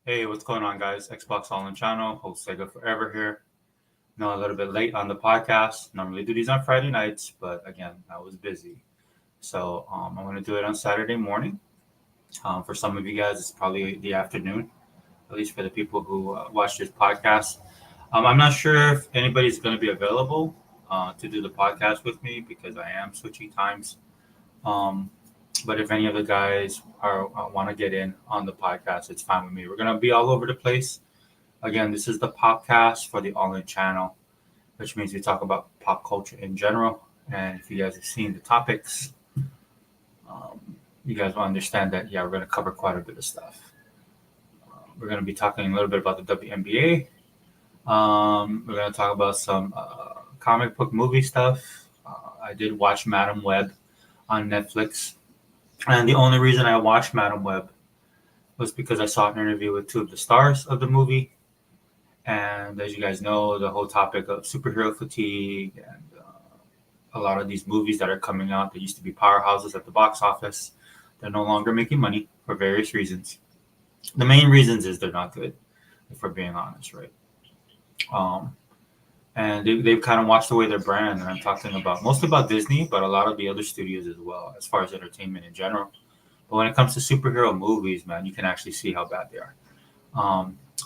Hey, what's going on, guys? Xbox All In channel, host Sega Forever here. Now a little bit late on the podcast. Normally do these on Friday nights, but again, I was busy. So I'm going to do it on Saturday morning. For some of you guys, it's probably the afternoon, at least for the people who watch this podcast. I'm not sure if anybody's going to be available to do the podcast with me because I am switching times. Um, but if any of the guys are want to get in on the podcast, it's fine with me. We're going to be all over the place. Again, this is the POPCAST for the All In channel, which means we talk about pop culture in general. And if you guys have seen the topics, um, you guys will understand that, yeah, we're going to cover quite a bit of stuff. We're going to be talking a little bit about the WNBA. We're going to talk about some comic book movie stuff. I did watch Madam Web on Netflix. And the only reason I watched Madam Web was because I saw an interview with two of the stars of the movie. And as you guys know, the whole topic of superhero fatigue and a lot of these movies that are coming out that used to be powerhouses at the box office, they're no longer making money for various reasons. The main reasons is they're not good, if we're being honest, right? And they've kind of washed away their brand. And I'm talking about mostly about Disney, but a lot of the other studios as well, as far as entertainment in general. But when it comes to superhero movies, man, you can actually see how bad they are.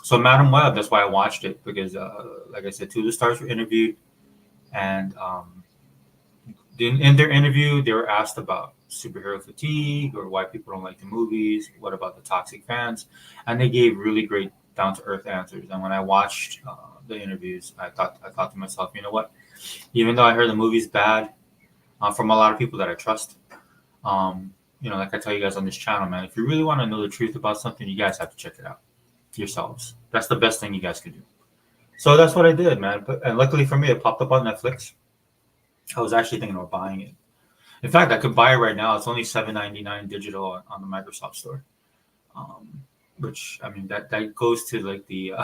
So Madam Web, that's why I watched it because, like I said, two of the stars were interviewed, and in their interview, they were asked about superhero fatigue or why people don't like the movies. What about the toxic fans? And they gave really great, down to earth answers. And when I watched the interviews, I thought to myself, you know what? Even though I heard the movie's bad from a lot of people that I trust, like I tell you guys on this channel, man, if you really want to know the truth about something, you guys have to check it out yourselves. That's the best thing you guys can do. So that's what I did, man. And luckily for me, it popped up on Netflix. I was actually thinking about buying it. In fact, I could buy it right now. It's only $7.99 digital on the Microsoft Store. Which I mean that goes to like the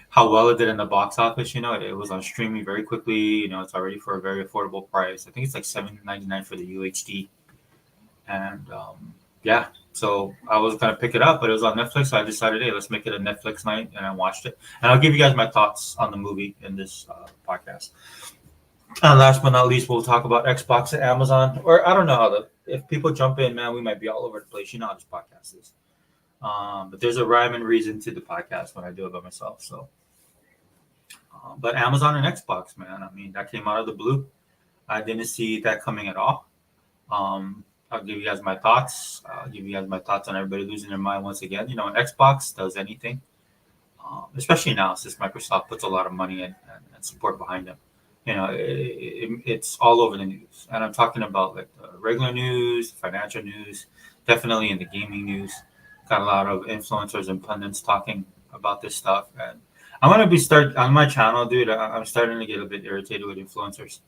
how well it did in the box office. It was on streaming very quickly. It's already for a very affordable price. I think it's like $7.99 for the UHD. And yeah, so I was gonna pick it up, but it was on Netflix. So I decided, hey, let's make it a Netflix night, and I watched it. And I'll give you guys my thoughts on the movie in this podcast. And last but not least, we'll talk about Xbox and Amazon. Or I don't know how if people jump in, man, we might be all over the place. You know how this podcast is. But there's a rhyme and reason to the podcast when I do it by myself. So, but Amazon and Xbox, man, I mean, that came out of the blue. I didn't see that coming at all. I'll give you guys my thoughts. I'll give you guys my thoughts on everybody losing their mind once again. When Xbox does anything, especially now since Microsoft puts a lot of money and support behind them, it's all over the news. And I'm talking about like the regular news, financial news, definitely in the gaming news. Got a lot of influencers and pundits talking about this stuff. And I'm going to start on my channel, dude. I'm starting to get a bit irritated with influencers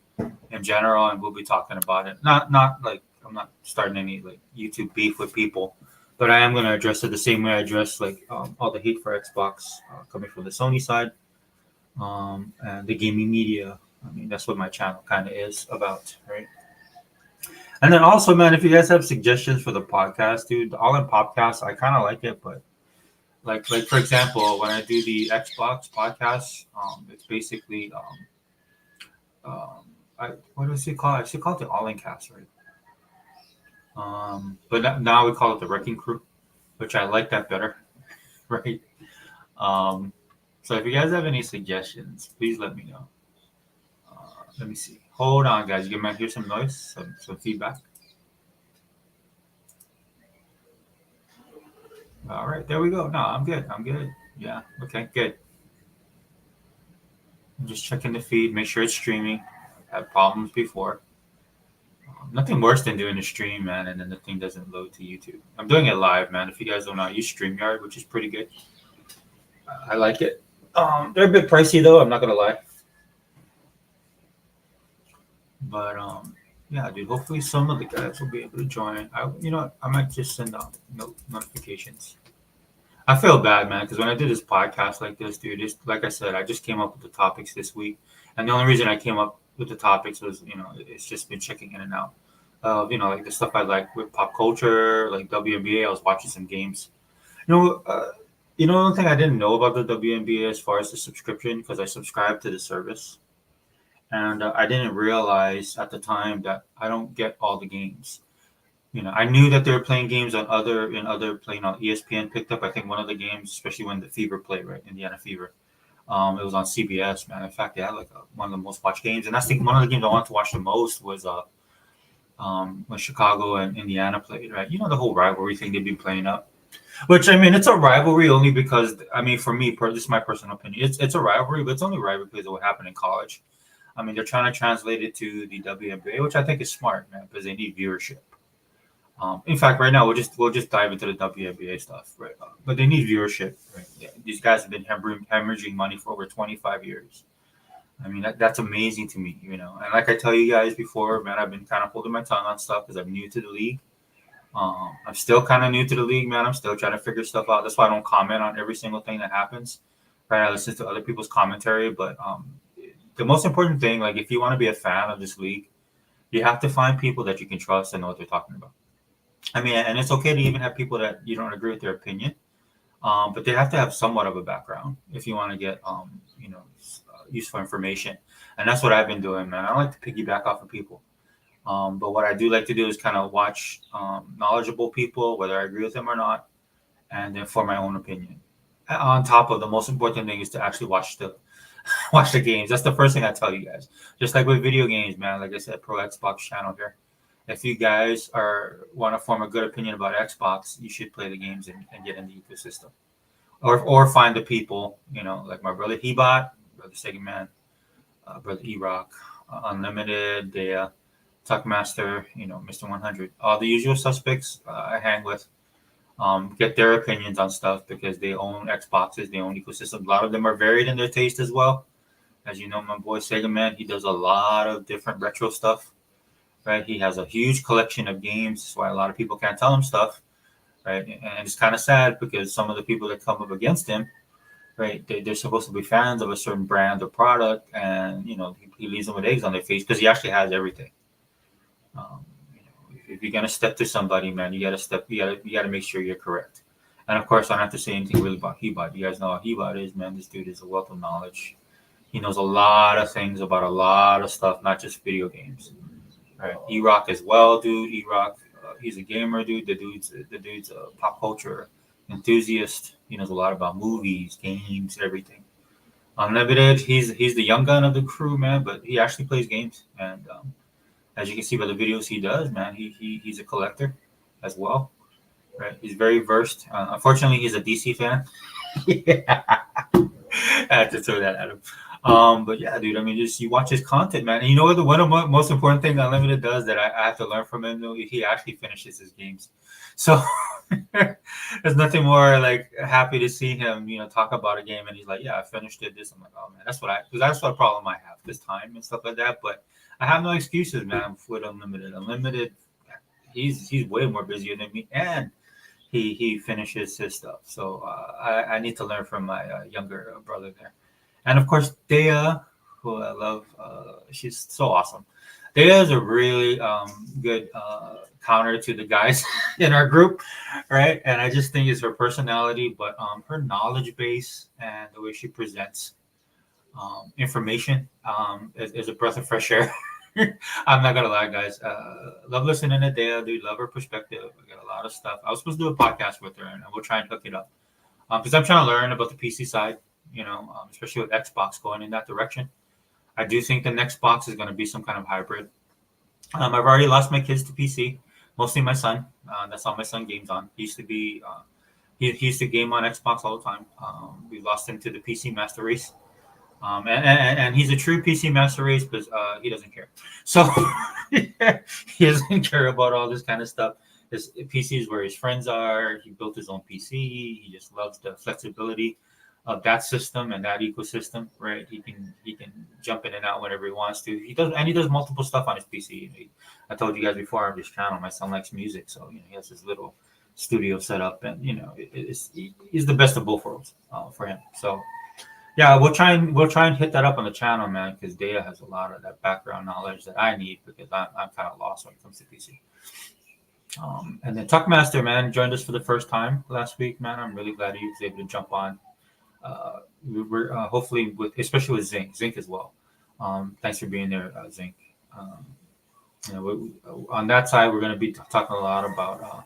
in general, and we'll be talking about it. Not like I'm not starting any like YouTube beef with people, but I am going to address it the same way I address like all the hate for Xbox coming from the Sony side and the gaming media. I mean, that's what my channel kind of is about, right? And then also, man, if you guys have suggestions for the podcast, dude, the All In Podcast, I kind of like it, but like for example, when I do the Xbox podcast, it's basically what does it call? I should call it the All In Cast, right? But now we call it the Wrecking Crew, which I like that better, right? So if you guys have any suggestions, please let me know. Let me see. Hold on, guys. You might hear some noise, some feedback. All right, there we go. No, I'm good. Yeah, okay, good. I'm just checking the feed, make sure it's streaming. I've had problems before. Nothing worse than doing a stream, man, and then the thing doesn't load to YouTube. I'm doing it live, man. If you guys don't know, I use StreamYard, which is pretty good. I like it. They're a bit pricey, though. I'm not going to lie. But yeah, dude. Hopefully, some of the guys will be able to join. I might just send out notifications. I feel bad, man, because when I did this podcast like this, dude, like I said, I just came up with the topics this week, and the only reason I came up with the topics was, it's just been checking in and out of, like the stuff I like with pop culture, like WNBA. I was watching some games. You know, one thing I didn't know about the WNBA as far as the subscription, because I subscribed to the service, and I didn't realize at the time that I don't get all the games. I knew that they were playing games on other playing on ESPN picked up. I think one of the games, especially when the Fever played, right, Indiana Fever. It was on CBS, man. In fact, they had like one of the most watched games, and that's one of the games I wanted to watch the most was when Chicago and Indiana played, right? The whole rivalry thing they've been playing up. Which I mean, it's a rivalry only because I mean, for me, this is my personal opinion. It's a rivalry, but it's only a rivalry because of what happened in college. I mean, they're trying to translate it to the WNBA, which I think is smart, man, because they need viewership. In fact, right now we'll just dive into the WNBA stuff, right? But they need viewership, right? Yeah, these guys have been hemorrhaging money for over 25 years. I mean, that's amazing to me, And like I tell you guys before, man, I've been kind of holding my tongue on stuff because I'm new to the league. I'm still kind of new to the league, man. I'm still trying to figure stuff out. That's why I don't comment on every single thing that happens. Right? I listen to other people's commentary, but the most important thing, like if you want to be a fan of this league, you have to find people that you can trust and know what they're talking about. I mean, and it's okay to even have people that you don't agree with their opinion, but they have to have somewhat of a background if you want to get, useful information. And that's what I've been doing, man. I don't like to piggyback off of people. But what I do like to do is kind of watch knowledgeable people, whether I agree with them or not, and then form my own opinion. On top of the most important thing is to actually watch the watch the games. That's the first thing I tell you guys. Just like with video games, man. Like I said, Pro Xbox channel here. If you guys want to form a good opinion about Xbox, you should play the games and get in the ecosystem, or find the people. Like my brother Hebot, brother Sega Man, brother E-Rock, Unlimited, Dea, Tuckmaster, Mr. 100, all the usual suspects I hang with. Get their opinions on stuff because they own Xboxes, they own ecosystem. A lot of them are varied in their taste as well. As you know, my boy Sega Man, he does a lot of different retro stuff, right? He has a huge collection of games. That's why a lot of people can't tell him stuff, right? And it's kind of sad because some of the people that come up against him, right, they're supposed to be fans of a certain brand or product, and he leaves them with eggs on their face because he actually has everything. Um, if you're gonna step to somebody, man, you gotta make sure you're correct. And of course, I don't have to say anything really about Hebot. You guys know how Hebot is, man. This dude is a wealth of knowledge. He knows a lot of things about a lot of stuff, not just video games. Right, E-Rock as well, dude. E-Rock, he's a gamer, dude. The dude's a pop culture enthusiast. He knows a lot about movies, games, everything. Unlimited, he's the young gun of the crew, man, but he actually plays games. And as you can see by the videos he does, man, he's a collector as well. Right, he's very versed. Unfortunately, he's a DC fan. Yeah, I had to throw that at him. But yeah, dude, I mean, just you watch his content, man. And you know what? One of the most important things Unlimited does that I have to learn from him, though, he actually finishes his games. So there's nothing more like happy to see him, talk about a game and he's like, yeah, I finished it. This, I'm like, oh man, because that's what problem I have, this time and stuff like that. But I have no excuses, man, with Unlimited. Unlimited, he's way more busier than me, and he finishes his stuff. So I need to learn from my younger brother there. And of course, Dea, who I love, she's so awesome. Dea is a really good counter to the guys in our group, right? And I just think it's her personality, but her knowledge base and the way she presents information is a breath of fresh air. I'm not gonna lie, guys. Love listening to Dea, dude. Love her perspective. I got a lot of stuff. I was supposed to do a podcast with her, and we'll try and hook it up because I'm trying to learn about the PC side. Especially with Xbox going in that direction. I do think the next box is going to be some kind of hybrid. I've already lost my kids to PC, mostly my son. That's all my son games on. He used to be, he used to game on Xbox all the time. We lost him to the PC Master Race. And he's a true PC Master Race because he doesn't care. So he doesn't care about all this kind of stuff. His PC is where his friends are. He built his own PC. He just loves the flexibility of that system and that ecosystem, right? He can jump in and out whenever he wants to. He does multiple stuff on his PC. I told you guys before on this channel, my son likes music, so he has his little studio set up, and he's the best of both worlds for him. So yeah, we'll try and hit that up on the channel, man, because Dea has a lot of that background knowledge that I need because I'm kind of lost when it comes to PC. And then Tuckmaster, man, joined us for the first time last week, man. I'm really glad he was able to jump on. We're hopefully with, especially with Zinc as well. Thanks for being there, Zinc. Um, on that side, we're going to be talking a lot about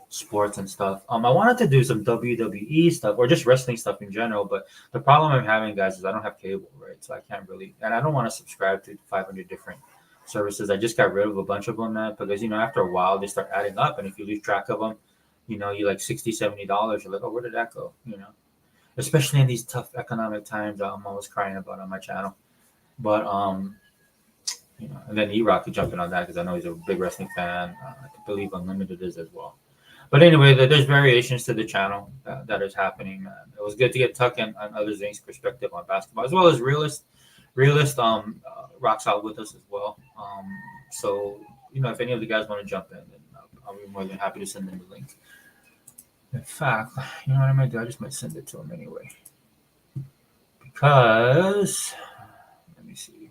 sports and stuff. I wanted to do some WWE stuff or just wrestling stuff in general, but the problem I'm having, guys, is I don't have cable, right? So I can't really, and I don't want to subscribe to 500 different services. I just got rid of a bunch of them, man, because after a while they start adding up, and if you lose track of them, you like $60, $70. You're like, oh, where did that go? Especially in these tough economic times, I'm always crying about on my channel. But and then E-Rock could jump in on that because I know he's a big wrestling fan. I believe Unlimited is as well. But anyway, there's variations to the channel that is happening. It was good to get Tuck and other Zink's perspective on basketball, as well as Realist rocks out with us as well. So if any of the guys want to jump in, then I'll be more than happy to send them the link. In fact, you know what I might do? I just might send it to them anyway, because let me see.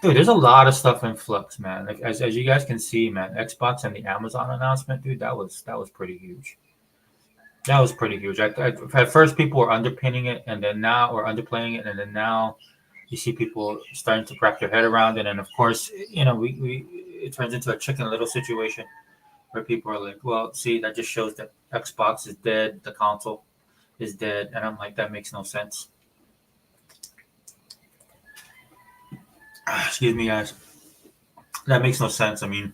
Dude, there's a lot of stuff in flux, man. Like as you guys can see, man, Xbox and the Amazon announcement, dude, that was pretty huge. That was pretty huge. At first, people were underpinning it, and then now, or underplaying it, and then now, you see people starting to wrap their head around it, and of course, it turns into a Chicken Little situation where people are like, "Well, see, that just shows that Xbox is dead, the console is dead," and I'm like, that makes no sense. Excuse me, guys. That makes no sense. I mean,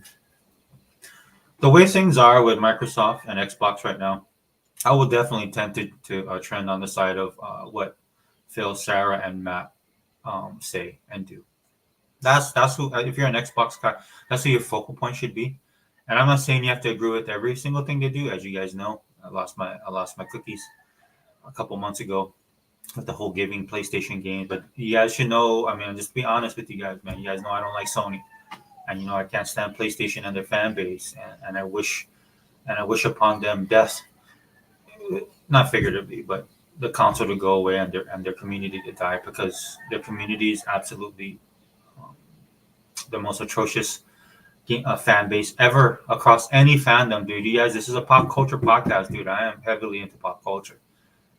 the way things are with Microsoft and Xbox right now, I will definitely tend to trend on the side of what Phil, Sarah, and Matt say and do. That's who. If you're an Xbox guy, that's who your focal point should be. And I'm not saying you have to agree with every single thing they do. As you guys know, I lost my cookies a couple months ago with the whole giving PlayStation game. But you guys should know. I mean, just be honest with you guys, man. You guys know I don't like Sony, and I can't stand PlayStation and their fan base, and I wish upon them death, not figuratively, but the console to go away and their community to die, because their community is absolutely the most atrocious fan base ever across any fandom, dude. You guys, this is a pop culture podcast, dude. I am heavily into pop culture,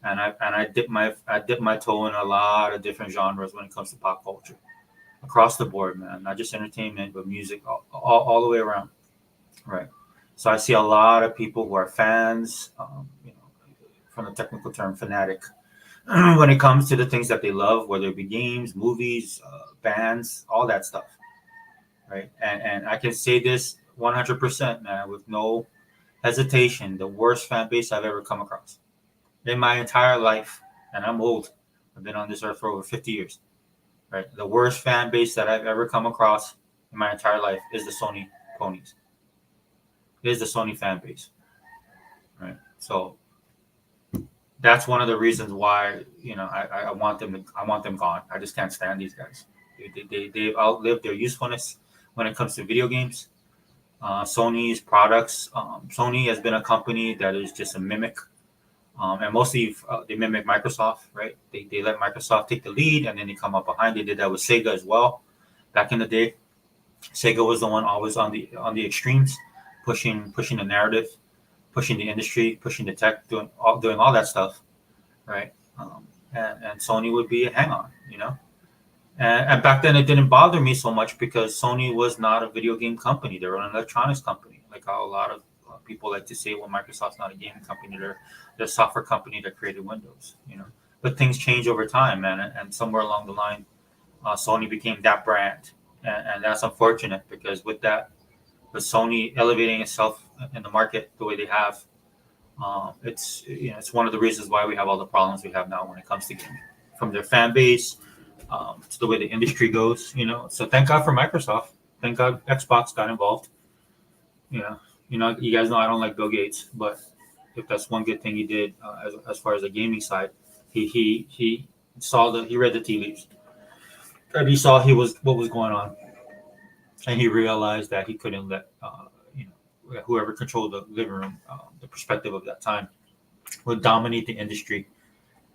and I dip my toe in a lot of different genres when it comes to pop culture, across the board, man. Not just entertainment, but music, all the way around, right? So I see a lot of people who are fans, from the technical term, fanatic, when it comes to the things that they love, whether it be games, movies, bands, all that stuff, right? And I can say this 100%, man, with no hesitation, the worst fan base I've ever come across in my entire life, and I'm old. I've been on this earth for over 50 years, right? The worst fan base that I've ever come across in my entire life is the Sony ponies. Is the Sony fan base, right? So that's one of the reasons why I want them gone. I just can't stand these guys. They've outlived their usefulness when it comes to video games. Sony's products. Sony has been a company that is just a mimic, and mostly they mimic Microsoft, right? They let Microsoft take the lead, and then they come up behind. They did that with Sega as well, back in the day. Sega was the one always on the extremes, pushing the narrative, pushing the industry, pushing the tech, doing all that stuff, right? And Sony would be a hang-on, And back then it didn't bother me so much because Sony was not a video game company. They were an electronics company, like how a lot of people like to say, well, Microsoft's not a gaming company. They're a software company that created Windows, But things change over time, man. And somewhere along the line, Sony became that brand. And that's unfortunate because with Sony elevating itself in the market the way they have, it's one of the reasons why we have all the problems we have now when it comes to gaming, from their fan base to the way the industry goes. So thank God for Microsoft. Thank God Xbox got involved. You guys know I don't like Bill Gates, but if that's one good thing he did as far as the gaming side, he read the tea leaves, and he saw what was going on. And he realized that he couldn't let whoever controlled the living room, the perspective of that time, would dominate the industry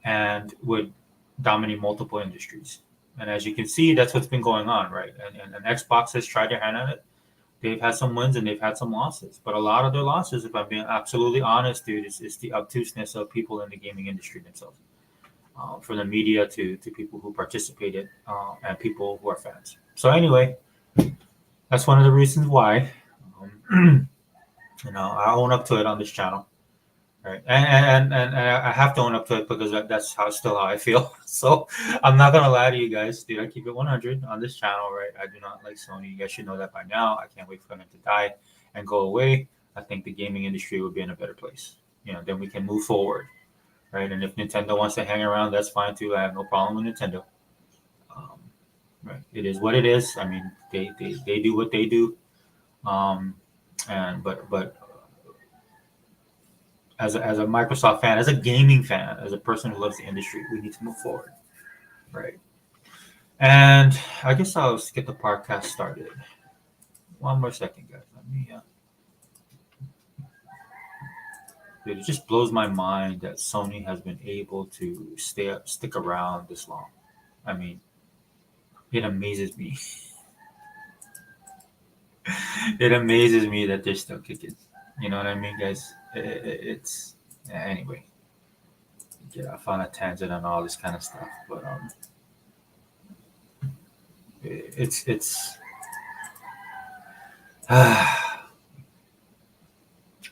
and would dominate multiple industries. And as you can see, that's what's been going on, right? And Xbox has tried their hand at it. They've had some wins and they've had some losses, but a lot of their losses, if I'm being absolutely honest, dude, is the obtuseness of people in the gaming industry themselves, from the media to people who participated, and people who are fans. So anyway, that's one of the reasons why, um, I own up to it on this channel. Right, and I have to own up to it because that's how I feel. So I'm not gonna lie to you guys, dude. I keep it 100 on this channel, right? I do not like Sony. You guys should know that by now. I can't wait for them to die and go away. I think the gaming industry will be in a better place. Then we can move forward, right? And if Nintendo wants to hang around, that's fine too. I have no problem with Nintendo. Um, right, it is what it is. I mean, they do what they do. Um, and but as a Microsoft fan, as a gaming fan, as a person who loves the industry, we need to move forward, right? And I guess I'll get the podcast started. One more second, guys. Let me. Dude, it just blows my mind that Sony has been able to stick around this long. I mean, it amazes me. It amazes me that they're still kicking. You know what I mean, guys? It's anyway. Get off on a tangent and all this kind of stuff, but it's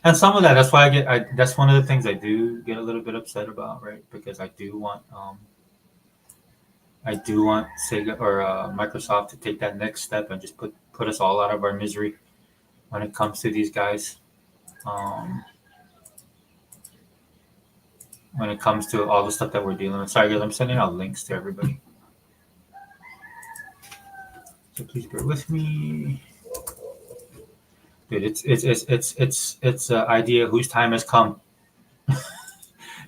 and some of that's why that's one of the things I do get a little bit upset about, right? Because I do want Sega or Microsoft to take that next step and just put us all out of our misery when it comes to these guys. Um, when it comes to all the stuff that we're dealing with. Sorry, guys, I'm sending out links to everybody, so please bear with me. Dude, it's an idea whose time has come.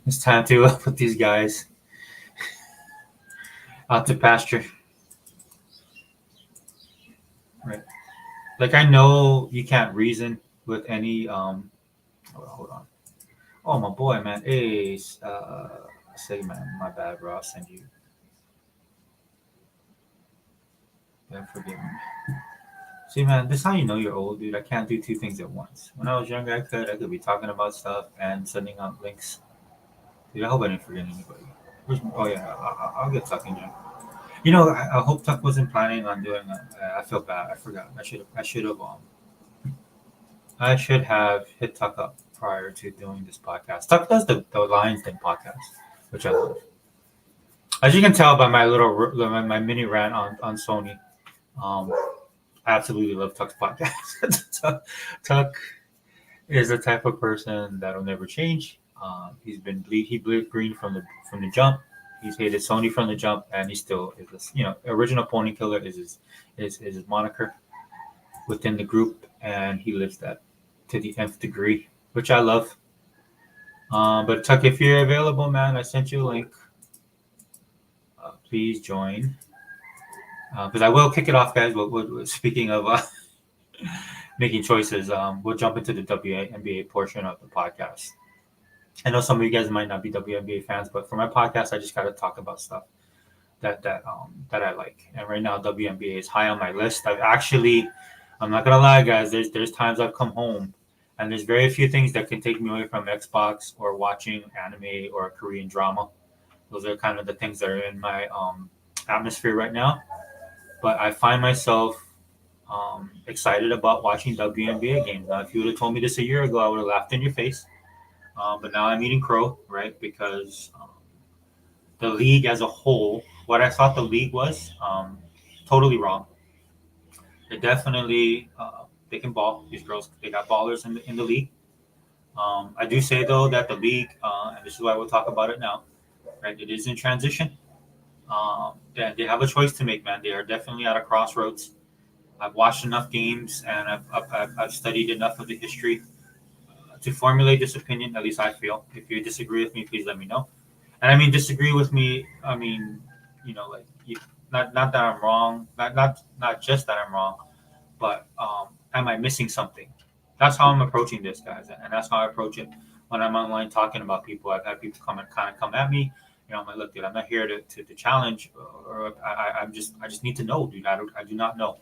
It's time to put these guys out to pasture. Right. Like I know you can't reason with any hold on. Oh my boy, man. Hey, say man, my bad, bro. I'll send you. Yeah, forgive me. See, man, this is how you know you're old, dude. I can't do two things at once. When I was younger, I could. I could be talking about stuff and sending out links. Dude, I hope I didn't forget anybody. Oh yeah, I'll get Tuck in there. I hope Tuck wasn't planning on doing that. I feel bad. I forgot. I should have hit Tuck up prior to doing this podcast. Tuck does the Lions Den podcast, which I love. As you can tell by my mini rant on Sony, um, I absolutely love Tuck's podcast. Tuck is the type of person that'll never change. He bleed green from the jump. He's hated Sony from the jump, and he still is this. Original Pony Killer is his moniker within the group, and he lives that to the nth degree, which I love. But Tuck, if you're available, man, I sent you a link. Please join, because I will kick it off, guys. Speaking of making choices, we'll jump into the WNBA portion of the podcast. I know some of you guys might not be WNBA fans, but for my podcast, I just got to talk about stuff that I like. And right now, WNBA is high on my list. I'm not gonna lie, guys. There's times I've come home, and there's very few things that can take me away from Xbox or watching anime or Korean drama. Those are kind of the things that are in my atmosphere right now. But I find myself excited about watching WNBA games. Now, if you would have told me this a year ago, I would have laughed in your face. But now I'm eating crow, right? Because the league as a whole, what I thought the league was, totally wrong. They definitely they can ball. These girls, they got ballers in the league. I do say though that the league, and this is why we'll talk about it now, right? It is in transition. They have a choice to make, man. They are definitely at a crossroads. I've watched enough games and I've studied enough of the history to formulate this opinion. At least I feel. If you disagree with me, please let me know. And I mean, disagree with me. I mean, not that I'm wrong. Not just that I'm wrong, but am I missing something? That's how I'm approaching this, guys, and that's how I approach it when I'm online talking about people. I've had people come at me. I'm like, look, dude, I'm not here to challenge, or I just need to know, dude. I do not know.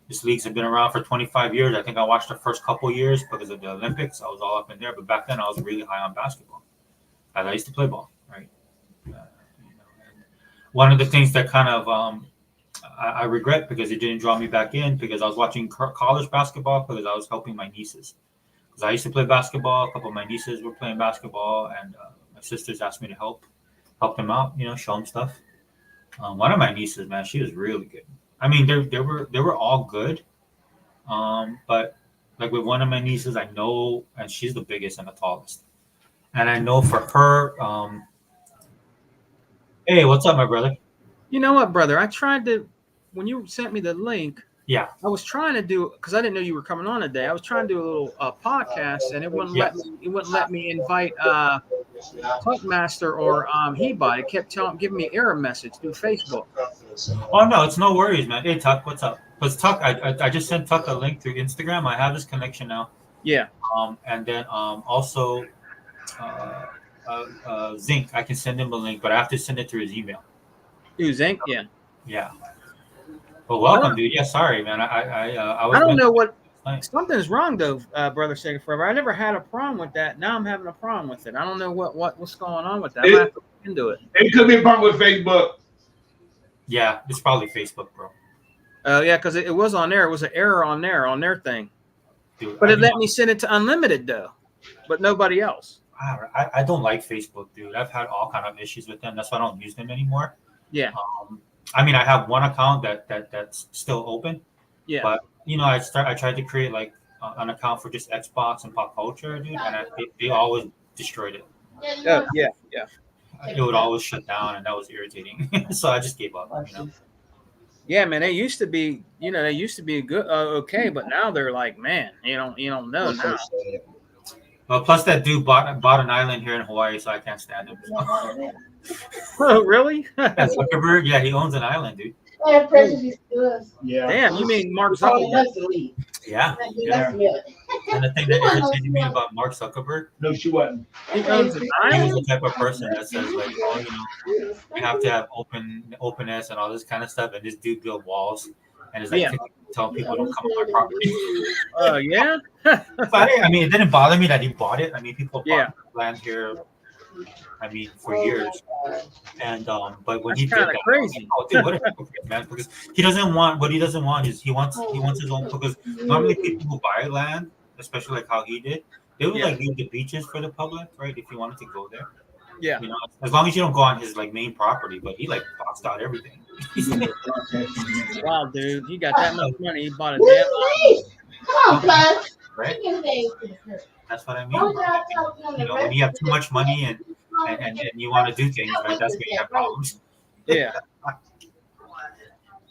These leagues have been around for 25 years. I think I watched the first couple years because of the Olympics. I was all up in there, but back then I was really high on basketball. I used to play ball, right? And one of the things that kind of I regret because it didn't draw me back in because I was watching college basketball because I was helping my nieces. Because I used to play basketball. A couple of my nieces were playing basketball, and my sisters asked me to help them out, show them stuff. One of my nieces, man, she was really good. I mean, they were all good, but like with one of my nieces, I know, and she's the biggest and the tallest, and I know for her. Hey, what's up, my brother? You know what, brother? I tried to when you sent me the link. Yeah. I was trying to do because I didn't know you were coming on today. I was trying to do a little podcast, and it wouldn't let me. It wouldn't let me invite Master or Hebot. It kept giving me error message through Facebook. Oh no, it's no worries, man. Hey Tuck, what's up? Because Tuck, I just sent Tuck a link through Instagram. I have his connection now. Yeah. And then also Zinc, I can send him a link, but I have to send it through his email. Through Zinc, yeah. Yeah. Well, welcome, dude. Yeah, sorry, man. I don't know what. Something's wrong though, brother. Sega Forever. I never had a problem with that. Now I'm having a problem with it. I don't know what's going on with that. I have to look into it. It could be a problem with Facebook. Yeah, it's probably Facebook, bro. Yeah, because it was on there. It was an error on their thing. Dude, but it let me send it to unlimited though, but nobody else. I don't like Facebook, dude. I've had all kind of issues with them. That's why I don't use them anymore. Yeah. I mean, I have one account that's still open. Yeah. But I tried to create like an account for just Xbox and pop culture, dude, and they always destroyed it. Yeah. It would always shut down, and that was irritating. So I just gave up. Yeah, man. They used to be, good, okay, but now they're like, man, you don't know now. Well, plus that dude bought an island here in Hawaii, so I can't stand him. Oh, really? Zuckerberg, yeah, he owns an island, dude. Yeah. Damn, you mean Mark Zuckerberg? Yeah. And the thing that irritated me about Mark Zuckerberg, no, she wasn't. He owns an island. He was the type of person that says like, we have to have openness and all this kind of stuff, and this dude built walls and is like telling people don't come on my property. Oh yeah. But I mean, it didn't bother me that he bought it. I mean, people bought land here. I mean, for years, and but when he did that, crazy. Oh, dude, what a hypocrite, man! Because he doesn't want what he doesn't want is he wants his own. Because normally people who buy land, especially like how he did, they would like leave the beaches for the public, right? If you wanted to go there, yeah. As long as you don't go on his like main property, but he like boxed out everything. Wow, dude, he got that much money, he bought a damn. Come on, bud. Right. That's what I mean. When you have too much money and you want to do things, right? That's when you have problems. Yeah.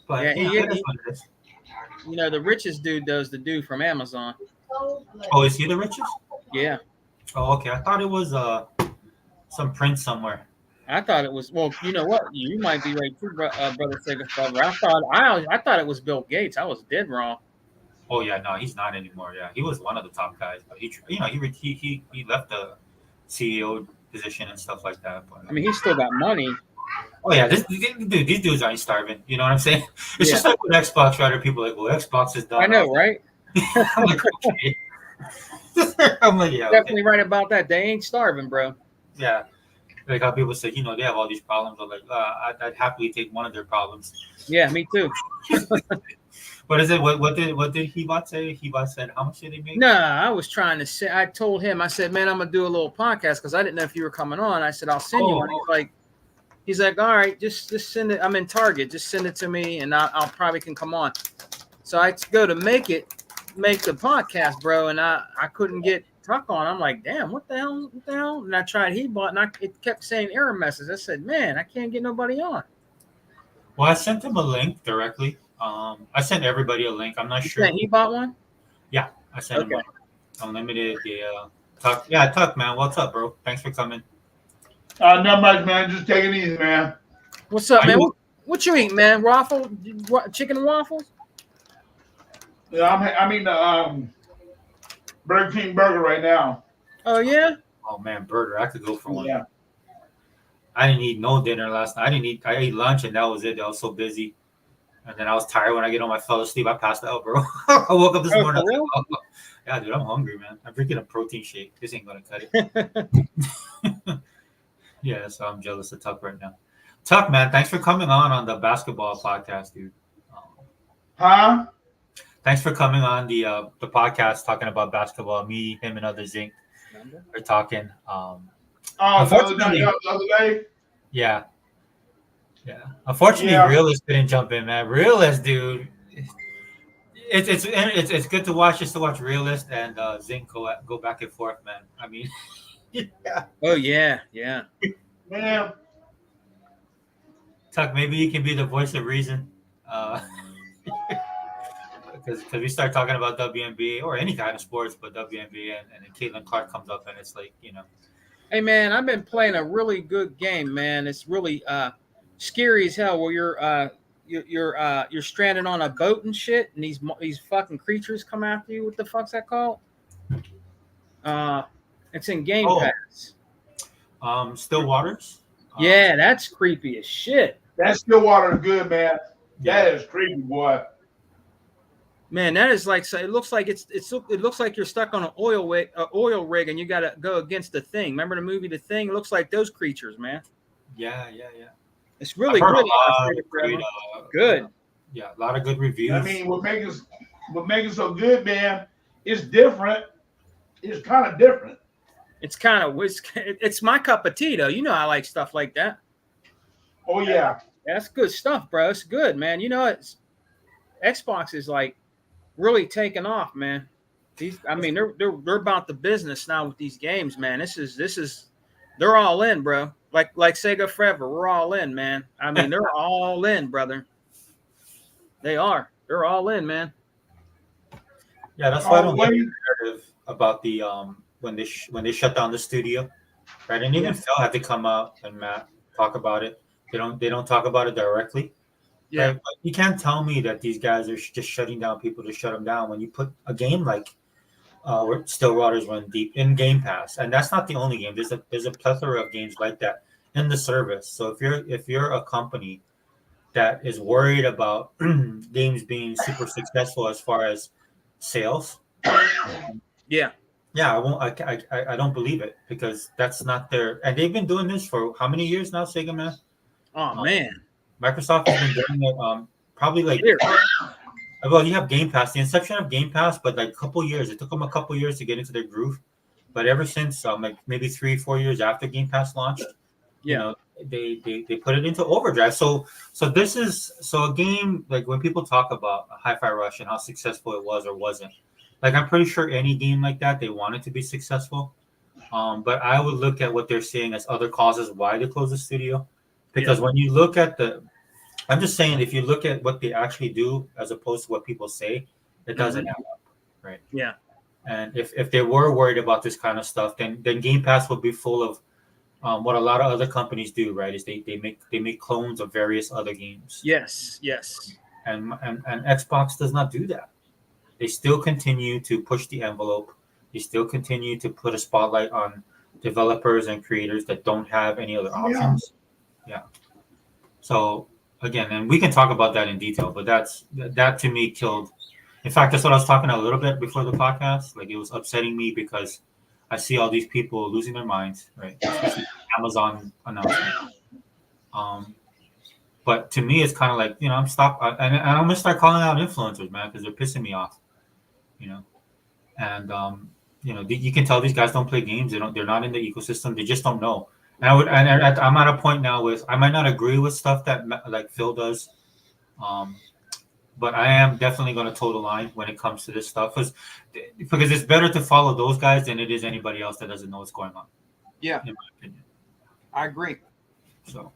But yeah, the richest dude does the dude from Amazon. Oh, is he the richest? Yeah. Oh, okay. I thought it was some prince somewhere. I thought it was. Well, you know what? You might be right too, brother. Sega Forever. I thought it was Bill Gates. I was dead wrong. Oh yeah, no, he's not anymore. Yeah, he was one of the top guys, but he left the CEO position and stuff like that. But I mean, he's still got money. Oh yeah, these dudes aren't starving. You know what I'm saying? It's just like with Xbox, right? People are like, well, Xbox is done. I know, right? I'm like, okay. I'm like, yeah, definitely right about that. They ain't starving, bro. Yeah, like how people say, they have all these problems. I'm like, I'd happily take one of their problems. Yeah, me too. What is it? What did Hebot say? Hebot said, how much did he make? No, I was trying to say. I told him. I said, man, I'm gonna do a little podcast because I didn't know if you were coming on. I said, I'll send you one. He's like, all right, just send it. I'm in Target. Just send it to me, and I'll probably can come on. So I go to make the podcast, bro, and I couldn't get Tuck on. I'm like, damn, what the hell? And I tried Hebot, and it kept saying error message. I said, man, I can't get nobody on. Well, I sent him a link directly. I sent everybody a link. I'm not sure. He bought one? Yeah, I sent him one. Unlimited. Tuck. Yeah, Tuck, man. What's up, bro? Thanks for coming. Not much, man. Just take it easy, man. What's up, man? What you eating, man? Waffle? Chicken and waffles? Yeah, I'm eating Burger King burger right now. Oh, yeah? Oh, man, burger. I could go for one. Yeah. I didn't eat no dinner last night. I ate lunch, and that was it. I was so busy. And then I was tired when I get home. I fell asleep. I passed out, bro. I woke up this morning. For real? Like, oh, yeah, dude, I'm hungry, man. I'm drinking a protein shake. This ain't gonna cut it. Yeah, so I'm jealous of Tuck right now. Tuck, man, thanks for coming on the basketball podcast, dude. Huh? Thanks for coming on the podcast talking about basketball. Me, him, and other Zinc are talking. Oh, Unfortunately, the other day? yeah. Unfortunately, Yeah. Realist didn't jump in, man. Realist, dude. It's good to watch just to watch Realist and Zinc go back and forth, man. I mean, yeah. Oh yeah. Man. Tuck, maybe you can be the voice of reason. Because we start talking about WNBA or any kind of sports, but WNBA, and then Caitlin Clark comes up, and it's like, Hey man, I've been playing a really good game, man. It's really scary as hell. Where you're stranded on a boat and shit, and these fucking creatures come after you. What the fuck's that called? It's in Game Pass. Still Waters. Yeah, that's creepy as shit. That Stillwater is good, man. Yeah. That is creepy, boy. Man, that is like, so it looks like it looks like you're stuck on an oil rig, and you got to go against the Thing. Remember the movie The Thing? It looks like those creatures, man. Yeah. It's really I've heard good. a lot of great, Good. Yeah, a lot of good reviews. I mean, what makes it so good, man, it's different. It's kind of different. It's my cup of tea, though. You know I like stuff like that. Oh, yeah. That's good stuff, bro. It's good, man. You know, Xbox is like really taking off, man. They're about the business now with these games, man. This is they're all in, bro. Like Sega Forever, we're all in, man. I mean, they're all in, brother. They are. They're all in, man. Yeah, that's why I don't like the narrative about the when they shut down the studio, right? And even Phil had to come out and Matt talk about it. They don't talk about it directly. Yeah, right? But you can't tell me that these guys are just shutting down people to shut them down when you put a game like Still Waters Run Deep in Game Pass, and that's not the only game. There's a plethora of games like that in the service. So if you're a company that is worried about games being super successful as far as sales, yeah. I don't believe it, because that's not their, and they've been doing this for how many years now, Sega, man? Oh man, Microsoft has been doing it probably like, well, you have Game Pass, the inception of Game Pass, but like a couple years. It took them a couple years to get into their groove, but ever since like maybe 3-4 years after Game Pass launched, you know, they put it into overdrive. So this is a game, like when people talk about Hi-Fi Rush and how successful it was or wasn't, like I'm pretty sure any game like that, they want it to be successful. But I would look at what they're saying as other causes why they closed the studio. Because when you look at I'm just saying, if you look at what they actually do as opposed to what people say, it doesn't add up, right? Yeah. And if they were worried about this kind of stuff, then Game Pass would be full of what a lot of other companies do, right? Is they make clones of various other games. Yes. And Xbox does not do that. They still continue to push the envelope. They still continue to put a spotlight on developers and creators that don't have any other options. Yeah. So again, and we can talk about that in detail, but that to me killed. In fact, that's what I was talking a little bit before the podcast. Like, it was upsetting me because I see all these people losing their minds, right? Especially Amazon announcement. But to me, it's kind of like, and I'm gonna start calling out influencers, man, because they're pissing me off. And you can tell these guys don't play games. They're not in the ecosystem. They just don't know. And I'm at a point now with, I might not agree with stuff that like Phil does, but I am definitely going to toe the line when it comes to this stuff, because it's better to follow those guys than it is anybody else that doesn't know what's going on. Yeah, in my opinion. I agree. So,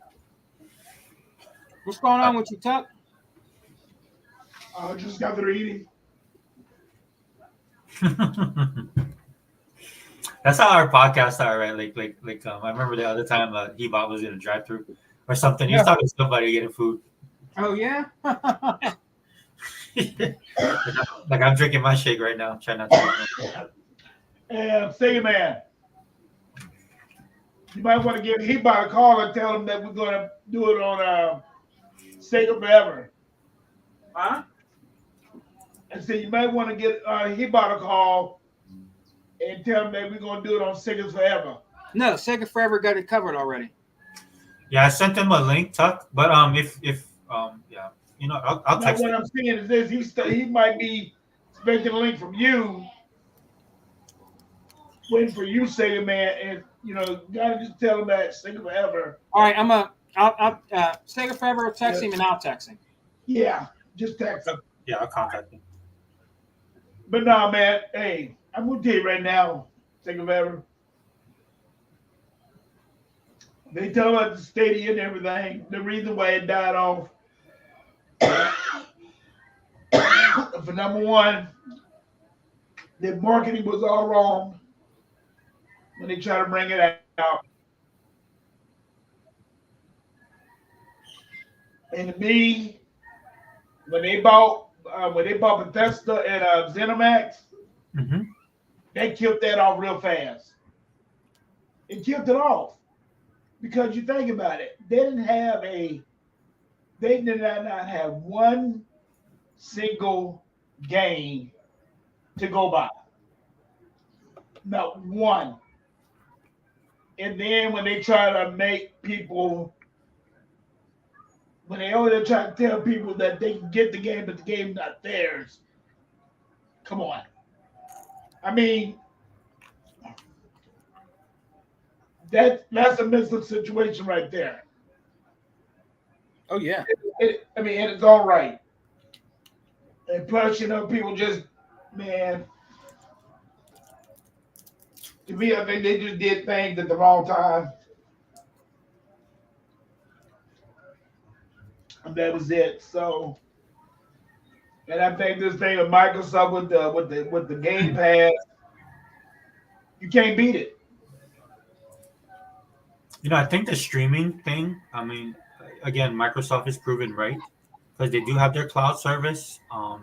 what's going on with you, Tuck? Just got through eating. That's how our podcasts are, right? Like I remember the other time Hebot was in a drive-through or something. He was talking to somebody getting food. Oh yeah. Like I'm drinking my shake right now. Try not to. And say, man, you might want to give Hebot a call and tell him that we're going to do it on Sega Forever. Huh? And so you might want to get he bought a call and tell him that we're gonna do it on Seconds Forever. No, Sega Forever got it covered already. Yeah, I sent him a link, Tuck. But if yeah, I'll No, text what it. I'm saying is this: he might be expecting a link from you, waiting for you, Sega Man, and gotta just tell him that Seconds Forever. All right, I'll Sega Forever will text him and I'll text him. Yeah, just text him. Yeah, I'll contact him. But no, man, hey, I'm gonna tell you right now, Seconds Forever. They tell about the stadium and everything. The reason why it died off. For number one, the marketing was all wrong when they tried to bring it out. And to me, when they bought Bethesda and ZeniMax, Mm-hmm. they killed that off real fast. It killed it off because you think about it, they did not have one single game to go by. Not one. And then when they try to make people, when they always try to tell people that they can get the game, but the game's not theirs. Come on. I mean, that's a missing situation right there. Oh yeah. And it's all right. And plus, people just, man, to me, I think they just did things at the wrong time. And that was it. So, and I think this thing with Microsoft with the Game Pass, you can't beat it. I think the streaming thing. I mean, again, Microsoft is proven right because they do have their cloud service. I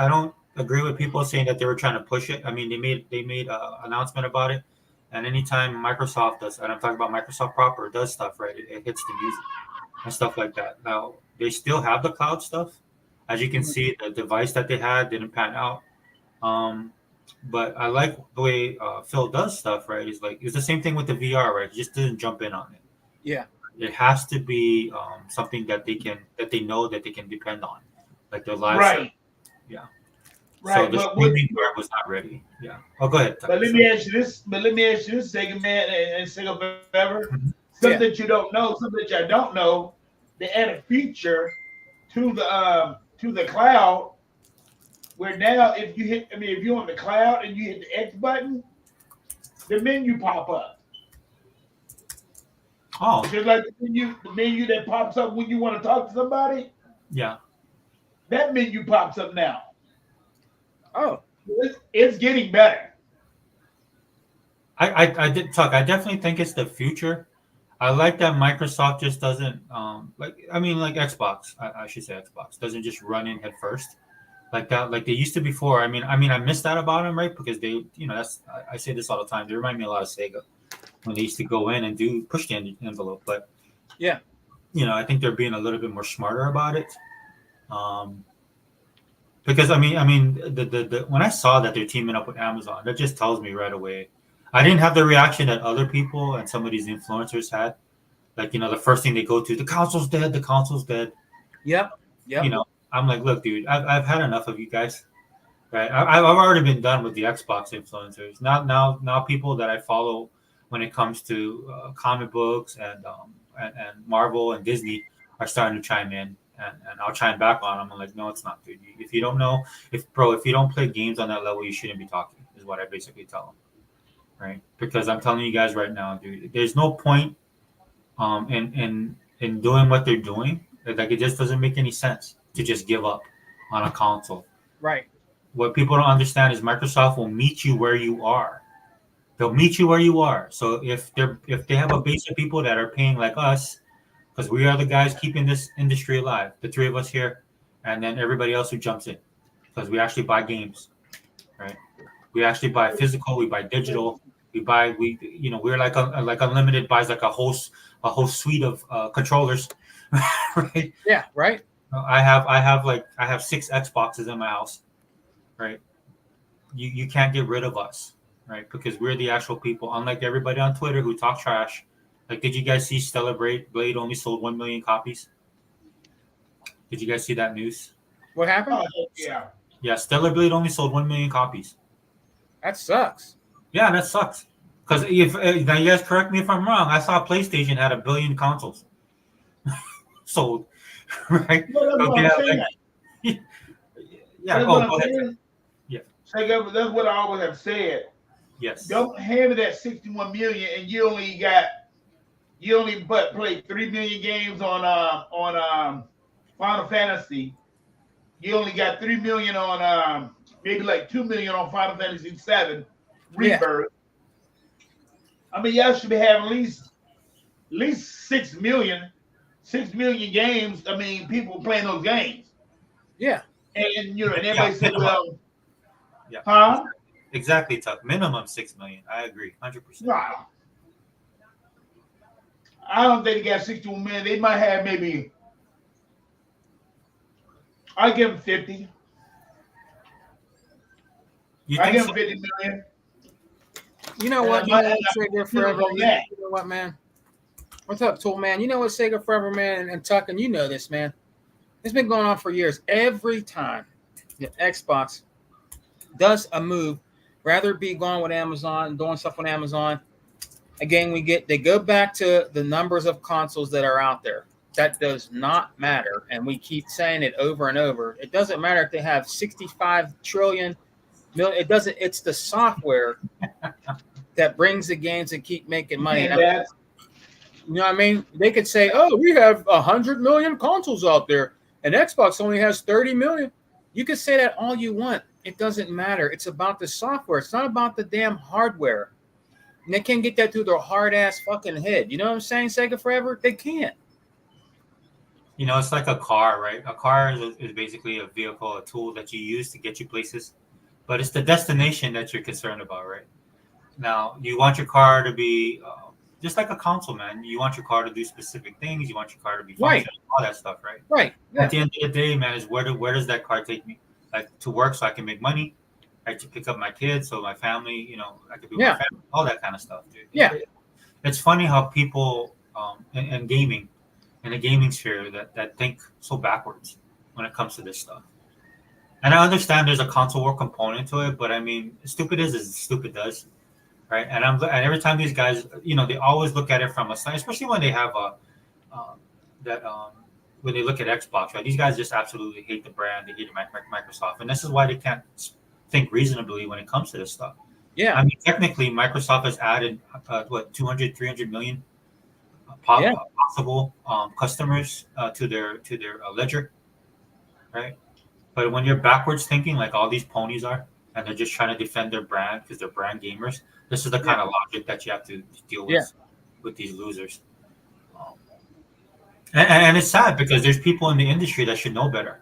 don't agree with people saying that they were trying to push it. I mean, they made an announcement about it, and anytime Microsoft does, and I'm talking about Microsoft proper, does stuff right, it hits the music and stuff like that. Now they still have the cloud stuff. As you can see, the device that they had didn't pan out. But I like the way Phil does stuff, right? It's the same thing with the VR, right? He just didn't jump in on it. Yeah. It has to be something that they know that they can depend on, like their live Right. service. Yeah. Right. So the streaming part was not ready. Yeah. Oh, go ahead. But let me ask you this, Sega Man and Sega Forever. Mm-hmm. Something that you don't know, something that I don't know, they add a feature to the cloud where now if you're on the cloud and you hit the X button, the menu pop up. Oh. Just like the menu that pops up when you want to talk to somebody. Yeah. That menu pops up now. Oh. It's getting better. I did talk. I definitely think it's the future. I like that Microsoft just doesn't like Xbox. I should say Xbox doesn't just run in head first like that, like they used to before. I miss that about them, right? Because they, I say this all the time. They remind me a lot of Sega when they used to go in and push the envelope. But yeah, I think they're being a little bit more smarter about it. Because the when I saw that they're teaming up with Amazon, that just tells me right away. I didn't have the reaction that other people and some of these influencers had. Like, the first thing they go to, the console's dead, the console's dead. Yep. I'm like, look, dude, I've had enough of you guys. Right? I've already been done with the Xbox influencers. Now people that I follow when it comes to comic books and Marvel and Disney are starting to chime in. And I'll chime back on them. I'm like, no, it's not, dude. If you don't know, if you don't play games on that level, you shouldn't be talking, is what I basically tell them. Right? Because I'm telling you guys right now, dude, there's no point in doing what they're doing. Like, it just doesn't make any sense to just give up on a console. Right. What people don't understand is Microsoft will meet you where you are. They'll meet you where you are. So if they have a base of people that are paying like us, because we are the guys keeping this industry alive, the three of us here, and then everybody else who jumps in, because we actually buy games, right? We actually buy physical, we buy digital, we're like Unlimited buys like a whole suite of controllers, right? Yeah, right. I have 6 Xboxes in my house, right? You can't get rid of us, right? Because we're the actual people. Unlike everybody on Twitter who talk trash. Like, did you guys see Stellar Blade only sold 1 million copies? Did you guys see that news? What happened? Oh, yeah. Yeah, Stellar Blade only sold 1 million copies. That sucks. Yeah, that sucks. Because if now you guys correct me if I'm wrong, I saw PlayStation had 1 billion consoles sold, right? Well, that's what Okay, I'm saying. yeah. That's Oh, what I'm go ahead. saying. Yeah. That's what I always have said. Yes. Don't hand me that 61 million and you only played 3 million games on Final Fantasy. You only got 3 million on maybe like 2 million on Final Fantasy 7 Rebirth. I mean, y'all should be having at least 6 million games. I mean, people playing those games. Yeah. And and everybody said, well, yeah, huh? Exactly, Tuck. Minimum 6 million. I agree, 100%. Wow. I don't think they got 61 million. They might have maybe. I give them 50. I give them 50 million. You know what? Sega Forever. You know what, man? What's up, Tool Man? You know what, Sega Forever, man, and Tuck, and you know this, man. It's been going on for years. Every time the Xbox does a move, rather it be going with Amazon, doing stuff on Amazon. Again, they go back to the numbers of consoles that are out there. That does not matter, and we keep saying it over and over. It doesn't matter if they have 65 trillion million. It doesn't. It's the software that brings the games and keep making money. You know what I mean? They could say, "Oh, we have 100 million consoles out there, and Xbox only has 30 million." You can say that all you want. It doesn't matter. It's about the software. It's not about the damn hardware. And they can't get that through their hard ass fucking head. You know what I'm saying? Sega Forever, they can't. You know, it's like a car, right? A car is basically a vehicle, a tool that you use to get you places, but it's the destination that you're concerned about, right? Now, you want your car to be just like a console, man. You want your car to do specific things. You want your car to be functional, all that stuff, right? Right. Yeah. At the end of the day, man, is where does that car take me? Like to work so I can make money, right? To pick up my kids so my family, I can be with my family, all that kind of stuff, dude. Yeah. It's funny how people in gaming, in the gaming sphere, that think so backwards when it comes to this stuff. And I understand there's a console war component to it, but I mean, stupid is stupid does. Right, and every time these guys, they always look at it from a side, especially when they have when they look at Xbox, right? These guys just absolutely hate the brand, they hate Microsoft, and this is why they can't think reasonably when it comes to this stuff. Yeah, I mean, technically, Microsoft has added 200, 300 million possible customers to their ledger, right? But when you're backwards thinking, like all these ponies are, and they're just trying to defend their brand because they're brand gamers. This is the kind of logic that you have to deal with these losers. And it's sad because there's people in the industry that should know better,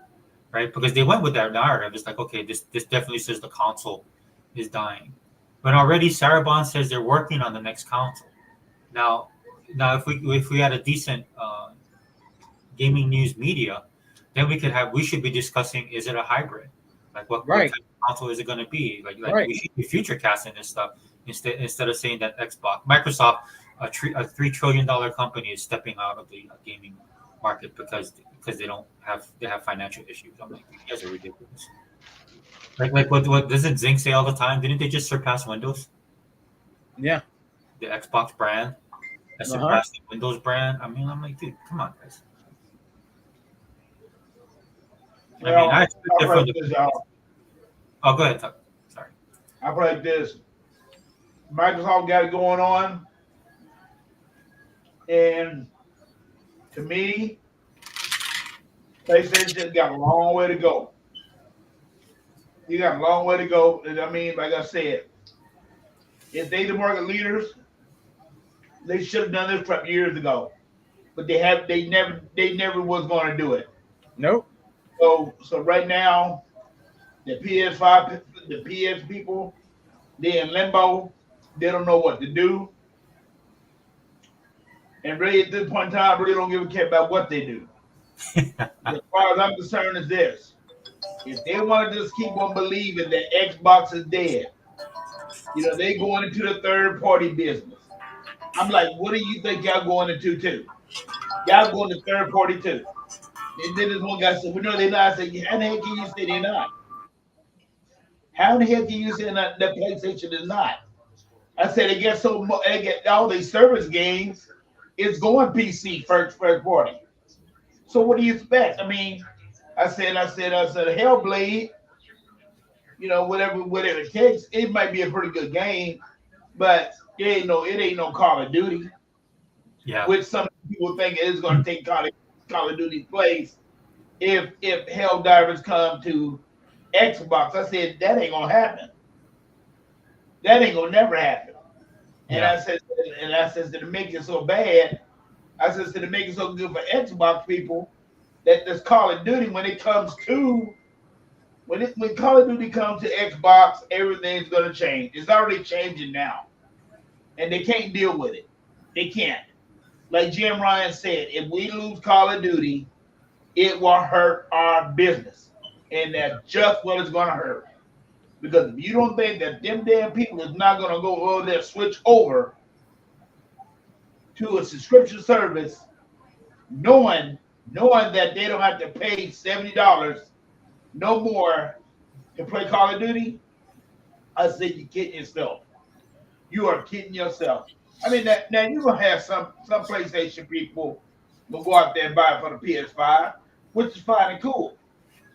right? Because they went with that narrative. It's like, okay, this definitely says the console is dying. But already Sarabon says they're working on the next console. Now if we had a decent gaming news media, then we should be discussing, is it a hybrid? Like what type of console is it going to be? Like we should be future casting this stuff instead of saying that Microsoft, a $3 trillion company, is stepping out of the gaming market because they have financial issues. I'm like, you guys are ridiculous. Like what doesn't Zing say all the time? Didn't they just surpass Windows? Yeah, the Xbox brand that surpassed the Windows brand. I mean, I'm like, dude, come on, guys. I expect it from the. Oh, go ahead, Tuck. Sorry. I put like this. Microsoft got it going on, and to me, PlayStation just got a long way to go. You got a long way to go. And I mean, like I said, if they the market leaders, they should have done this prep years ago. But they never was going to do it. Nope. So right now, the PS5, the PS people, they're in limbo. They don't know what to do. And really, at this point in time, really don't give a care about what they do. As far as I'm concerned, is this: if they want to just keep on believing that Xbox is dead, they going into the third party business. I'm like, what do you think y'all going into too? Y'all going to third party too? And then this one guy said, well, no, they're not. I said, how the heck can you say they're not? How the heck can you say that PlayStation is not? I said, they get so much, they get all these service games, it's going PC first party. So what do you expect? I mean, I said, Hellblade, whatever it takes, it might be a pretty good game, but it ain't no Call of Duty. Yeah. Which some people think is going to take Call of Duty's place if Helldivers come to Xbox. I said that ain't gonna happen. That ain't gonna never happen. And I said to make it so bad, I said to make it so good for Xbox people that this Call of Duty when Call of Duty comes to Xbox, everything's gonna change. It's already changing now, and they can't deal with it. They can't. Like Jim Ryan said, if we lose Call of Duty, it will hurt our business. And that's just what it's going to hurt. Because if you don't think that them damn people is not going to go over there, switch over to a subscription service, knowing that they don't have to pay $70 no more to play Call of Duty, I said you're kidding yourself. You are kidding yourself. I mean, now you're going to have some PlayStation people will go out there and buy it for the PS5, which is fine and cool.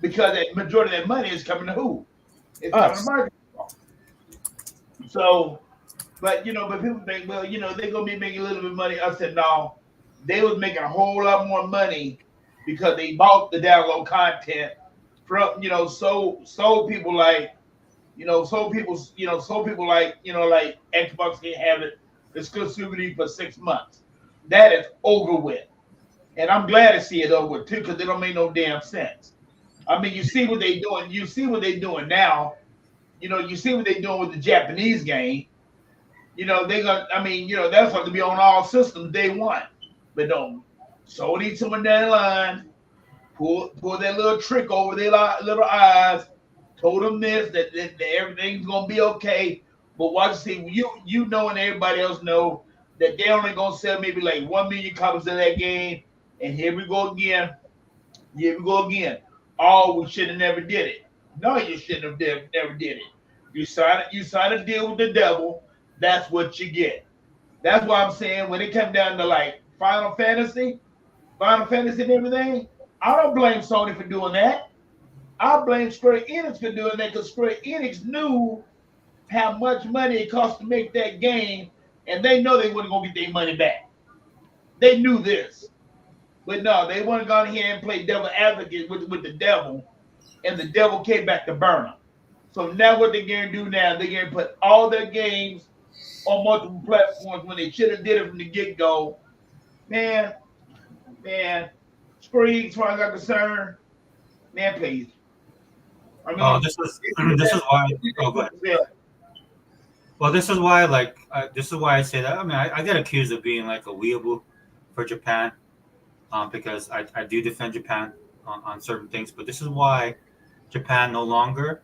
Because the majority of that money is coming to who? It's coming to Microsoft. So, but people think, well, they're going to be making a little bit of money. I said, no, they was making a whole lot more money because they bought the download content from, so people like, like Xbox can have it exclusivity for 6 months. That is over with. And I'm glad to see it over with too, because it don't make no damn sense. I mean, you see what they're doing. You see what they're doing now. You see what they're doing with the Japanese game. They're gonna. I mean, that's going to be on all systems day one. But don't Sony someone down the line pull that little trick over their little eyes. Told them this that everything's gonna be okay. But watch, see, you know, and everybody else know that they're only gonna sell maybe like 1 million copies of that game. And here we go again. Oh, we should have never did it. No, you shouldn't have never did it. You sign a deal with the devil. That's what you get. That's why I'm saying when it comes down to like Final Fantasy and everything, I don't blame Sony for doing that. I blame Square Enix for doing that because Square Enix knew how much money it cost to make that game, and they know they weren't gonna get their money back. They knew this. But no, they want to go in here and play devil advocate with the devil, and the devil came back to burn them. So now what they're going to do now, they're going to put all their games on multiple platforms when they should have did it from the get-go. Man, Screen, as far as I'm concerned, man, please. I mean, this is why. Oh, go ahead. Well, this is why I say that. I mean, I get accused of being like a weeaboo for Japan. Because I do defend Japan on certain things, but this is why Japan no longer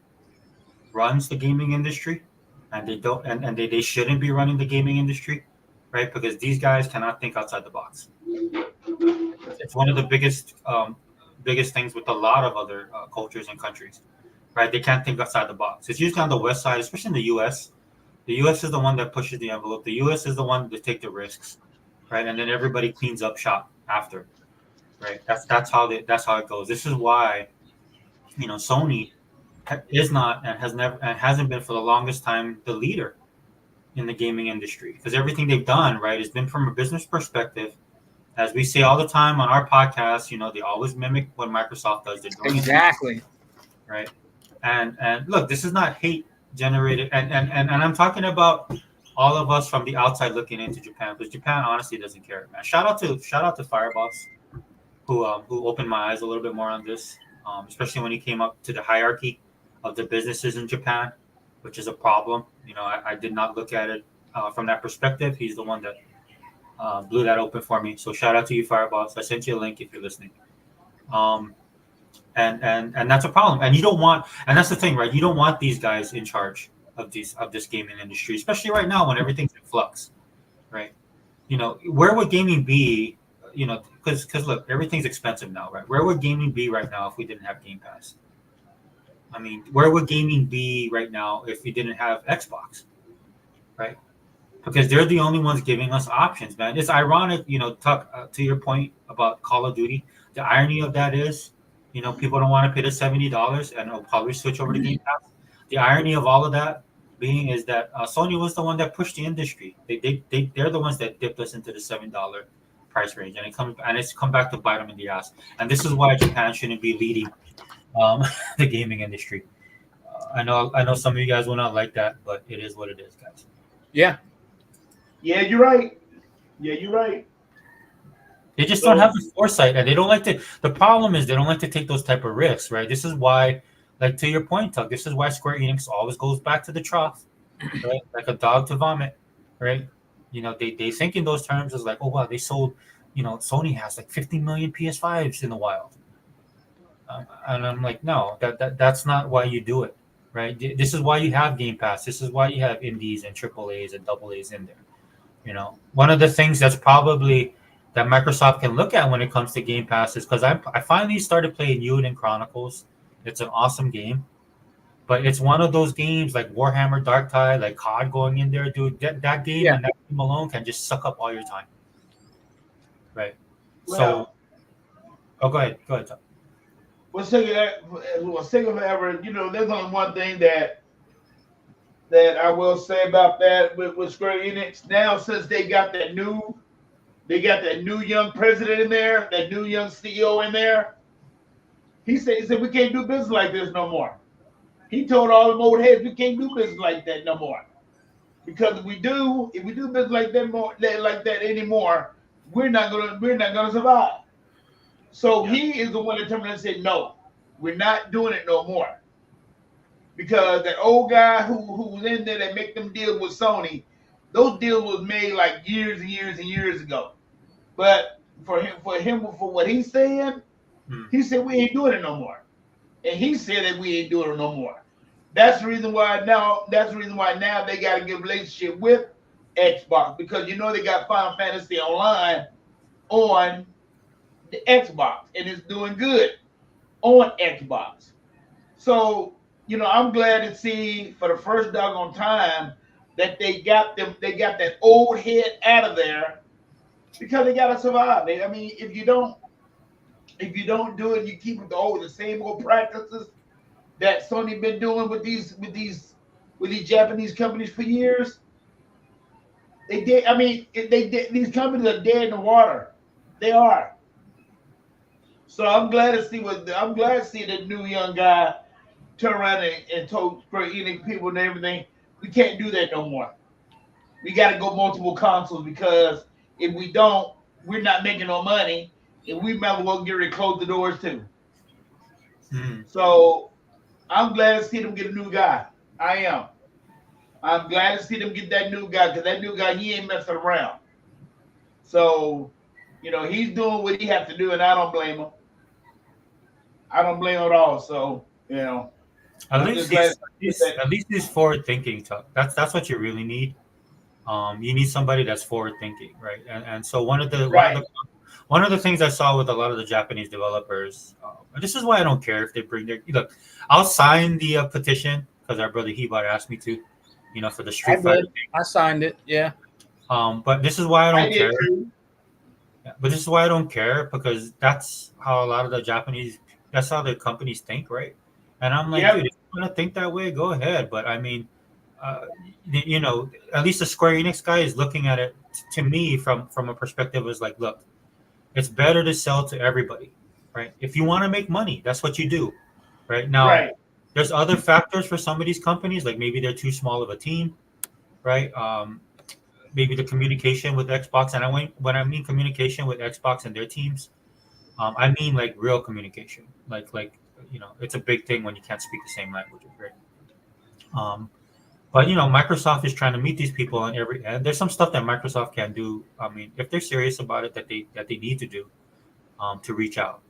runs the gaming industry, and they don't, and they shouldn't be running the gaming industry, right? Because these guys cannot think outside the box. It's one of the biggest things with a lot of other cultures and countries, right? They can't think outside the box. It's usually on the West side, especially in the U.S. The U.S. is the one that pushes the envelope. The U.S. is the one to take the risks, right? And then everybody cleans up shop after. Right. That's how it goes. This is why, Sony is not and has never and hasn't been for the longest time the leader in the gaming industry, because everything they've done, right, has been from a business perspective. As we say all the time on our podcast, they always mimic what Microsoft does. They're doing exactly it, right. And look, this is not hate generated, and I'm talking about all of us from the outside looking into Japan, because Japan honestly doesn't care, man. Shout out to Fireboss, who opened my eyes a little bit more on this, especially when he came up to the hierarchy of the businesses in Japan, which is a problem. I did not look at it from that perspective. He's the one that blew that open for me. So shout out to you, Fireboss. I sent you a link if you're listening. And that's a problem. And you don't want, and that's the thing, right? You don't want these guys in charge of this gaming industry, especially right now when everything's in flux, right? Where would gaming be? Because look, everything's expensive now, right? Where would gaming be right now if we didn't have Game Pass? I mean, where would gaming be right now if we didn't have Xbox, right? Because they're the only ones giving us options, man. It's ironic, Tuck, to your point about Call of Duty. The irony of that is, people don't want to pay the $70 and they'll probably switch over to Game Pass. The irony of all of that being is that Sony was the one that pushed the industry. They're the ones that dipped us into the $7 price range, and it's come back to bite them in the ass. And this is why Japan shouldn't be leading the gaming industry. I know some of you guys will not like that, but it is what it is, guys. Yeah. Yeah, you're right. Yeah, you're right. They just don't have the foresight, and they don't like to. The problem is they don't like to take those type of risks, right? This is why, like to your point, Tuck, this is why Square Enix always goes back to the trough, right? Like a dog to vomit, right? They think in those terms as like, oh wow, they sold, Sony has like 50 million PS5s in the wild, and I'm like, no, that's not why you do it, right? This is why you have Game Pass. This is why you have indies and triple A's and double A's in there. One of the things that's probably that Microsoft can look at when it comes to Game Pass is because I finally started playing Ewan Chronicles. It's an awesome game, but it's one of those games like Warhammer Dark Tide, like COD going in there, dude. That game and that game alone can just suck up all your time, right? Well, go ahead, Tom. We'll take it forever. There's only one thing that I will say about that with Square Enix. Now, since they got that new young president in there, that new young CEO in there. He said we can't do business like this no more. He told all them old heads we can't do business like that no more. Because if we do business like that anymore, we're not gonna survive. So he is the one that turned around and said, no, we're not doing it no more. Because that old guy who was in there that make them deals with Sony, those deals was made like years and years and years ago. But for what he's saying, he said we ain't doing it no more. And he said that we ain't doing it no more. That's the reason why now they got to get a relationship with Xbox, because they got Final Fantasy Online on the Xbox and it's doing good on Xbox. So, I'm glad to see for the first doggone time that they got that old head out of there, because they gotta survive. If you don't do it, you keep with the same old practices that Sony been doing with these Japanese companies for years. These companies are dead in the water. They are. So I'm glad to see the new young guy turn around and told Square Enix people and everything, we can't do that no more. We got to go multiple consoles, because if we don't, we're not making no money, and we might as well get ready to close the doors too. So I'm glad to see them get a new guy. I am. I'm glad to see them get that new guy, because that new guy, he ain't messing around. So, he's doing what he has to do, and I don't blame him. I don't blame him at all. So, at least he's forward thinking. That's what you really need. You need somebody that's forward thinking, right? And so one of the things I saw with a lot of the Japanese developers, and this is why I don't care if they bring look. I'll sign the petition because our brother Hibar asked me to, for the Street Fighter. I signed it, yeah. But this is why I don't care. Yeah, but this is why I don't care, because that's how a lot of the Japanese. That's how the companies think, right? And I'm like, dude, if you want to think that way, go ahead. But I mean, at least the Square Enix guy is looking at it to me from a perspective is like, look, it's better to sell to everybody, right? If you want to make money, that's what you do, right? Now, there's other factors for some of these companies, like maybe they're too small of a team, right? Maybe the communication with Xbox, and when I mean communication with Xbox and their teams, I mean like real communication, like it's a big thing when you can't speak the same language, right? But Microsoft is trying to meet these people on every end. There's some stuff that Microsoft can do. I mean, if they're serious about it, that they need to do, to reach out.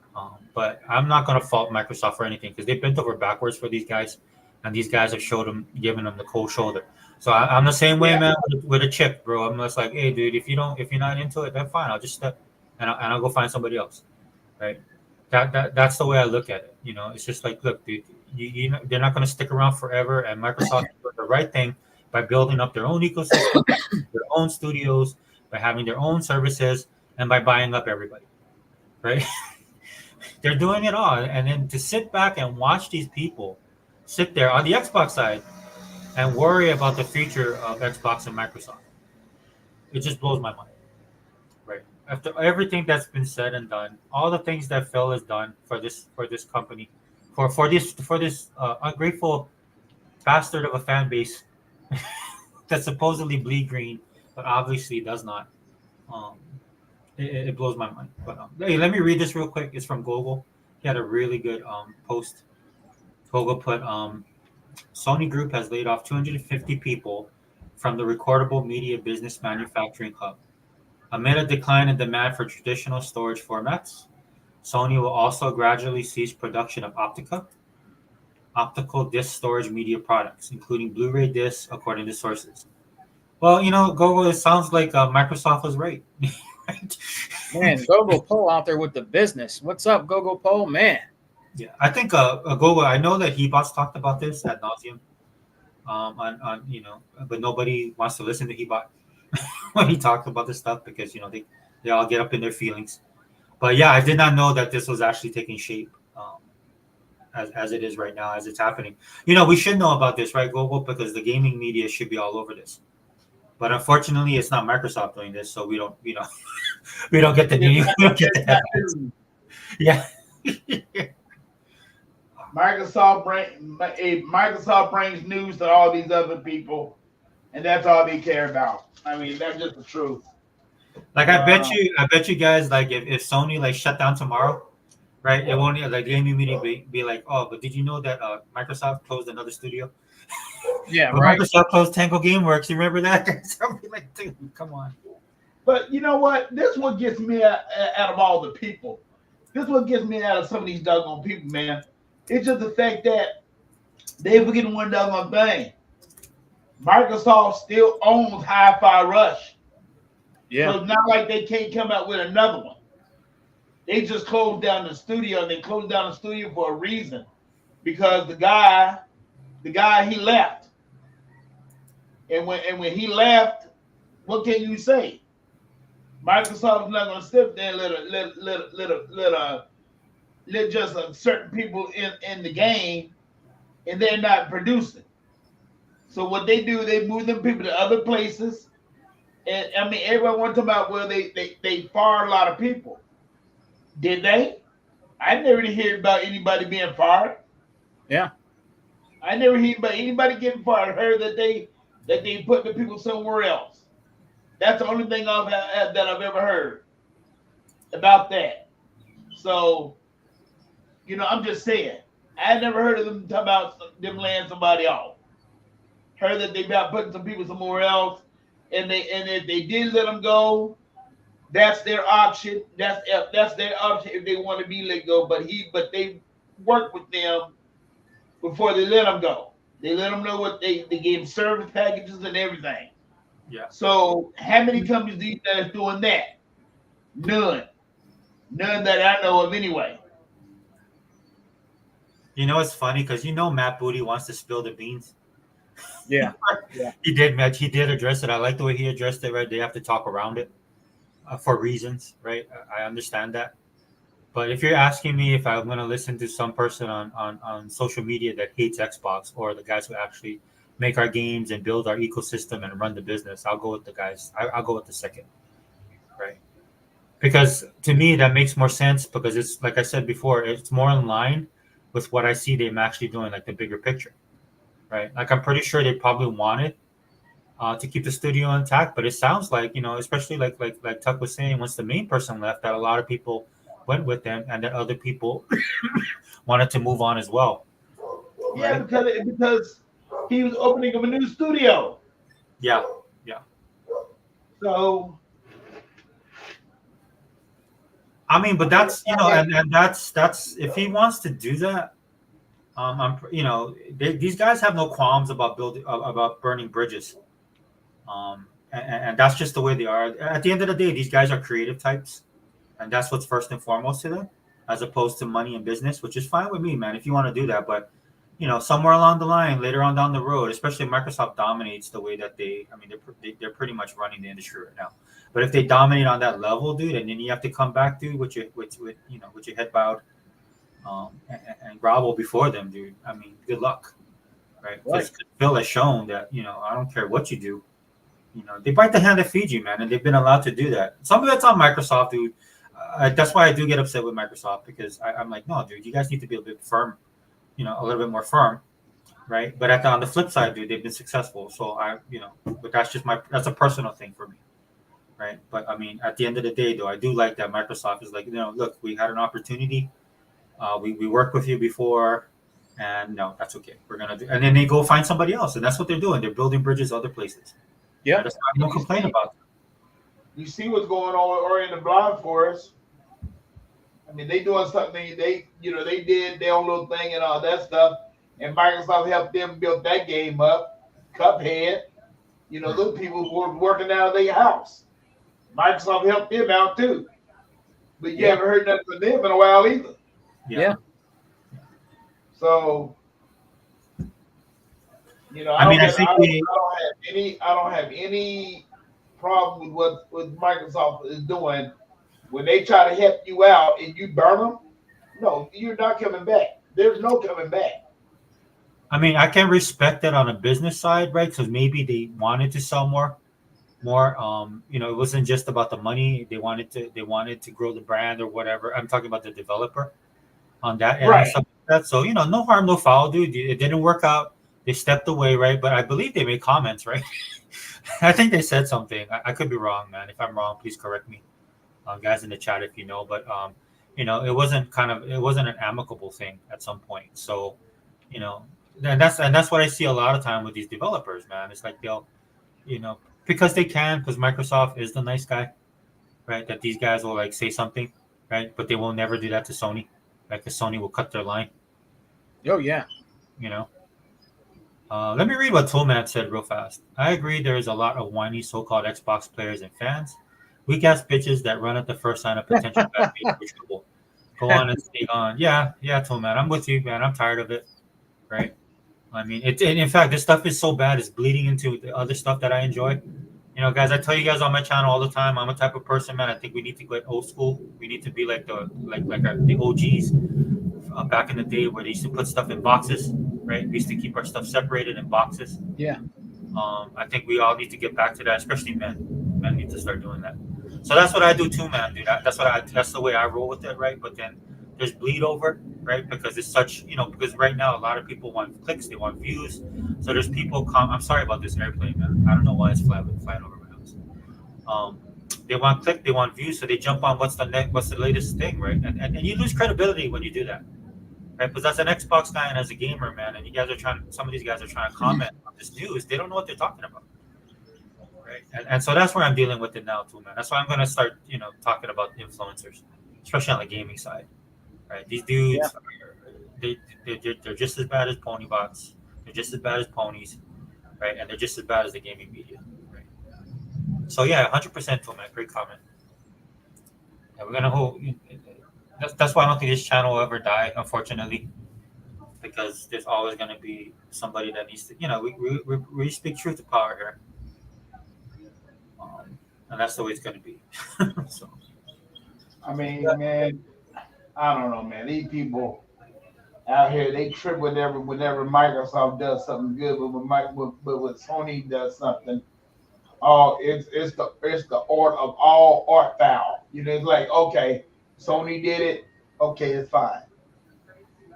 But I'm not going to fault Microsoft for anything because they bent over backwards for these guys, and these guys have showed them, given them the cold shoulder. So I'm the same way, man, with a chick, bro. I'm just like, hey, dude, if you're not into it, then fine, I'll just step and I'll go find somebody else, right? That's the way I look at it. You know, it's just like, look, dude, you know, they're not going to stick around forever, and Microsoft did the right thing by building up their own ecosystem, their own studios, by having their own services, and by buying up everybody, right? They're doing it all, and then to sit back and watch these people sit there on the Xbox side and worry about the future of Xbox and Microsoft, it just blows my mind. Right. After everything that's been said and done, all the things that Phil has done for this company, for this ungrateful bastard of a fan base that supposedly bleed green, but obviously does not. Um, it blows my mind. But hey, let me read this real quick. It's from Google. He had a really good post. Google put Sony Group has laid off 250 people from the recordable media business manufacturing hub. Amid a decline in demand for traditional storage formats, Sony will also gradually cease production of optical disc storage media products, including Blu-ray discs, according to sources. Well, you know, Google, it sounds like Microsoft was right. Right? Man, Gogo Pole out there with the business. What's up, Gogo Pole? Man. Yeah, I think Google. I know that Hebot's talked about this ad nauseum, on you know, but nobody wants to listen to Hebot when he talks about this stuff because you know they all get up in their feelings. But yeah, I did not know that this was actually taking shape, as it is right now, as it's happening. You know, we should know about this, right, Google, because the gaming media should be all over this. But unfortunately, it's not Microsoft doing this, so we don't, you know, we don't get the news. We don't get the headlines. Yeah. Microsoft brings news to all these other people, and that's all they care about. I mean, that's just the truth. Like I bet you guys, like if Sony like shut down tomorrow, right? It won't like gaming media be like, oh, but did you know that Microsoft closed another studio? Yeah, But right. Microsoft closed Tango GameWorks. You remember that? So be like, dude, come on. But you know what? This what gets me out of all the people. This what gets me out of some of these doggone people, man. It's just the fact that they forgetting one doggone thing. Microsoft still owns Hi-Fi Rush. Yeah. So it's not like they can't come out with another one. They just closed down the studio, and they closed down the studio for a reason. Because the guy he left. And when he left, what can you say? Microsoft is not going to sit there and let just certain people in the game, and they're not producing. So what they do, they move them people to other places. And I mean, everyone wants to talk about, well, they fired a lot of people. Did they? I never heard about anybody being fired. Yeah. I never heard about anybody getting fired. I heard that they put the people somewhere else. That's the only thing that I've ever heard about that. So, you know, I'm just saying. I never heard of them talk about them laying somebody off. Heard that they about putting some people somewhere else, and if they did let them go, that's their option. That's their option if they want to be let go. But they worked with them before they let them go. They let them know what they gave them service packages and everything. Yeah. So how many companies do you know that's doing that? None that I know of anyway. You know, it's funny because you know Matt Booty wants to spill the beans. Yeah. Yeah. He did, Matt. He did address it. I like the way he addressed it. Right, they have to talk around it for reasons. Right, I understand that. But if you're asking me if I'm going to listen to some person on social media that hates Xbox or the guys who actually make our games and build our ecosystem and run the business, I'll go with the guys. I'll go with the second. Right. Because to me, that makes more sense because it's like I said before, it's more in line with what I see them actually doing, like the bigger picture. Right. Like I'm pretty sure they probably wanted to keep the studio intact, but it sounds like, you know, especially like Tuck was saying, once the main person left, that a lot of people went with them and that other people wanted to move on as well. Yeah, Right? because he was opening up a new studio. Yeah. Yeah. So I mean, but that's and that's if he wants to do that, these guys have no qualms about building about burning bridges, and that's just the way they are. At the end of the day, these guys are creative types, and that's what's first and foremost to them, as opposed to money and business, which is fine with me, man. If you want to do that, but somewhere along the line, later on down the road, especially if Microsoft dominates the way that they're pretty much running the industry right now. But if they dominate on that level, dude, and then you have to come back, dude, with your head bowed, and grovel before them, dude. I mean, good luck, right? Because Phil has shown that I don't care what you do, they bite the hand that feeds you, man, and they've been allowed to do that. Some of it's on Microsoft, dude. That's why I do get upset with Microsoft, because I'm like, no, dude, you guys need to be a bit firm, a little bit more firm, right? But on the flip side, dude, they've been successful. So but that's a personal thing for me, right? But I mean, at the end of the day, though, I do like that Microsoft is like, look, we had an opportunity. We worked with you before, and no, that's okay. We're gonna do, and then they go find somebody else, and that's what they're doing. They're building bridges other places. Yeah, that's I don't complain about that. You see what's going on or in the blind forest. I mean, they doing something. They did their own little thing and all that stuff, and Microsoft helped them build that game up. Cuphead, those people were working out of their house. Microsoft helped them out too, but you haven't heard nothing from them in a while either. Yeah. So, I don't have any problem with what Microsoft is doing. When they try to help you out and you burn them, no, you're not coming back. There's no coming back. I mean, I can respect that on a business side, right? Because maybe they wanted to sell more. It wasn't just about the money. They wanted to grow the brand or whatever. I'm talking about the developer on that end, right? Stuff like that. So no harm, no foul, dude. It didn't work out. They stepped away, right? But I believe they made comments, right? I think they said something. I could be wrong, man. If I'm wrong, please correct me, guys in the chat, if you know. But it wasn't an amicable thing at some point. So, and that's what I see a lot of time with these developers, man. It's like they'll, because they can, because Microsoft is the nice guy, right? That these guys will like say something, right? But they will never do that to Sony, right? Because Sony will cut their line. Oh yeah. Let me read what Toolman said real fast. I agree there is a lot of whiny so-called Xbox players and fans. Weak-ass bitches that run at the first sign of potential bad trouble. Go on and stay on. Yeah, Toolman. I'm with you, man. I'm tired of it, right? I mean, in fact, this stuff is so bad, it's bleeding into the other stuff that I enjoy. Guys, I tell you guys on my channel all the time, I'm a type of person, man. I think we need to get old school. We need to be like the OGs back in the day, where they used to put stuff in boxes, right? We used to keep our stuff separated in boxes. Yeah. I think we all need to get back to that, especially men. Men need to start doing that. So that's what I do too, man, dude. That's the way I roll with it, right? But then there's bleed over, right? Because it's such, because right now a lot of people want clicks, they want views. So there's people I'm sorry about this airplane, man. I don't know why it's flying over my house. They want click, they want views, so they jump on what's the latest thing, right? And you lose credibility when you do that, right? Because as an Xbox guy and as a gamer, man, and some of these guys are trying to comment on this news, they don't know what they're talking about, right? And so that's where I'm dealing with it now too, man. That's why I'm going to start, talking about influencers, especially on the gaming side, right? These dudes, they're just as bad as pony bots. They're just as bad as ponies, right? And they're just as bad as the gaming media, right? So yeah, 100% Toolman. Great comment. Yeah, we're gonna hold. That's why I don't think this channel will ever die, unfortunately, because there's always gonna be somebody that needs to. We speak truth to power here, and that's the way it's gonna be. So, I mean, man, I don't know, man. These people out here, they trip whenever Microsoft does something good, but when Sony does something, it's the art of all art foul. It's like, okay, Sony did it, okay, it's fine.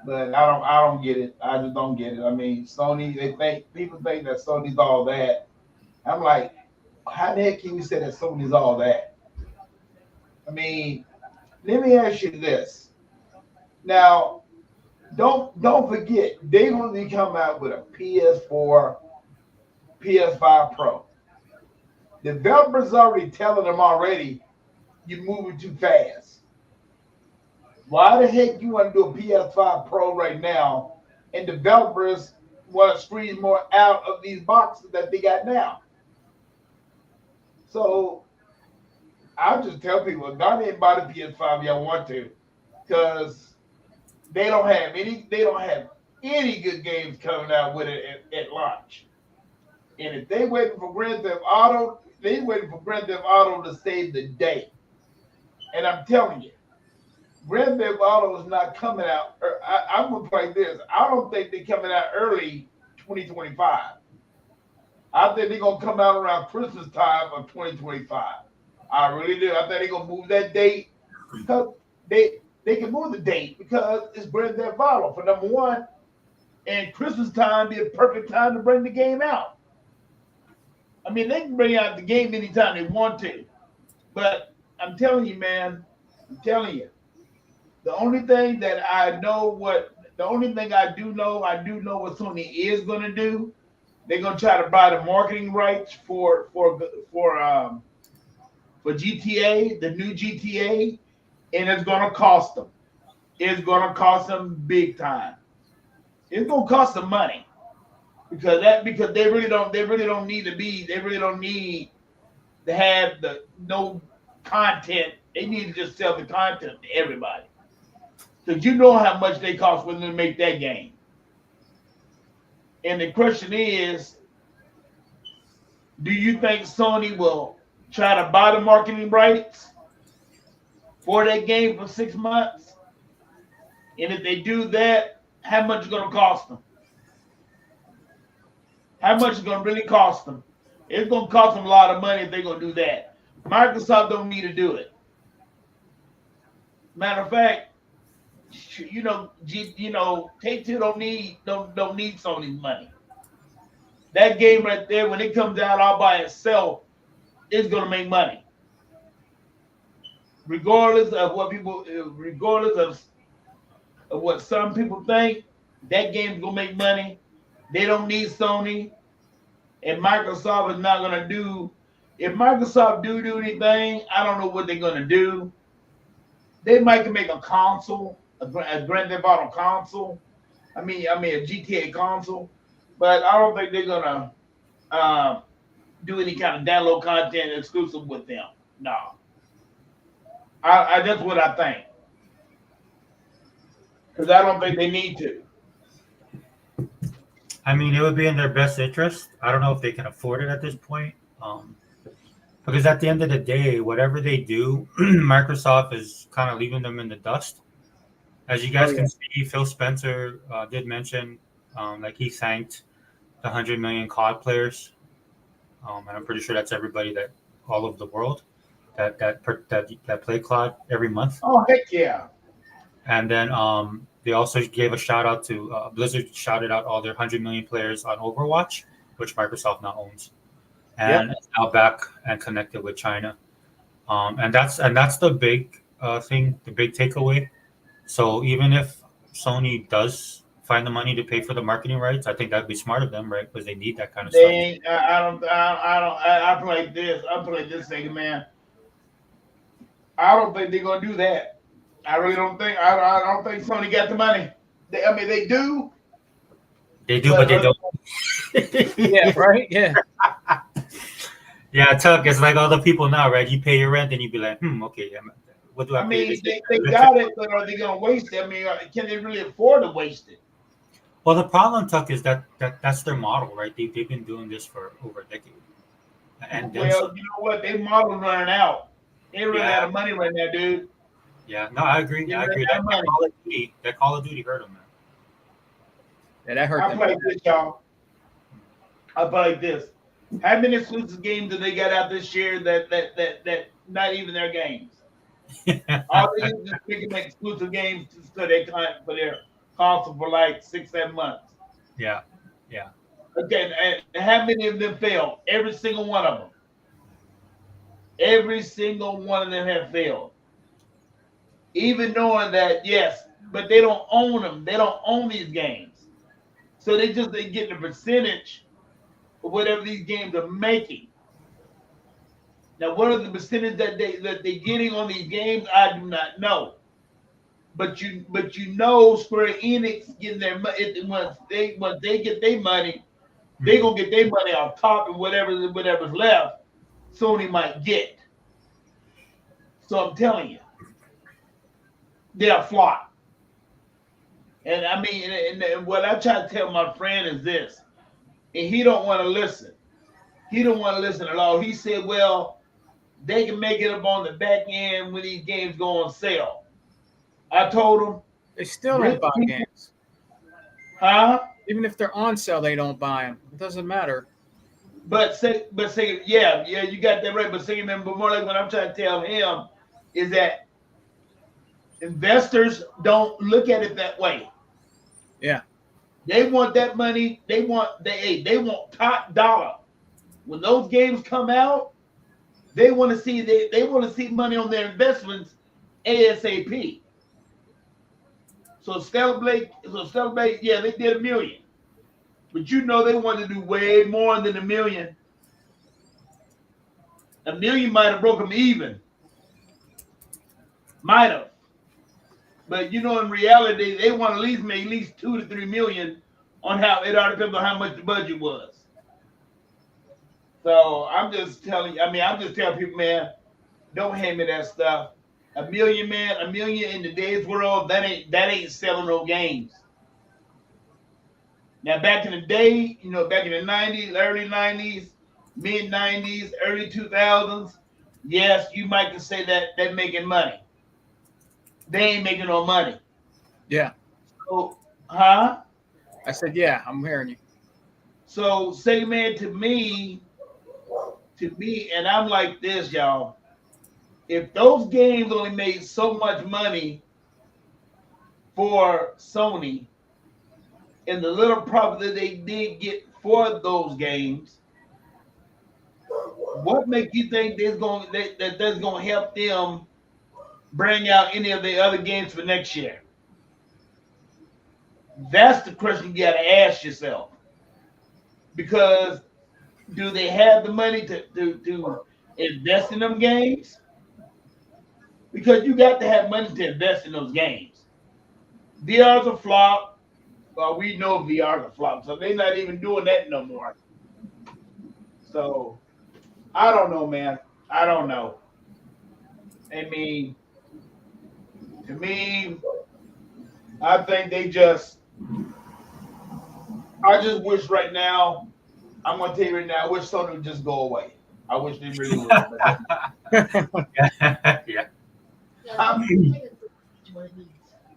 But I don't get it. I just don't get it. I mean, Sony, people think that Sony's all that. I'm like, how the heck can you say that Sony's all that? I mean, let me ask you this. Now, don't forget, they're going to come out with a PS4, PS5 Pro. Developers already telling them already, you're moving too fast. Why the heck you want to do a PS5 Pro right now, and developers want to squeeze more out of these boxes that they got now? So I'll just tell people, go ahead and buy the PS5 y'all want to, because they don't have any good games coming out with it at launch. And if they waiting for Grand Theft Auto, they waiting for Grand Theft Auto to save the day. And I'm telling you, Grand Theft Auto is not coming out. I'm gonna play this. I don't think they're coming out early 2025. I think they're gonna come out around Christmas time of 2025. I really do. I think they're gonna move that date because they can move the date because it's Grand Theft Auto for number one, and Christmas time be a perfect time to bring the game out. I mean, they can bring out the game anytime they want to, but I'm telling you, man, I'm telling you, the only thing I do know what Sony is gonna do. They're gonna try to buy the marketing rights for GTA, the new GTA, and it's gonna cost them. It's gonna cost them big time. It's gonna cost them money because they really don't need to have no content. They need to just sell the content to everybody. Because you know how much they cost when they make that game. And the question is, do you think Sony will try to buy the marketing rights for that game for 6 months? And if they do that, how much is it going to cost them? How much is it going to really cost them? It's going to cost them a lot of money if they're going to do that. Microsoft don't need to do it. Matter of fact, Take-Two don't need Sony's money. That game right there, when it comes out all by itself, it's gonna make money. Regardless of what some people think, that game's gonna make money. They don't need Sony, and Microsoft is not gonna do. If Microsoft do anything, I don't know what they're gonna do. They might make a console. A Grand Theft Auto console. I mean a GTA console, but I don't think they're gonna do any kind of download content exclusive with them. No, I that's what I think, because I don't think they need to. I mean, it would be in their best interest. I don't know if they can afford it at this point, because at the end of the day, whatever they do, Microsoft is kind of leaving them in the dust. As you guys can see, Phil Spencer did mention, like he thanked the 100 million COD players, and I'm pretty sure that's everybody that all over the world that play COD every month. Oh heck yeah! And then they also gave a shout out to Blizzard. Shouted out all their 100 million players on Overwatch, which Microsoft now owns, and is now back and connected with China. And that's the big thing, the big takeaway. So even if Sony does find the money to pay for the marketing rights, I think that'd be smart of them, right? Because they need that kind of stuff. I play this thing, man. I don't think they're gonna do that. I really don't think. I don't think Sony got the money. They do. They do, but they don't. Yeah, right. Yeah. Yeah, Tuck. It's like all the people now, right? You pay your rent, and you be like, okay, yeah. What do I mean, they got it, but are they going to waste it? I mean, can they really afford to waste it? Well, the problem, Tuck, is that's their model, right? They've been doing this for over a decade. And you know what? Their model's running out. They're running out of money right now, dude. Yeah, no, I agree. That Call of Duty hurt them, man. Yeah, that hurt them. I play this, y'all. I play like this. How many exclusive games do they got out this year that not even their games? All they do is just make exclusive games for their console for like 6-7 months. Yeah. Okay, and how many of them failed? Every single one of them. Every single one of them have failed. Even knowing that, yes, but they don't own them. They don't own these games. So they get the percentage of whatever these games are making. Now, what are the percentage that they're getting on these games? I do not know. but you know Square Enix getting their money once they get their money, they gonna get their money off top and whatever's left, Sony might get. So I'm telling you, they'll flop. And I mean, and what I try to tell my friend is this, and he don't want to listen. He don't want to listen at all. He said, well, they can make it up on the back end when these games go on sale. I told him. They still don't buy games. Huh? Even if they're on sale, they don't buy them. It doesn't matter. But yeah, you got that right. But more like what I'm trying to tell him is that investors don't look at it that way. Yeah. They want that money. They want top dollar. When those games come out, they want to see they want to see money on their investments ASAP. So celebrate, yeah, they did $1 million. But you know they want to do way more than $1 million. $1 million might have broke them even. Might have. But you know, in reality, they want to make at least 2 to 3 million on how it all depends on how much the budget was. So I'm just telling people, man, don't hand me that stuff. $1 million, man, $1 million in today's world, that ain't selling no games. Now back in the day, back in the 90s, early 90s, mid 90s, early 2000s, yes, you might can say that they're making money. They ain't making no money. Yeah. So, huh? I said, yeah, I'm hearing you. So, say, man, to me, and I'm like this, y'all. If those games only made so much money for Sony and the little profit that they did get for those games, what makes you think that's going to help them bring out any of the other games for next year? That's the question you got to ask yourself. Because do they have the money to invest in them games? Because you got to have money to invest in those games. VR's a flop. Well, we know VR's a flop, so they're not even doing that no more. So, I don't know, man. I don't know. I mean, to me, I think I just wish right now, I'm going to tell you right now, I wish Sony would just go away. I wish they really would. Yeah.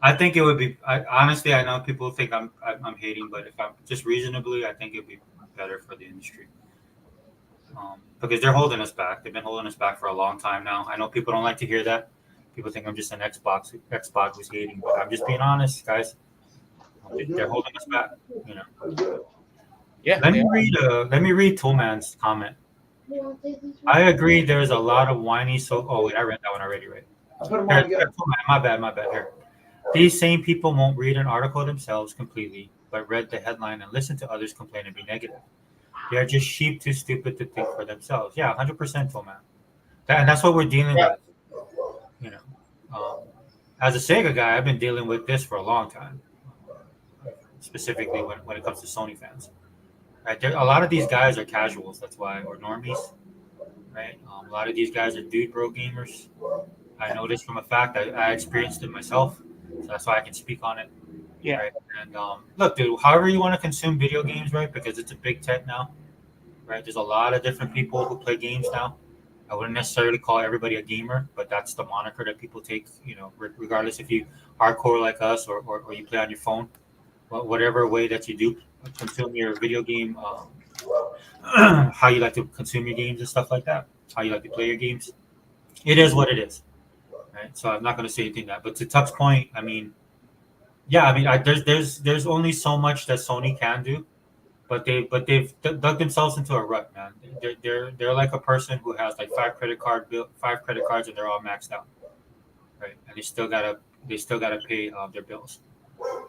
I think it would be. Honestly, I know people think I'm hating, but if I'm just reasonably, I think it'd be better for the industry. Because they're holding us back. They've been holding us back for a long time now. I know people don't like to hear that. People think I'm just an Xbox who's hating, but I'm just being honest, guys. They're holding us back. Yeah. Let me read Toolman's comment. I agree. There's a lot of whiny. Oh wait, I read that one already, right? My bad. Here. These same people won't read an article themselves completely, but read the headline and listen to others complain and be negative. They are just sheep, too stupid to think for themselves. Yeah, 100%, Toolman. And that's what we're dealing with. As a Sega guy, I've been dealing with this for a long time. Specifically when it comes to Sony fans. Right? A lot of these guys are casuals, that's why, or normies. Right? A lot of these guys are dude bro gamers. I know this from a fact. I experienced it myself, so that's why I can speak on it. Yeah. Right? And look, dude, however you want to consume video games, right? Because it's a big tech now, right? There's a lot of different people who play games now. I wouldn't necessarily call everybody a gamer, but that's the moniker that people take, regardless if you hardcore like us or you play on your phone, whatever way that you do consume your video game, how you like to consume your games and stuff like that, how you like to play your games. It is what it is. Right? So I'm not going to say anything that, but to Tuck's point, I mean, there's only so much that Sony can do, but they've dug themselves into a rut, man. They're like a person who has like 5 credit cards and they're all maxed out, right? And they still gotta pay their bills,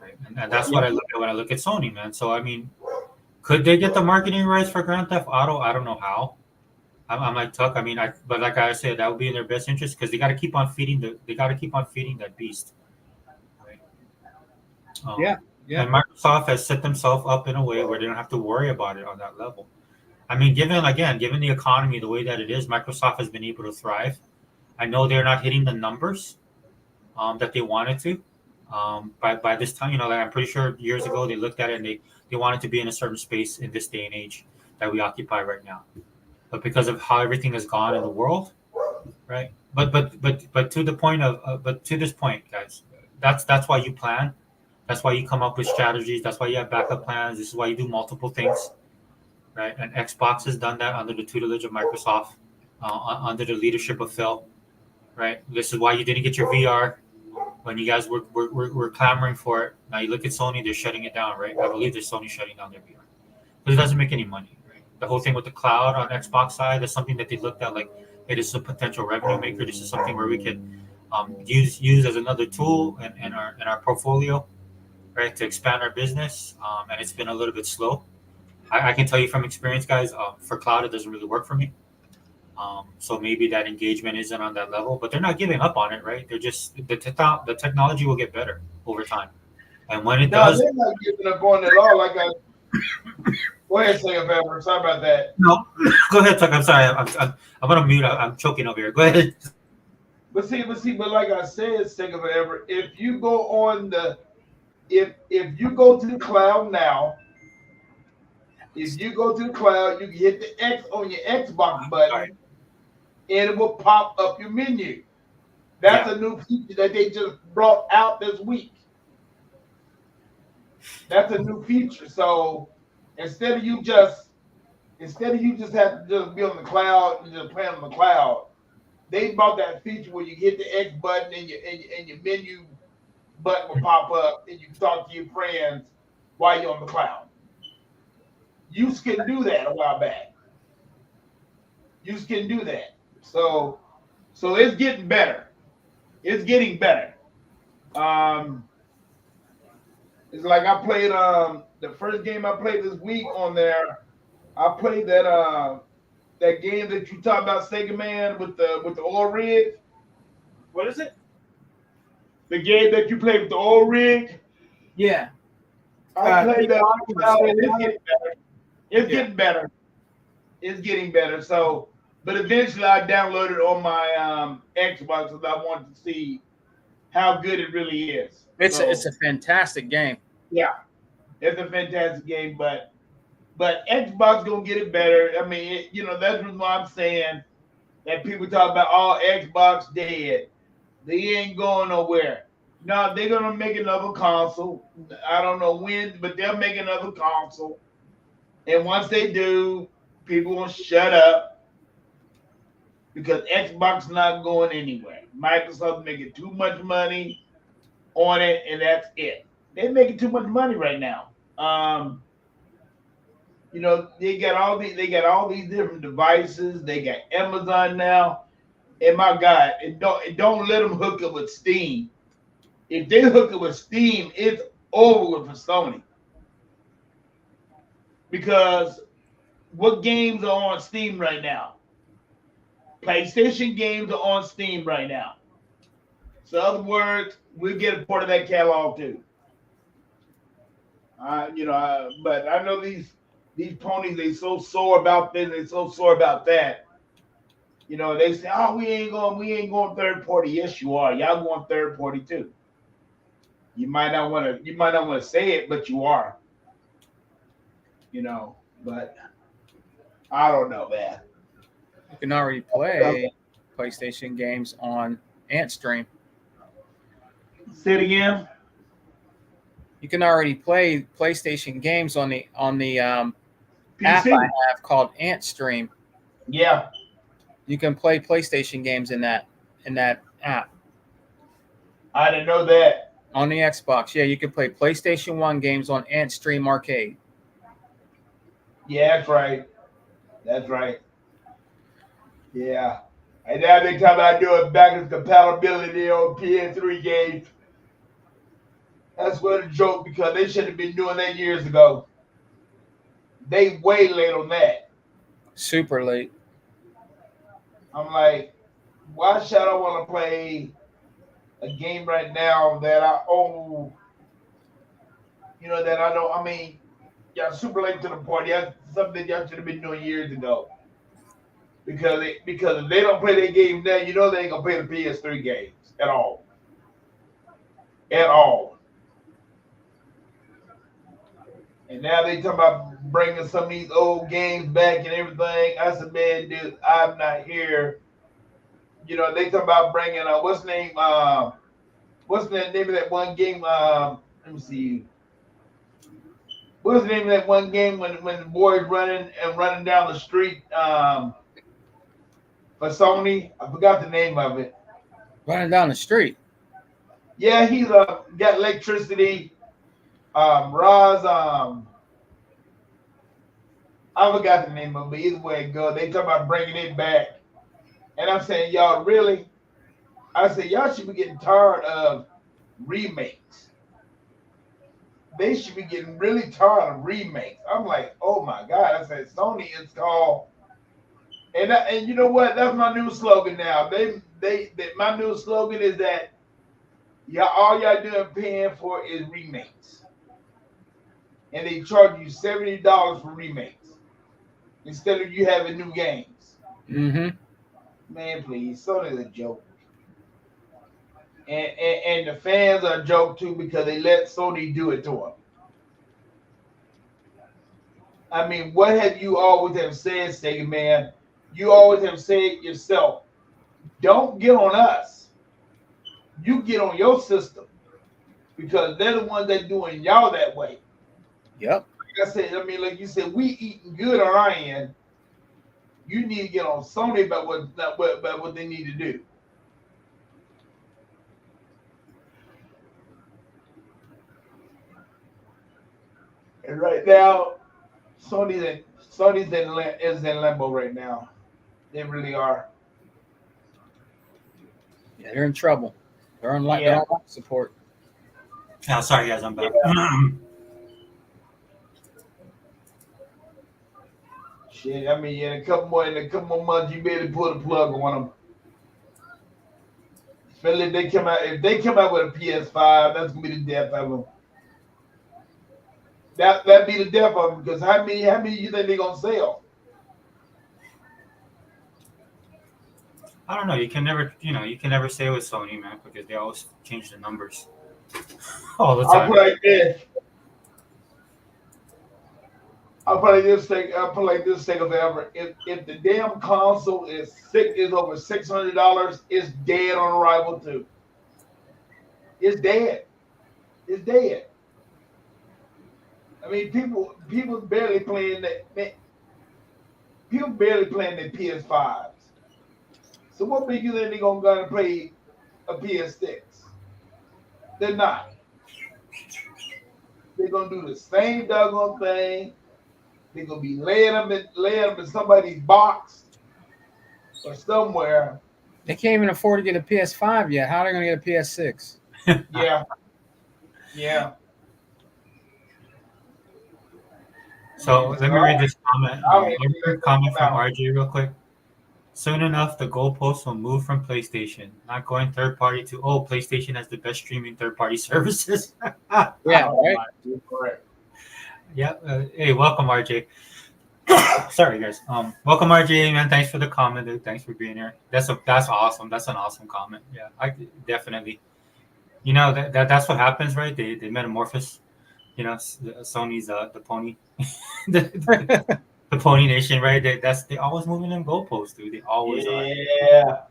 right? And that's what I look at when I look at Sony, man. So I mean, could they get the marketing rights for Grand Theft Auto? I don't know how. I'm like Tuck. I mean, but like I said, that would be in their best interest because they got to keep on feeding that beast. Yeah. And Microsoft has set themselves up in a way where they don't have to worry about it on that level. I mean, given the economy the way that it is, Microsoft has been able to thrive. I know they're not hitting the numbers that they wanted to. By this time, like I'm pretty sure years ago they looked at it and they wanted to be in a certain space in this day and age that we occupy right now. But because of how everything has gone in the world, right? But to the point but to this point, guys, that's why you plan. That's why you come up with strategies. That's why you have backup plans. This is why you do multiple things, right? And Xbox has done that under the tutelage of Microsoft, under the leadership of Phil, right? This is why you didn't get your VR when you guys were clamoring for it. Now you look at Sony; they're shutting it down, right? I believe that Sony shutting down their VR because it doesn't make any money, right? The whole thing with the cloud on Xbox side is something that they looked at like it is a potential revenue maker. This is something where we can use as another tool in our portfolio, right, to expand our business. And it's been a little bit slow. I can tell you from experience, guys. For cloud, it doesn't really work for me. So maybe that engagement isn't on that level, but they're not giving up on it, right? They're just the technology will get better over time, and when it does, they're not giving up on it at all. Go ahead, say a favor. Sorry about that. no, go ahead, Tuck. I'm sorry. I'm gonna mute. I'm choking over here. Go ahead. But like I said, say a favor. If you go on if you go to the cloud now, if you go to the cloud, you can hit the X on your Xbox button, and it will pop up your menu. That's a new feature that they just brought out this week. That's a new feature. So instead of you just have to just be on the cloud and just play on the cloud, they brought that feature where you hit the X button and your menu button will pop up and you can talk to your friends while you're on the cloud. You can do that a while back. You can do that. So it's getting better. It's getting better. It's like I played the first game I played this week on there. I played that game that you talked about, Sega Man, with the oil rig. What is it? The game that you played with the oil rig. Yeah. I played that. It's getting better. It's getting better. It's getting better. So, but eventually I downloaded it on my Xbox because I wanted to see how good it really is. It's a fantastic game. Yeah, it's a fantastic game, but Xbox gonna get it better. I mean, that's why I'm saying that people talk about Xbox dead. They ain't going nowhere. No, they're gonna make another console. I don't know when, but they'll make another console. And once they do, people will shut up because Xbox not going anywhere. Microsoft making too much money on it, and that's it. They're making too much money right now. They got all these different devices. They got Amazon now, and my God, don't let them hook up with Steam. If they hook up with Steam, it's over with for Sony. Because what games are on Steam right now? PlayStation games are on Steam right now. So, in other words, we'll get a part of that catalog too. But I know these ponies, they so sore about this, they so sore about that. They say, "Oh, we ain't going third party." Yes, you are. Y'all going third party too. You might not want to say it, but you are. But I don't know, man. You can already play PlayStation games on AntStream. Say it again. You can already play PlayStation games on the app PC. I have called AntStream. Yeah. You can play PlayStation games in that app. I didn't know that. On the Xbox, yeah, you can play PlayStation 1 games on AntStream Arcade. Yeah, that's right. That's right. Yeah. And now they talk about doing backwards compatibility on PS3 games. That's what a joke, because they should have been doing that years ago. They way late on that. Super late. I'm like, why should I want to play a game right now that I own That I know. I mean, y'all super late to the party. That's something y'all should have been doing years ago. Because if they don't play their game now, they ain't gonna play the PS3 games at all. At all. And now they talking about bringing some of these old games back and everything. I said, man, dude, I'm not here. They talking about bringing what's the name? What's the name of that one game? Let me see. What's the name of that one game when the boys running down the street for Sony? I forgot the name of it. Running down the street. Yeah, he's got electricity. Roz, I forgot the name of it, but either way it goes, they talk about bringing it back. And I'm saying, y'all really? I said, y'all should be getting tired of remakes. They should be getting really tired of remakes. I'm like, oh my God. I said, Sony is called. And you know what? That's my new slogan now. My new slogan is that all y'all doing paying for is remakes. And they charge you $70 for remakes instead of you having new games. Mm-hmm. Man, please, Sony's a joke. And the fans are a joke too because they let Sony do it to them. I mean, what have you always have said, Sega Man? You always have said yourself, don't get on us. You get on your system because they're the ones that doing y'all that way. Yep. Like I said, like you said, we eating good on our end. You need to get on Sony about what they need to do. And right now, Sony's in limbo right now. They really are. Yeah, they're in trouble. They're on life support. Oh, sorry guys, I'm back. Shit, I mean, in a couple more months, you better pull the plug on them. Especially if they come out with a PS5, that's gonna be the death of them. That'd be the death of them because how many you think they're gonna sell? I don't know. You can never say with Sony, man, because they always change the numbers all the time. I'll put like this thing forever. If the damn console is over $600, it's dead on arrival too. It's dead. It's dead. I mean, people barely playing that. People barely playing their PS5s. So what make you think they're gonna play a PS6? They're not. They're gonna do the same doggone thing. They're gonna be laying them in somebody's box or somewhere. They can't even afford to get a PS5 yet. How are they gonna get a PS6? Yeah. So let me read this comment. Comment from RJ real quick. Soon enough, the goalposts will move from PlayStation, not going third party to PlayStation has the best streaming third party services. Yeah, right. Correct. Yeah. Hey, welcome, RJ. Sorry, guys. Welcome, RJ, man. Thanks for the comment, dude. Thanks for being here. That's awesome. That's an awesome comment. Yeah, I definitely. That's what happens, right? They metamorphose. Sony's the pony, the pony nation, right? They always moving in goalposts, dude. They always are. Yeah.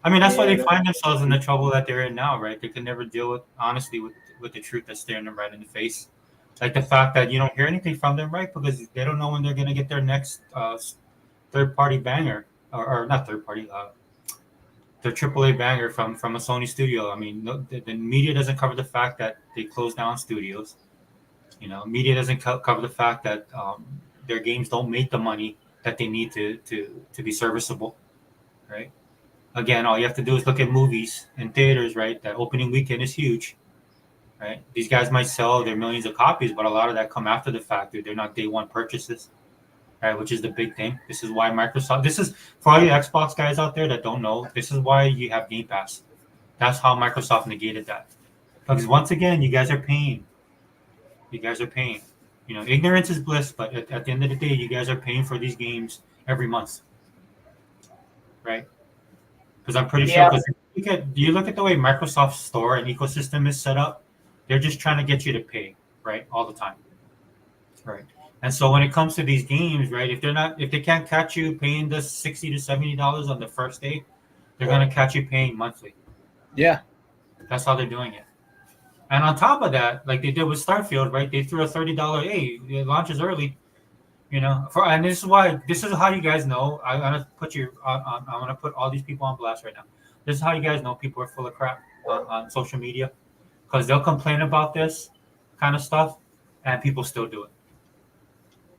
I mean, that's why they find themselves in the trouble that they're in now, right? They can never deal with honestly with the truth that's staring them right in the face. Like the fact that you don't hear anything from them, right? Because they don't know when they're gonna get their next third-party banger, or not third-party, their AAA banger from a Sony studio. I mean, the media doesn't cover the fact that they closed down studios. Media doesn't cover the fact that their games don't make the money that they need to be serviceable, right? Again, all you have to do is look at movies in theaters, right? That opening weekend is huge. Right? These guys might sell their millions of copies, but a lot of that come after the fact. They're not day one purchases, right? Which is the big thing. This is why Microsoft. This is for all you Xbox guys out there that don't know. This is why you have Game Pass. That's how Microsoft negated that. Because once again, you guys are paying. You guys are paying. Ignorance is bliss, but at the end of the day, you guys are paying for these games every month, right? Because I'm pretty sure. Yeah. Because you look at the way Microsoft's store and ecosystem is set up, they're just trying to get you to pay, right, all the time, right? And so when it comes to these games, right, if they can't catch you paying the $60 to $70 on the first day, they're gonna catch you paying monthly. Yeah. That's how they're doing it. And on top of that, like they did with Starfield, right? They threw a $30. Hey, it launches early. And this is how you guys know. I want to put I want to put all these people on blast right now. This is how you guys know people are full of crap on social media, because they'll complain about this kind of stuff, and people still do it.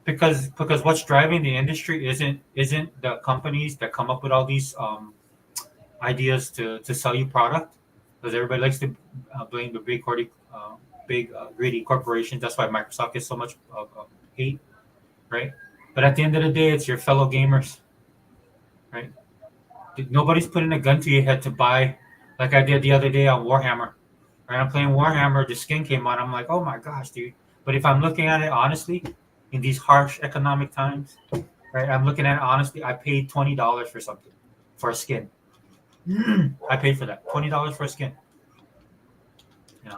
Because what's driving the industry isn't the companies that come up with all these ideas to sell you product, because everybody likes to blame the big greedy corporations. That's why Microsoft gets so much hate, right? But at the end of the day, it's your fellow gamers, right? Nobody's putting a gun to your head to buy, like I did the other day on Warhammer. Right? I'm playing Warhammer, the skin came out. I'm like, oh my gosh, dude. But if I'm looking at it honestly, in these harsh economic times, right? I'm looking at it honestly. I paid $20 for something, for a skin. I paid for that, $20 for a skin.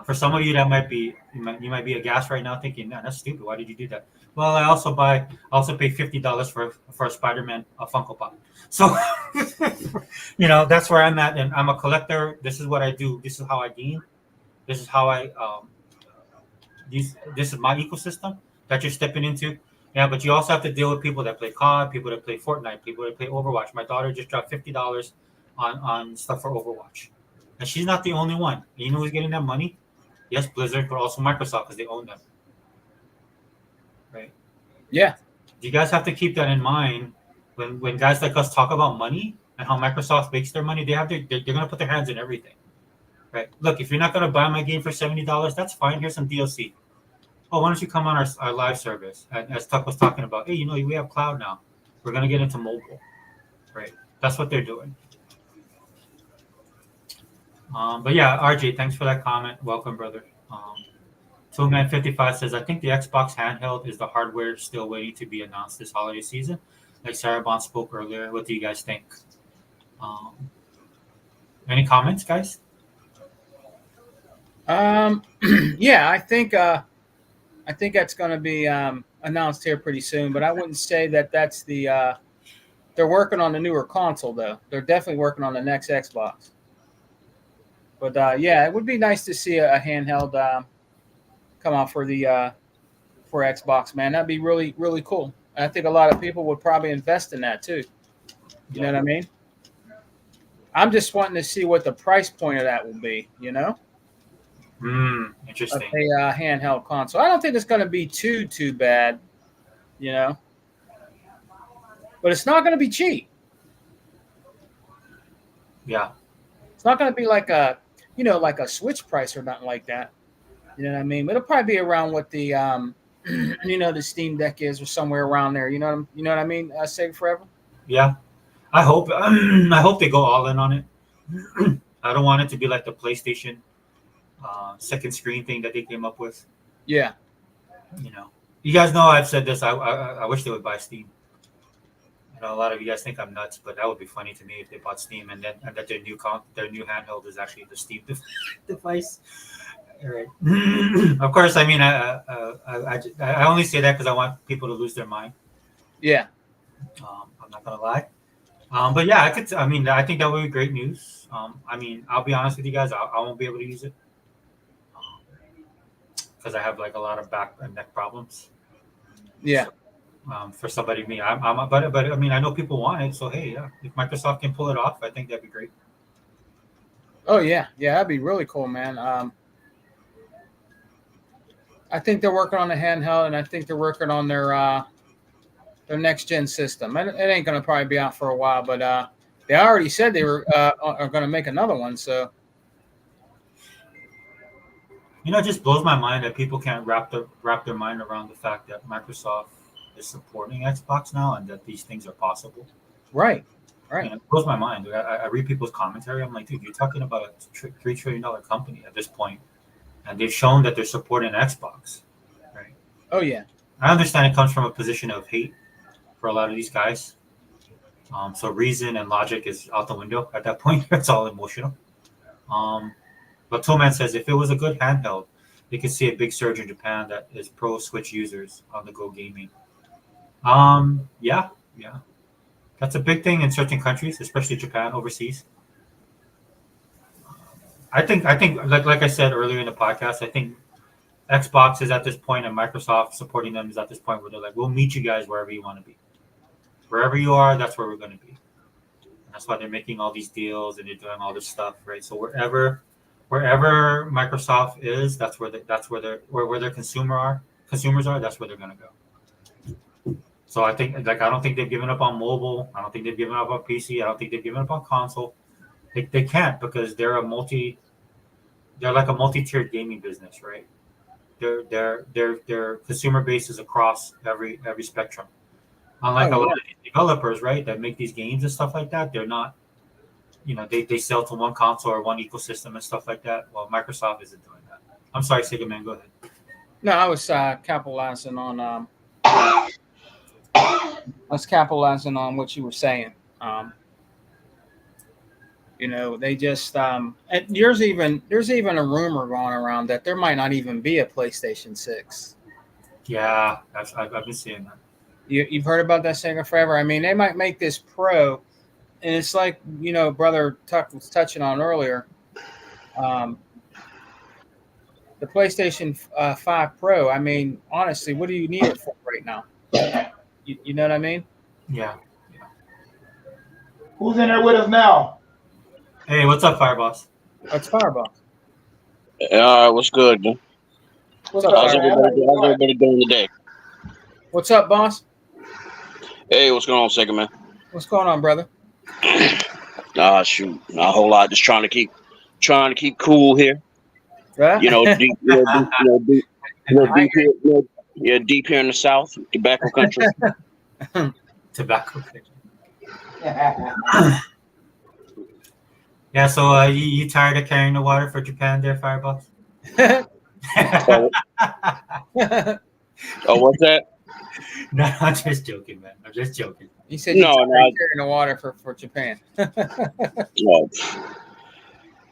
For some of you, that might be you might be aghast right now, thinking, "Man, that's stupid. Why did you do that?" Well, I also pay $50 for a Spider-Man Funko Pop. So, that's where I'm at, and I'm a collector. This is what I do. This is how I game. This is how I this is my ecosystem that you're stepping into. Yeah, but you also have to deal with people that play COD, people that play Fortnite, people that play Overwatch. My daughter just dropped $50 on stuff for Overwatch, and she's not the only one. You know who's getting that money? Yes, Blizzard, but also Microsoft, because they own them. Right? Yeah. You guys have to keep that in mind when guys like us talk about money and how Microsoft makes their money. They're gonna put their hands in everything. Right? Look, if you're not gonna buy my game for $70, that's fine. Here's some DLC. Oh, why don't you come on our live service? And as Tuck was talking about, hey, we have cloud now. We're gonna get into mobile. Right? That's what they're doing. But yeah, RJ, thanks for that comment. Welcome, brother. Toolman55 says, I think the Xbox handheld is the hardware still waiting to be announced this holiday season. Like Sarah Bond spoke earlier. What do you guys think? Any comments, guys? Yeah, I think that's going to be announced here pretty soon. But I wouldn't say that that's the. They're working on the newer console, though. They're definitely working on the next Xbox. But yeah, it would be nice to see a handheld come out for Xbox, man. That'd be really, really cool. And I think a lot of people would probably invest in that too. You know what I mean? I'm just wanting to see what the price point of that will be. Interesting. A handheld console. I don't think it's going to be too bad. But it's not going to be cheap. Yeah. It's not going to be like a Switch price or nothing like that. You know what I mean? It'll probably be around what the the Steam Deck is, or somewhere around there. You know what I mean? Sega Forever. Yeah, I hope they go all in on it. I don't want it to be like the PlayStation second screen thing that they came up with. Yeah. You guys know I've said this. I wish they would buy Steam. A lot of you guys think I'm nuts, but that would be funny to me if they bought Steam and that their new handheld is actually the Steam device. Right. Of course, I mean, I only say that because I want people to lose their mind. Yeah. I'm not gonna lie. But yeah, I think that would be great news. I'll be honest with you guys. I won't be able to use it because I have like a lot of back and neck problems. Yeah. So, for somebody me, but I know people want it. So hey, yeah, if Microsoft can pull it off, I think that'd be great. Oh yeah, that'd be really cool, man. I think they're working on the handheld, and I think they're working on their next gen system. It ain't gonna probably be out for a while, but they already said they are gonna make another one. So it just blows my mind that people can't wrap their mind around the fact that Microsoft is supporting Xbox now and that these things are possible. Right. It blows my mind. I read people's commentary. I'm like, dude, you're talking about a $3 trillion company at this point, and they've shown that they're supporting Xbox. Oh yeah. I understand it comes from a position of hate for a lot of these guys. So reason and logic is out the window at that point. It's all emotional. Um, but Toman says if it was a good handheld, they could see a big surge in Japan that is pro Switch users on the go gaming. Yeah, yeah, that's a big thing in certain countries, especially Japan overseas. I think, like I said earlier in the podcast, I think Xbox is at this point, and Microsoft supporting them is at this point where they're like, we'll meet you guys wherever you want to be. Wherever you are, that's where we're going to be. And that's why they're making all these deals and they're doing all this stuff, right? So wherever Microsoft is, that's where their consumers are. That's where they're going to go. So I think, like, I don't think they've given up on mobile. I don't think they've given up on PC. I don't think they've given up on console. They can't because they're like a multi-tiered gaming business, right? Their consumer base is across every spectrum. Unlike a lot of these developers, right, that make these games and stuff like that, they're not, they sell to one console or one ecosystem and stuff like that. Well, Microsoft isn't doing that. I'm sorry, Sega Man, go ahead. No, I was capitalizing on what you were saying. They just and there's even a rumor going around that there might not even be a PlayStation 6. Yeah, I've been seeing that. You've heard about that Sega forever. I mean, they might make this Pro, and it's like Brother Tuck was touching on earlier. The PlayStation 5 Pro. I mean, honestly, what do you need it for right now? You know what I mean? Yeah. Who's in there with us now? Hey, what's up, Fireboss? It's Fireboss. What's good, man? What's up, How's everybody doing today? What's up, boss? Hey, what's going on, second man? What's going on, brother? Shoot, not a whole lot. Just trying to keep cool here. Right? Deep here in the South, tobacco country. Tobacco country. Yeah, so you tired of carrying the water for Japan there, Fireboss? Oh, what's that? No, I'm just joking, man. I'm just joking. You said you're carrying the water for Japan. Oh,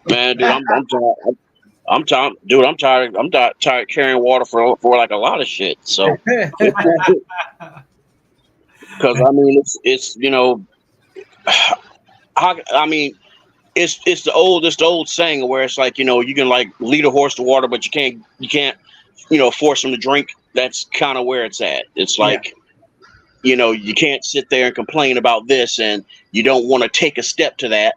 man, dude, I'm tired. Dude, I'm tired carrying water for like a lot of shit. So, because I mean, it's it's the old saying where it's like, you can like lead a horse to water, but you can't force him to drink. That's kind of where it's at. It's like, you can't sit there and complain about this and you don't want to take a step to that.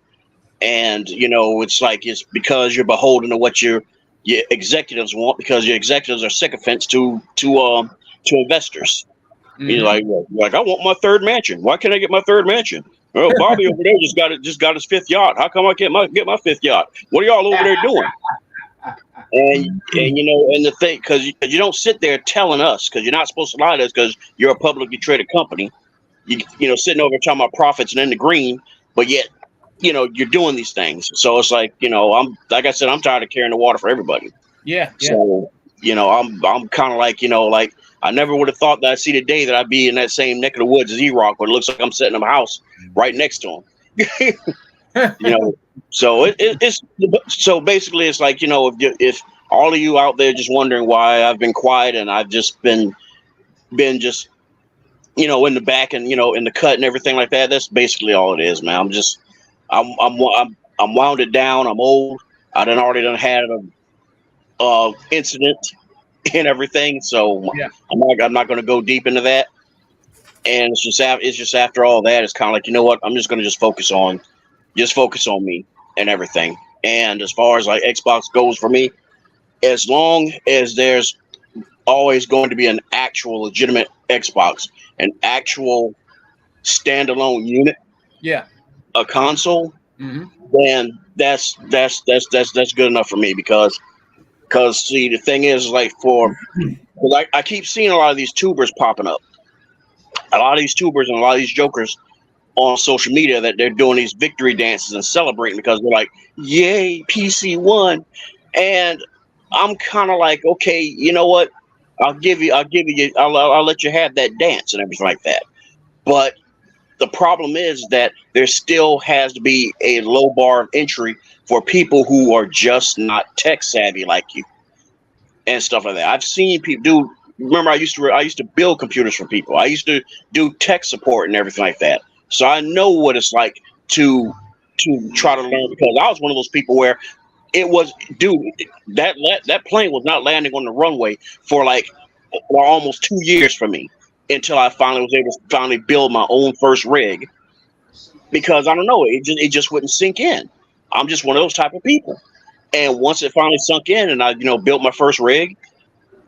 And, it's like, it's because you're beholden to what your executives want, because your executives are sycophants to investors. Mm-hmm. You're like, I want my third mansion. Why can't I get my third mansion? Well, Bobby over there just got his fifth yacht. How come I can't get my fifth yacht? What are y'all over there doing? And the thing, because you don't sit there telling us, because you're not supposed to lie to us, because you're a publicly traded company. You sitting over talking about profits and in the green, but yet you're doing these things. So it's like, I'm like I said, I'm tired of carrying the water for everybody. Yeah. So I'm kind of like like I never would have thought that I'd see the day that I'd be in that same neck of the woods as E-Rock, but it looks like I'm sitting in my house right next to him. So it's so basically it's like, if all of you out there just wondering why I've been quiet and I've just been just in the back and in the cut and everything like that, that's basically all it is, man. I'm wounded down. I'm old. I already had a incident and everything, so yeah. I'm not going to go deep into that. And it's just after all that, it's kind of like, what? I'm just going to focus on me and everything. And as far as like Xbox goes for me, as long as there's always going to be an actual legitimate Xbox, an actual standalone unit, a console, then that's good enough for me because see, the thing is like I keep seeing a lot of these tubers popping up, a lot of these tubers and a lot of these jokers on social media that they're doing these victory dances and celebrating because they're like, yay, PC won. And I'm kind of like, okay, you know what? I'll let you have that dance and everything like that. But the problem is that there still has to be a low bar of entry for people who are just not tech savvy like you and stuff like that. I've seen people do. Remember, I used to build computers for people. I used to do tech support and everything like that. So I know what it's like to try to learn, because I was one of those people where it was, dude, that plane was not landing on the runway for almost 2 years for me, until I finally was able to finally build my own first rig, because I don't know, it just wouldn't sink in. I'm just one of those type of people. And once it finally sunk in and I built my first rig,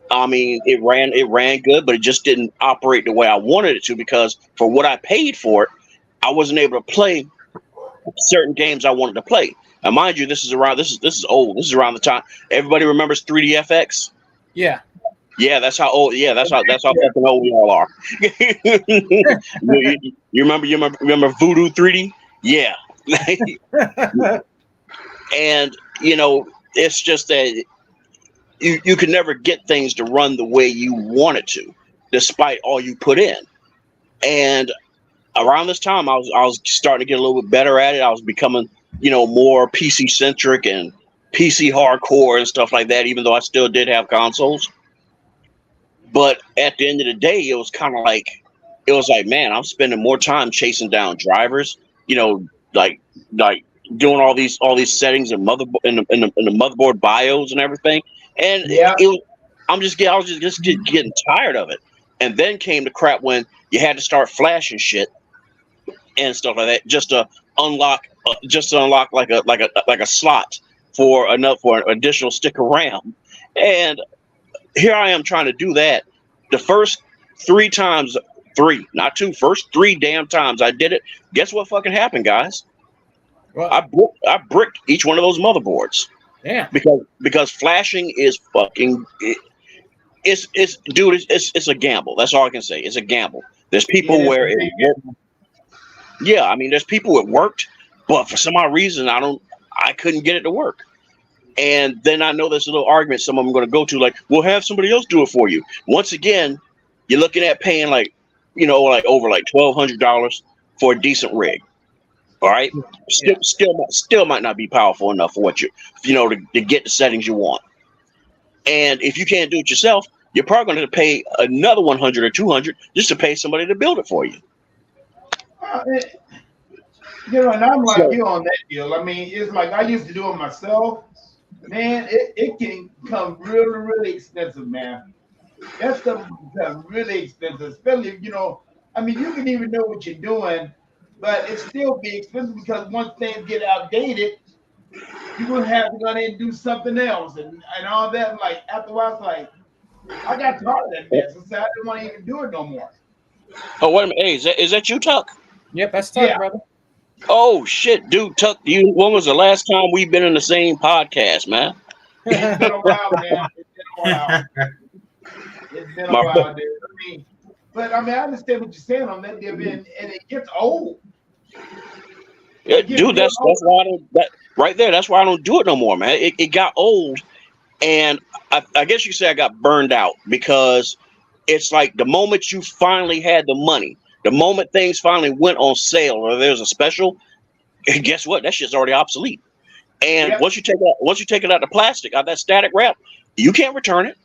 I mean, it ran good, but it just didn't operate the way I wanted it to, because for what I paid for it, I wasn't able to play certain games I wanted to play. And mind you, this is old. This is around the time everybody remembers 3DFX. Yeah. Yeah, that's how old. Yeah, that's how fucking old we all are. you remember Voodoo 3D? Yeah. And it's just that you can never get things to run the way you want it to, despite all you put in. And around this time, I was starting to get a little bit better at it. I was becoming more PC centric and PC hardcore and stuff like that, even though I still did have consoles. But at the end of the day, it was like, man, I'm spending more time chasing down drivers, like doing all these settings and in the motherboard BIOS and everything. And Yeah. I was just getting tired of it. And then came the crap when you had to start flashing shit and stuff like that just to unlock like a slot for an additional stick of RAM. And here I am trying to do that. The first three damn times I did it, guess what fucking happened, guys? Well, I bricked each one of those motherboards. Yeah. Because flashing is fucking it's a gamble. That's all I can say. It's a gamble. There's people where it worked. Yeah, I mean, there's people it worked, but for some odd reason I couldn't get it to work. And then I know there's a little argument some of them are going to go to, like, we'll have somebody else do it for you. Once again, you're looking at paying over $1,200 for a decent rig. All right, still might not be powerful enough for what to get the settings you want. And if you can't do it yourself, you're probably going to pay another $100 or $200 just to pay somebody to build it for you. And I'm like you on that deal. I mean, it's like I used to do it myself. Man, it can become really, really expensive, man. That stuff becomes really expensive, especially if, I mean, you can even know what you're doing, but it still be expensive, because once things get outdated, you're going to have to go in and do something else and all that. And like, after a while, it's like, I got tired of that mess. I didn't want to even do it no more. Oh, wait a minute. Hey, is that you, Tuck? Yep, that's Tuck, brother. Oh, shit, dude, Tuck, when was the last time we've been in the same podcast, man? It's been a while, man. It's been a while, dude. I understand what you're saying on that, and it gets old. Yeah, dude, that's why that's why I don't do it no more, man. It got old, and I guess you say I got burned out, because it's like the moment you finally had the money, the moment things finally went on sale or there's a special, guess what? That shit's already obsolete. And once you take it out the plastic, out that static wrap, you can't return it.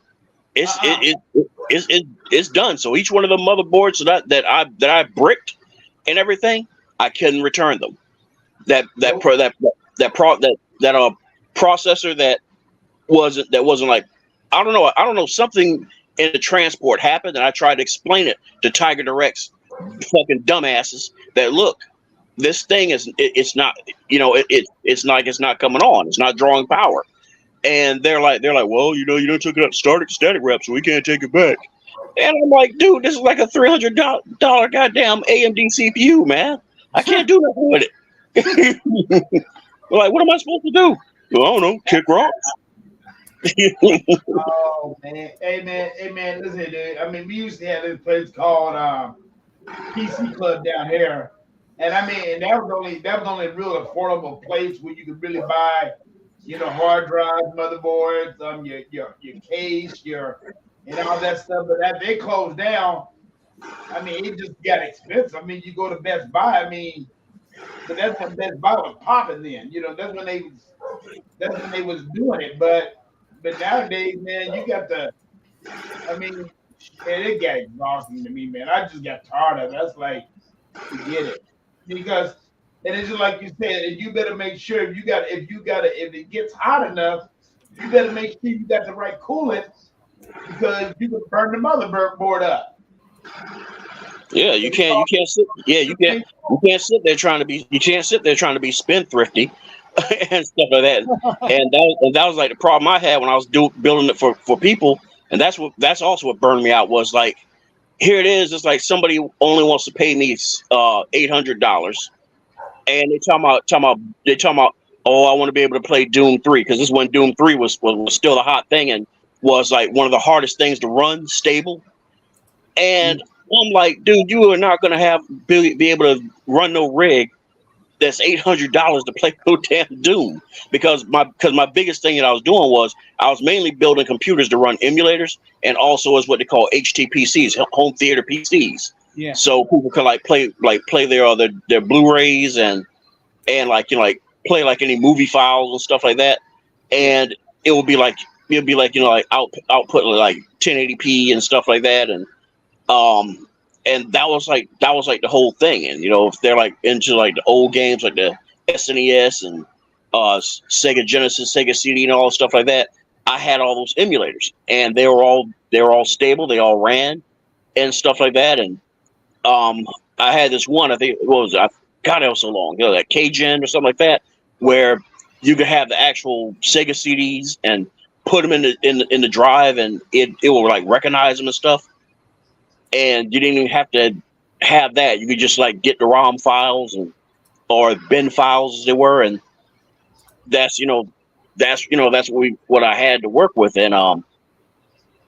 It's done. So each one of the motherboards that I bricked and everything, I couldn't return them. That processor that wasn't like, I don't know, something in the transport happened, and I tried to explain it to Tiger Direct's fucking dumbasses that, look, this thing it's not coming on, it's not drawing power. And they're like, well, you don't took it out static wrap, so we can't take it back. And I'm like, dude, this is like a $300 goddamn AMD CPU, man. I can't do nothing with it. Like, what am I supposed to do? Well, I don't know, kick rocks. Oh man, hey man, listen, dude. I mean, we used to have this place called PC Club down here, and I mean, that was only a real affordable place where you could really buy, hard drives, motherboards, your case, your and all that stuff. But after they closed down, I mean, it just got expensive. I mean, you go to Best Buy. I mean, but that's when Best Buy was popping. Then that's when they was doing it. But nowadays, man, you got the. I mean, man, it got exhausting to me, man. I just got tired of it. That's like, forget it, because and it's just like you said, you better make sure if it gets hot enough, you better make sure you got the right coolant because you can burn the motherboard up. Yeah, you can't sit. Yeah, you can't sit there trying to be. You can't sit there trying to be spendthrifty and stuff like that. And that was like the problem I had when I was building it for people. And that's also what burned me out was like, here it is. It's like somebody only wants to pay me $800, and they're talking about, oh, I want to be able to play Doom 3 because this is when Doom 3 was still the hot thing and was like one of the hardest things to run stable. And I'm like, dude, you are not going to be able to run no rig that's $800 to play no damn Doom because my biggest thing that I was doing was I was mainly building computers to run emulators and also as what they call HTPCs, home theater PCs. Yeah. So people could play their Blu-rays and play like any movie files and stuff like that, and it would be like output like 1080p and stuff like that, and that was like the whole thing. And if they're like into like the old games like the SNES and Sega Genesis, Sega CD, and all stuff like that, I had all those emulators, and they were all stable, they all ran and stuff like that. And I had this one, I think, what was it? God, it was so long, that K-Gen or something like that, where you could have the actual Sega CDs and put them in the drive, and it will like recognize them and stuff. And you didn't even have to have that. You could just like get the ROM files or bin files as they were, and that's what I had to work with. And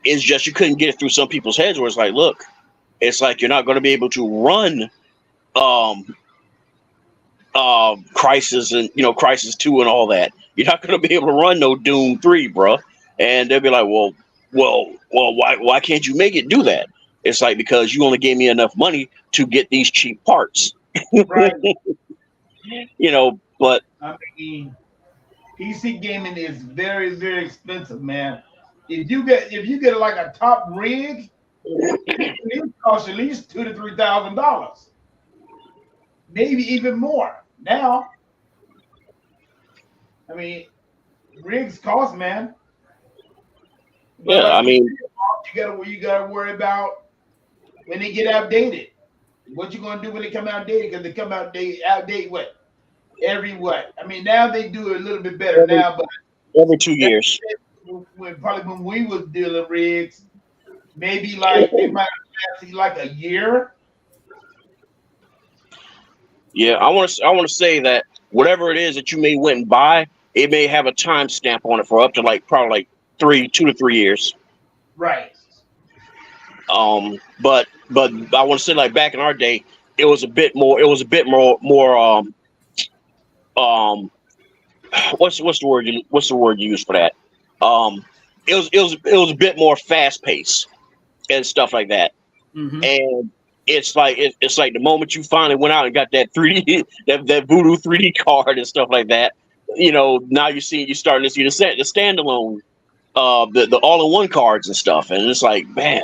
it's just you couldn't get it through some people's heads where it's like, look, it's like you're not going to be able to run Crisis and Crisis 2 and all that. You're not going to be able to run no Doom 3, bro. And they'll be like, well, why can't you make it do that? It's like, because you only gave me enough money to get these cheap parts. Right. But I mean, PC gaming is very, very expensive, man. If you get like a top rig, it costs at least $2,000 to $3,000, maybe even more. Now, I mean, rigs cost, man. But yeah, I mean, you gotta worry about when they get outdated. What you gonna do when they come outdated? Because they come outdate what? Every what? I mean, now they do it a little bit better now, but every 2 years. When we was dealing rigs, maybe like they might last like a year. Yeah, I want to say that whatever it is that you may went and buy, it may have a time stamp on it for up to probably 2 to 3 years. Right. But I want to say like back in our day, it was a bit more. What's the word? What's the word you use for that? It was a bit more fast paced and stuff like that. Mm-hmm. And it's like the moment you finally went out and got that 3D that Voodoo 3D card and stuff like that. Now you're starting to see the standalone, the all-in-one cards and stuff, and it's like, man,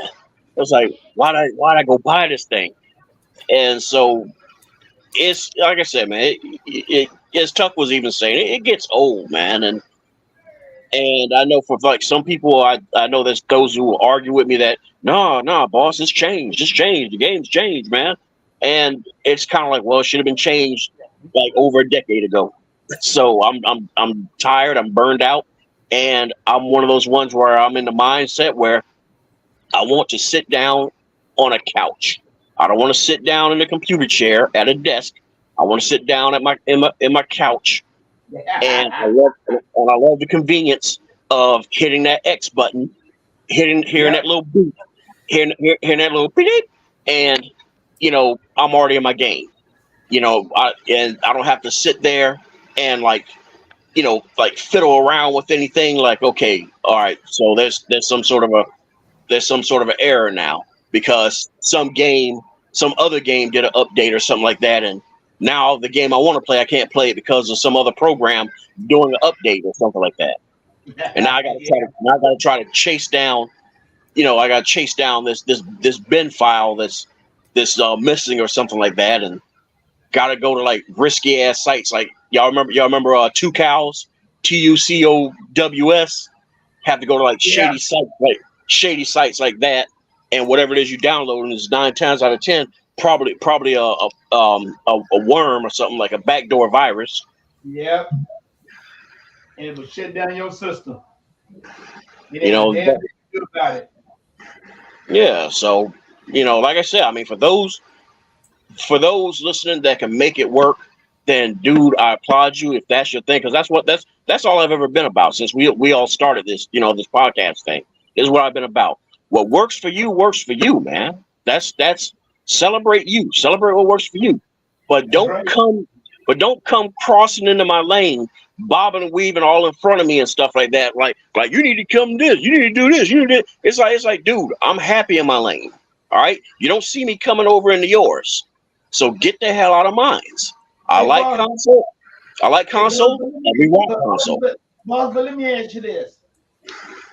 it's like why'd I go buy this thing? And so it's like I said, man, it as Tuck was even saying, it gets old, man, and I know for like some people, I know there's those who will argue with me that no, boss, it's changed, the game's changed, man, and it's kind of like, well, it should have been changed like over a decade ago. So I'm tired, I'm burned out, and I'm one of those ones where I'm in the mindset where I want to sit down on a couch. I don't want to sit down in a computer chair at a desk. I want to sit down at in my couch, and I love the convenience of hitting that X button, hearing that little beep, hearing that little beep, and I'm already in my game. I don't have to sit there and like fiddle around with anything. Like, okay, all right, so there's some sort of there's some sort of an error now because some other game did an update or something like that, and now the game I want to play, I can't play it because of some other program doing an update or something like that. And now I got to try to chase down, I got to chase down this bin file that's missing or something like that, and got to go to like risky ass sites like y'all remember Two Cows, TUCOWS. Have to go to like shady sites like that, and whatever it is you download is 9 times out of 10 probably a worm or something like a backdoor virus. Yep. And it will shut down your system. About it. Yeah, so like I said, I mean, for those listening that can make it work, then dude, I applaud you if that's your thing, because that's all I've ever been about since we all started this this podcast thing. This is what I've been about. What works for you, man. That's celebrate what works for you, but don't come crossing into my lane, bobbing and weaving all in front of me and stuff like that. Like you need to come this, you need to do this, you need to. It's like, dude, I'm happy in my lane. All right, you don't see me coming over into yours, so get the hell out of mine. I like console. And we want console. Boss, but let me ask you this: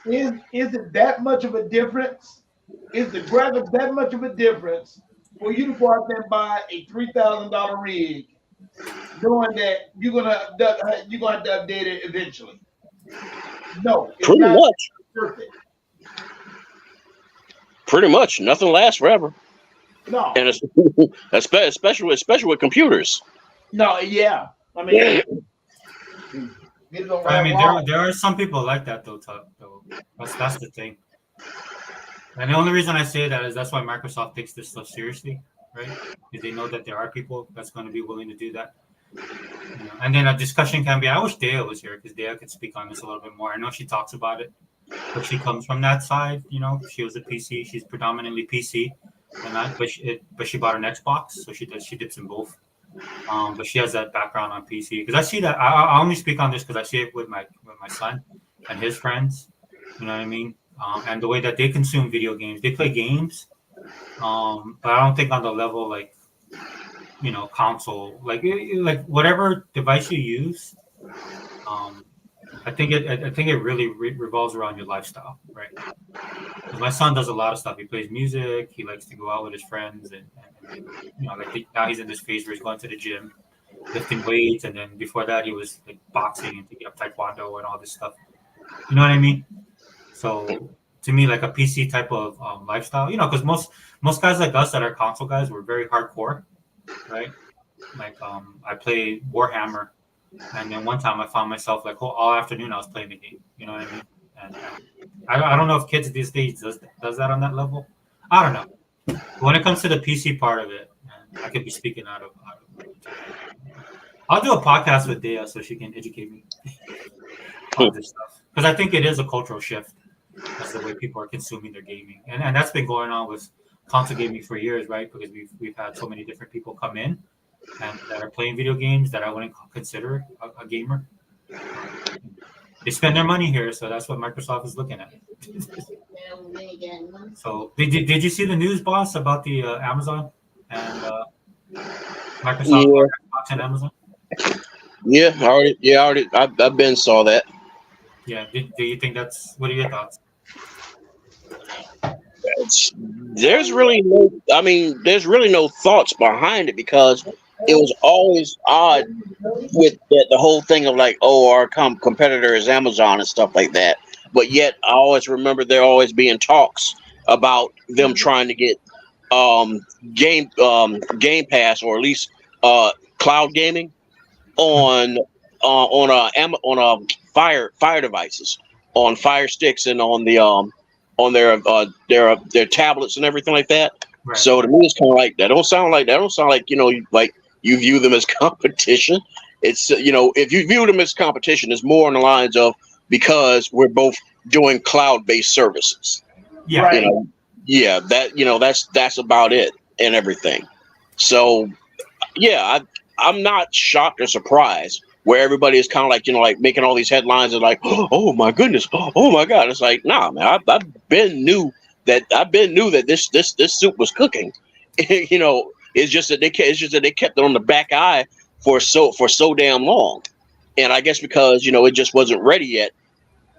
Is it that much of a difference? Is the graphics that much of a difference for you to go out there and buy a $3,000 rig, knowing that you're gonna have to update it eventually? No, it's pretty not much. Perfect. Pretty much, nothing lasts forever. No, and it's, especially with computers. No, yeah. I mean, there are some people like that though. That's the thing. And the only reason I say that is that's why Microsoft takes this stuff seriously, right? Because they know that there are people that's going to be willing to do that. And then a discussion can be. I wish Dea was here because Dea could speak on this a little bit more. I know she talks about it, but she comes from that side. She was a PC. She's predominantly PC, but she bought an Xbox, so she dips in both. But she has that background on PC because I see that. I only speak on this because I see it with my son and his friends. You know what I mean? And the way that they consume video games, they play games, but I don't think on the level like console, like whatever device you use. I think it really revolves around your lifestyle, right? Because my son does a lot of stuff. He plays music. He likes to go out with his friends, and now he's in this phase where he's going to the gym, lifting weights, and then before that he was like boxing and picking up taekwondo and all this stuff. You know what I mean? So to me, like a PC type of lifestyle, because most guys like us that are console guys, we're very hardcore, right? Like I play Warhammer. And then one time I found myself like all afternoon I was playing the game. You know what I mean? And I don't know if kids these days does that on that level. I don't know. But when it comes to the PC part of it, I could be speaking out of I'll do a podcast with Dea so she can educate me on this stuff. Because I think it is a cultural shift. That's the way people are consuming their gaming. And that's been going on with console gaming for years, right? Because we've had so many different people come in and that are playing video games that I wouldn't consider a gamer. They spend their money here, so that's what Microsoft is looking at. So, did you see the news, boss, about the Amazon and Microsoft and Amazon? Yeah, I've been saw that. Yeah, do you think what are your thoughts? There's really no thoughts behind it because it was always odd with the whole thing of like, our competitor is Amazon and stuff like that. But yet I always remember there always being talks about them trying to get Game Pass or at least cloud gaming on Fire devices, on Fire Sticks and on the on their tablets and everything like that. Right. So to me, it's kind of like that. Don't sound like like you view them as competition. It's if you view them as competition, it's more on the lines of because we're both doing cloud-based services. Yeah. Right. That's about it and everything. So yeah, I'm not shocked or surprised where everybody is kind of like making all these headlines and like, oh my goodness, oh my God. It's like, nah, man, I've been knew that I've been knew that this soup was cooking. You know, it's just that they kept it on the back eye for so damn long, and I guess because it just wasn't ready yet,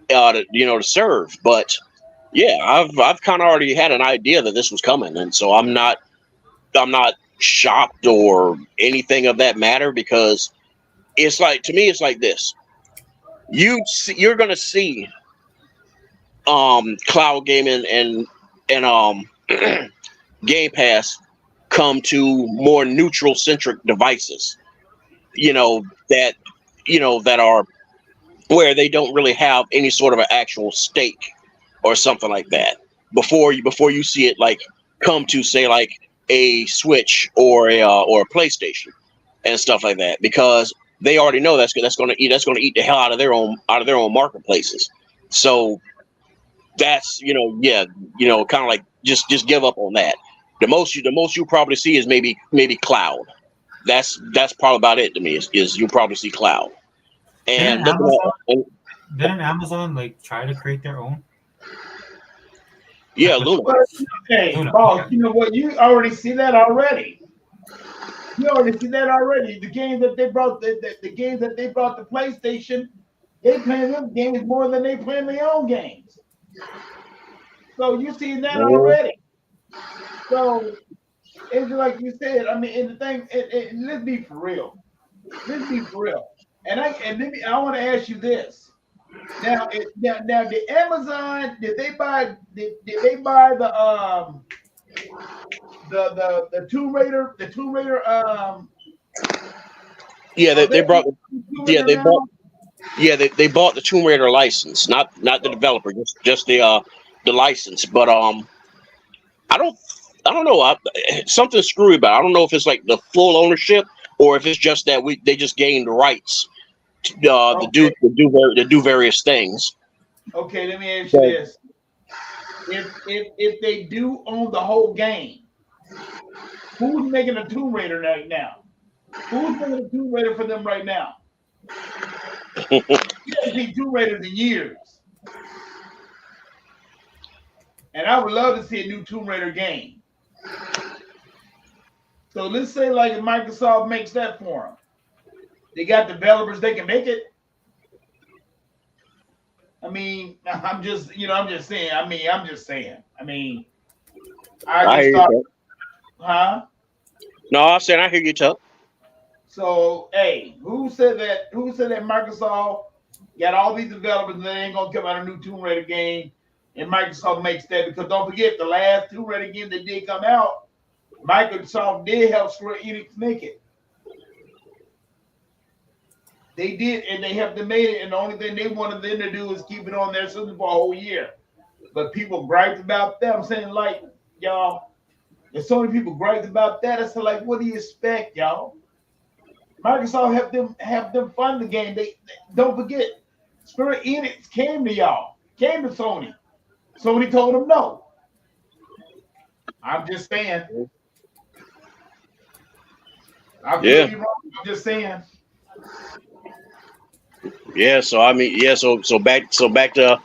to serve. But yeah, I've kind of already had an idea that this was coming, and so I'm not shocked or anything of that matter, because it's like, to me, it's like this. You're gonna see cloud gaming and Game Pass come to more neutral centric devices, that are where they don't really have any sort of an actual stake or something like that before you see it like come to, say, like a Switch or a PlayStation and stuff like that, because they already know that's going to eat the hell out of their own marketplaces. So that's kind of like just give up on that. The most you probably see is maybe cloud. That's probably about it to me. Is you'll probably see cloud. And didn't Amazon like try to create their own? Yeah, Luna. Hey, Luna, boss, okay. you know what? You already see that already. The games that they brought, the games that they brought to PlayStation, they playing them games more than they playing their own games. So you see that already. So it's just like you said. I mean, and the thing, let's be for real. And I want to ask you this. Now, the Amazon, did they buy the Tomb Raider? The Tomb Raider. Yeah, they brought the Tomb Raider license, not the developer, just the license. But I don't know. Something screwy about it. I don't know if it's like the full ownership or if it's just that they just gained the rights to do various things. Okay, let me ask you this: if they do own the whole game, who's making a Tomb Raider right now? Who's making a Tomb Raider for them right now? You haven't seen Tomb Raiders in years. And I would love to see a new Tomb Raider game. So let's say like if Microsoft makes that for them. They got developers, they can make it. I mean, I'm just saying. I just thought, huh? No, I'm saying I hear you, Chuck. So, hey, who said that Microsoft got all these developers and they ain't gonna come out a new Tomb Raider game, and Microsoft makes that? Because don't forget, the last Tomb Raider game that did come out, Microsoft did help Square Enix make it. They did, and they helped them make it, and the only thing they wanted them to do was keep it on their system for a whole year. But people griped about that. I'm saying, like, y'all, there's so many people griped about that. It's like, what do you expect, y'all? Microsoft have them fund the game. They don't forget, Square Enix came to Sony. Sony told them no. I'm just saying. I'm just saying. Yeah, so I mean, yeah, so back to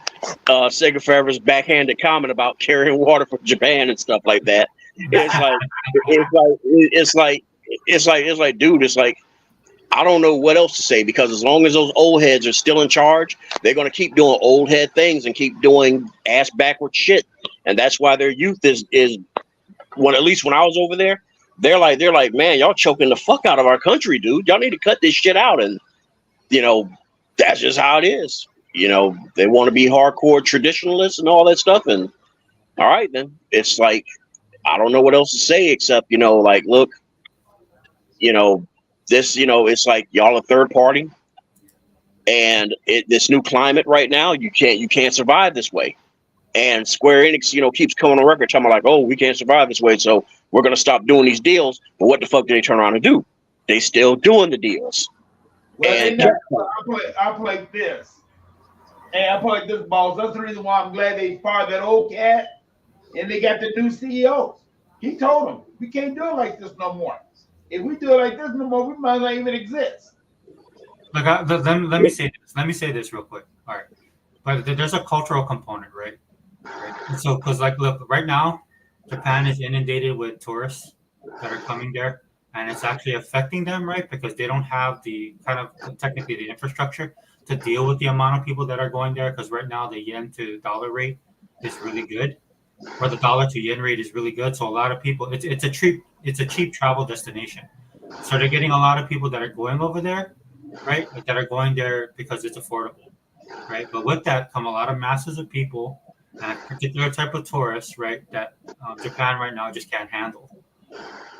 Sega Forever's backhanded comment about carrying water from Japan and stuff like that. It's like, dude, it's like, I don't know what else to say, because as long as those old heads are still in charge, they're gonna keep doing old head things and keep doing ass backward shit, and that's why their youth is when, at least when I was over there, they're like, man, y'all choking the fuck out of our country, dude. Y'all need to cut this shit out, and that's just how it is. They want to be hardcore traditionalists and all that stuff, and all right, then it's like, I don't know what else to say except, like, look, this, it's like y'all a third party, and this new climate right now, you can't survive this way. And Square Enix, keeps coming on record talking like, oh, we can't survive this way, so we're gonna stop doing these deals. But what the fuck do they turn around and do? They still doing the deals. Well, and I play this. Hey, I play this, boss. That's the reason why I'm glad they fired that old cat and they got the new CEO. He told them, we can't do it like this no more. If we do it like this no more, we might not even exist. Look, let me say this. Let me say this real quick. All right. But there's a cultural component, right? Right? And so, because like, look, right now, Japan is inundated with tourists that are coming there, and it's actually affecting them, right? Because they don't have the kind of technically the infrastructure to deal with the amount of people that are going there. Because right now, the yen to dollar rate is really good, or the dollar to yen rate is really good. So a lot of people, it's a cheap travel destination. So they're getting a lot of people that are going over there, right? Like, that are going there because it's affordable, right? But with that come a lot of masses of people and a particular type of tourists, right? That Japan right now just can't handle,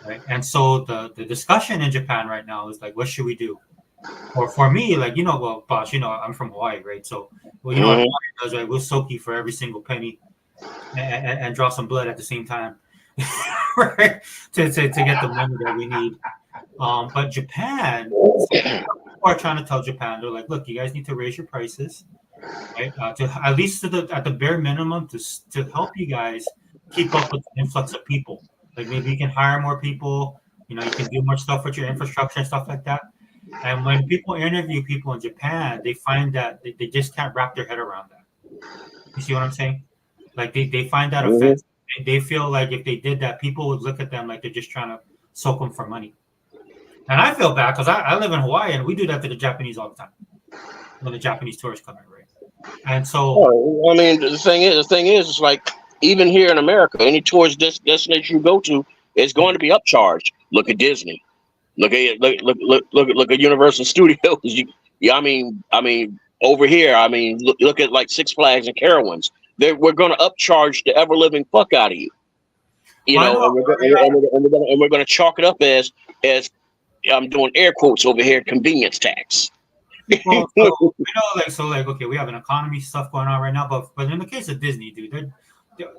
right? And so the discussion in Japan right now is like, what should we do? Or for me, like, well, Bosh, I'm from Hawaii, right? So, well, what Hawaii does, right? We'll soak you for every single penny and draw some blood at the same time, right? To get the money that we need. But Japan, people are trying to tell Japan, they're like, look, you guys need to raise your prices, right? To at least at the bare minimum to help you guys keep up with the influx of people. Like, maybe you can hire more people. You can do more stuff with your infrastructure and stuff like that. And when people interview people in Japan, they find that they just can't wrap their head around that. You see what I'm saying? Like, they find that offensive. They feel like if they did that, people would look at them like they're just trying to soak them for money. And I feel bad because I live in Hawaii and we do that to the Japanese all the time when the Japanese tourists come in, right? And so, I mean, the thing is, it's like even here in America, any tourist destination you go to is going to be upcharged. Look at Disney. Look at Universal Studios. I mean, over here, I mean, look at like Six Flags and Carowinds. We're going to upcharge the ever living fuck out of you. And we're going to chalk it up as I'm doing air quotes over here, convenience tax. well, okay, we have an economy stuff going on right now, but in the case of Disney, dude,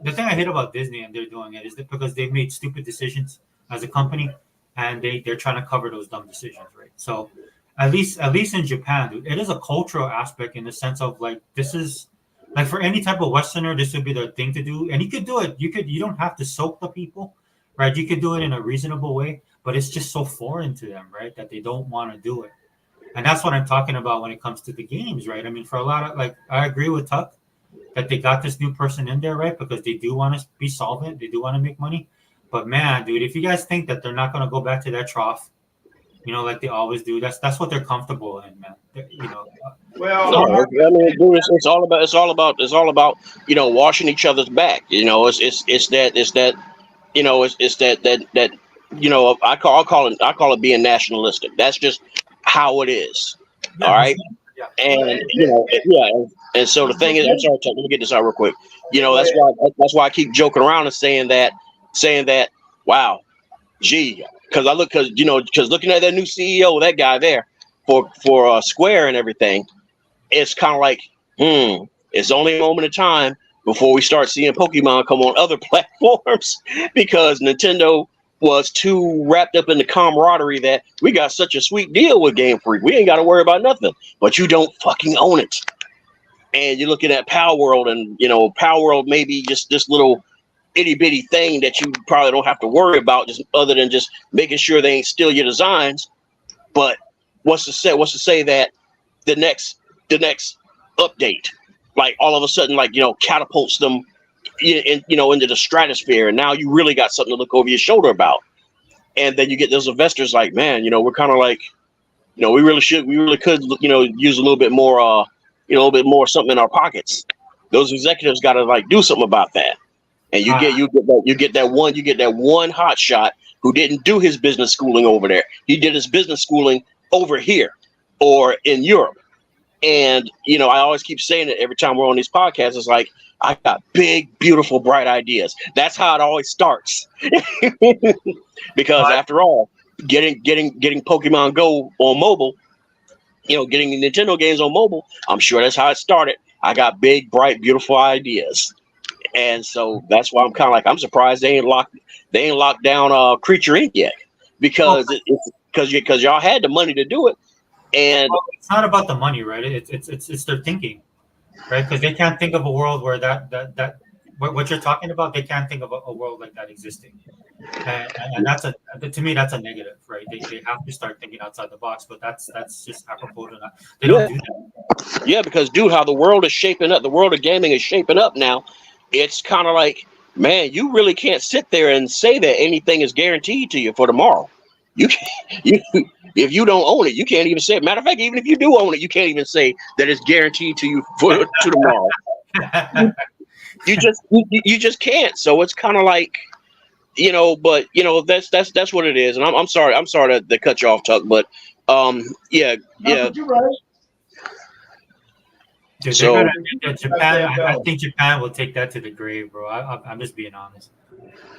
the thing I hate about Disney and they're doing it is that because they've made stupid decisions as a company, and they're trying to cover those dumb decisions, right? So at least in Japan, dude, it is a cultural aspect in the sense of like, this is like, for any type of Westerner, this would be the thing to do, and you could do it. You don't have to soak the people, right? You could do it in a reasonable way, but it's just so foreign to them, right, that they don't want to do it. And that's what I'm talking about when it comes to the games, right? I mean, for a lot of, like, I agree with Tuck that they got this new person in there, right? Because they do want to be solvent, they do want to make money. But man, dude, if you guys think that they're not going to go back to that trough, like they always do, that's what they're comfortable in, man. Well, I mean, dude, it's all about washing each other's back. It's that I call it being nationalistic. That's just how it is. Yeah, All right. yeah. And and so the thing is, I'm sorry, let me get this out real quick. That's why I keep joking around and saying that, wow, gee, because looking at that new CEO, that guy there for Square and everything, it's kind of like, it's only a moment of time before we start seeing Pokemon come on other platforms, because Nintendo was too wrapped up in the camaraderie that we got such a sweet deal with Game Freak. We ain't got to worry about nothing, but you don't fucking own it. And you're looking at Power World, and Power World may be just this little itty bitty thing that you probably don't have to worry about, just other than just making sure they ain't steal your designs. But what's to say that the next update, like, all of a sudden, like, catapults them into the stratosphere, and now you really got something to look over your shoulder about. And then you get those investors like, man, we're kind of like, we really could, use a little bit more, something in our pockets. Those executives got to like do something about that. And you get that one hot shot who didn't do his business schooling over there. He did his business schooling over here or in Europe. And I always keep saying it every time we're on these podcasts. It's like, I got big, beautiful, bright ideas. That's how it always starts. Because after all, getting Pokemon Go on mobile, getting Nintendo games on mobile, I'm sure that's how it started. I got big, bright, beautiful ideas. And so that's why I'm kind of like, I'm surprised they ain't locked down Creature Inc. yet, because y'all had the money to do it. And it's not about the money, right? It's their thinking, right? Because they can't think of a world where that what you're talking about, they can't think of a world like that existing, and to me that's a negative, right? They have to start thinking outside the box, but that's just apropos to that. They don't do that. Yeah, because dude, how the world is shaping up, the world of gaming is shaping up now. it's kind of like, man, you really can't sit there and say that anything is guaranteed to you for tomorrow. You can't, if you don't own it, you can't even say it. Matter of fact, even if you do own it, you can't even say that it's guaranteed to you to tomorrow. You just can't. So it's kind of like, but that's what it is. And I'm sorry to cut you off, Tuck, but yeah. But you're right. Dude, So Japan, I think Japan will take that to the grave, bro. I'm just being honest.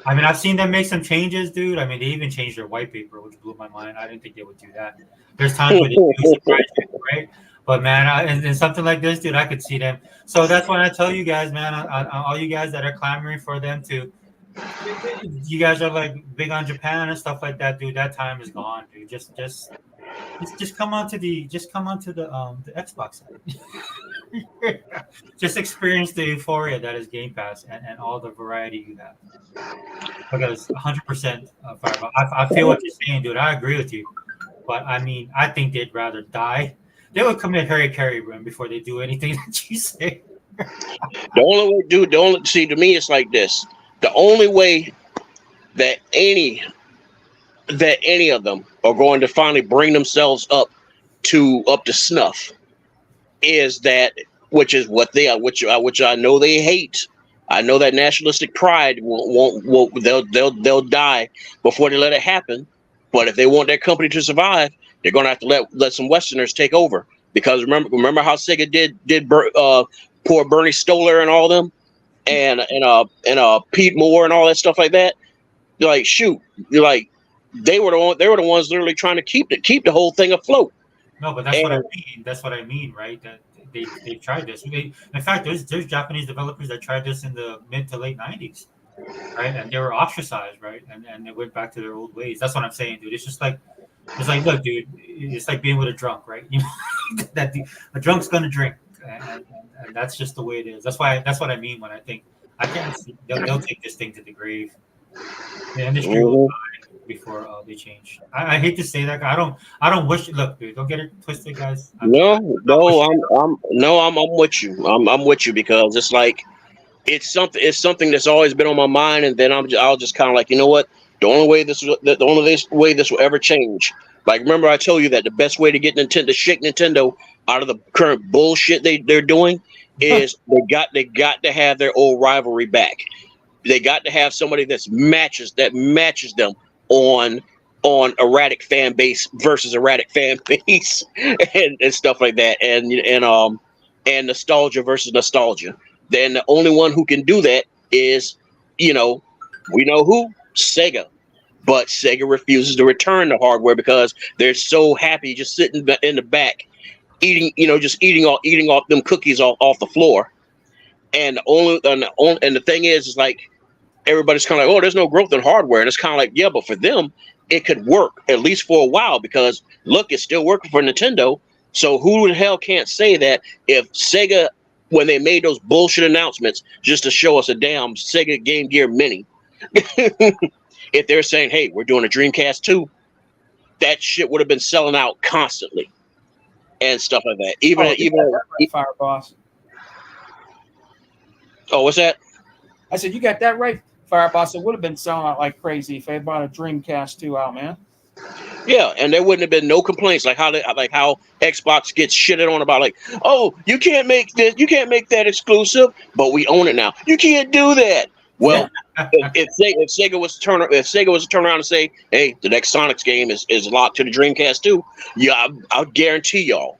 I mean, I've seen them make some changes, dude. I mean, they even changed their white paper, which blew my mind. I didn't think they would do that. There's times where they do surprise you, right? But man, in something like this, dude, I could see them. So that's why I tell you guys, man, all you guys that are clamoring for them to, you guys are like big on Japan and stuff like that, dude. That time is gone, dude. Just come onto the Xbox side. Just experience the euphoria that is Game Pass and all the variety you have. Because 100% Fireball. I feel what you're saying, dude. I agree with you. But I mean, I think they'd rather die. They would commit Harry Room before they do anything that you say. The only way, dude, see, to me, it's like this. The only way that any of them are going to finally bring themselves up to snuff is that, which I know they hate. I know that nationalistic pride won't they'll die before they let it happen. But if they want their company to survive, they're gonna have to let some Westerners take over. Because remember how Sega did poor Bernie Stoller and all them, and Pete Moore and all that stuff like that. You're like, shoot, you're like, they were the ones literally trying to keep the whole thing afloat. No, but that's what I mean. That's what I mean, right? That they've tried this. In fact, there's Japanese developers that tried this in the mid to late 90s, right? And they were ostracized, right? And they went back to their old ways. That's what I'm saying, dude. It's like, look, dude, it's like being with a drunk, right? You know, that a drunk's gonna drink, and that's just the way it is. That's what I mean when I think I can't see they'll take this thing to the grave. The industry will die before they change. I hate to say that. I don't wish. Look, dude, don't get it twisted, guys. I'm with you. I'm with you because it's like it's something that's always been on my mind, and then I'll just kind of like, you know what? The only way this will ever change. Like, remember I told you that the best way to get shake Nintendo out of the current bullshit they're doing is they got to have their old rivalry back. They got to have somebody that matches them on erratic fan base versus erratic fan base and stuff like that, and nostalgia versus nostalgia. Then the only one who can do that is, we know who? Sega. But Sega refuses to return the hardware because they're so happy just sitting in the back, eating off them cookies off the floor. And the thing is like, everybody's kind of like, oh, there's no growth in hardware. And it's kind of like, yeah, but for them, it could work at least for a while because, look, it's still working for Nintendo. So who the hell can't say that if Sega, when they made those bullshit announcements just to show us a damn Sega Game Gear Mini, if they're saying, hey, we're doing a Dreamcast 2, that shit would have been selling out constantly and stuff like that. Even Fire Boss. Oh, what's that? I said, you got that right, Fire Boss. It would have been selling out like crazy if they brought a Dreamcast 2 out, man. Yeah, and there wouldn't have been no complaints like how Xbox gets shitted on about like, oh, you can't make this, you can't make that exclusive, but we own it now. You can't do that. Well, if Sega was to turn around and say, hey, the next Sonic's game is locked to the Dreamcast 2, yeah, I'll guarantee y'all,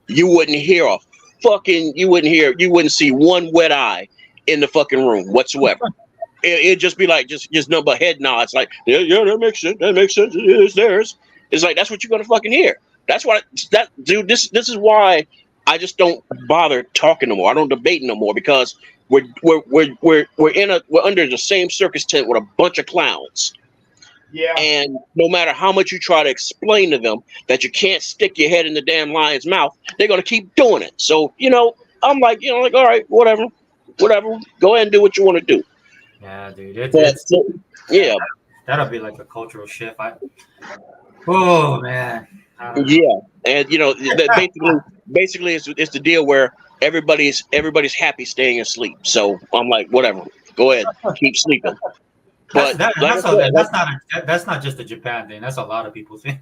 you wouldn't see one wet eye in the fucking room whatsoever. It'd just be like just number head nods, like yeah, that makes sense. It's theirs. It's like that's what you're gonna fucking hear. That's why dude. This is why I just don't bother talking no more. I don't debate no more because we're under the same circus tent with a bunch of clowns. Yeah. And no matter how much you try to explain to them that you can't stick your head in the damn lion's mouth, they're gonna keep doing it. So I'm like all right, whatever. Go ahead and do what you want to do. Yeah, dude. Yeah. That'll be like a cultural shift. Oh man. Yeah, and basically it's the deal where everybody's happy staying asleep. So I'm like, whatever, go ahead, keep sleeping. But that's not just a Japan thing. That's a lot of people thing.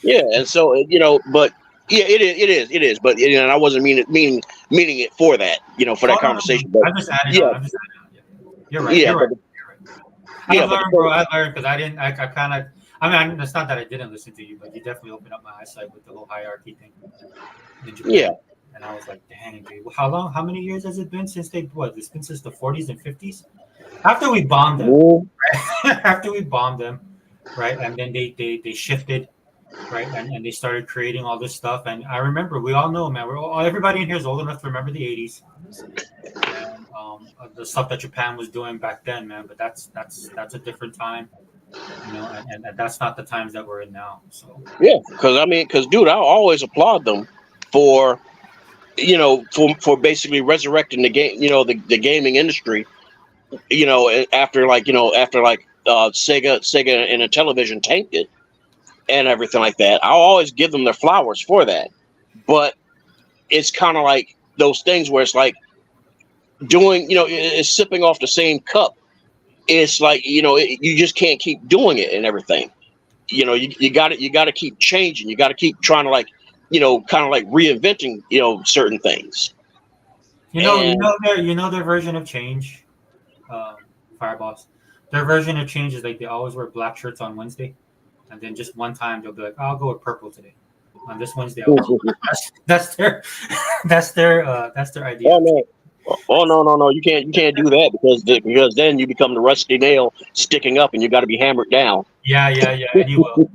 Yeah, and so but yeah, it is. But I wasn't meaning it for that, for that conversation. No. But I'm just adding yeah, on. Yeah. You're right. Yeah, You're right. Yeah, I learned, bro. I learned because I kind of. I mean, it's not that I didn't listen to you, but you definitely opened up my eyesight with the whole hierarchy thing in Japan. Yeah. And I was like, dang, dude. How many years has it been since it's been since the 40s and 50s? After we bombed them, right? After we bombed them, right? And then they shifted, right? And they started creating all this stuff. And I remember, we all know, man, everybody in here is old enough to remember the 80s. And the stuff that Japan was doing back then, man. But that's a different time. And that's not the times that we're in now. So yeah, because dude, I always applaud them for for basically resurrecting the game, the gaming industry, after Sega and the television tanked it and everything like that. I'll always give them their flowers for that. But it's kind of like those things where it's like doing, it's sipping off the same cup. It's like, you just can't keep doing it and everything. You got to keep changing. You got to keep trying to kind of like reinventing, certain things. Their version of change, Fireboss. Their version of change is like they always wear black shirts on Wednesday, and then just one time they'll be like, "I'll go with purple today." On this Wednesday, that's their idea. Oh, no. No! You can't do that because then you become the rusty nail sticking up, and you got to be hammered down. Yeah. And you will.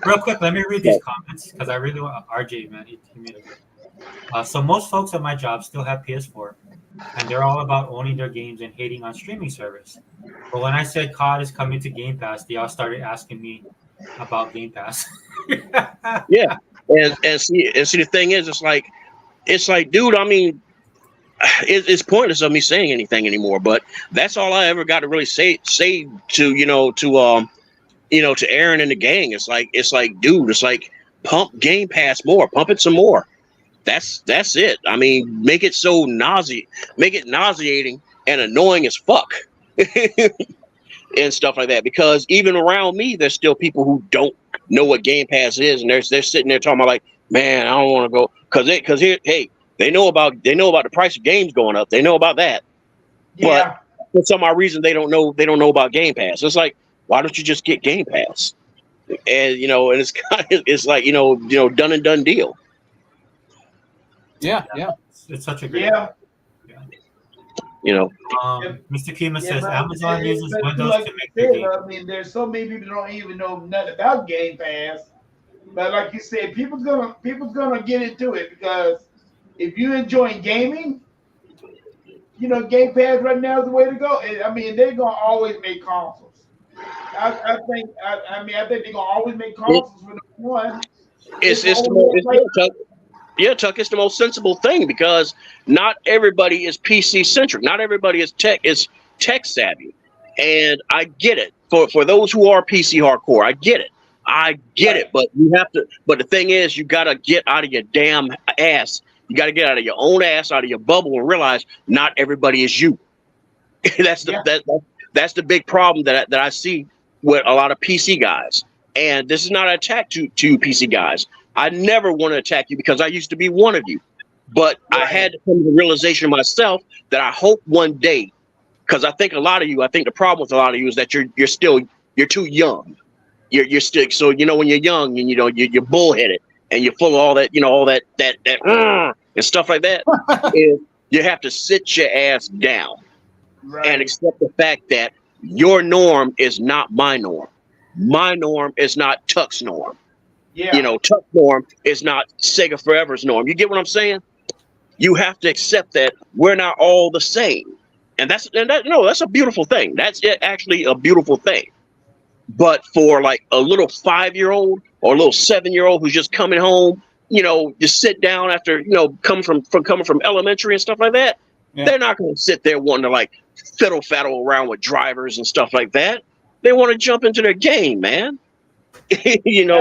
Real quick, let me read these comments because I really want RJ, man. He made a good. So most folks at my job still have PS4, and they're all about owning their games and hating on streaming service. But when I said COD is coming to Game Pass, they all started asking me about Game Pass. Yeah, and see the thing is, it's like, dude, I mean, it's pointless of me saying anything anymore. But that's all I ever got to really say to Aaron and the gang. It's like, dude, it's like, pump Game Pass more, pump it some more. That's it. I mean, make it nauseating and annoying as fuck. And stuff like that, because even around me, there's still people who don't know what Game Pass is, and they're sitting there talking about like, man, I don't want to go because they know about the price of games going up. They know about that, Yeah. but for some odd reason they don't know about Game Pass. It's like, why don't you just get Game Pass? And and it's like done and done deal. Yeah. It's such a great. Yeah. Mr. Kima says Amazon uses Windows to make their game. I mean, there's so many people don't even know nothing about Game Pass. But like you said, people's gonna get into it because if you're enjoying gaming, Game Pass right now is the way to go. I mean, they're gonna always make consoles. I think they're gonna always make consoles for the one. Tuck, it's the most sensible thing because not everybody is PC centric. Not everybody is tech savvy, and I get it. For those who are PC hardcore, I get it. But you have to. But the thing is, you gotta get out of your damn ass. You gotta get out of your own ass, out of your bubble, and realize not everybody is you. That's the big problem that I see with a lot of PC guys. And this is not an attack to PC guys. I never want to attack you because I used to be one of you. But I had to come to the realization myself that I hope one day, because I think the problem with a lot of you is that you're too young. You're still, so when you're young and you're bullheaded and you're full of all that and stuff like that. You have to sit your ass down and accept the fact that your norm is not my norm. My norm is not Tuck's norm. Yeah. Tuck's norm is not Sega Forever's norm. You get what I'm saying? You have to accept that we're not all the same. And that's a beautiful thing. That's actually a beautiful thing. But for like a little 5-year-old or a little 7-year-old who's just coming home, just sit down after, coming from elementary and stuff like that, they're not going to sit there wanting to like fiddle-faddle around with drivers and stuff like that. They want to jump into their game, man. And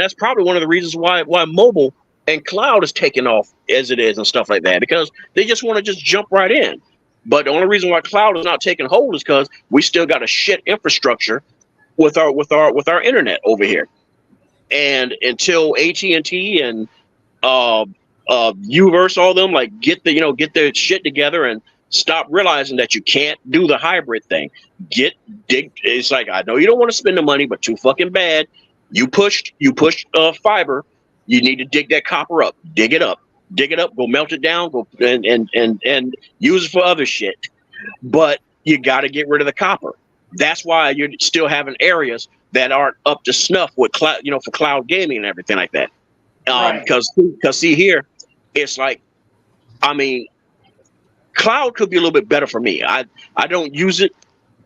that's probably one of the reasons why mobile And cloud is taking off as it is and stuff like that because they just want to just jump right in. But the only reason why cloud is not taking hold is because we still got a shit infrastructure with our internet over here. And until AT&T and Uverse, all them like get their shit together and stop realizing that you can't do the hybrid thing. It's like, I know you don't want to spend the money, but too fucking bad. You pushed fiber. You need to dig that copper up. Dig it up. Go melt it down. Go and use it for other shit. But you got to get rid of the copper. That's why you're still having areas that aren't up to snuff with cloud, for cloud gaming and everything like that. Because see here, it's like, I mean, cloud could be a little bit better for me. I don't use it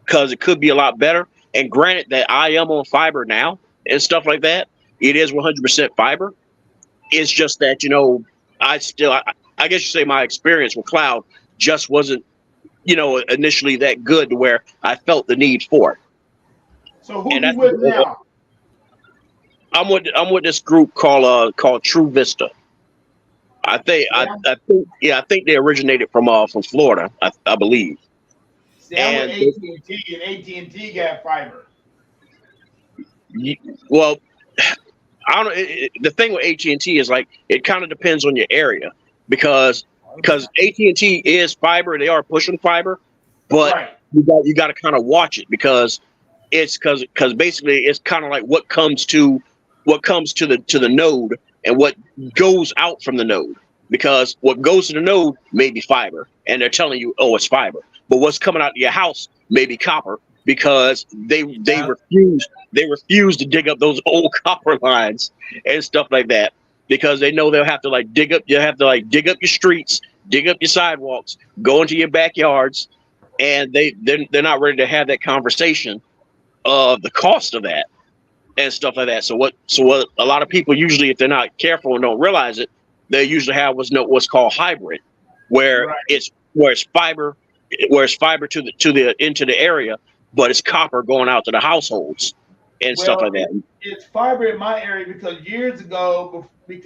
because it could be a lot better. And granted that I am on fiber now and stuff like that, it is 100% fiber. It's just that, I guess you say my experience with cloud just wasn't, initially that good to where I felt the need for it. So who you with now? I'm with this group called True Vista. I think they originated from Florida, I believe. See, I'm with AT&T, and AT&T got fiber. Well, I don't. The thing with AT&T is like it kind of depends on your area because AT&T is fiber. They are pushing fiber, but you got to kind of watch it because it's because basically it's kind of like what comes to the node and what goes out from the node, because what goes to the node may be fiber and they're telling you, oh, it's fiber, but what's coming out of your house may be copper because they refuse to dig up those old copper lines and stuff like that because they know they'll have to dig up your streets, dig up your sidewalks, go into your backyards, and they're not ready to have that conversation of the cost of that and stuff like that. So what a lot of people usually, if they're not careful and don't realize it, they usually have what's called hybrid, where it's fiber to the into the area, but it's copper going out to the households and stuff like that. It's fiber in my area because years ago, when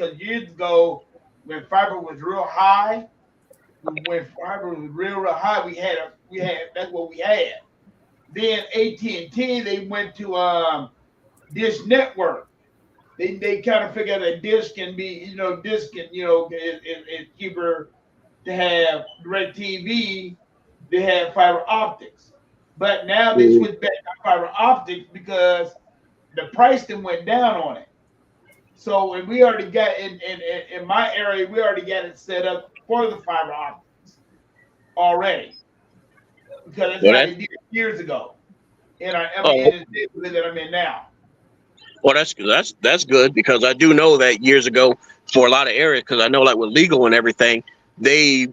fiber was real high, we had that's what we had. Then AT&T, they went to Dish Network. They kind of figured that Dish can be, it's cheaper to have DirecTV. They have fiber optics, but now they switched back to fiber optics because the price then went down on it. So when we already got in my area, we already got it set up for the fiber optics already because that's what they did years ago. And in the neighborhood that I'm in now. Well, that's good because I do know that years ago for a lot of areas, because I know like with legal and everything, they,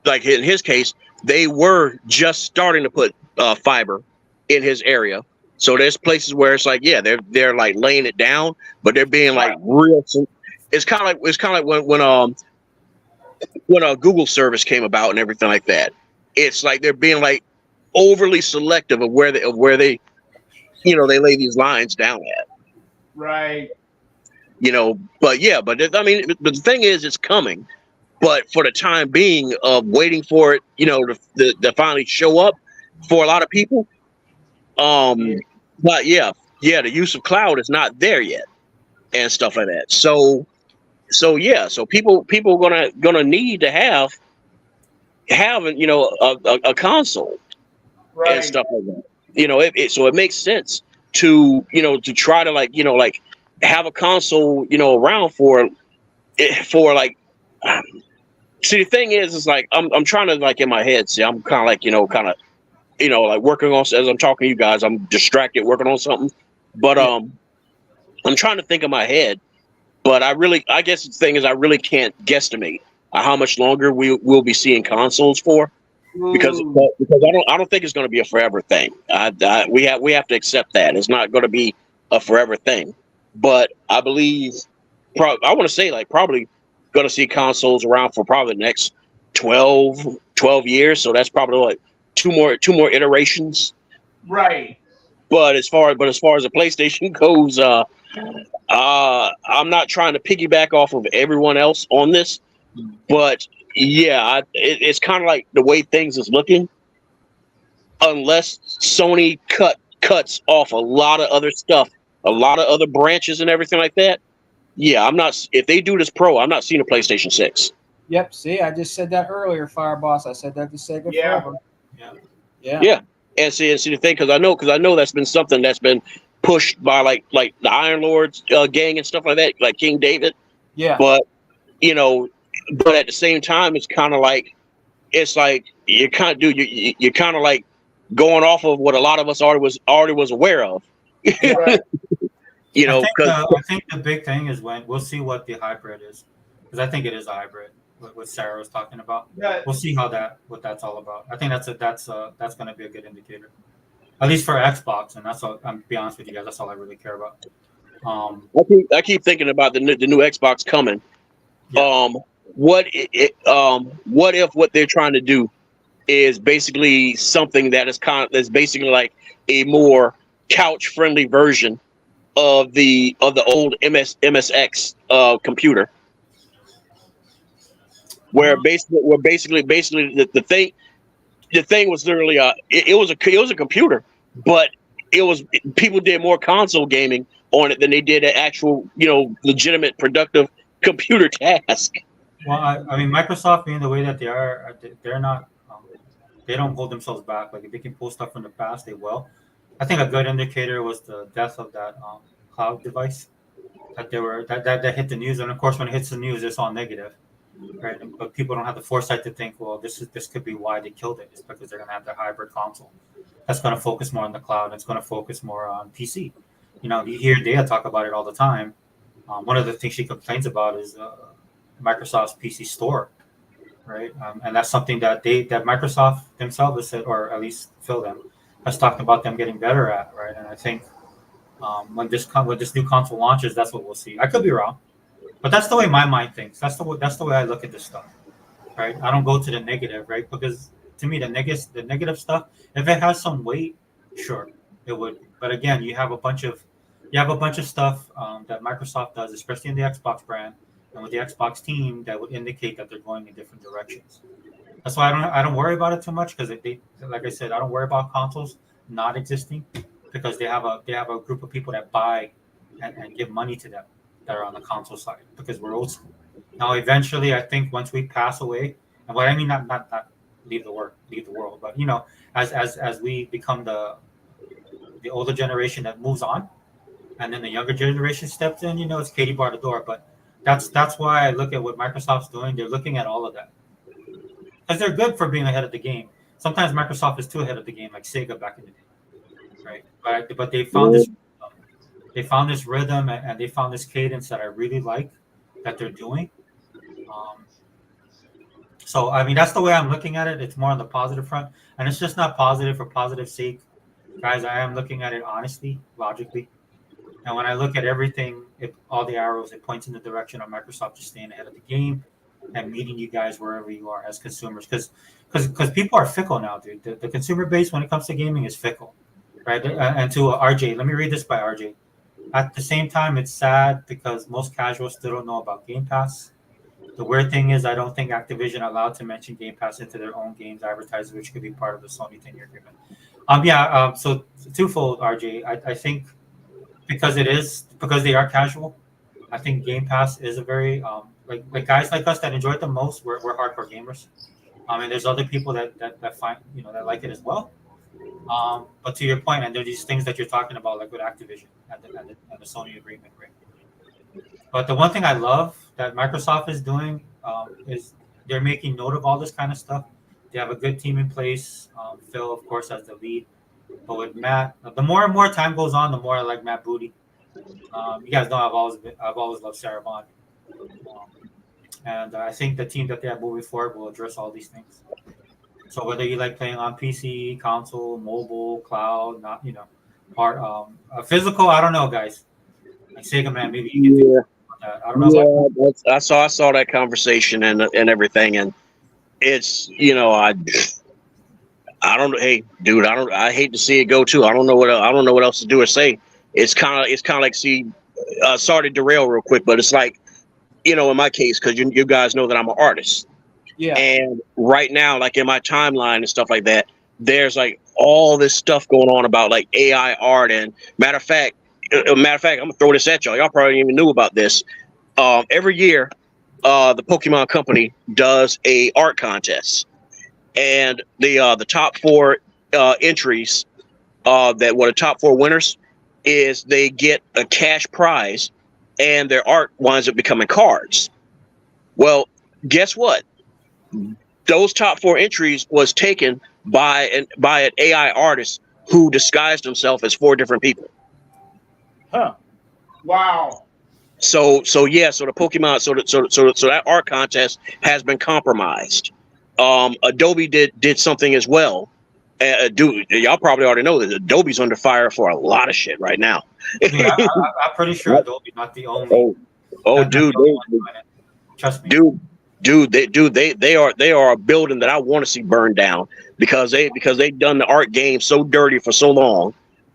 like in his case, they were just starting to put fiber in his area. So there's places where it's like, yeah, they're like laying it down, but they're being like real. It's kind of like when a Google service came about and everything like that. It's like they're being like overly selective of where they they lay these lines down at. Right. But the thing is, it's coming. But for the time being of waiting for it, to finally show up for a lot of people. But the use of cloud is not there yet and stuff like that. So people gonna need to have a console and stuff like that. So it makes sense to try to have a console around for like. See, the thing is like I'm trying to like in my head. See, I'm kind of like working on, as I'm talking to you guys, I'm distracted working on something. But I'm trying to think in my head. But I guess the thing is, I really can't guesstimate how much longer we'll be seeing consoles for, because I don't think it's going to be a forever thing. We have to accept that it's not going to be a forever thing. But I believe, I want to say like probably going to see consoles around for probably the next 12 years. So that's probably like two more iterations. Right. But as far as the PlayStation goes, I'm not trying to piggyback off of everyone else on this, but yeah, it's kind of like the way things is looking. Unless Sony cuts off a lot of other stuff, a lot of other branches and everything like that. Yeah, I'm not. If they do this Pro, I'm not seeing a PlayStation 6. Yep. See, I just said that earlier, Fireboss. I said that to Sega forever. Yeah. And see the thing, because I know that's been something that's been pushed by like the Iron Lords gang and stuff like that, like King David. Yeah. But but at the same time, it's kind of like you kind of you're kind of like going off of what a lot of us already was aware of. Right. I think the big thing is when we'll see what the hybrid is, because I think it is a hybrid. What Sarah was talking about, we'll see what that's all about. I think that's going to be a good indicator, at least for Xbox, and that's all. I'm be honest with you guys, that's all I really care about. I keep thinking about the new Xbox coming. Yeah. What if what they're trying to do is basically something that's basically like a more couch friendly version of the old MSX computer, where basically the thing was literally it was a computer, but people did more console gaming on it than they did an actual legitimate productive computer task. Well, I mean, Microsoft being the way that they are, they're not. They don't hold themselves back. Like if they can pull stuff from the past, they will. I think a good indicator was the death of that cloud device that hit the news, and of course, when it hits the news, it's all negative, right? But people don't have the foresight to think, well, this could be why they killed it. It's because they're going to have their hybrid console that's going to focus more on the cloud. It's going to focus more on PC. You hear Dea talk about it all the time. One of the things she complains about is Microsoft's PC store, right? And that's something that Microsoft themselves has said, or at least Phil has talked about them getting better at, right? And I think when this new console launches, that's what we'll see. I could be wrong, but that's the way my mind thinks. That's the way I look at this stuff, right? I don't go to the negative, right? Because to me, the negative stuff, if it has some weight, sure, it would. But again, you have a bunch of stuff that Microsoft does, especially in the Xbox brand and with the Xbox team, that would indicate that they're going in different directions. That's why I don't worry about it too much, because like I said, I don't worry about consoles not existing, because they have a group of people that buy and give money to them that are on the console side, because we're old school. Now, eventually, I think once we pass away, and what I mean not leave the world, but as we become the older generation that moves on, and then the younger generation steps in, it's Katie bar the door. But that's why I look at what Microsoft's doing. They're looking at all of that, because they're good for being ahead of the game. Sometimes Microsoft is too ahead of the game, like Sega back in the day, right? But they found this rhythm and they found this cadence that I really like that they're doing. So I mean, that's the way I'm looking at it. It's more on the positive front, and it's just not positive for positive sake, guys. I am looking at it honestly, logically. And when I look at everything, all the arrows, it points in the direction of Microsoft just staying ahead of the game and meeting you guys wherever you are as consumers. Because people are fickle now, dude. The consumer base when it comes to gaming is fickle, right? And to RJ, let me read this by RJ. At the same time, it's sad because most casuals still don't know about Game Pass. The weird thing is I don't think Activision allowed to mention Game Pass into their own games advertised, which could be part of the Sony 10-year agreement. So twofold, RJ. I think because they are casual, I think Game Pass is a very like guys like us that enjoy it the most. We're hardcore gamers. And there's other people that find that like it as well. But to your point, and there are these things that you're talking about, like with Activision and the Sony agreement, right? But the one thing I love that Microsoft is doing is they're making note of all this kind of stuff. They have a good team in place. Phil, of course, as the lead. But with Matt, the more and more time goes on, the more I like Matt Booty. You guys know I've always loved Sarah Bond, and I think the team that they have moving forward will address all these things. So whether you like playing on PC, console, mobile, cloud, not physical, I don't know, guys. Like Sega Man, maybe you can think about that. I don't know. I saw that conversation and everything, and it's I don't know. Hey, dude, I hate to see it go too. I don't know what else to do or say. It's kind of like sorry to derail real quick, but it's like, in my case, because you guys know that I'm an artist. Yeah. And right now, like in my timeline and stuff like that, there's like all this stuff going on about like AI art. And matter of fact, I'm gonna throw this at y'all. Y'all probably even knew about this. Every year, the Pokemon Company does a art contest, and the top 4 entries, the top 4 winners is they get a cash prize, and their art winds up becoming cards. Well, guess what? Those top 4 entries was taken by an AI artist who disguised himself as 4 different people. Huh. Wow. So the Pokemon, so that art contest has been compromised. Adobe did something as well. Dude, y'all probably already know that Adobe's under fire for a lot of shit right now. Yeah, I'm pretty sure Adobe's not the only. Dude, Trust me. They are a building that I want to see burned down because they've done the art game so dirty for so long.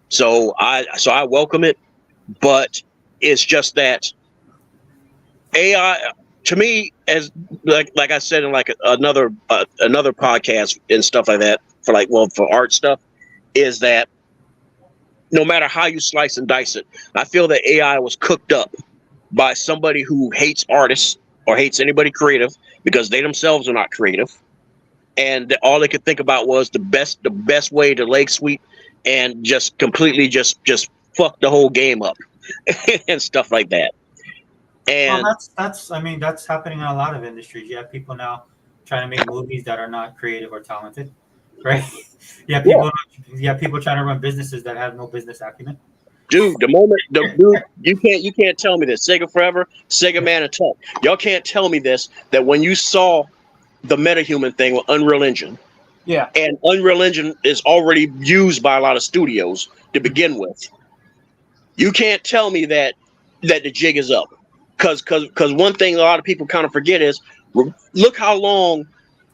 So I welcome it, but it's just that AI, to me, as like I said in like another podcast and stuff like that, for art stuff, is that no matter how you slice and dice it, I feel that AI was cooked up by somebody who hates artists or hates anybody creative because they themselves are not creative, and all they could think about was the best way to leg sweep and just completely just fuck the whole game up and stuff like that. And well, that's happening in a lot of industries. You have people now trying to make movies that are not creative or talented, right? You have people trying to run businesses that have no business acumen. Dude, you can't tell me this. Sega Forever, Sega Man and Tech. Y'all can't tell me this, that when you saw the MetaHuman thing with Unreal Engine, Yeah. and Unreal Engine is already used by a lot of studios to begin with, you can't tell me that the jig is up. Because one thing a lot of people kind of forget is, look how long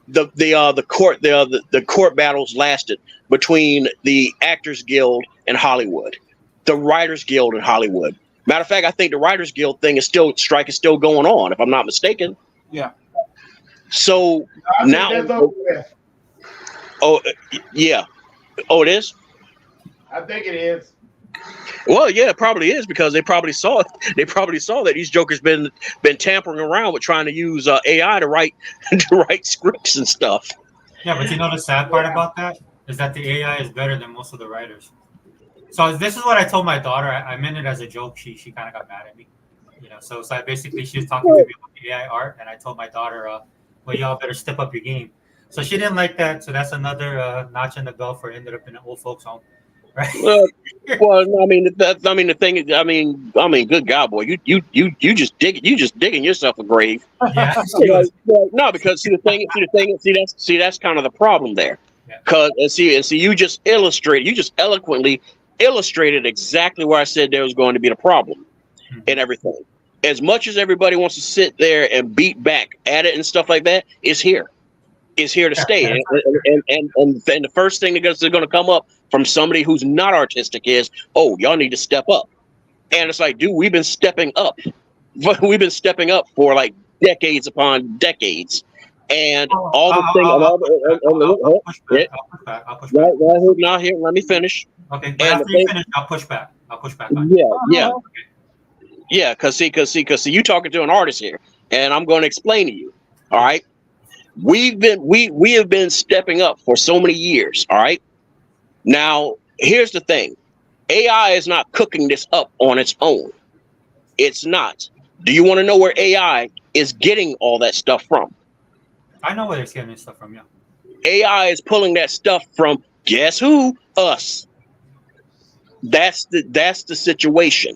the court battles lasted between the Actors Guild and Hollywood, the Writers Guild in Hollywood. Matter of fact, I think the Writers Guild strike is still going on, if I'm not mistaken. Yeah. So now, yeah. Oh, it is? I think it is. Well, yeah, it probably is, because they probably saw it. They probably saw that these jokers been tampering around with trying to use AI to write scripts and stuff. Yeah, but you know the sad part about that is that the AI is better than most of the writers. So this is what I told my daughter. I meant it as a joke. She kind of got mad at me, So basically, she was talking to me about the AI art, and I told my daughter, "Well, y'all better step up your game." So she didn't like that. So that's another notch in the belt for ended up in an old folks' home, right? Well, the thing is, good God, boy, you just digging yourself a grave. Yeah. No, because that's kind of the problem there. Cause you just eloquently illustrated exactly where I said there was going to be the problem and everything. As much as everybody wants to sit there and beat back at it and stuff like that, it's here to stay. And the first thing that's going to come up from somebody who's not artistic is, oh, y'all need to step up. And it's like, dude, we've been stepping up. We've been stepping up for like decades upon decades. And all the things. I'll push back. Right now, here, let me finish. Okay, but after you finish, I'll push back. On you. Yeah, because you talking to an artist here, and I'm going to explain to you. All right, we have been stepping up for so many years. All right, now here's the thing: AI is not cooking this up on its own. It's not. Do you want to know where AI is getting all that stuff from? I know where they're getting this stuff from, yeah. AI is pulling that stuff from, guess who? Us. That's the situation,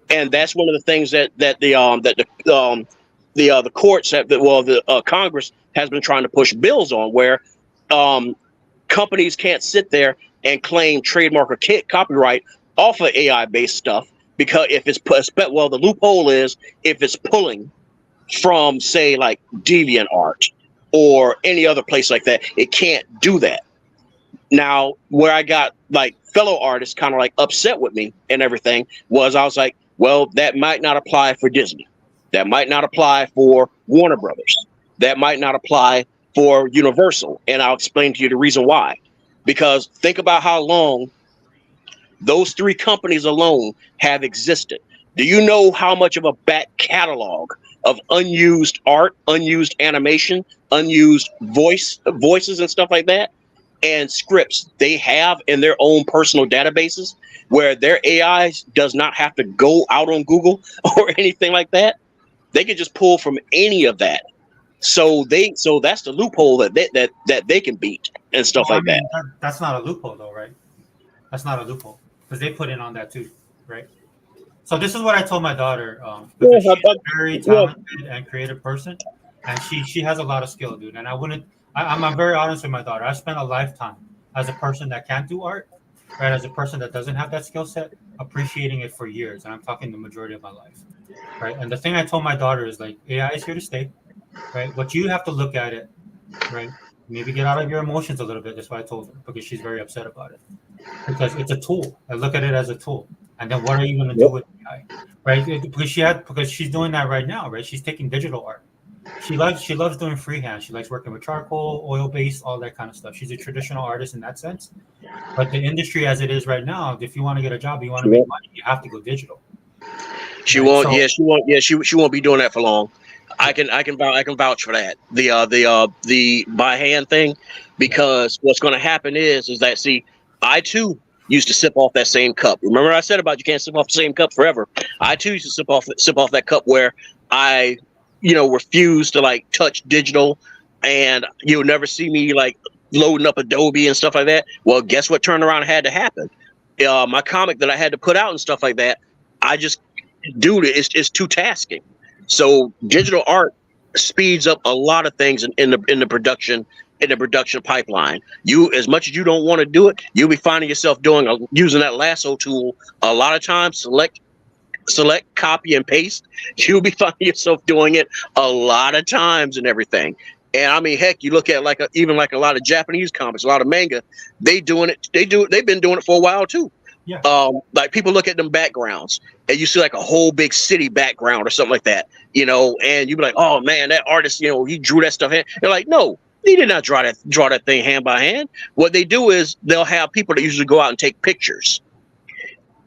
and that's one of the things that the courts have, the Congress has been trying to push bills on, where companies can't sit there and claim trademark or copyright off of AI based stuff, because if it's the loophole is if it's pulling from, say, like DeviantArt or any other place like that, it can't do that. Now, where I got like fellow artists kind of like upset with me and everything was, I was like, Well, that might not apply for Disney. That might not apply for Warner Brothers. That might not apply for Universal. And I'll explain to you the reason why. Because think about how long those three companies alone have existed. Do you know how much of a back catalog of unused art, unused animation, unused voices and stuff like that, and scripts they have in their own personal databases where their AI does not have to go out on Google or anything like that? They can just pull from any of that. So that's the loophole that they can beat and stuff like that. That's not a loophole though, right? That's not a loophole because they put in on that too, right? So this is what I told my daughter. Because she's a very talented and creative person, and she has a lot of skill, dude. And I'm very honest with my daughter. I spent a lifetime as a person that can't do art, right? As a person that doesn't have that skill set, appreciating it for years. And I'm talking the majority of my life, right? And the thing I told my daughter is like, AI is here to stay, right? But you have to look at it, right? Maybe get out of your emotions a little bit. That's why I told her, because she's very upset about it. Because it's a tool. I look at it as a tool. And then what are you going to do with AI, right? Because she's doing that right now, right? She's taking digital art. She loves doing freehand. She likes working with charcoal, oil-based, all that kind of stuff. She's a traditional artist in that sense. But the industry as it is right now, if you want to get a job, you want to make money, you have to go digital. She won't be doing that for long. I can vouch for that. The by hand thing, because what's going to happen is that, see, I too used to sip off that same cup. Remember I said about you can't sip off the same cup forever. I too used to sip off that cup where I, refuse to like touch digital, and you'll never see me like loading up Adobe and stuff like that. Well, guess what turnaround had to happen? My comic that I had to put out and stuff like that, I just do it. It's too tasking. So digital art speeds up a lot of things in the production pipeline. You, as much as you don't want to do it, you'll be finding yourself using that lasso tool a lot of times. Select, copy, and paste. You'll be finding yourself doing it a lot of times and everything. And I mean, heck, you look at even a lot of Japanese comics, a lot of manga, they've been doing it for a while too. Yeah. Like people look at them backgrounds and you see like a whole big city background or something like that, and you be like, oh man, that artist, he drew that stuff in. They're like, no, he did not draw that thing hand by hand. What they do is they'll have people that usually go out and take pictures,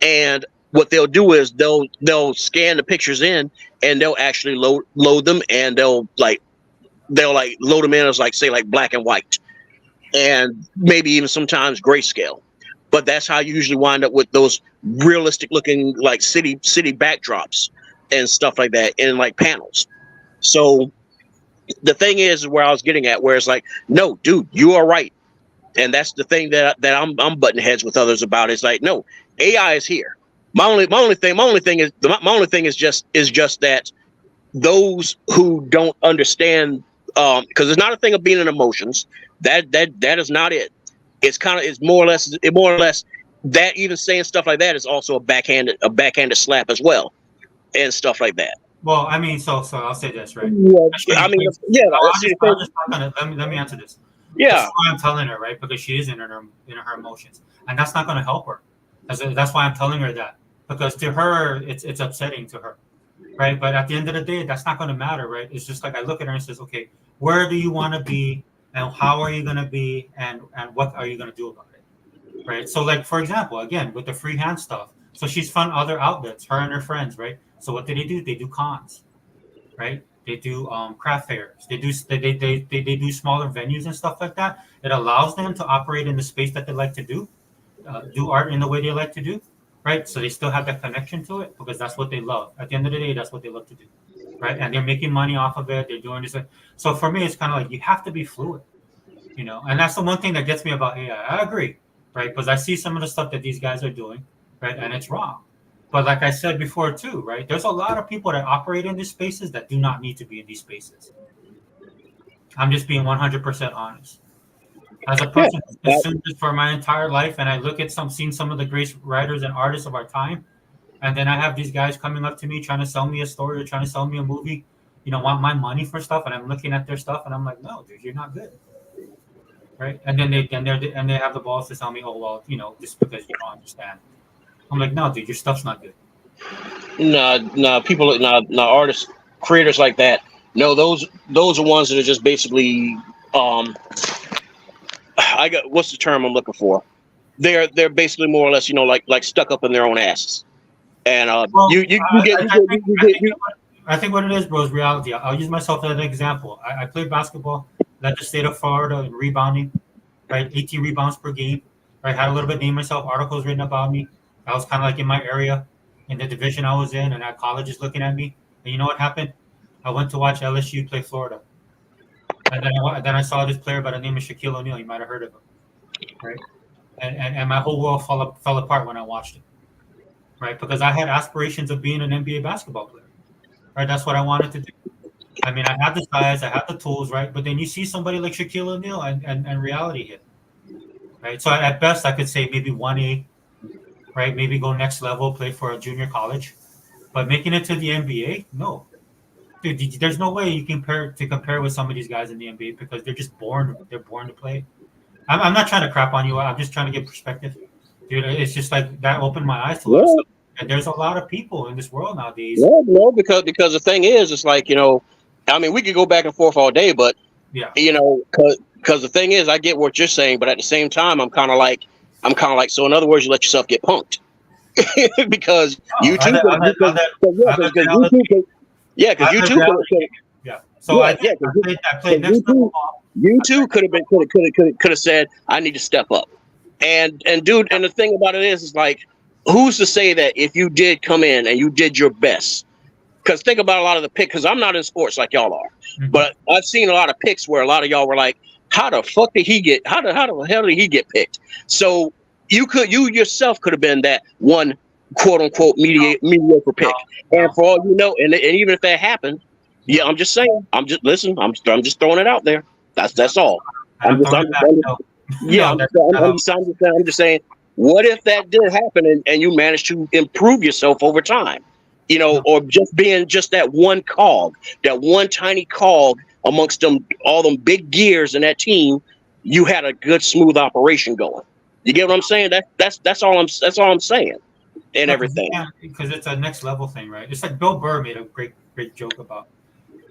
and what they'll do is they'll scan the pictures in and they'll actually load them, and they'll load them in as like black and white, and maybe even sometimes grayscale. But that's how you usually wind up with those realistic looking like city backdrops and stuff like that in like panels. So the thing is where I was getting at, where it's like, no, dude, you are right. And that's the thing that I'm butting heads with others about. It's like, no, AI is here. My only thing is just that those who don't understand, because it's not a thing of being in emotions. That is not it. It's more or less that even saying stuff like that is also a backhanded slap as well, and stuff like that. Well, I mean, so I'll say this, right? Yeah, I mean, yeah. Let me answer this. Yeah, that's why I'm telling her, right? Because she is in her emotions, and that's not going to help her. That's why I'm telling her that, because to her, it's upsetting to her, right? But at the end of the day, that's not going to matter, right? It's just like I look at her and says, okay, where do you want to be, and how are you going to be, and what are you going to do about it, right? So, like for example, again with the freehand stuff, so she's found other outlets, her and her friends, right? So what do? They do cons, right? They do craft fairs. They do smaller venues and stuff like that. It allows them to operate in the space that they like to do art in the way they like to do, right? So they still have that connection to it because that's what they love. At the end of the day, that's what they love to do, right? And they're making money off of it. They're doing this. So for me, it's kind of like you have to be fluid, And that's the one thing that gets me about AI. I agree, right? Because I see some of the stuff that these guys are doing, right? And it's wrong. But like I said before too, right? There's a lot of people that operate in these spaces that do not need to be in these spaces. I'm just being 100% honest. As a person who's consumed this for my entire life, and I look at seen some of the great writers and artists of our time, and then I have these guys coming up to me trying to sell me a story or trying to sell me a movie, want my money for stuff, and I'm looking at their stuff and I'm like, no, dude, you're not good. Right? And then they have the balls to tell me, oh well, just because you don't understand. I'm like, no, dude, your stuff's not good. No, people, no, artists, creators like that. No, those are ones that are just basically, I got, what's the term I'm looking for? They're basically more or less, like stuck up in their own asses. And Well, I I think what it is, bro, is reality. I'll use myself as an example. I played basketball, led the state of Florida in rebounding, right? 18 rebounds per game, right? Had a little bit named myself, articles written about me. I was kind of like in my area, in the division I was in, and at colleges looking at me. And you know what happened? I went to watch LSU play Florida. And then I saw this player by the name of Shaquille O'Neal. You might have heard of him, right? And my whole world fell apart when I watched it, right? Because I had aspirations of being an NBA basketball player, right? That's what I wanted to do. I mean, I had the size, I had the tools, right? But then you see somebody like Shaquille O'Neal and reality hit, right? So at best, I could say maybe 1A, right? Maybe go next level, play for a junior college. But making it to the NBA, no. Dude, there's no way you can compare with some of these guys in the NBA because they're just born. They're born to play. I'm not trying to crap on you. I'm just trying to get perspective, dude. It's just like that opened my eyes to a lot of stuff. And there's a lot of people in this world nowadays. No, because the thing is, it's like, I mean, we could go back and forth all day, but Yeah. Because the thing is, I get what you're saying, but at the same time, I'm kind of like, so in other words, you let yourself get punked because you too. Yeah, because you too. Yeah. So I played next level. You too could have said, I need to step up. And dude, and the thing about it is like, who's to say that if you did come in and you did your best? Because think about a lot of the picks, because I'm not in sports like y'all are, but I've seen a lot of picks where a lot of y'all were like, how the fuck did he get, how the hell did he get picked? So you yourself could have been that one quote unquote mediocre pick. And for all you know, and even if that happened, yeah, I'm just saying, I'm just throwing it out there. That's all. I'm just saying, what if that did happen and you managed to improve yourself over time? Or just being just that one cog, that one tiny cog amongst all them big gears in that team, you had a good smooth operation going. You get what I'm saying? That's all I'm saying. And everything. Because it's a next level thing, right? It's like Bill Burr made a great joke about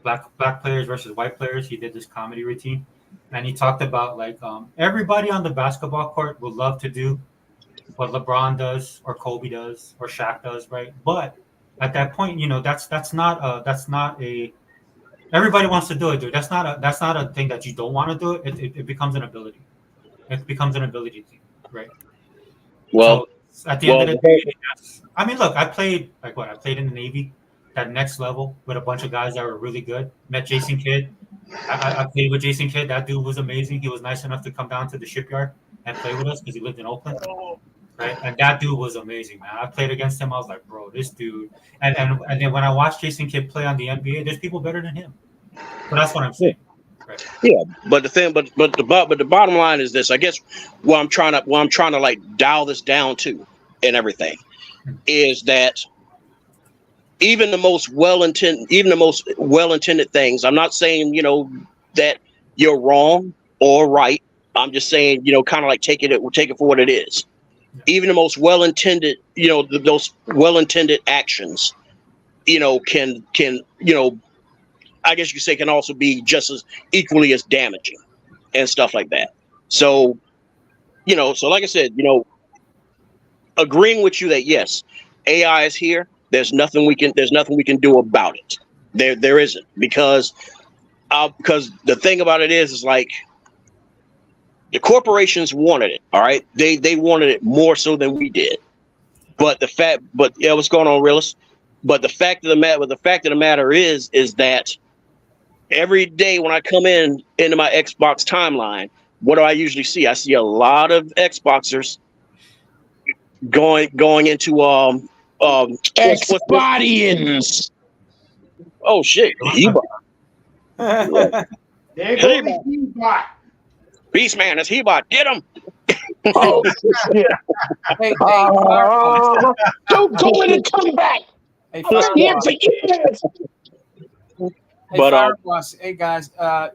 black players versus white players. He did this comedy routine, and he talked about like everybody on the basketball court would love to do what LeBron does or Kobe does or Shaq does, right? But at that point, that's not a everybody wants to do it, dude. That's not a thing that you don't want to do. It becomes an ability. It becomes an ability thing, right? Well, so at the end of the day, I mean, look, I played in the Navy, that next level with a bunch of guys that were really good. Met Jason Kidd. I played with Jason Kidd. That dude was amazing. He was nice enough to come down to the shipyard and play with us because he lived in Oakland. Right, and that dude was amazing, man. I played against him. I was like, bro, this dude. And then when I watched Jason Kidd play on the NBA, there's people better than him. But that's what I'm saying. Right. Yeah, but the bottom line is this. I guess what I'm trying to like dial this down to, and everything, is that even the most well-intended things. I'm not saying that you're wrong or right. I'm just saying kind of like take it for what it is. Even the most well-intended, those well-intended actions, can I guess you could say can also be just as equally as damaging and stuff like that. So, so like I said, agreeing with you that yes, AI is here. There's nothing we can do about it. There isn't because the thing about it is like, the corporations wanted it, all right. They wanted it more so than we did. What's going on, realist? But the fact of the matter is that every day when I come into my Xbox timeline, what do I usually see? I see a lot of Xboxers going into Xboxians. Oh shit, He-Bot. There goes He-Bot. Beast man, it's He-Bot. Get him. Oh, hey, don't go in and come back. Hey, But hey guys, not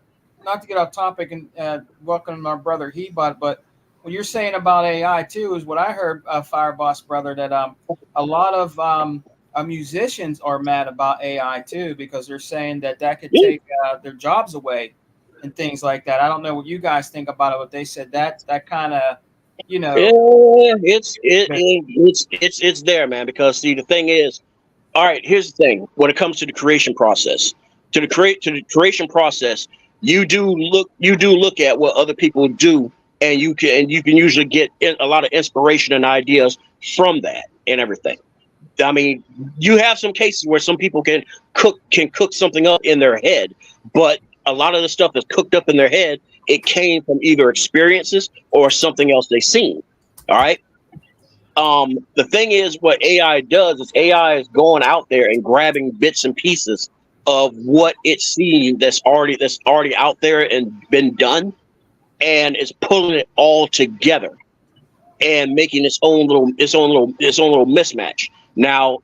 to get off topic and welcome our brother He-Bot, but what you're saying about AI too is what I heard, Fireboss brother, that a lot of musicians are mad about AI too because they're saying that could Yeah. take their jobs away and things like that. I don't know what you guys think about it, but they said that kind of, you know, Yeah, it's there, man. Because see, the thing is, all right. Here's the thing: when it comes to the creation process, to the creation process, you do look at what other people do, and you can usually get a lot of inspiration and ideas from that and everything. I mean, you have some cases where some people can cook something up in their head, but a lot of the stuff that's cooked up in their head, it came from either experiences or something else they've seen. All right. The thing is, what AI does is AI is going out there and grabbing bits and pieces of what it's seen that's already out there and been done, and it's pulling it all together and making its own little mismatch. Now,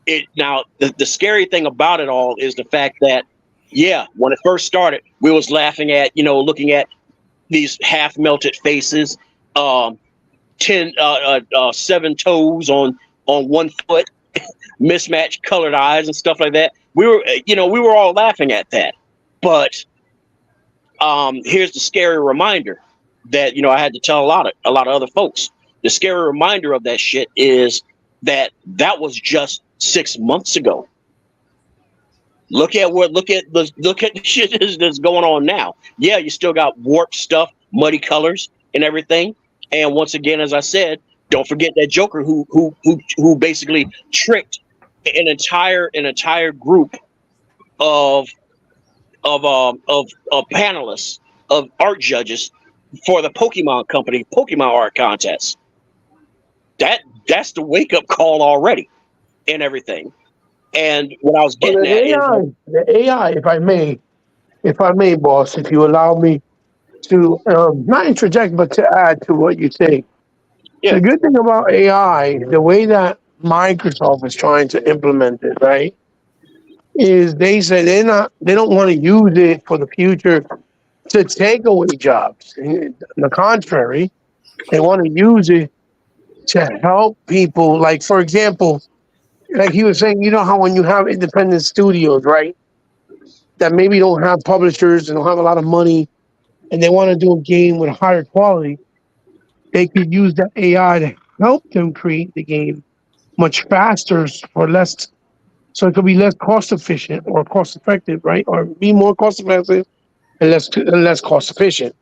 the scary thing about it all is the fact that, yeah, when it first started, we was laughing at, looking at these half melted faces, um, 7 toes on 1 foot, mismatched colored eyes and stuff like that. We were all laughing at that. But here's the scary reminder that I had to tell a lot of other folks. The scary reminder of that shit is that was just 6 months ago. Look at the shit that's going on now. Yeah, you still got warped stuff, muddy colors, and everything. And once again, as I said, don't forget that Joker who basically tricked an entire group of panelists, of art judges for the Pokemon company Pokemon art contest. That's the wake up call already and everything. And what I was Well, getting at is the AI, if I may, boss, if you allow me to not interject, but to add to what you say. yeah, The good thing about AI, the way that Microsoft is trying to implement it, right, is they say they don't want to use it for the future to take away jobs. On the contrary, they want to use it to help people. Like, for example, like he was saying, how when you have independent studios, right, that maybe don't have publishers and don't have a lot of money, and they want to do a game with a higher quality, they could use that AI to help them create the game much faster for less. So it could be less cost efficient or cost effective, right? Or be more cost effective and less cost efficient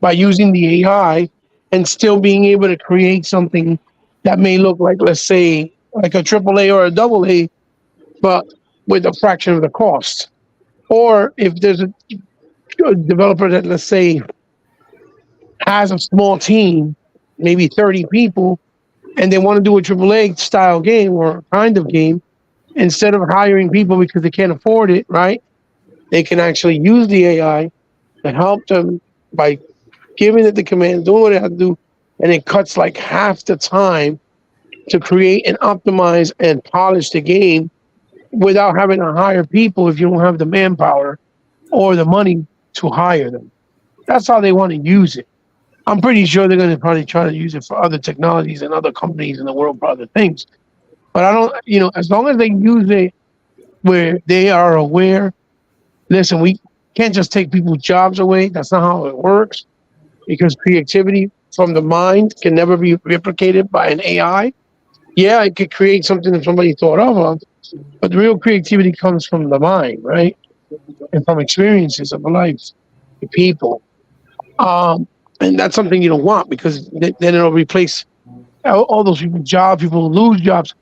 by using the AI and still being able to create something that may look like, let's say, like a triple A or a double A, but with a fraction of the cost. Or if there's a developer that, let's say, has a small team, maybe 30 people, and they want to do a triple A style game or kind of game, instead of hiring people because they can't afford it, right? They can actually use the AI to help them by giving it the command, doing what it has to do, and it cuts like half the time to create and optimize and polish the game without having to hire people if you don't have the manpower or the money to hire them. That's how they want to use it. I'm pretty sure they're going to probably try to use it for other technologies and other companies in the world for other things. But I don't, as long as they use it where they are aware, listen, we can't just take people's jobs away. That's not how it works, because creativity from the mind can never be replicated by an AI. Yeah, it could create something that somebody thought of, but the real creativity comes from the mind, right? And from experiences of life, the people. And that's something you don't want, because then it'll replace all those people's jobs. People will lose jobs.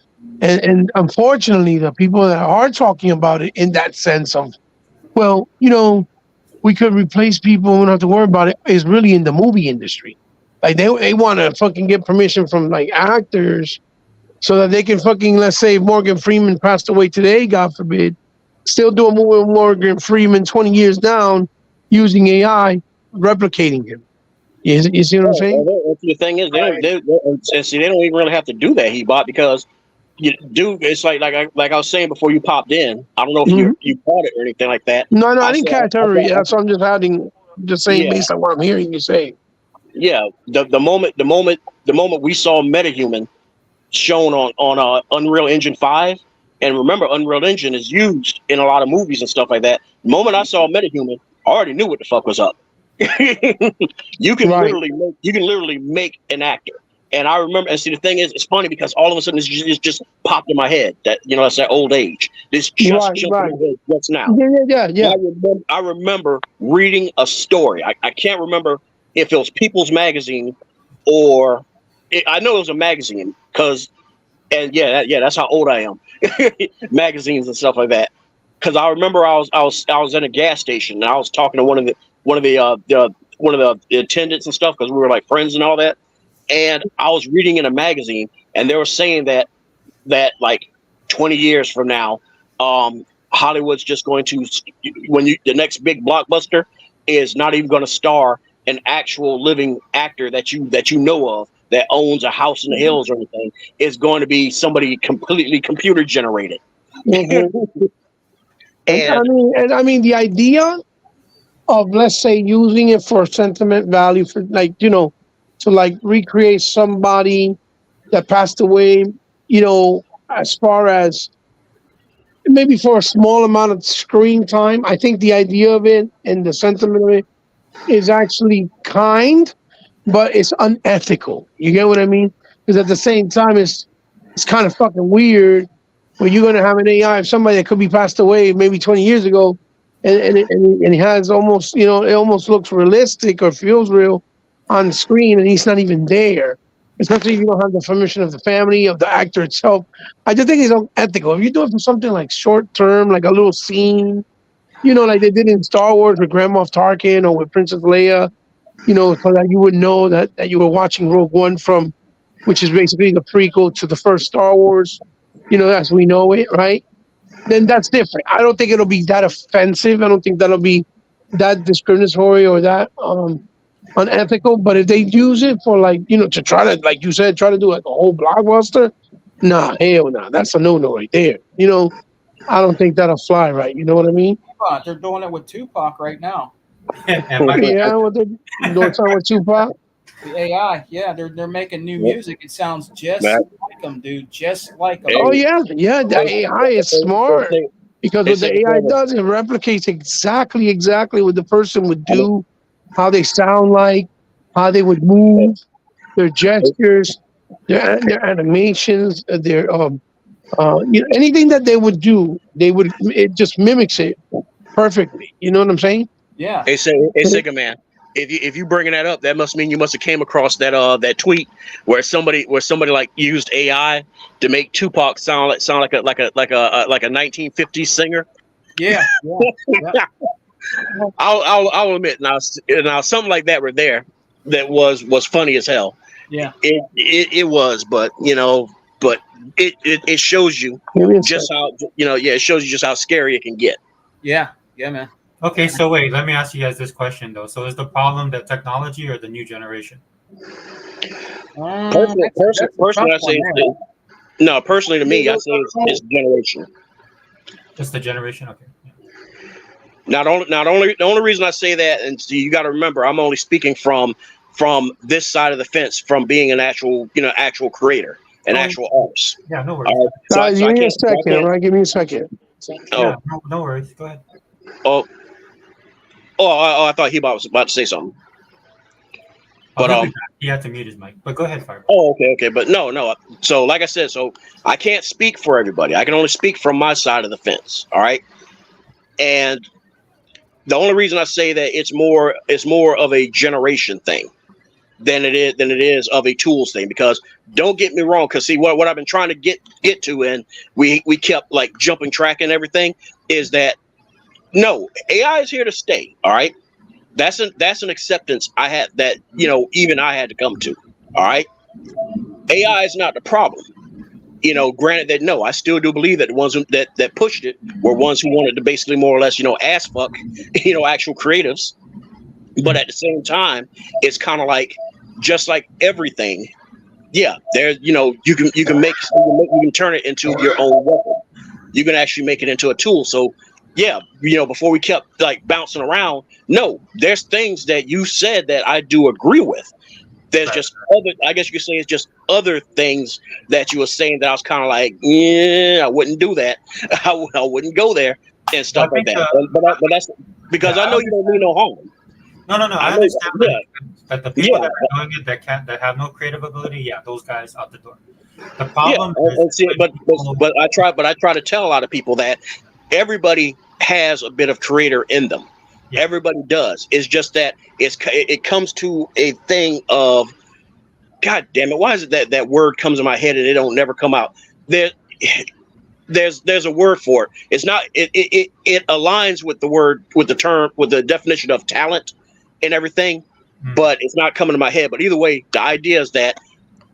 And unfortunately, the people that are talking about it in that sense of, well, we could replace people and we don't have to worry about it, is really in the movie industry. Like they want to fucking get permission from like actors so that they can fucking, let's say Morgan Freeman passed away today, God forbid, still do a movie with Morgan Freeman 20 years down using AI, replicating him. You see what I'm saying? the thing is, they don't even really have to do that, because it's like I was saying before you popped in. I don't know if you caught it or anything like that. No, I didn't catch her. Yeah, so I'm just saying based on what I'm hearing you say. Yeah, the moment we saw MetaHuman shown on Unreal Engine 5, And remember, Unreal Engine is used in a lot of movies and stuff like that. The moment I saw MetaHuman, I already knew what the fuck was up. You can Right. literally make an actor. And I remember, and see, the thing is, it's funny because all of a sudden it's just popped in my head that, that's that old age. This just Right, jumped right. in my head just now. Yeah. I remember reading a story. I can't remember if it was People's Magazine or I know it was a magazine because, and that's how old I am. Magazines and stuff like that. Because I remember I was in a gas station and I was talking to one of the attendants and stuff because we were like friends and all that. And I was reading in a magazine and they were saying that like 20 years from now, Hollywood's just going to, the next big blockbuster is not even going to star an actual living actor that you know of that owns a house in the hills or anything. Is going to be somebody completely computer generated. Mm-hmm. And I mean the idea of, let's say, using it for sentiment value, for like, to like recreate somebody that passed away, as far as maybe for a small amount of screen time. I think the idea of it and the sentiment of it is actually kind, but it's unethical. You get what I mean? Because at the same time, it's kind of fucking weird when you're gonna have an AI of somebody that could be passed away maybe 20 years ago, and he has almost, it almost looks realistic or feels real on screen, and he's not even there. Especially if you don't have the permission of the family, of the actor itself. I just think it's unethical. If you do it for something like short term, like a little scene, like they did in Star Wars with Grand Moff Tarkin or with Princess Leia, so that you would know that you were watching Rogue One which is basically the prequel to the first Star Wars, as we know it, right? Then that's different. I don't think it'll be that offensive. I don't think that'll be that discriminatory or that unethical. But if they use it for to try to, like you said, try to do like a whole blockbuster, nah, hell nah. That's a no-no right there. I don't think that'll fly right. You know what I mean? They're doing it with Tupac right now. Yeah, what they're doing something with Tupac. The AI, yeah, they're making new music. It sounds just like them, dude. Just like them. Oh yeah. The AI is smart because what the AI does, it replicates exactly what the person would do, how they sound like, how they would move, their gestures, their animations, their anything that they would do, it just mimics it perfectly. You know what I'm saying? Yeah. Hey, Sega man. If you bringing that up, that must mean you must have came across that tweet where somebody like used AI to make Tupac sound like a 1950s singer. Yeah. I'll admit now something like that right there that was funny as hell. Yeah. It was, but it shows you just how it shows you just how scary it can get. Yeah, man. Okay, so wait, let me ask you guys this question though. So is the problem the technology or the new generation? Personally, I say no. Personally, to me, I say it's generation. Just the generation, okay. Yeah. The only reason I say that, and so you got to remember, I'm only speaking from this side of the fence, from being an actual creator, an actual artist. Yeah, no worries. Give me a second, all right? Give me a second. Yeah, no worries. Go ahead. I thought he was about to say something. But he had to mute his mic. But go ahead, Fire. Oh, okay. But no. So like I said, I can't speak for everybody. I can only speak from my side of the fence. All right. And the only reason I say that it's more of a generation thing than it is of a tools thing. Because don't get me wrong, because see what I've been trying to get to, and we kept like jumping track and everything, is that no, AI is here to stay. All right. That's an acceptance I had that, even I had to come to. All right. AI is not the problem. Granted that, no, I still do believe that the ones that pushed it were ones who wanted to basically more or less, ass fuck, actual creatives. But at the same time, it's kind of like, just like everything. Yeah, there, you can turn it into your own weapon. You can actually make it into a tool. So yeah, before we kept like bouncing around, no, there's things that you said that I do agree with. There's just other, I guess you could say it's just other things that you were saying that I was kind of like, yeah, I wouldn't do that. I wouldn't go there and stuff like that. But that's because I know you don't mean no harm. No. I know, understand that the people that are doing it that have no creative ability, yeah, those guys out the door. The problem is, but I try to tell a lot of people that everybody has a bit of creator in them. Yeah. Everybody does. It's just that it comes to a thing of, God damn it, why is it that word comes in my head and it don't never come out? There's a word for it. It's not it aligns with the word, with the term, with the definition of talent and everything, but it's not coming to my head. But either way, the idea is that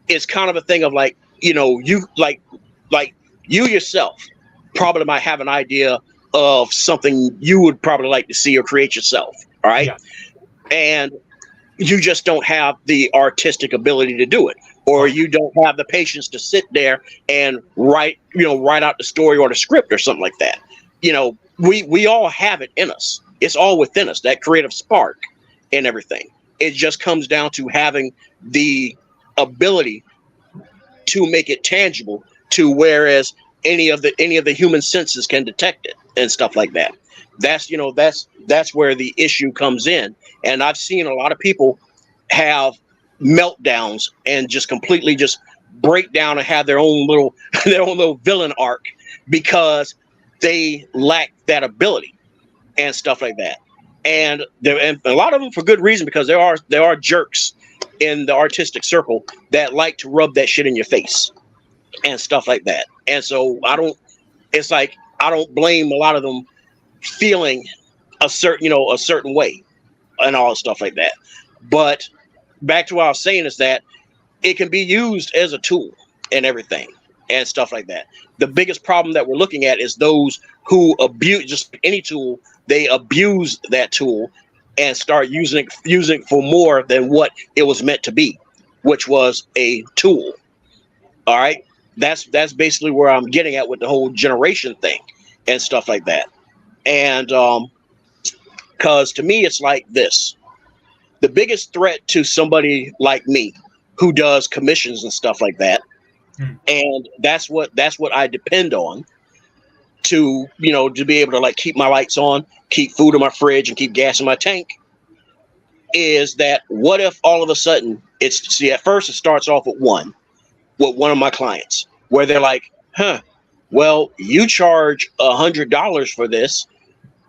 it's kind of a thing of like, you know, you like you yourself probably might have an idea of something you would probably like to see or create yourself. All right. Yeah. And you just don't have the artistic ability to do it, or you don't have the patience to sit there and write out the story or the script or something like that. You know, we all have it in us. It's all within us, that creative spark and everything. It just comes down to having the ability to make it tangible, to whereas any of the human senses can detect it and stuff like that. That's where the issue comes in. And I've seen a lot of people have meltdowns and just completely just break down and have their own little villain arc because they lack that ability and stuff like that. And a lot of them for good reason, because there are jerks in the artistic circle that like to rub that shit in your face and stuff like that. And so I don't blame a lot of them feeling a certain way and all stuff like that. But back to what I was saying is that it can be used as a tool and everything and stuff like that. The biggest problem that we're looking at is those who abuse just any tool. They abuse that tool and start using it for more than what it was meant to be, which was a tool. All right. That's basically where I'm getting at with the whole generation thing and stuff like that. And because to me, it's like this. The biggest threat to somebody like me who does commissions and stuff like that, and that's what I depend on to be able to like keep my lights on, keep food in my fridge, and keep gas in my tank, is that what if all of a sudden at first it starts off with one of my clients where they're like, well, you charge $100 for this,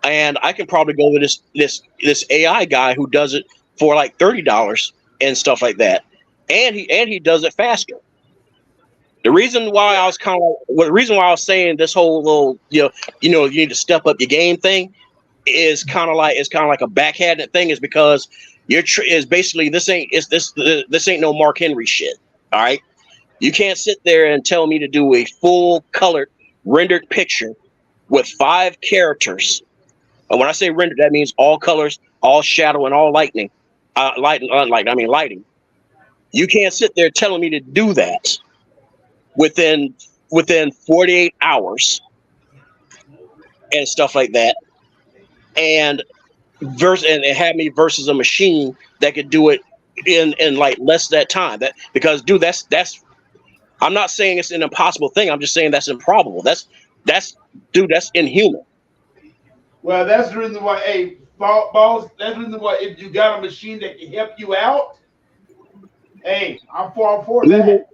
and I can probably go with this AI guy who does it for like $30 and stuff like that, and he does it faster. The reason why I was saying this whole little you need to step up your game thing is kind of like a backhanded thing, is because is basically this ain't no Mark Henry shit. All right, you can't sit there and tell me to do a full colored rendered picture with 5 characters. And when I say rendered, that means all colors, all shadow, and all lighting. Lighting. You can't sit there telling me to do that within 48 hours and stuff like that, and have me versus a machine that could do it in like less that time. That because dude, that's I'm not saying it's an impossible thing. I'm just saying that's improbable. That's inhuman. Well, that's the reason why, hey, boss, that's the reason why if you got a machine that can help you out, hey, I'm for that.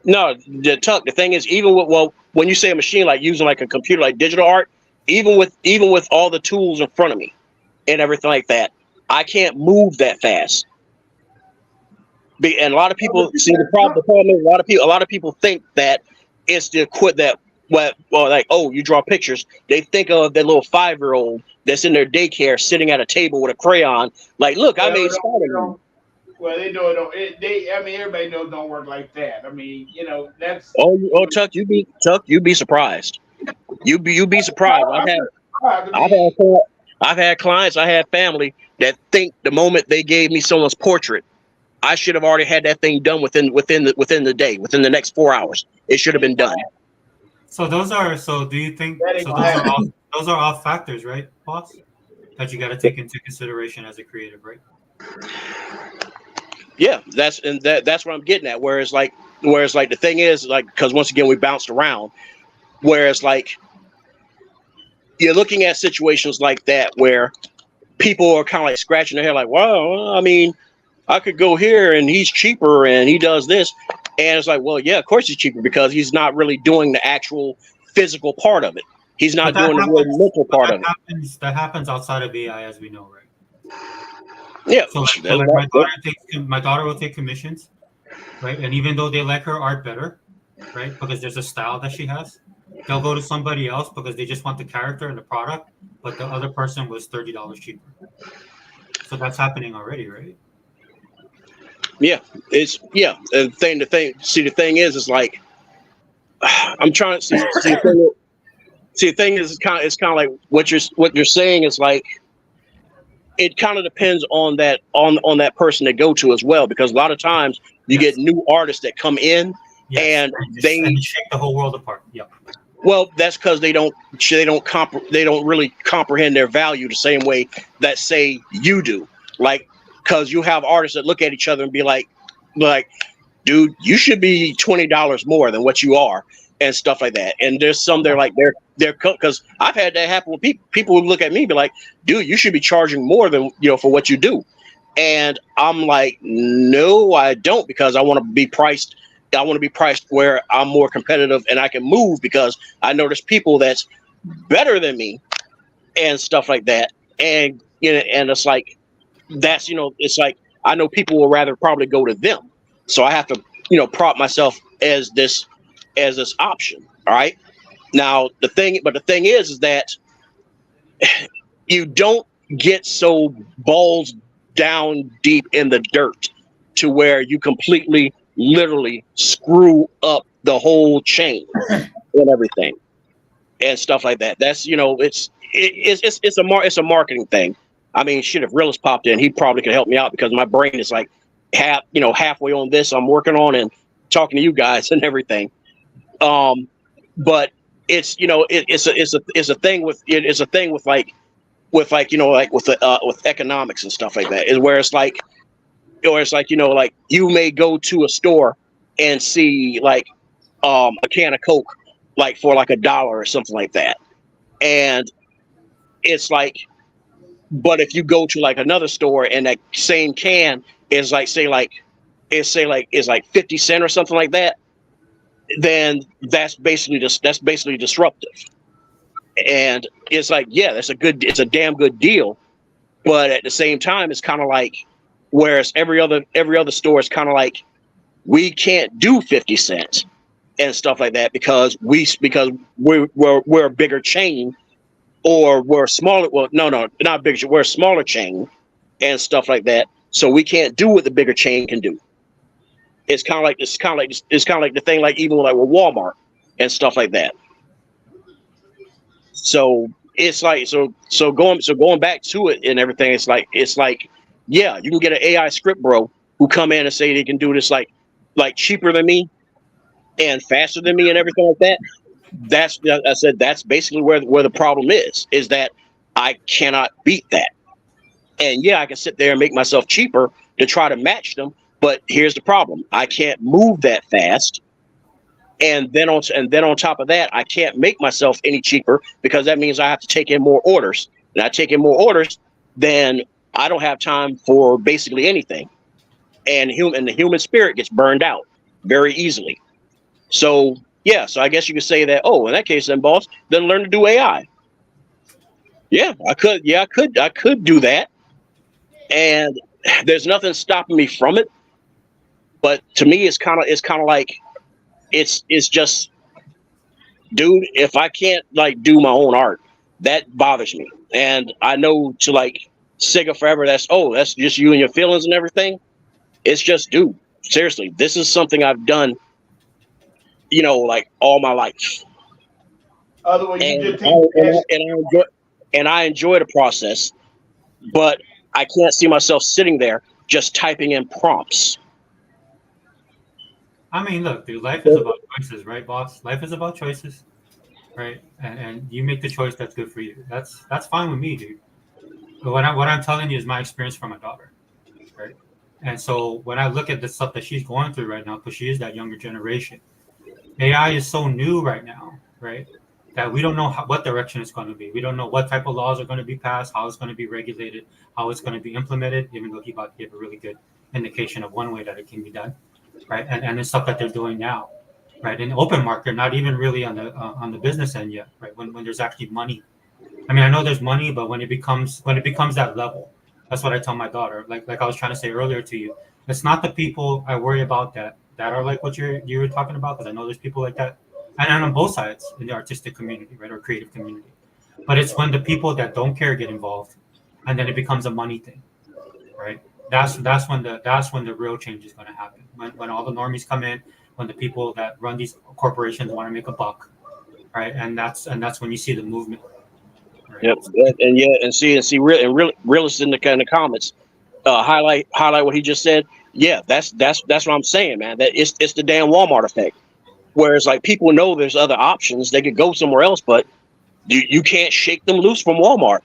No, the thing is, even with when you say a machine, like using like a computer, like digital art, even with all the tools in front of me and everything like that, I can't move that fast. And a lot of people see the problem. The problem is a lot of people think that it's the you draw pictures. They think of that little 5-year-old that's in their daycare sitting at a table with a crayon. Like, look, I made Spider-Man. Well, they know it don't. Everybody knows it don't work like that. I mean, that's. Chuck, you'd be surprised. You'd be surprised. I've had clients, I had family that think the moment they gave me someone's portrait, I should have already had that thing done within the day, within the next 4 hours. It should have been done. So do you think those are all factors, right, boss? That you got to take into consideration as a creative, right? Yeah, that's what I'm getting at. Whereas like the thing is like, because once again we bounced around. Whereas like you're looking at situations like that where people are kind of like scratching their head, like, well, I mean, I could go here and he's cheaper and he does this, and it's like, well, yeah, of course he's cheaper because he's not really doing the actual physical part of it. He's not doing the real mental part of it. That happens outside of AI, as we know, right? Yeah. So like my daughter will take commissions, right? And even though they like her art better, right, because there's a style that she has, they'll go to somebody else because they just want the character and the product, but the other person was $30 cheaper. So that's happening already, right? Yeah, it's And the thing is like I'm trying to see. The thing is, it's kind of like what you're saying is like it kind of depends on that person to go to as well, because a lot of times you get new artists that come in and they shake the whole world apart. Yep. Well, that's because they don't really comprehend their value the same way that say you do. Like, because you have artists that look at each other and be like, dude, you should be $20 more than what you are, and stuff like that. And there's some they're because I've had that happen with people who look at me and be like, dude, you should be charging more than for what you do. And I'm like, no, I don't, because I want to be priced where I'm more competitive and I can move, because I know there's people that's better than me and stuff like that. And and it's like it's like I know people will rather probably go to them. So I have to, prop myself as this option. All right. Now the thing is that you don't get so balls down deep in the dirt to where you completely literally screw up the whole chain and everything and stuff like that. That's it's a marketing thing. I mean, shit, if Realist popped in, he probably could help me out, because my brain is like halfway on this I'm working on and talking to you guys and everything. But it's it's a thing with economics and stuff like that, is where it's like, like you may go to a store and see like a can of Coke like for like $1 or something like that, and it's like, but if you go to like another store and that same can is like is like 50 cents or something like that, then that's basically disruptive. And it's like, yeah, it's a damn good deal, but at the same time, it's kind of like, whereas every other store is kind of like, we can't do 50 cents and stuff like that because we're a bigger chain, or we're a smaller. Well, no, not bigger. We're a smaller chain and stuff like that. So we can't do what the bigger chain can do. It's kind of like the thing, like even like with Walmart and stuff like that. So it's like going back to it and everything. It's like yeah, you can get an AI script bro who come in and say they can do this like cheaper than me and faster than me and everything like that. That's basically where the problem is that I cannot beat that. And yeah, I can sit there and make myself cheaper to try to match them, but here's the problem: I can't move that fast. And then on top of that, I can't make myself any cheaper, because that means I have to take in more orders. And I take in more orders, then I don't have time for basically anything. And the human spirit gets burned out very easily. So yeah, so I guess you could say that, oh, in that case then, boss, then learn to do AI. Yeah, I could do that. And there's nothing stopping me from it. But to me, it's kind of like, it's just, dude, if I can't like do my own art, that bothers me. And I know to like Sega forever, that's just you and your feelings and everything. It's just, dude, seriously, this is something I've done, like all my life. Otherwise, I enjoy the process, but I can't see myself sitting there just typing in prompts. I mean, look, dude, life is about choices, right, boss? Life is about choices, right? And you make the choice that's good for you. That's fine with me, dude. But what I'm telling you is my experience from my daughter, right? And so when I look at the stuff that she's going through right now, because she is that younger generation, AI is so new right now, right? That we don't know what direction it's going to be. We don't know what type of laws are going to be passed, how it's going to be regulated, how it's going to be implemented, even though he about to give a really good indication of one way that it can be done, right? And the stuff that they're doing now, right? In the open market, not even really on the business end yet, right? When there's actually money. I mean, I know there's money, but when it becomes that level, that's what I tell my daughter. Like I was trying to say earlier to you, it's not the people I worry about that are like what you were talking about, because I know there's people like that, and on both sides in the artistic community, right, or creative community. But it's when the people that don't care get involved, and then it becomes a money thing, right? That's when the real change is going to happen. When all the normies come in, when the people that run these corporations want to make a buck, right? And that's when you see the movement. Right? Yep. And see, realist in the comments, highlight what he just said. Yeah, that's what I'm saying, man. That it's the damn Walmart effect. Whereas like people know there's other options, they could go somewhere else, but you can't shake them loose from Walmart.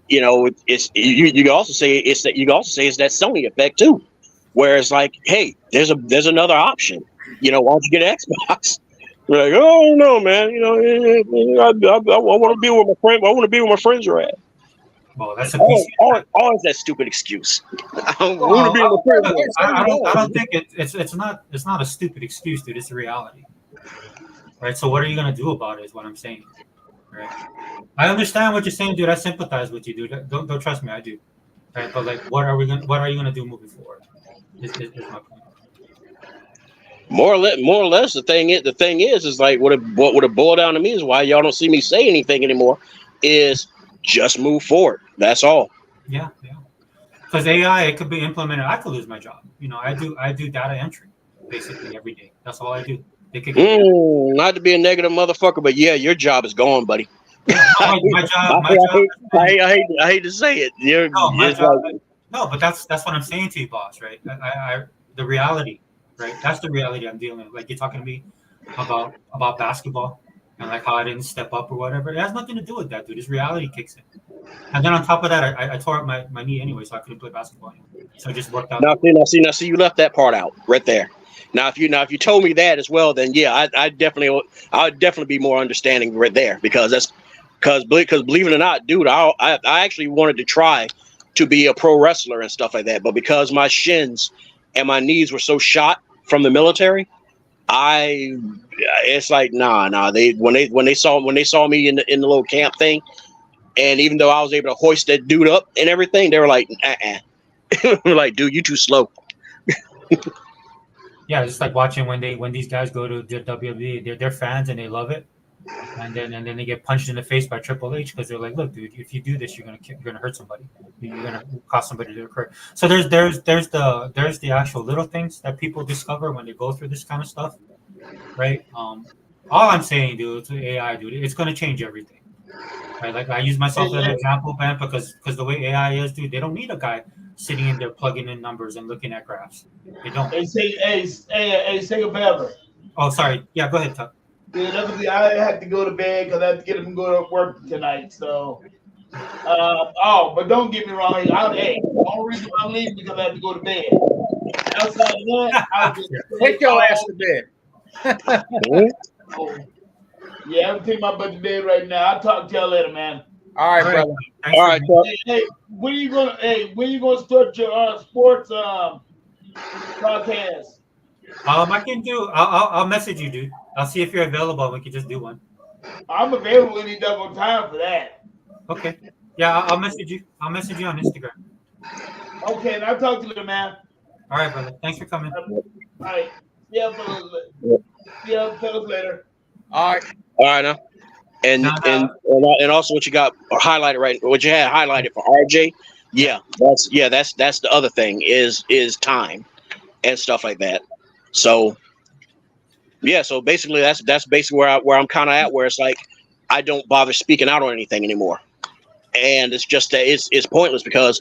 You know, you can also say it's that Sony effect too. Whereas like, hey, there's another option. You know, why don't you get an Xbox? We're like, oh no, man. You know, I want to be where my friend. I want to be where my friends are at. Well, that's a PC. Always that stupid excuse. I want to be where my friends are. I don't think it's not a stupid excuse, dude. It's a reality, right? So what are you gonna do about it? Is what I'm saying, right? I understand what you're saying, dude. I sympathize with you, dude. Don't trust me, I do. Right? But like, what are you gonna do moving forward? Is my point. More or less, the thing is like what would boil down to me is why y'all don't see me say anything anymore. Is just move forward. That's all. Yeah. Because AI, it could be implemented. I could lose my job. You know, I do data entry basically every day. That's all I do. It could not to be a negative motherfucker, but yeah, your job is gone, buddy. Yeah, my job. I hate to say it. No, but that's what I'm saying to you, boss. Right? The reality. Right, that's the reality I'm dealing with. Like you're talking to me about basketball and like how I didn't step up or whatever. It has nothing to do with that, dude. This reality kicks in, and then on top of that, I tore up my knee anyway, so I couldn't play basketball anymore. So it just worked out. Now see, you left that part out right there. Now if you told me that as well, then yeah, I'd definitely be more understanding right there because believe it or not, dude, I actually wanted to try to be a pro wrestler and stuff like that, but because my shins and my knees were so shot from the military, it's like nah. They when they saw me in the little camp thing, and even though I was able to hoist that dude up and everything, they were like, We're like, dude, you too slow. Yeah, it's like watching when these guys go to the WWE, they're fans and they love it, and then they get punched in the face by Triple H because they're like, look, dude, if you do this, you're gonna hurt somebody, you're gonna cause somebody to hurt. So there's the actual little things that people discover when they go through this kind of stuff, right? All I'm saying, dude, to AI, dude, it's gonna change everything. Right? Like I use myself as an example, man, because the way AI is, dude, they don't need a guy sitting in there plugging in numbers and looking at graphs. They don't. Hey, say it forever. Oh, sorry. Yeah, go ahead, Tuck. Yeah, I have to go to bed because I have to get him to go to work tonight. So, but don't get me wrong. The only reason I'm leaving because I have to go to bed. Outside of that, I'll just take your ass to bed. Yeah, I'm taking my butt to bed right now. I'll talk to y'all later, man. All right, brother. All right. Hey, when you gonna start your sports podcast? I can do. I'll message you, dude. I'll see if you're available. We can just do one. I'm available any double time for that. Okay. Yeah, I'll message you. I'll message you on Instagram. Okay, and I'll talk to you, man. All right, brother. Thanks for coming. All right. Yeah, fellas later. All right. All right now. And also what you got highlighted what you had highlighted for RJ. That's the other thing is time and stuff like that. So so basically that's basically where I'm kind of at, where it's like I don't bother speaking out on anything anymore, and it's just that it's pointless because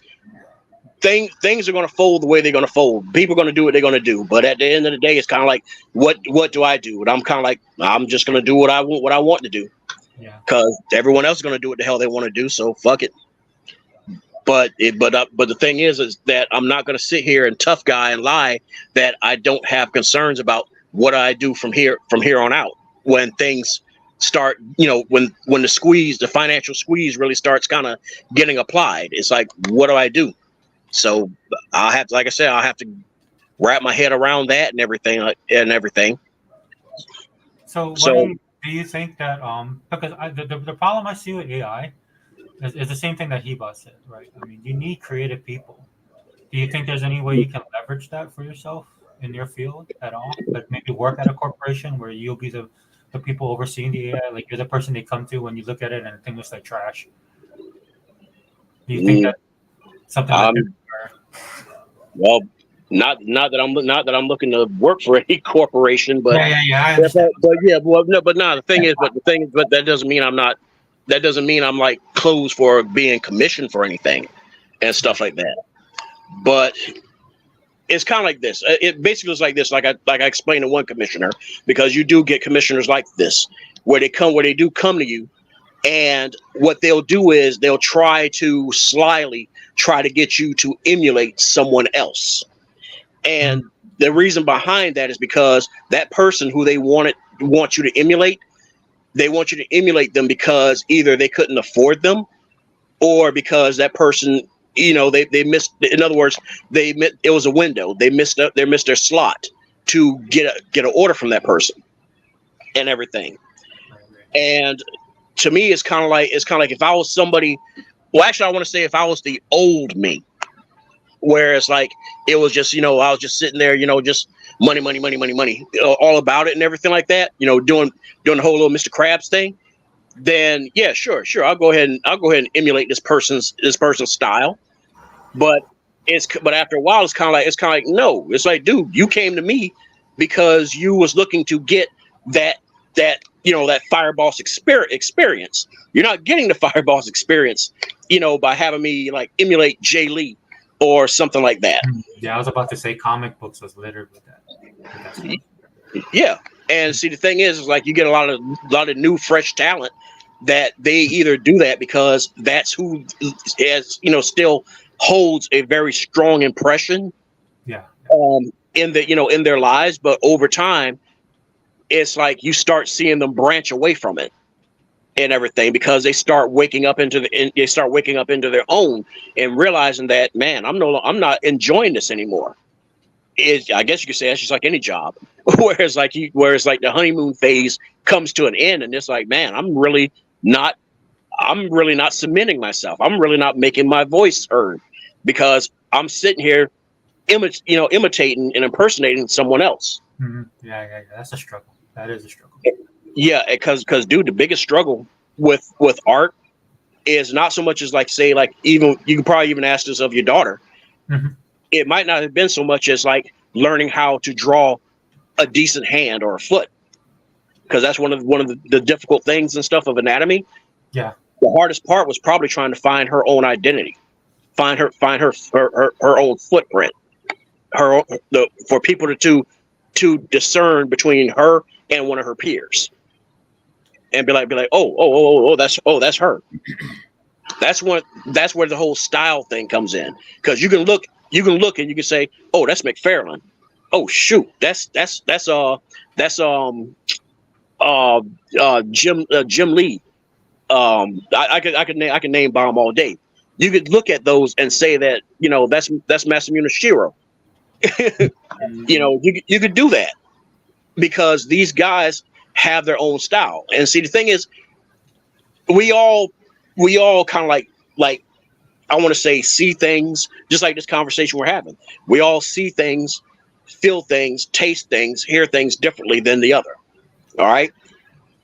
things are going to fold the way they're going to fold. People are going to do what they're going to do, but at the end of the day, it's kind of like what do I do? And I'm kind of like I'm just going to do what I want to do. Yeah. Because everyone else is going to do what the hell they want to do, so fuck it. But the thing is that I'm not going to sit here and tough guy and lie that I don't have concerns about what I do from here on out when things start, when the financial squeeze really starts kind of getting applied. It's like, what do I do? So I'll have to, like I said, I'll have to wrap my head around that and everything. So do you think that because the problem I see with AI is the same thing that Heba said, right? I mean, you need creative people. Do you think there's any way you can leverage that for yourself in your field at all? Like maybe work at a corporation where you'll be the people overseeing the AI, like you're the person they come to when you look at it and the thing looks like trash. Do you think that's something well, not that I'm looking to work for any corporation, but yeah, I understand. The thing is, that doesn't mean I'm not. That doesn't mean I'm like closed for being commissioned for anything and stuff like that. But it's kind of like this. It basically is like this. Like I explained to one commissioner, because you do get commissioners like this, where they do come to you, and what they'll do is they'll try to slyly try to get you to emulate someone else. And the reason behind that is because that person who they want you to emulate, they want you to emulate them because either they couldn't afford them, or because that person, they missed. In other words, it was a window. They missed their slot to get an order from that person and everything. And to me, it's kind of like if I was somebody. Well, actually, I want to say if I was the old me, where it's like it was just, I was just sitting there, just money, all about it and everything like that, doing the whole little Mr. Krabs thing. Then yeah, sure, I'll go ahead and emulate this person's style. But after a while, it's kind of like no, it's like, dude, you came to me because you was looking to get that Fireboss experience. You're not getting the Fireboss experience, by having me like emulate Jay Lee or something like that. Yeah, I was about to say comic books was littered with that. Yeah, and see, the thing is like you get a lot of new, fresh talent that they either do that because that's who has still holds a very strong impression. Yeah. In their lives, but over time, it's like you start seeing them branch away from it and everything because they start waking up into their own and realizing that, man, I'm not enjoying this anymore. I guess you could say that's just like any job. whereas the honeymoon phase comes to an end, and it's like, man, I'm really not cementing myself. I'm really not making my voice heard because I'm sitting here, imitating and impersonating someone else. Mm-hmm. Yeah. That's a struggle. That is a struggle. Yeah, because dude, the biggest struggle with art is not so much as like, say, like, even you could probably even ask this of your daughter. Mm-hmm. It might not have been so much as like learning how to draw a decent hand or a foot, because that's one of the difficult things and stuff of anatomy. Yeah, the hardest part was probably trying to find her own identity, find her own footprint, for people to discern between her and one of her peers, and be like, oh, that's her. That's where the whole style thing comes in, because you can look and you can say, oh, that's McFarlane. Oh shoot, that's Jim Lee. I can name bomb all day. You could look at those and say that that's Masamune Shirow. You could do that because these guys have their own style. And see, the thing is, we all kind of like I want to say see things just like this conversation we're having. We all see things, feel things, taste things, hear things differently than the other. All right.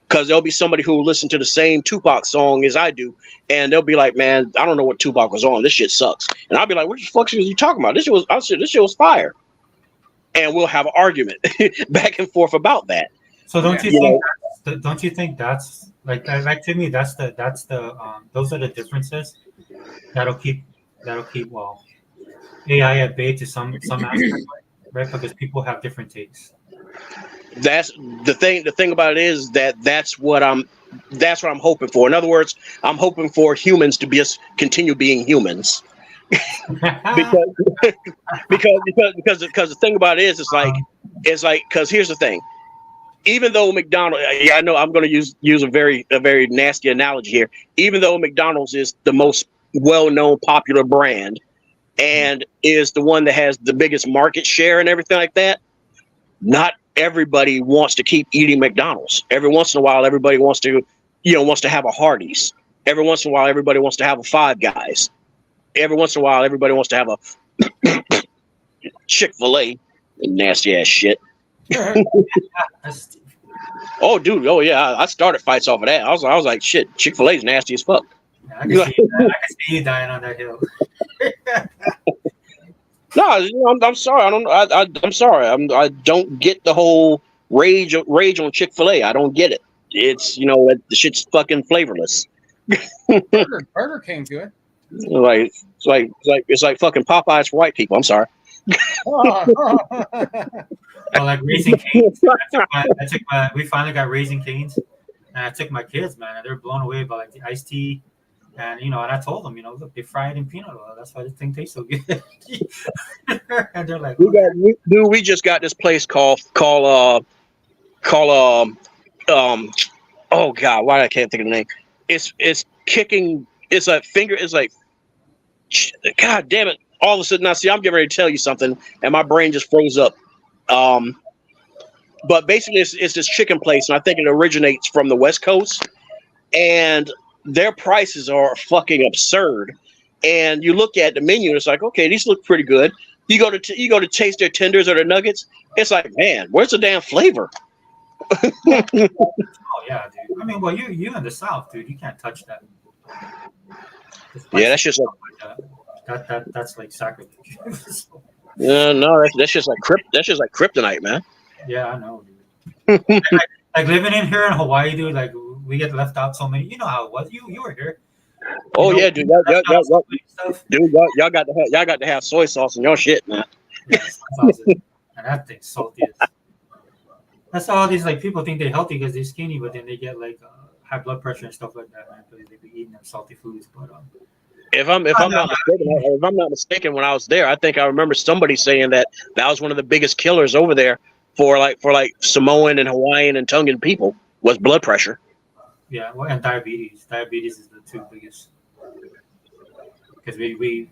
Because there'll be somebody who will listen to the same Tupac song as I do, and they'll be like, man, I don't know what Tupac was on. This shit sucks. And I'll be like, what the fuck are you talking about? This shit was fire. And we'll have an argument back and forth about that. So don't you think that's like to me that's the those are the differences that'll keep AI at bay to some aspect, right? Because people have different takes. That's the thing. The thing about it is that's what I'm hoping for. In other words, I'm hoping for humans to continue being humans, because because the thing about it is, it's like because here's the thing. Even though McDonald's, I know I'm going to use a very nasty analogy here. Even though McDonald's is the most well-known, popular brand, and is the one that has the biggest market share and everything like that, not everybody wants to keep eating McDonald's. Every once in a while, everybody wants to have a Hardee's. Every once in a while, everybody wants to have a Five Guys. Every once in a while, everybody wants to have a Chick-fil-A. Nasty ass shit. Oh, dude. Oh, yeah. I started fights off of that. I was like, shit. Chick-fil-A's nasty as fuck. Yeah, I can see you dying on that hill. No, I'm sorry. I'm sorry. I don't get the whole rage on Chick-fil-A. I don't get it. It's the shit's fucking flavorless. Burger King's good. It's like fucking Popeyes for white people. I'm sorry. Well, like Raising Cane's. We finally got Raising Cane's, and I took my kids, man, and they're blown away by like the iced tea, and and I told them, look, they fry it in peanut oil. That's why this thing tastes so good. And they're like, we just got this place called oh god, why I can't think of the name. It's kicking. It's a finger. It's like, god damn it. All of a sudden, now see, I'm getting ready to tell you something, and my brain just froze up. But basically, it's this chicken place, and I think it originates from the West Coast, and their prices are fucking absurd. And you look at the menu, and it's like, okay, these look pretty good. You go to taste their tenders or their nuggets. It's like, man, where's the damn flavor? Oh yeah, dude. I mean, well, you in the South, dude, you can't touch that. Yeah, that's just like that's like sacrilege. No, that's just like kryptonite, man. Yeah, I know, dude. like living in here in Hawaii, dude. Like we get left out so many. You know how it was. You were here. Oh yeah, dude. Y'all got to have soy sauce in your shit, man. Yeah, and that thing's salty. That's how all these like people think they're healthy because they're skinny, but then they get like high blood pressure and stuff like that, man, because they be eating them salty foods. But if I'm not mistaken, when I was there, I think I remember somebody saying that was one of the biggest killers over there for Samoan and Hawaiian and Tongan people was blood pressure. Yeah, well, and diabetes. Diabetes is the two biggest. Because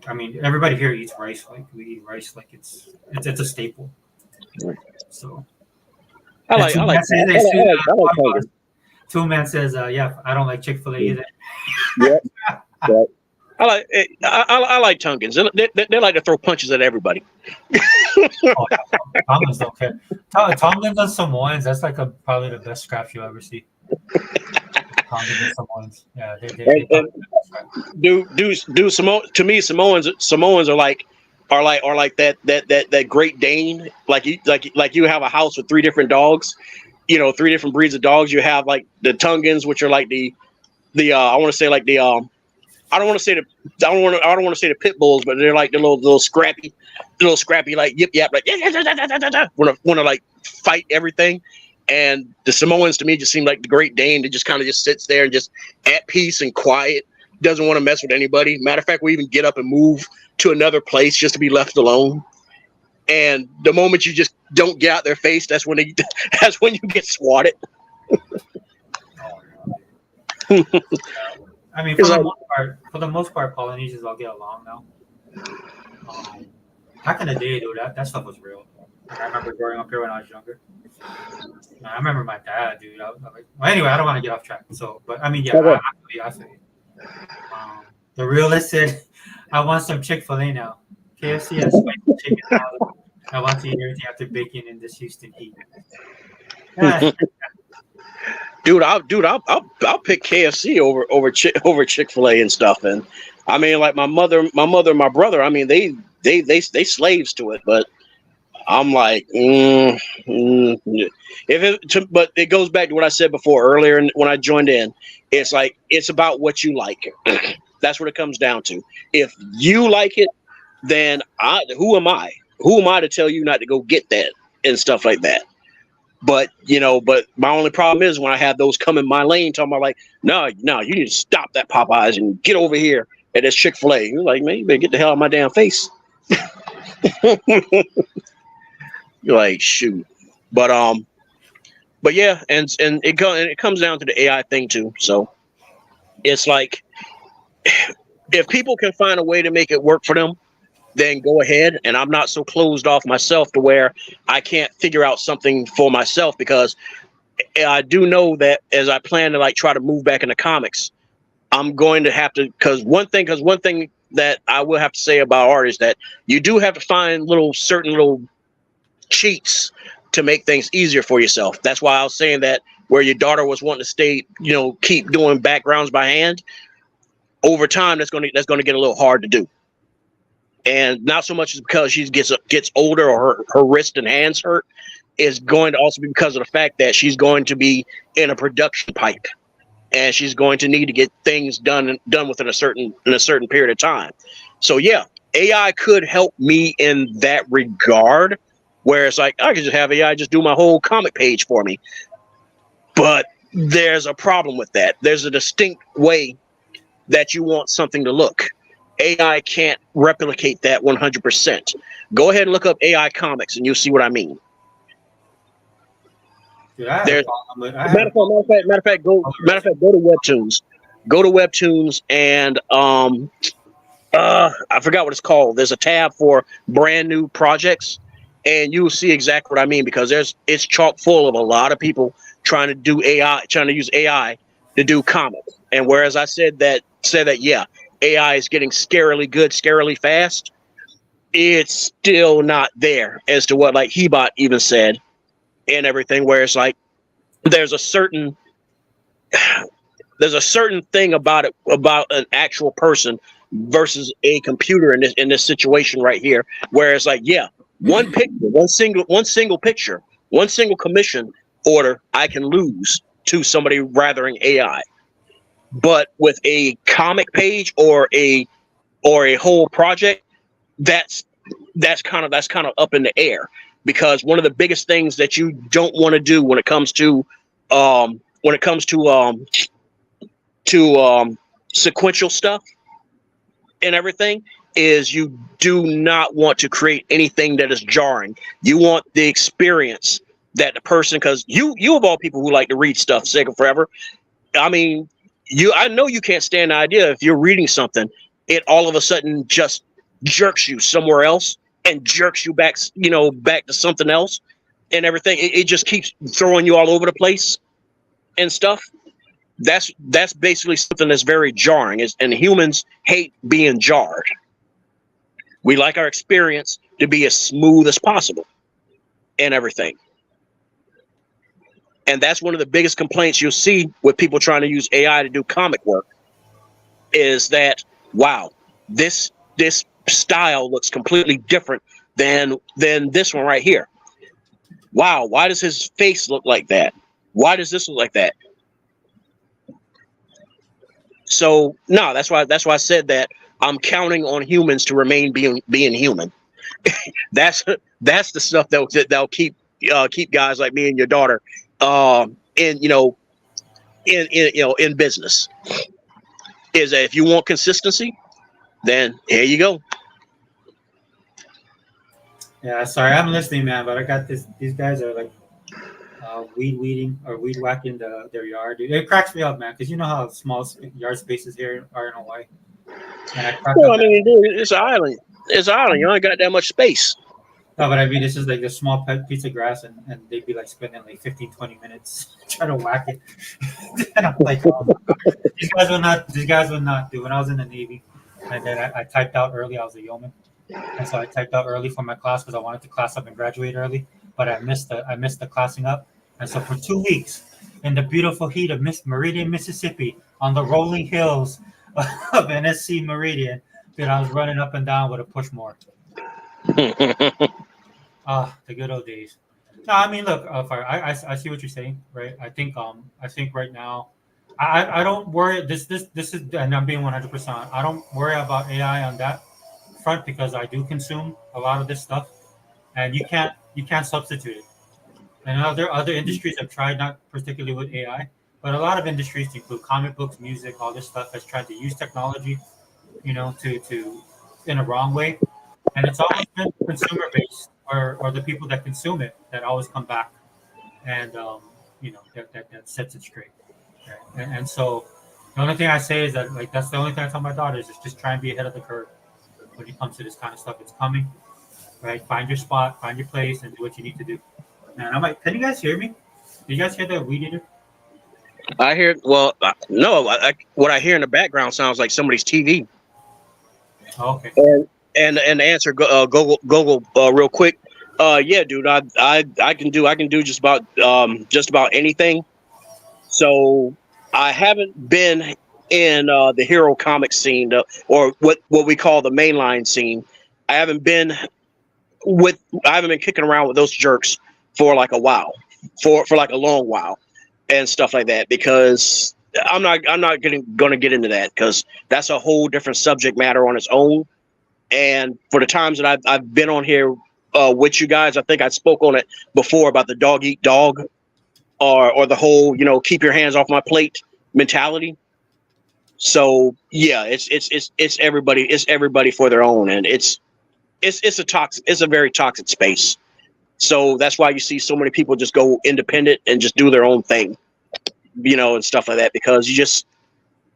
I mean, everybody here eats rice. Like we eat rice like it's a staple. So. I like Two Man says, yeah, I don't like Chick-fil-A either. Yeah. I like Tongans. They like to throw punches at everybody. Tongans don't care. Tongans and Samoans, that's like probably the best scraps you'll ever see. Tongans and Samoans. Yeah, to me, Samoans are like that Great Dane. Like you have a house with three different dogs, 3 different breeds of dogs. You have like the Tongans, which are like the I want to say like the I don't want to say the pit bulls, but they're like the little scrappy like yip yap, like want to like fight everything. And the Samoans to me just seem like the Great Dane that just kind of just sits there and just at peace and quiet, doesn't want to mess with anybody. Matter of fact, we even get up and move to another place just to be left alone. And the moment you just don't get out their face, that's when you get swatted. I mean, for the most part, Polynesians all get along now. Back in the day, dude, that stuff was real. I remember growing up here when I was younger. I remember my dad, dude. Anyway, I don't want to get off track. So, but I mean, yeah, I feel you. The realist said, I want some Chick-fil-A now. KFC has spicy chicken now. I want to eat everything after bacon in this Houston heat. Dude, I'll pick KFC over Chick-fil-A and stuff. And I mean, like my mother, and my brother. I mean, they slaves to it, but I'm like, but it goes back to what I said before earlier, and when I joined in, it's like it's about what you like. That's what it comes down to. If you like it, then who am I? Who am I to tell you not to go get that and stuff like that? But my only problem is when I have those come in my lane, talking about like, no, you need to stop that Popeyes and get over here. at this Chick-fil-A. You're like, man, you better get the hell out of my damn face. You're like, shoot. But yeah, and it comes down to the AI thing too. So it's like, if people can find a way to make it work for them, then go ahead. And I'm not so closed off myself to where I can't figure out something for myself, because I do know that as I plan to like try to move back into comics, I'm going to have to, because one thing that I will have to say about art is that you do have to find certain little cheats to make things easier for yourself. That's why I was saying that where your daughter was wanting to stay, keep doing backgrounds by hand, over time that's going to get a little hard to do. And not so much as because she gets older or her wrist and hands hurt, is going to also be because of the fact that she's going to be in a production pipe, and she's going to need to get things done within a certain period of time. So yeah, AI could help me in that regard, where it's like I could just have AI just do my whole comic page for me. But there's a problem with that. There's a distinct way that you want something to look. AI can't replicate that 100%. Go ahead and look up AI comics and you'll see what I mean. Dude, Matter of fact, go to Webtoons. Go to Webtoons and I forgot what it's called. There's a tab for brand new projects, and you will see exactly what I mean, because it's chock full of a lot of people trying to use AI to do comics. And whereas I said that yeah, AI is getting scarily good, scarily fast, it's still not there as to what like Hebot even said and everything, where it's like there's a certain thing about an actual person versus a computer in this situation right here, where it's like, yeah, one picture, one single picture, one single commission order I can lose to somebody rathering AI. But with a comic page or a whole project, that's kind of up in the air, because one of the biggest things that you don't want to do when it comes to sequential stuff and everything is you do not want to create anything that is jarring. You want the experience that the person, because you of all people who like to read stuff Sega forever, I mean, I know you can't stand the idea if you're reading something, it all of a sudden just jerks you somewhere else and jerks you back to something else and everything. It just keeps throwing you all over the place and stuff. That's basically something that's very jarring, and humans hate being jarred. We like our experience to be as smooth as possible and everything. And that's one of the biggest complaints you'll see with people trying to use AI to do comic work, is that, wow, this style looks completely different than this one right here. Wow, why does his face look like that? Why does this look like that? So no, that's why I said that I'm counting on humans to remain being human. That's the stuff that'll keep guys like me and your daughter in business. Is that if you want consistency, then here you go. Yeah, sorry, I'm listening, man, but I got this. These guys are like weed whacking their yard. Dude. It cracks me up, man, because you know how small yard spaces here are in Hawaii. And it's an island. It's an island. You only got that much space. No, but I mean, this is like a small piece of grass, and they'd be like spending like 15, 20 minutes trying to whack it. And I'm like, these guys would not do. When I was in the Navy, and then I typed out early. I was a yeoman, and so I typed out early for my class because I wanted to class up and graduate early. But I missed the classing up, and so for 2 weeks in the beautiful heat of Meridian, Mississippi, on the rolling hills of NSC Meridian, dude, I was running up and down with a push more. The good old days. No, I mean, look, I see what you're saying, right? I think right now, I don't worry. This is, and I'm being 100%. I don't worry about AI on that front, because I do consume a lot of this stuff, and you can't substitute it. And other industries have tried, not particularly with AI, but a lot of industries, to include comic books, music, all this stuff, has tried to use technology to in a wrong way. And it's always been consumer based, or the people that consume it that always come back and that sets it straight. Right? And so the only thing I say is that, like, that's the only thing I tell my daughters is just try and be ahead of the curve when it comes to this kind of stuff. It's coming, right? Find your spot, find your place, and do what you need to do. And can you guys hear me? Did you guys hear the weed eater? I hear. Well, no. What I hear in the background sounds like somebody's TV. Oh, okay. And to answer Google real quick. Yeah, dude. I can do just about anything. So I haven't been in the hero comic scene, or what we call the mainline scene. I haven't been kicking around with those jerks for like a while, for like a long while, and stuff like that, because I'm not gonna get into that, because that's a whole different subject matter on its own. And for the times that I've been on here with you guys, I think I spoke on it before about the dog eat dog, or the whole keep your hands off my plate mentality. So yeah, it's everybody for their own, and it's a very toxic space. So that's why you see so many people just go independent and just do their own thing, and stuff like that, because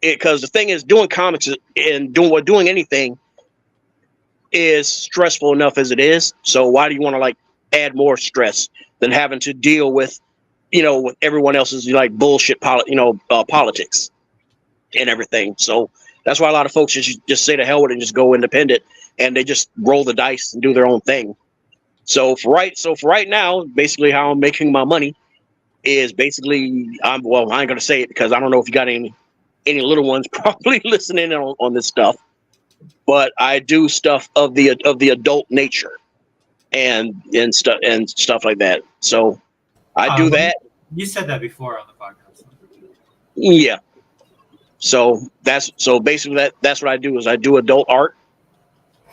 because the thing is, doing comics and doing anything is stressful enough as it is. So why do you want to like add more stress than having to deal with with everyone else's like bullshit politics and everything? So that's why a lot of folks just say to hell with it and just go independent, and they just roll the dice and do their own thing. So for right now, basically how I'm making my money is basically I ain't gonna say it because I don't know if you got any little ones probably listening on this stuff, but I do stuff of the adult nature and stuff like that. So I do that. You said that before on the podcast. Yeah. So basically that's what I do, is I do adult art,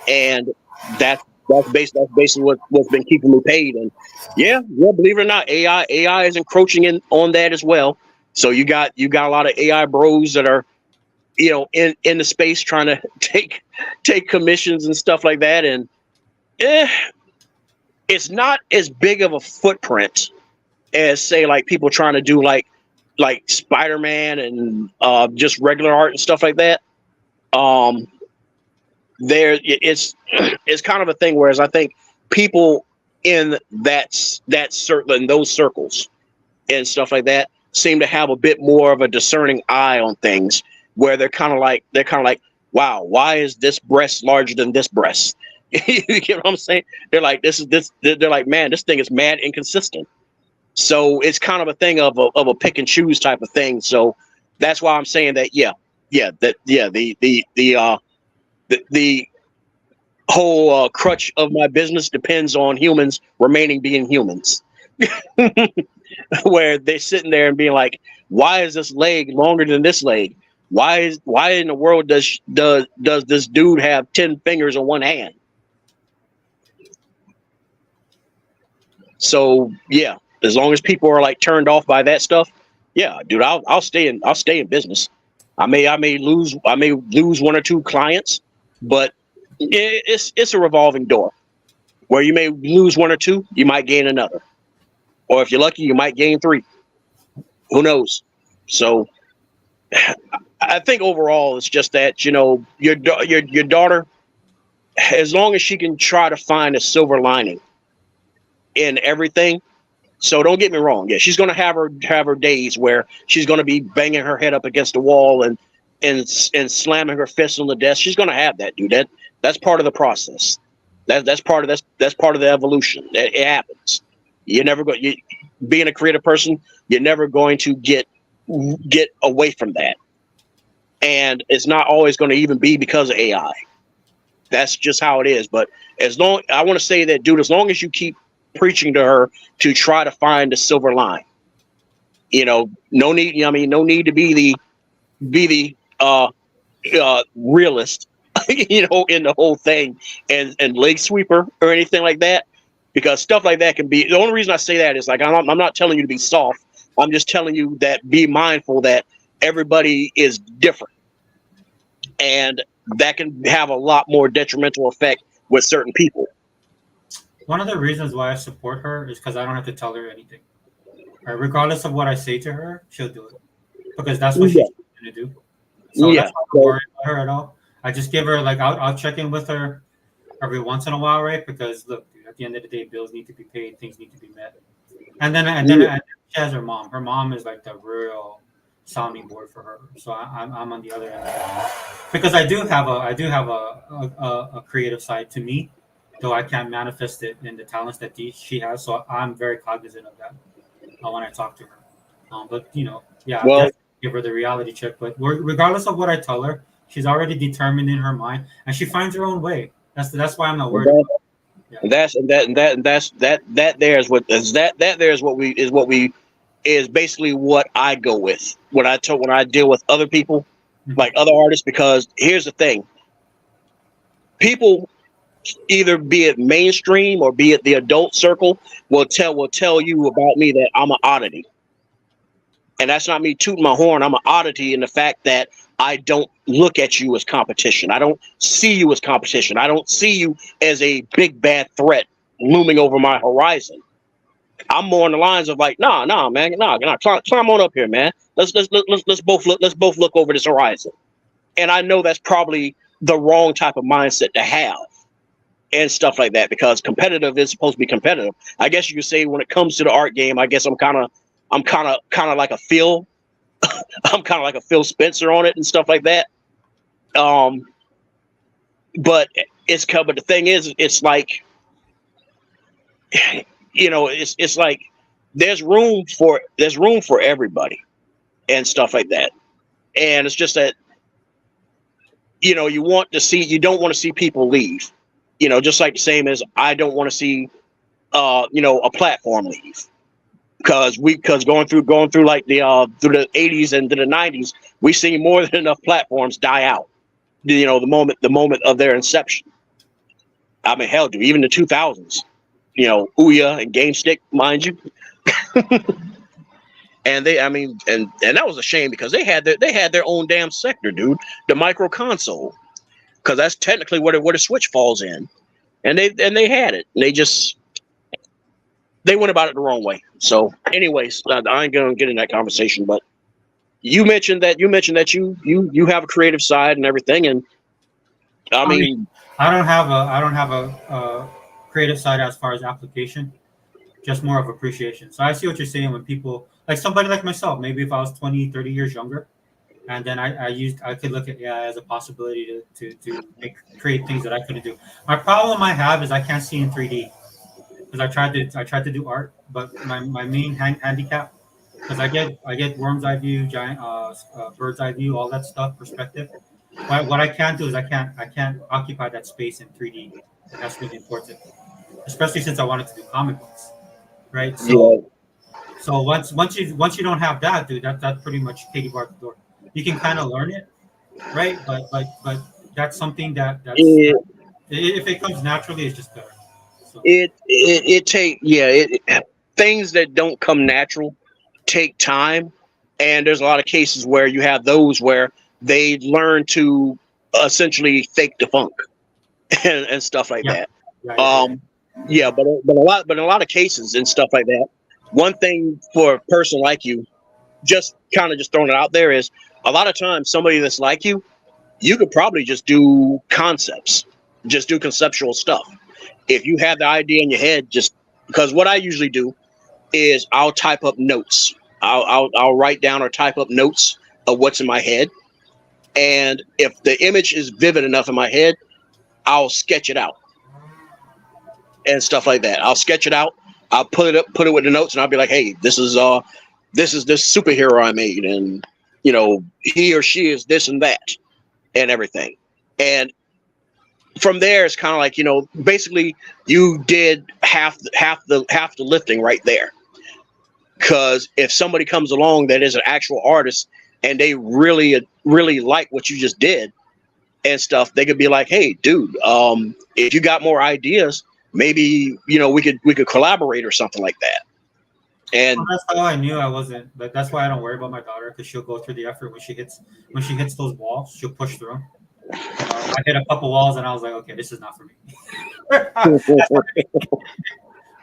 and that's basically what's been keeping me paid. And yeah, believe it or not, AI is encroaching in on that as well. So you got a lot of AI bros that are in the space trying to take commissions and stuff like that, and it's not as big of a footprint as, say, like people trying to do like Spider-Man and just regular art and stuff like that. It's kind of a thing, whereas I think people in those circles and stuff like that seem to have a bit more of a discerning eye on things, where they're kind of like, wow, why is this breast larger than this breast? You get what I'm saying? They're like, they're like, man, this thing is mad inconsistent. So it's kind of a thing of a pick and choose type of thing. So that's why I'm saying that, the whole crutch of my business depends on humans remaining being humans. Where they're sitting there and being like, why is this leg longer than this leg? Why in the world does this dude have 10 fingers on one hand? So yeah, as long as people are like turned off by that stuff, yeah, dude, I'll stay in business. I may lose one or two clients, but it's a revolving door, where you may lose one or two, you might gain another, or if you're lucky, you might gain 3. Who knows? So I think overall, it's just that your daughter, as long as she can try to find a silver lining in everything. So don't get me wrong. Yeah, she's gonna have her days where she's gonna be banging her head up against the wall and slamming her fist on the desk. She's gonna have that, dude. That's part of the process. That's part of the evolution. It happens. You're never going. Being a creative person, you're never going to get away from that. And it's not always going to even be because of AI. That's just how it is. But I want to say that, dude, as long as you keep preaching to her to try to find the silver line, no need. I mean, no need to be the realist, in the whole thing and leg sweeper or anything like that, because stuff like that can be. The only reason I say that is like I'm not telling you to be soft. I'm just telling you that be mindful that everybody is different, and that can have a lot more detrimental effect with certain people. One of the reasons why I support her is because I don't have to tell her anything. Right? Regardless of what I say to her, she'll do it because that's what she's going to do. So that's not worried about her at all. I just give her like I'll check in with her every once in a while, right? Because look, dude, at the end of the day, bills need to be paid, things need to be met. And then she has her mom. Her mom is like the real sounding board for her. So I'm on the other end of that. Because I do have a creative side to me, though I can't manifest it in the talents that she has. So I'm very cognizant of that when I talk to her. But I'll give her the reality check. But regardless of what I tell her, she's already determined in her mind, and she finds her own way. That's why I'm not worried about it. Is basically what I go with when I deal with other people, like other artists, because here's the thing. People, either be it mainstream or be it the adult circle, will tell you about me that I'm an oddity. And that's not me tooting my horn. I'm an oddity in the fact that I don't look at you as competition. I don't see you as competition. I don't see you as a big bad threat looming over my horizon. I'm more on the lines of like, nah, man, climb on up here, man. Let's both look over this horizon. And I know that's probably the wrong type of mindset to have and stuff like that, because competitive is supposed to be competitive. I guess you could say when it comes to the art game, I guess I'm kind of like a Phil. I'm kind of like a Phil Spencer on it and stuff like that. But the thing is, it's like, it's like there's room for everybody and stuff like that. And it's just that, you don't want to see people leave, just like the same as I don't want to see, a platform leave. Because going through like the through the 80s and to the 90s, we see more than enough platforms die out. The moment of their inception. I mean, hell, dude, even the 2000s. Ouya and GameStick, mind you. And that was a shame because they had their own damn sector, dude. The micro console, because that's technically where the Switch falls in, and they had it. And they went about it the wrong way. So, anyways, I ain't gonna get in that conversation. But you mentioned that you have a creative side and everything, and I mean, I don't have a creative side as far as application, just more of appreciation. So I see what you're saying when people like somebody like myself, maybe if I was 20, 30 years younger, and then I could look at AI as a possibility to create things that I couldn't do. My problem I have is I can't see in 3D because I tried to do art, but my main handicap, because I get worm's eye view, giant bird's eye view, all that stuff, perspective. But what I can't do is I can't occupy that space in 3D. That's really important, especially since I wanted to do comic books, right? So once you don't have that, dude, that pretty much take you bar the door. You can kind of learn it, right? But that's something if it comes naturally, it's just better. So. Things that don't come natural take time, and there's a lot of cases where you have those where they learn to essentially fake the funk and stuff like that. But in a lot of cases and stuff like that, one thing for a person like you, just throwing it out there, is a lot of times somebody that's like you could probably just do concepts, just do conceptual stuff. If you have the idea in your head, just because what I usually do is I'll type up notes. I'll write down or type up notes of what's in my head. And if the image is vivid enough in my head, I'll sketch it out and stuff like that. I'll sketch it out. I'll put it with the notes, and I'll be like, hey, this is this superhero I made, and he or she is this and that and everything. And from there, it's kind of like, basically you did half the lifting right there. Because if somebody comes along that is an actual artist and they really like what you just did and stuff, they could be like, hey, dude, if you got more ideas, maybe we could collaborate or something like that. And that's how I knew I wasn't. But that's why I don't worry about my daughter, because she'll go through the effort when she hits those walls. She'll push through them. I hit a couple walls and I was like, okay, this is not for me.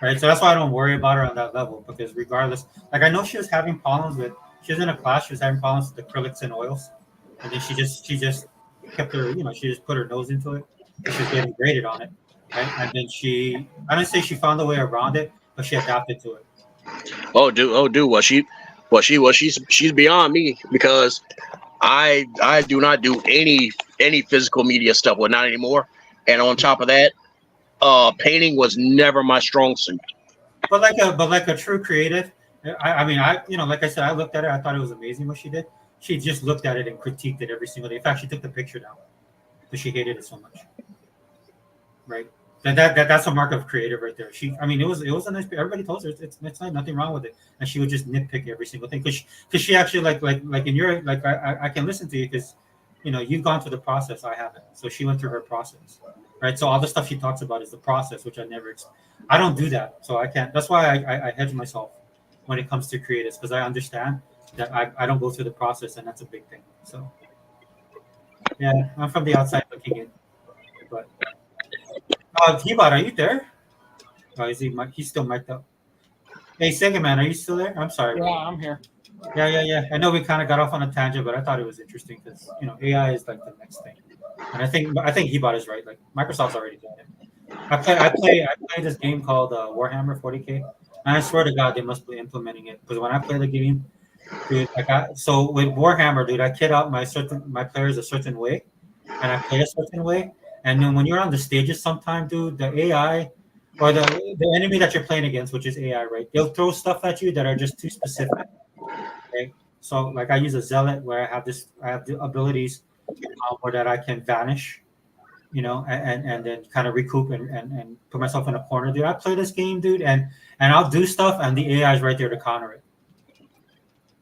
Right, so that's why I don't worry about her on that level, because regardless, like I know she was having problems with. She was in a class. She was having problems with acrylics and oils, and then she just kept her. She just put her nose into it. And she was getting graded on it, right? And then I don't say she found a way around it, but she adapted to it. She's beyond me, because I do not do any physical media stuff. Well, not anymore. And on top of that, painting was never my strong suit. But like a true creative, I mean, like I said, I looked at it. I thought it was amazing what she did. She just looked at it and critiqued it every single day. In fact, she took the picture down because she hated it so much. Right. That's a mark of creative right there. It was a nice. Everybody told her it's like nothing wrong with it, and she would just nitpick every single thing because she actually like in your like I can listen to you because you've gone through the process. I haven't, so she went through her process. Right, so all the stuff she talks about is the process, which I don't do that, so I can't. That's why I hedge myself when it comes to creatives, because I understand that I don't go through the process, and that's a big thing. So, yeah, I'm from the outside looking in. But T-Bot, are you there? Oh, is he? He's still mic'd up. Hey, Sega Man, are you still there? I'm sorry. Yeah, bro. I'm here. Yeah. I know we kind of got off on a tangent, but I thought it was interesting because AI is like the next thing. And I think Hebot is right. Like Microsoft's already done it. I play this game called Warhammer 40K, and I swear to God they must be implementing it, because when I play the game, dude, so with Warhammer, dude, I kit out my players a certain way, and I play a certain way, and then when you're on the stages, sometime, dude, the AI or the enemy that you're playing against, which is AI, right? They'll throw stuff at you that are just too specific. Okay, so like I use a zealot where I have the abilities. Or that I can vanish, and then kind of recoup and put myself in a corner. Dude, I play this game, dude, and I'll do stuff, and the AI is right there to counter it.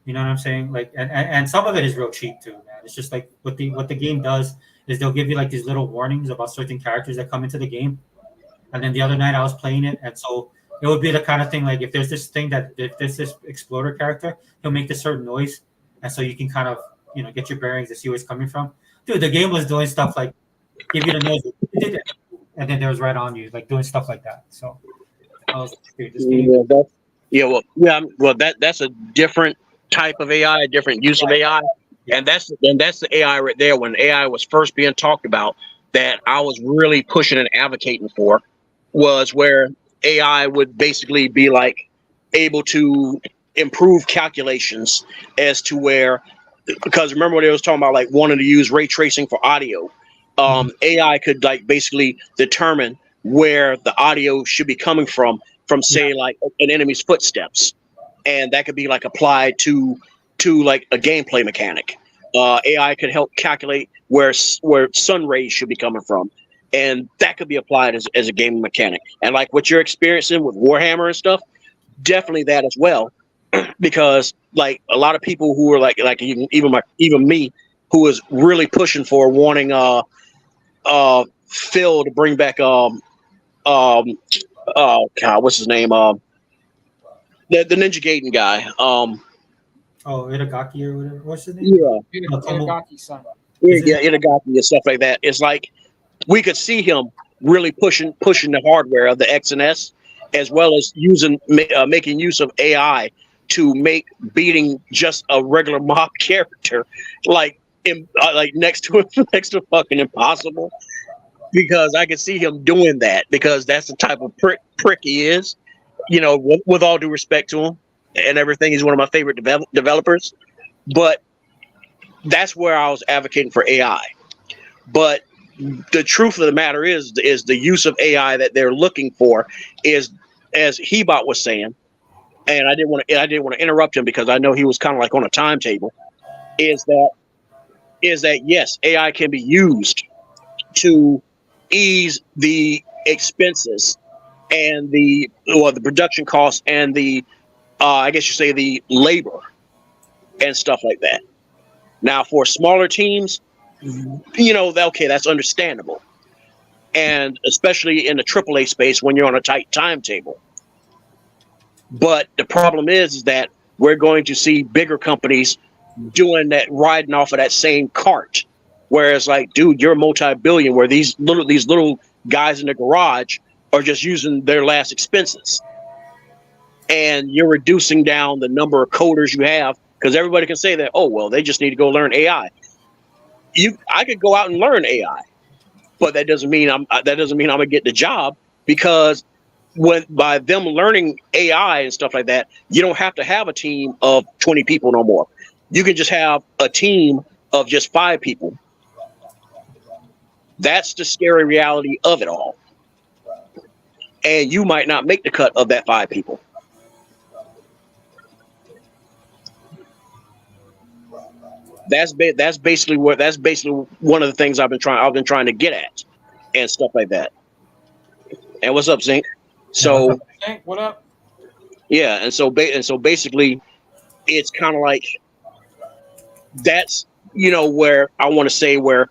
You know what I'm saying? Like, and some of it is real cheap too, man. It's just like what the game does is they'll give you like these little warnings about certain characters that come into the game. And then the other night I was playing it, and so it would be the kind of thing like if there's this exploder character, he'll make this certain noise, and so you can kind of get your bearings to see where it's coming from. Dude, the game was doing stuff like give you the noise, and then there was right on you, like doing stuff like that. So I was, dude, this game. That's a different type of AI, a different use of AI, and that's the AI right there. When AI was first being talked about, that I was really pushing and advocating for, was where AI would basically be like able to improve calculations as to where. Because remember when they was talking about like wanting to use ray tracing for audio, AI could like basically determine where the audio should be coming from say like an enemy's footsteps, and that could be like applied to like a gameplay mechanic. AI could help calculate where sun rays should be coming from, and that could be applied as a gaming mechanic. And like what you're experiencing with Warhammer and stuff, definitely that as well. Because like a lot of people who were like even me, who was really pushing for wanting Phil to bring back oh God, what's his name, the Ninja Gaiden guy, Itagaki or whatever, what's his name? Itagaki's son. Itagaki and stuff like that. It's like we could see him really pushing the hardware of the X and S, as well as making use of AI to make beating just a regular mob character like next to fucking impossible, because I can see him doing that, because that's the type of prick he is. With all due respect to him and everything, he's one of my favorite developers. But that's where I was advocating for AI. But the truth of the matter is the use of AI that they're looking for is, as Hebot was saying, and I didn't want to interrupt him because I know he was kind of like on a timetable, is that yes, AI can be used to ease the expenses and the production costs and the I guess you say the labor and stuff like that. Now for smaller teams, okay, that's understandable, and especially in the AAA space when you're on a tight timetable. But the problem is that we're going to see bigger companies doing that, riding off of that same cart, Whereas, like, dude, you're a multi-billion. Where these little guys in the garage are just using their last expenses, and you're reducing down the number of coders you have because everybody can say that. Oh well, they just need to go learn AI. I could go out and learn AI, but that doesn't mean I'm gonna get the job, because by them learning AI and stuff like that, you don't have to have a team of 20 people no more. You can just have a team of just 5 people. That's the scary reality of it all. And you might not make the cut of that 5 people. That's basically one of the things I've been trying to get at and stuff like that. And what's up, Zink? So Hank, what up? yeah, and so basically, it's kind of like that's where I want to say where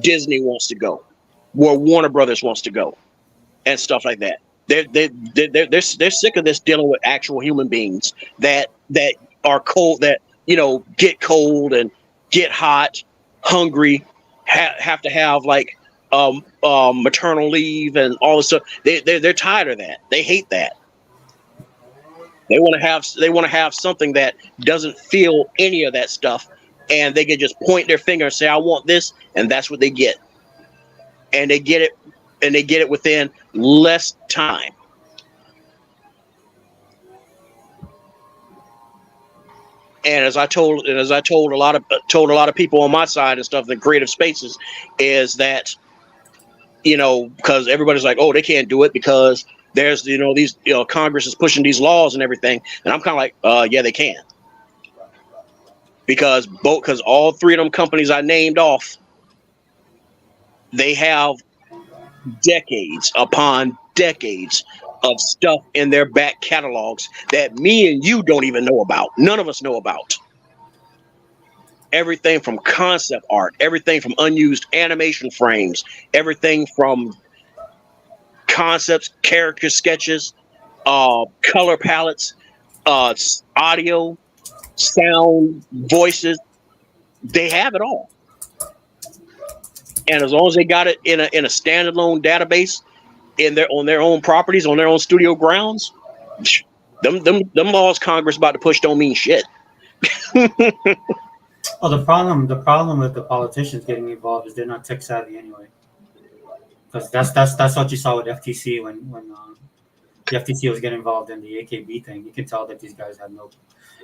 Disney wants to go, where Warner Brothers wants to go, and stuff like that. They're sick of this dealing with actual human beings that are cold, that get cold and get hot, hungry, have to have like maternal leave and all this stuff. They're tired of that. They hate that. They want to have something that doesn't feel any of that stuff, and they can just point their finger and say, "I want this," and that's what they get. And they get it within less time. And as I told a lot of people on my side and stuff, the creative spaces, is that because everybody's like, oh, they can't do it because there's these Congress is pushing these laws and everything, and I'm kind of like, yeah, they can, because all 3 of them companies I named off, they have decades upon decades of stuff in their back catalogs that me and you don't even know about. None of us know about. Everything from concept art, everything from unused animation frames, everything from concepts, character sketches, color palettes, audio, sound, voices. They have it all. And as long as they got it in a standalone database on their own properties, on their own studio grounds, them laws Congress about to push don't mean shit. Oh, the problem with the politicians getting involved is they're not tech savvy anyway. Because that's what you saw with FTC when the FTC was getting involved in the AKB thing. You can tell that these guys had no.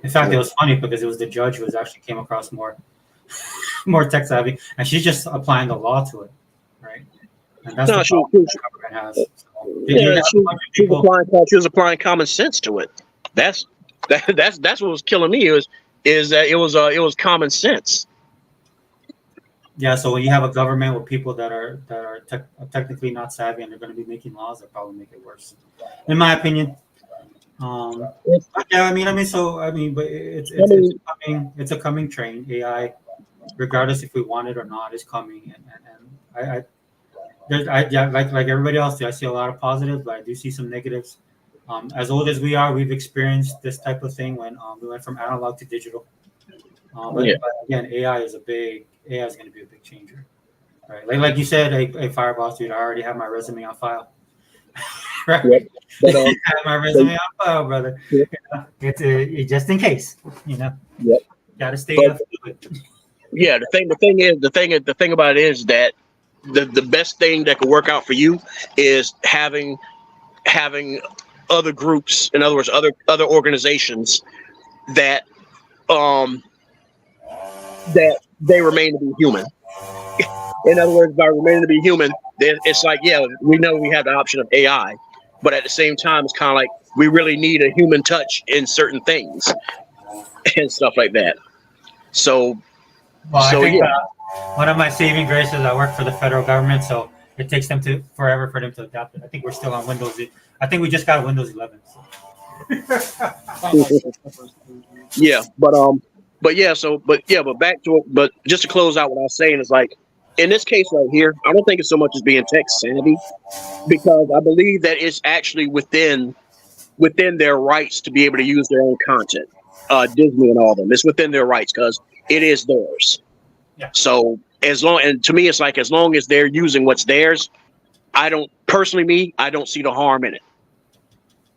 In fact, it was funny because it was the judge who actually came across more tech savvy, and she's just applying the law to it, right? And that's the problem the government has. So, she was applying common sense to it. That's what was killing me. Is that it was common sense. Yeah, so when you have a government with people that are technically not savvy and they're going to be making laws, that probably make it worse, in my opinion. Yeah, but it's a coming train. AI, regardless if we want it or not, is coming, and like everybody else, I see a lot of positives, but I do see some negatives. As old as we are, we've experienced this type of thing when we went from analog to digital. But again, AI is going to be a big changer, right? Like you said, a Fireboss, dude, I already have my resume on file. Right? Yep. But, I have my resume on file, brother. Yep. It's just in case, Yep. Got to stay up to it. Yeah, the thing about it is that the best thing that could work out for you is having other groups, in other words, other organizations that they remain to be human. In other words, by remaining to be human, it's like, yeah, we know we have the option of AI, but at the same time, it's kind of like we really need a human touch in certain things and stuff like that. So, I think one of my saving graces, I work for the federal government, so it takes them forever for them to adapt it. I think we're still on Windows. I think we just got Windows 11. So. Yeah, but back to it. But just to close out, what I was saying is, like, in this case right here, I don't think it's so much as being tech savvy, because I believe that it's actually within their rights to be able to use their own content. Disney and all of them, it's within their rights because it is theirs. Yeah. So and to me, it's like as long as they're using what's theirs, I don't see the harm in it.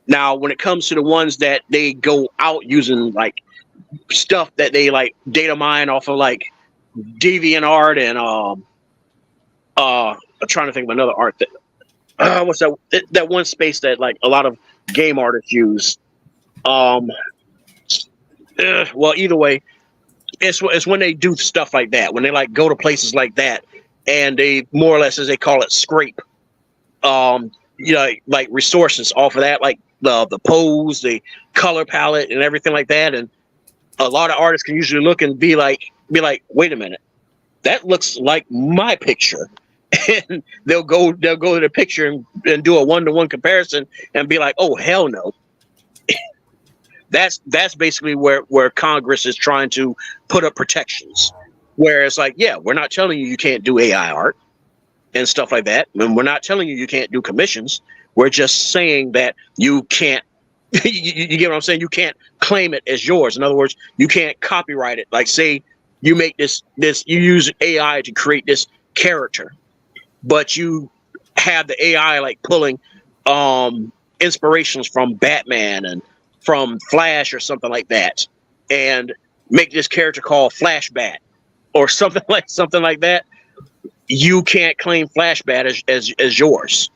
Now, when it comes to the ones that they go out using like stuff that they like data mine off of like DeviantArt and I'm trying to think of another art that what's that one space that like a lot of game artists use. Well, either way, it's when they do stuff like that, when they like go to places like that and they more or less, as they call it, scrape like resources off of that, like the pose, the color palette and everything like that. And a lot of artists can usually look and be like, wait a minute, that looks like my picture. And they'll go to the picture and do a 1-to-1 comparison and be like, oh hell no. That's basically where Congress is trying to put up protections, where it's like, yeah, we're not telling you can't do AI art and stuff like that, and we're not telling you can't do commissions. We're just saying that you can't. You get what I'm saying? You can't claim it as yours. In other words, you can't copyright it. Like, say you make this you use AI to create this character, but you have the AI like pulling inspirations from Batman and from Flash or something like that, and make this character called Flashbat or something like that. You can't claim Flashbat as yours.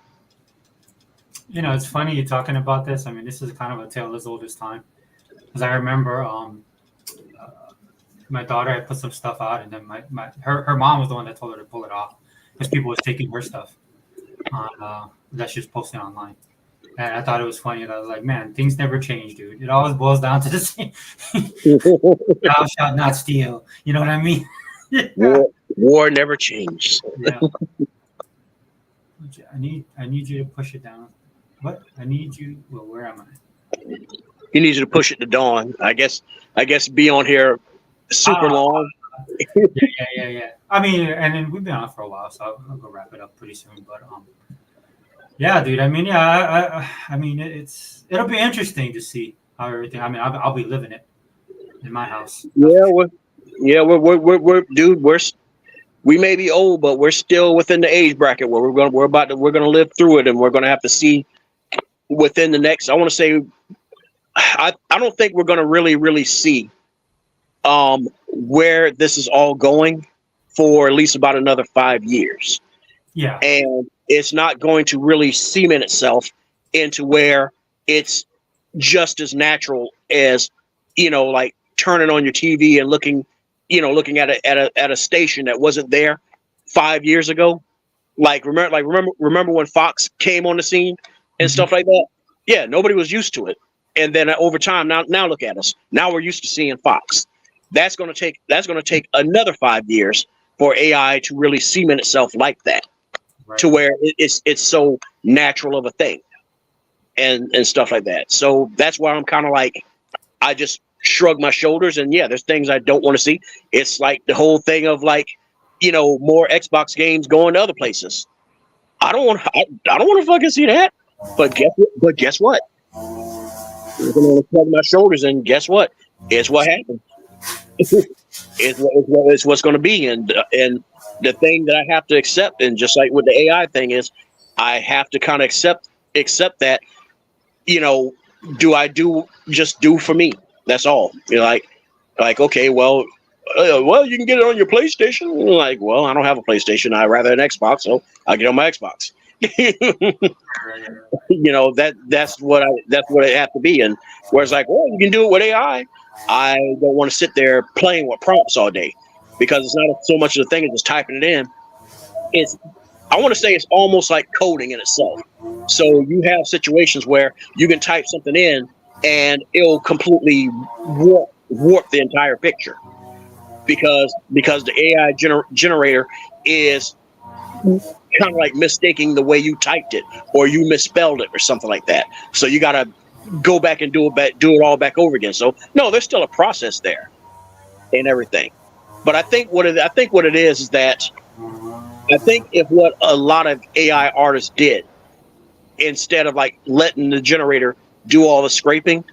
You know, it's funny you talking about this. I mean, this is kind of a tale as old as time, because I remember my daughter had put some stuff out, and then her mom was the one that told her to pull it off because people was taking her stuff on that she was posting online. And I thought it was funny. And I was like, man, things never change, dude. It always boils down to the same. Thou shalt not steal. You know what I mean? War never changed. Yeah. I need you to push it down. What? I need you. Well, where am I? He needs you to push it to dawn. I guess be on here super long. Yeah. I mean, and then we've been on for a while, so I'll go wrap it up pretty soon. But yeah, dude. I mean, yeah. I mean, it'll be interesting to see how everything. I mean, I'll be living it in my house. We're dude. We may be old, but we're still within the age bracket where we're gonna live through it, and we're gonna have to see within the next. I want to say, I don't think we're gonna really see where this is all going for at least about another 5 years. Yeah, and it's not going to really cement itself into where it's just as natural as, like turning on your TV and looking at a station that wasn't there 5 years ago. Remember when Fox came on the scene and stuff like that? Yeah, nobody was used to it. And then over time, now look at us. Now we're used to seeing Fox. That's going to take another 5 years for AI to really cement itself like that, right, to where it's so natural of a thing and stuff like that. So that's why I'm kind of like, I just shrug my shoulders, and yeah, there's things I don't want to see. It's like the whole thing of like, more Xbox games going to other places. I don't want to fucking see that. But guess what? I'm gonna shrug my shoulders, and guess what? It's what happened. It's what's going to be, and the thing that I have to accept, and just like with the AI thing, is I have to kind of accept that. Do I do for me? That's all. Like okay, well, you can get it on your PlayStation. Like, well, I don't have a PlayStation. I'd rather an Xbox, so I'll get on my Xbox. That's what it has to be. And whereas like, well, you can do it with AI. I don't want to sit there playing with prompts all day, because it's not so much of the thing as just typing it in. I want to say it's almost like coding in itself. So you have situations where you can type something in and it'll completely warp the entire picture, because the AI generator is kind of like mistaking the way you typed it, or you misspelled it or something like that. So you got to go back and do it all back over again. So no, there's still a process there and everything. But I think what it is that I think if what a lot of AI artists did, instead of like letting the generator do all the scraping,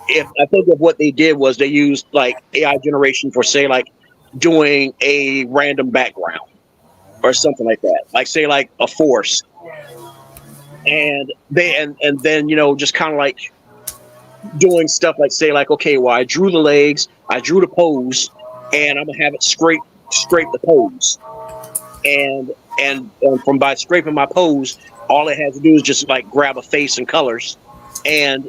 I think what they did was they used like AI generation for, say, like doing a random background or something like that. Like say like a force. And then just kind of like doing stuff like say like, okay, well, I drew the legs, I drew the pose, and I'm gonna have it scrape the pose. And from by scraping my pose, all it has to do is just like grab a face and colors and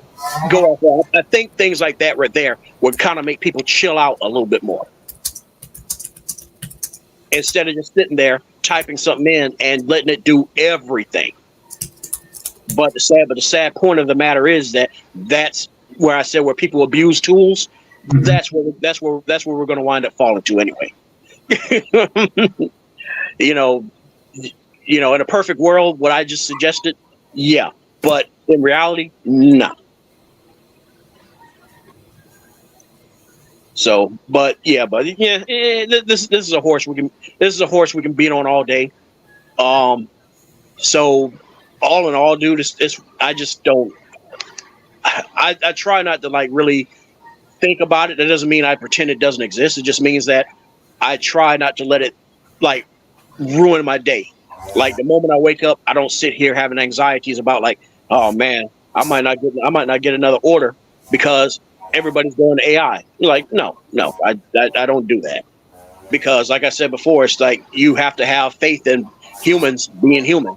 go off. I think things like that right there would kind of make people chill out a little bit more. Instead of just sitting there typing something in and letting it do everything. But the sad point of the matter is that's where I said where people abuse tools. Mhm. That's where we're going to wind up falling to anyway. In a perfect world, what I just suggested, yeah. But in reality, no. So, this is a horse we can beat on all day. So all in all, dude, I just don't. I try not to like really think about it. That doesn't mean I pretend it doesn't exist. It just means that I try not to let it like ruin my day. Like the moment I wake up, I don't sit here having anxieties about like, oh man, I might not get another order because everybody's going to AI. Like, no, I don't do that because, like I said before, it's like you have to have faith in humans being human.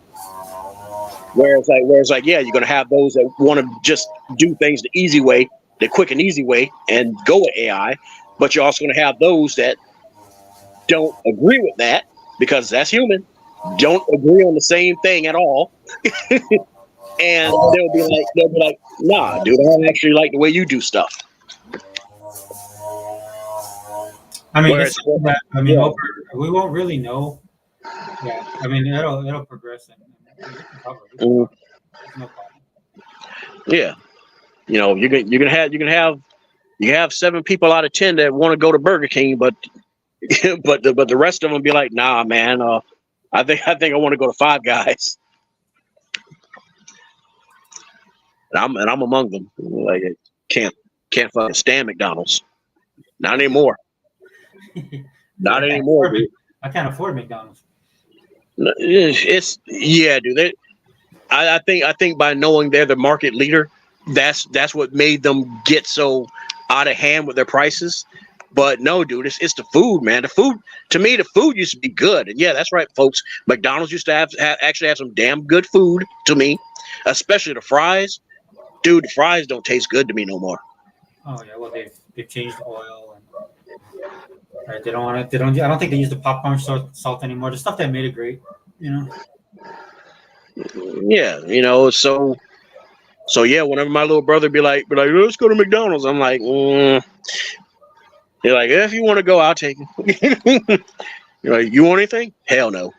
Whereas like, yeah, you're gonna have those that want to just do things the easy way, the quick and easy way, and go with AI. But you're also gonna have those that don't agree with that because that's human. Don't agree on the same thing at all, and they'll be like, nah, dude, I actually like the way you do stuff. I mean, Whereas, yeah. We won't really know. Yeah, I mean, it'll progress and we can cover it. No problem. Yeah, you can have 7 people out of 10 that want to go to Burger King, but the rest of them be like, nah, man, I think I want to go to Five Guys, and I'm among them. Like, can't fucking stand McDonald's, not anymore. Not anymore, dude. I can't afford McDonald's. It's yeah, dude. I think by knowing they're the market leader, that's what made them get so out of hand with their prices. But no, dude, it's the food, man. The food, to me, the food used to be good. And yeah, that's right, folks. McDonald's used to actually have some damn good food to me, especially the fries. Dude, the fries don't taste good to me no more. Oh yeah, well they've changed the oil and right. They don't want to. I don't think they use the popcorn salt anymore. The stuff that made it great, Yeah, so yeah. Whenever my little brother be like, let's go to McDonald's. I'm like, They're like, if you want to go, I'll take it. You're like, you want anything? Hell no.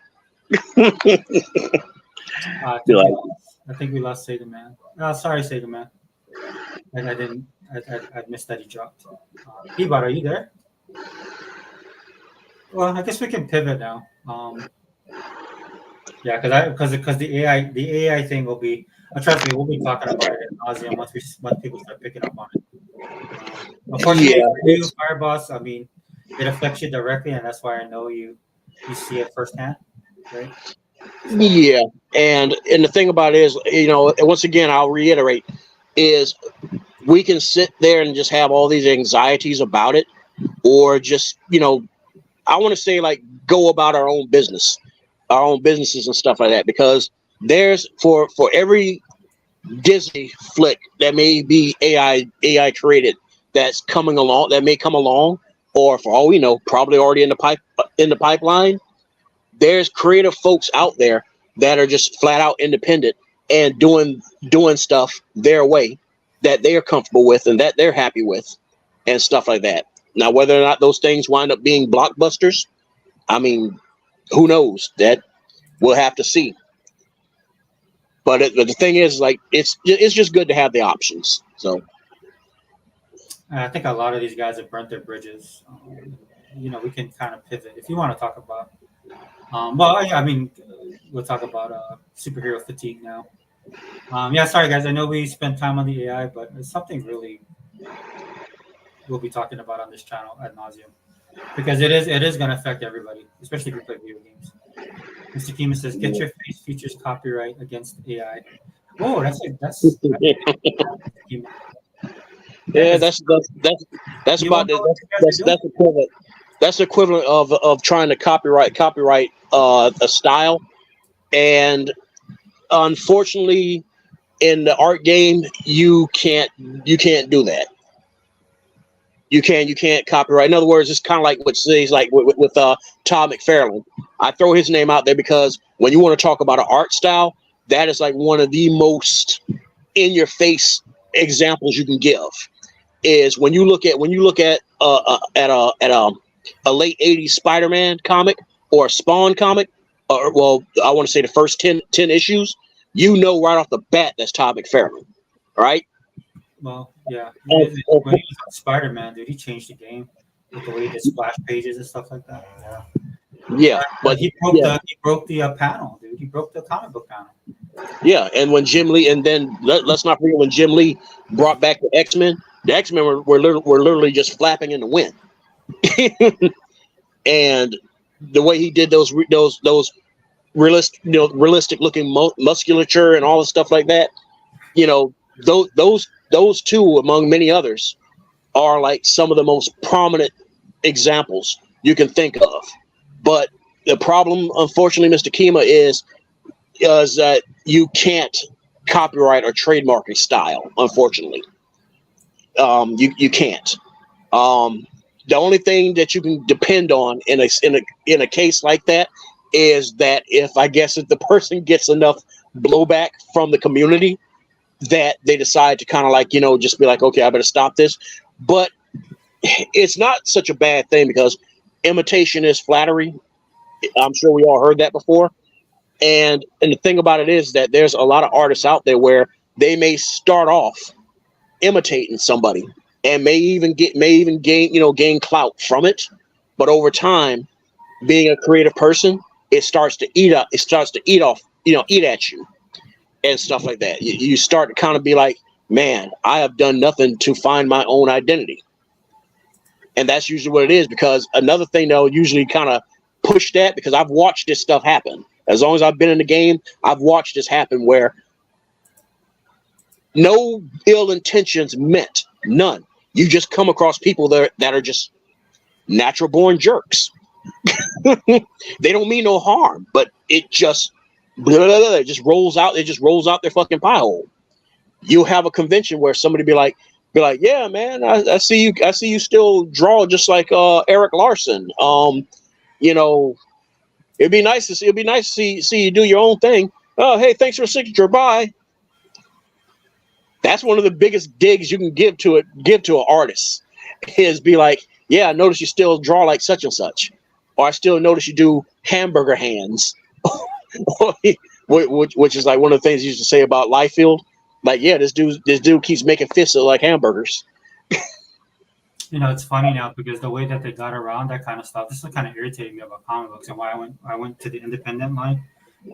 I think we lost Sega Man. Oh, sorry, Sega Man. And I missed that he dropped. Peabot, are you there? Well, I guess we can pivot now. Yeah, because the AI thing will be. Trust me, we'll be talking about it ad nauseum once people start picking up on it. Unfortunately for you, Fireboss, I mean, it affects you directly, and that's why I know you see it firsthand, right? Yeah, and the thing about it is, once again, I'll reiterate, is we can sit there and just have all these anxieties about it, or just, I want to say like go about our own businesses and stuff like that, because there's for every Disney flick that may be AI created that may come along, or for all we know, probably already in the pipeline. There's creative folks out there that are just flat out independent and doing stuff their way that they are comfortable with and that they're happy with and stuff like that. Now, whether or not those things wind up being blockbusters, I mean, who knows? That we'll have to see. But the thing is, like, it's just good to have the options. So I think a lot of these guys have burnt their bridges. We can kind of pivot if you want to talk about. I mean, we'll talk about superhero fatigue now. Yeah, sorry guys. I know we spent time on the AI, but it's something really we'll be talking about on this channel ad nauseum. because it is going to affect everybody, especially if you play video games. Mr. Kima says, "Get your face features copyright against AI." Whoa, that's Kima. Yeah, Because that's you about won't know what you guys are doing. that's equivalent. That's equivalent of trying to copyright a style, and unfortunately, in the art game, you can't do that. You can't copyright. In other words, it's kind of like what says like with Todd McFarlane. I throw his name out there because when you want to talk about an art style, that is like one of the most in your face examples you can give. Is when you look at a late '80s Spider-Man comic or a Spawn comic, or well, I want to say the first 10 issues, you know right off the bat that's Todd McFarlane, right? Well, yeah. And, When he was on Spider-Man, dude, he changed the game with the way he did splash pages and stuff like that. Yeah. yeah, but he broke the panel, dude. He broke the comic book panel. yeah, and when Jim Lee, and then let's not forget when Jim Lee brought back the X-Men. The X-Men were literally just flapping in the wind, and the way he did those realistic looking musculature and all the stuff like that, those two among many others are like some of the most prominent examples you can think of. But the problem, unfortunately, Mr. Kima, is that you can't copyright or trademark a style. Unfortunately, you can't. The only thing that you can depend on in a case like that is that if the person gets enough blowback from the community, that they decide to kind of like just be like, okay, I better stop this. But it's not such a bad thing because imitation is flattery. I'm sure we all heard that before. And the thing about it is that there's a lot of artists out there where they may start off imitating somebody and may even gain clout from it, but over time, being a creative person, it starts to eat at you and stuff like that. You start to kind of be like, man, I have done nothing to find my own identity. And that's usually what it is, because another thing they'll usually kind of push that, because I've watched this stuff happen. As long as I've been in the game, I've watched this happen where no ill intentions meant, none. You just come across people that are just natural born jerks. They don't mean no harm, but it just rolls out. It just rolls out their fucking pie hole. You'll have a convention where somebody be like, yeah, man, I see you still draw just like Eric Larson. It'd be nice to see you do your own thing. Oh, hey, thanks for the signature. Bye. That's one of the biggest digs you can give to an artist, is be like, yeah, I notice you still draw like such and such, or I still notice you do hamburger hands, which is like one of the things you used to say about Liefeld. Like, yeah, this dude keeps making fists look like hamburgers. It's funny now because the way that they got around that kind of stuff, this is kind of irritating me about comic books, and why I went to the independent line,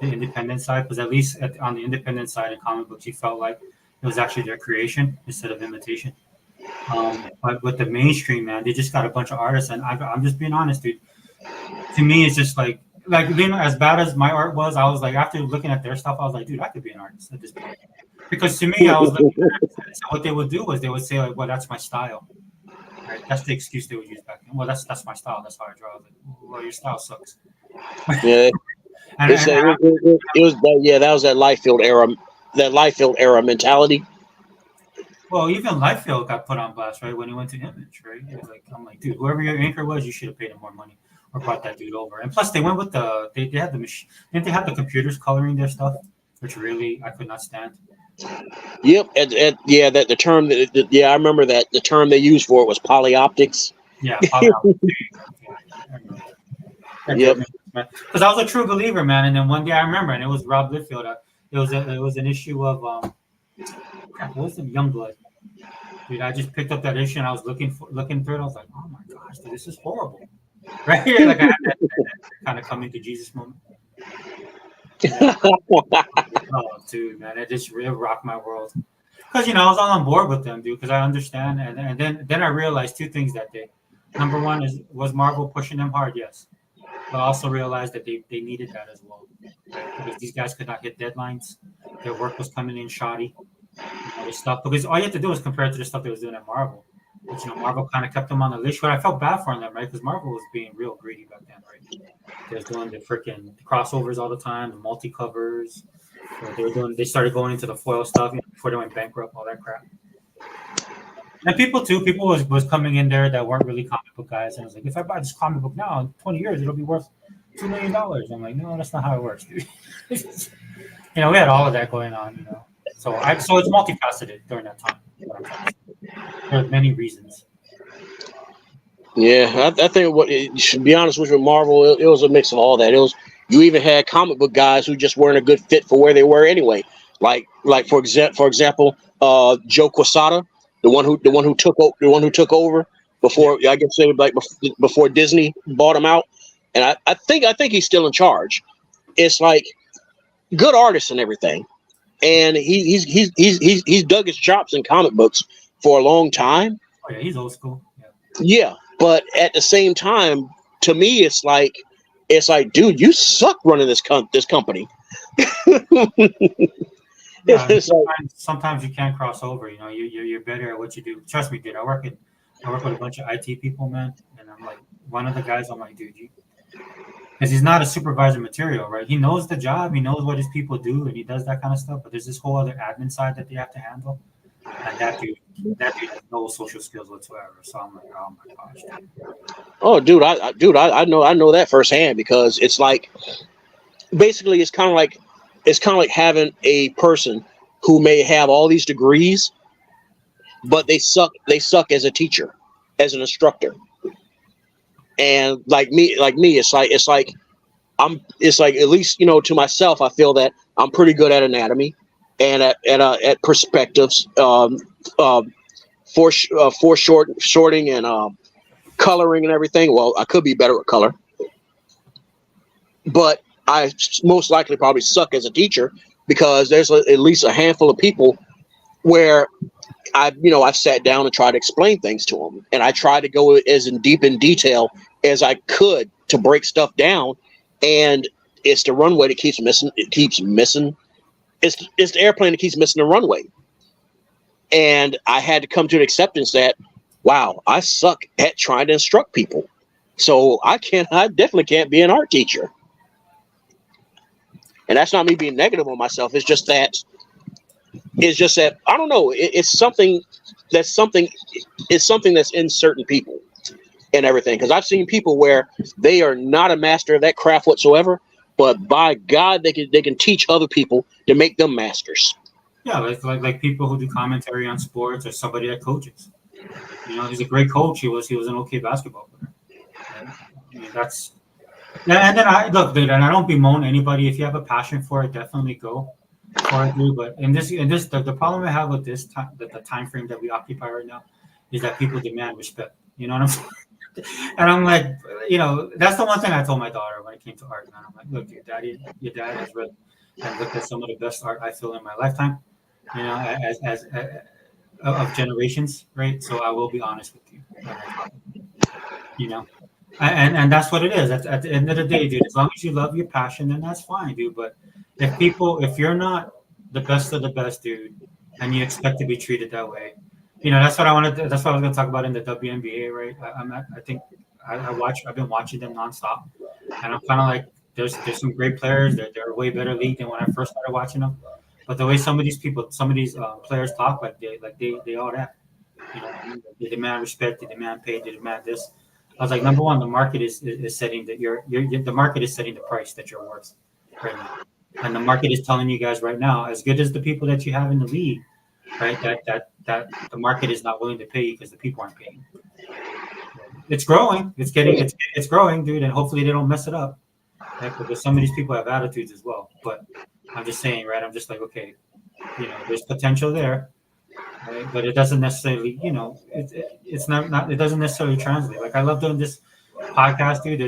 the independent side, because at least on the independent side of comic books, you felt like it was actually their creation instead of imitation. But with the mainstream, man, they just got a bunch of artists, and I'm just being honest, dude. To me, it's just like as bad as my art was, I was like, after looking at their stuff, I was like, dude, I could be an artist at this point. Because to me, I was like, so what they would do was they would say like, well, that's my style. Right? That's the excuse they would use back then. Well, that's my style. That's how I draw. I was like, well, your style sucks. Yeah, that was that Liefeld era mentality. Well, even Liefeld got put on blast, right, when he went to Image, right? It was like, I'm like, dude, whoever your anchor was, you should have paid him more money or brought that dude over. And plus, they went with they had the machine. Didn't they have the computers coloring their stuff, which really I could not stand. Yep, that the term I remember that the term they used for it was polyoptics. Yeah, polyoptics. Yep. Because I was a true believer, man. And then one day I remember, and it was Rob Liefeld. It was an issue of what was it, Youngblood. Dude, I just picked up that issue and I was looking through it. I was like, oh my gosh, dude, this is horrible. Right here, like I had that kind of coming to Jesus moment. Yeah. Oh, dude, man, it just really rocked my world. Because I was all on board with them, dude. Because I understand, and then I realized two things that day. Number one was Marvel pushing them hard? Yes, but also realized that they needed that as well, right? Because these guys could not hit deadlines. Their work was coming in shoddy. This stuff, because all you have to do is compare it to the stuff they was doing at Marvel. Which, Marvel kind of kept them on the leash, but I felt bad for them, right? Because Marvel was being real greedy back then, right? They was doing the freaking crossovers all the time, the multi covers. They started going into the foil stuff before they went bankrupt, all that crap. And people was coming in there that weren't really comic book guys, and I was like, if I buy this comic book now, in 20 years, it'll be worth $2 million. I'm like, no, that's not how it works, dude. We had all of that going on, So it's multifaceted during that time. There are many reasons. Yeah, I think to be honest with you, Marvel, it was a mix of all that. You even had comic book guys who just weren't a good fit for where they were anyway. Like for example, Joe Quesada, the one who took over before, I guess they like before Disney bought him out, and I think he's still in charge. It's like good artist and everything, and he's dug his chops in comic books for a long time. Oh yeah, he's old school. Yeah, but at the same time, to me, it's like, dude, you suck running this company. Yeah, sometimes you can't cross over. You're better at what you do. Trust me, dude. I work with a bunch of IT people, man, and I'm like one of the guys. I'm like, dude, because he's not a supervisor material, right? He knows the job, he knows what his people do, and he does that kind of stuff. But there's this whole other admin side that they have to handle, and that dude has no social skills whatsoever. So I'm like, oh my gosh, dude. Oh, dude, I know that firsthand, because it's like basically it's kind of like having a person who may have all these degrees, but they suck as a teacher, as an instructor. And like me, it's like at least to myself, I feel that I'm pretty good at anatomy and at perspectives, foreshortening and coloring and everything. Well, I could be better at color, but I most likely probably suck as a teacher, because there's at least a handful of people where I've sat down and tried to explain things to them, and I tried to go as in detail as I could to break stuff down. And it's the runway that keeps missing. It keeps missing. It's the airplane that keeps missing the runway. And I had to come to an acceptance that, wow, I suck at trying to instruct people. So I definitely can't be an art teacher. And that's not me being negative on myself. It's just that I don't know. It's something that's in certain people and everything. Because I've seen people where they are not a master of that craft whatsoever, but by God, they can teach other people to make them masters. Yeah, like people who do commentary on sports, or somebody that coaches. He's a great coach. He was an okay basketball player. And that's. And then look, dude, and I don't bemoan anybody. If you have a passion for it, definitely go for it, dude. But the problem I have with this time, the time frame that we occupy right now, is that people demand respect. You know what I'm saying? And I'm like, that's the one thing I told my daughter when it came to art. Man, I'm like, look, your dad has read and looked at some of the best art I feel in my lifetime. As of generations, right? So I will be honest with you. And that's what it is. At the end of the day, dude, as long as you love your passion, then that's fine, dude. But if you're not the best of the best, dude, and you expect to be treated that way, that's what I wanted. That's what I was going to talk about in the WNBA, right? I've been watching them nonstop, and I'm kind of like, there's some great players. They're a way better league than when I first started watching them. But the way some of these players talk, they all that, they demand respect, they demand pay, they demand this. I was like, number one, the market is setting that the market is setting the price that you're worth right now, and the market is telling you guys right now, as good as the people that you have in the league, right, that the market is not willing to pay you because the people aren't paying. It's growing, it's growing, dude, and hopefully they don't mess it up, right? Because some of these people have attitudes as well. But I'm just saying, right? I'm just like, okay, there's potential there. Right? But it doesn't necessarily, it's not. It doesn't necessarily translate. Like, I love doing this podcast, dude.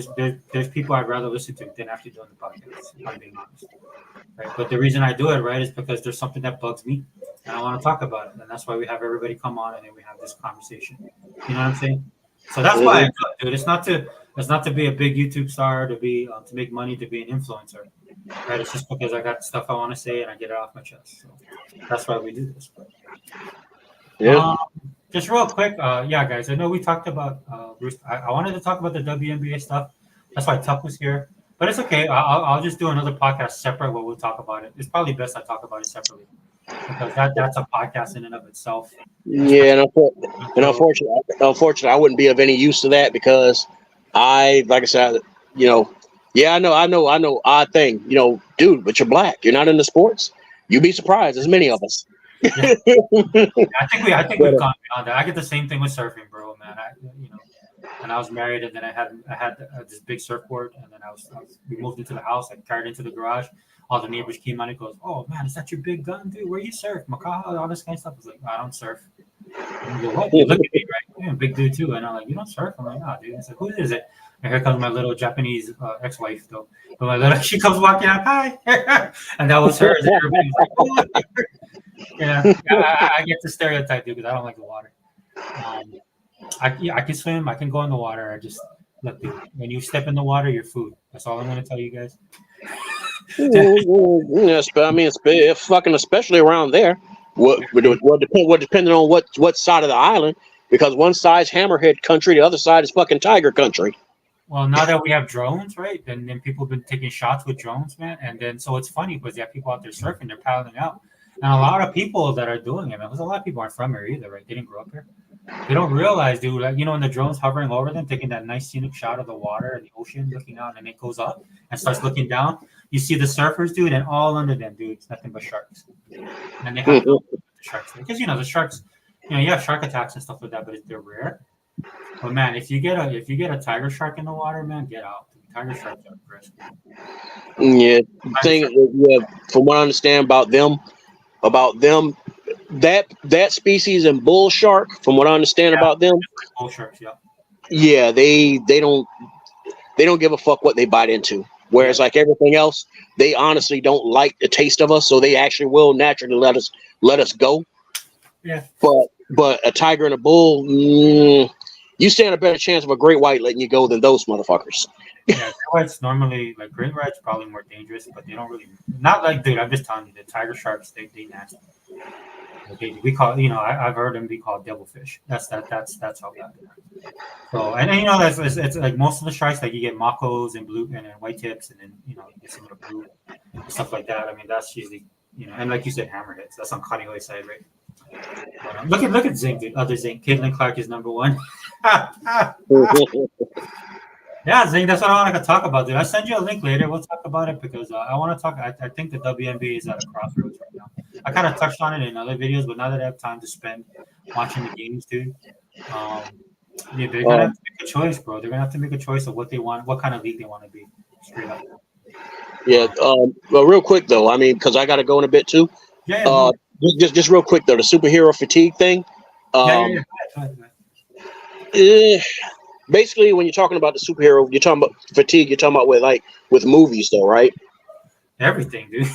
There's people I'd rather listen to than actually doing the podcast, if I'm being honest. Right? But the reason I do it, right, is because there's something that bugs me, and I want to talk about it, and that's why we have everybody come on, and then we have this conversation. You know what I'm saying? So that's why I do it, dude. It's not to be a big YouTube star, to make money, to be an influencer, right? It's just because I got stuff I want to say and I get it off my chest. So that's why we do this. But, Yeah. just real quick, yeah, guys. I know we talked about Bruce. I wanted to talk about the WNBA stuff. That's why Tuck was here, but it's okay. I'll just do another podcast separate where we'll talk about it. It's probably best I talk about it separately because that's a podcast in and of itself. Yeah, and unfortunately, I wouldn't be of any use to that because like I said, yeah, I know, odd thing, dude, but you're black. You're not into sports. You'd be surprised. There's many of us. Yeah. I think we've gone beyond that. I get the same thing with surfing, bro, man. And I was married, and then I had this big surfboard, and then we moved into the house. I carried it into the garage. All the neighbors came out and goes, "Oh man, is that your big gun, dude? Where you surf, Makaha, all this kind of stuff?" I was like, "I don't surf." And they go, "What? You look at me, right? Yeah, big dude too." And I'm like, "You don't surf?" I'm like, "Nah, dude." It's like, "Who is it?" And here comes my little Japanese ex-wife, though. But she comes walking out, "Hi," and that was her. Everybody's like, "Oh." I get the stereotype, dude, because I don't like the water. I can swim. I can go in the water. I just look, dude. When you step in the water, you're food. That's all I'm going to tell you guys. Yes, but I mean, it's fucking especially around there. Depending on what side of the island, because one side's hammerhead country, the other side is fucking tiger country. Well, now that we have drones, right? And then people have been taking shots with drones, man. And then so it's funny because you have people out there surfing, they're paddling out. And a lot of people that are doing it, man, because a lot of people aren't from here either, right? They didn't grow up here. They don't realize, dude, like, when the drone's hovering over them, taking that nice scenic shot of the water and the ocean, looking out, and it goes up and starts looking down. You see the surfers, dude, and all under them, dude, it's nothing but sharks. And they have the sharks because the sharks, you have shark attacks and stuff like that, but they're rare. But man, if you get a tiger shark in the water, man, get out. Tiger sharks are aggressive. Yeah, from what I understand about them, that species and bull shark, from what I understand about them, bull sharks, they don't give a fuck what they bite into. Whereas like everything else, they honestly don't like the taste of us, so they actually will naturally let us go. Yeah. But a tiger and a bull, you stand a better chance of a great white letting you go than those motherfuckers. Yeah, great whites normally, like great whites probably more dangerous, but they don't really, not like, dude, I'm just telling you, the tiger sharks, they nasty. Okay, we call, I've heard them be called devilfish. That's how bad they are. So, and it's like most of the sharks, like you get makos and blue and white tips, and then you get some of the blue and stuff like that. I mean, that's usually, and like you said, hammerheads. That's on Kaneohe side, right? But, look at Zing, dude. Other Zing, Caitlin Clark is number one. Yeah, Zing, that's what I wanted to talk about, dude. I'll send you a link later. We'll talk about it because I want to talk. I think the WNBA is at a crossroads right now. I kind of touched on it in other videos, but now that I have time to spend watching the games, dude, they're going to have to make a choice, bro. They're going to have to make a choice of what they want, what kind of league they want to be, straight up. Yeah, well, real quick, though, I mean, because I got to go in a bit, too. Yeah. Just real quick, though, the superhero fatigue thing. Yeah. Basically, when you're talking about the superhero, you're talking about fatigue. You're talking about with movies, though, right? Everything, dude.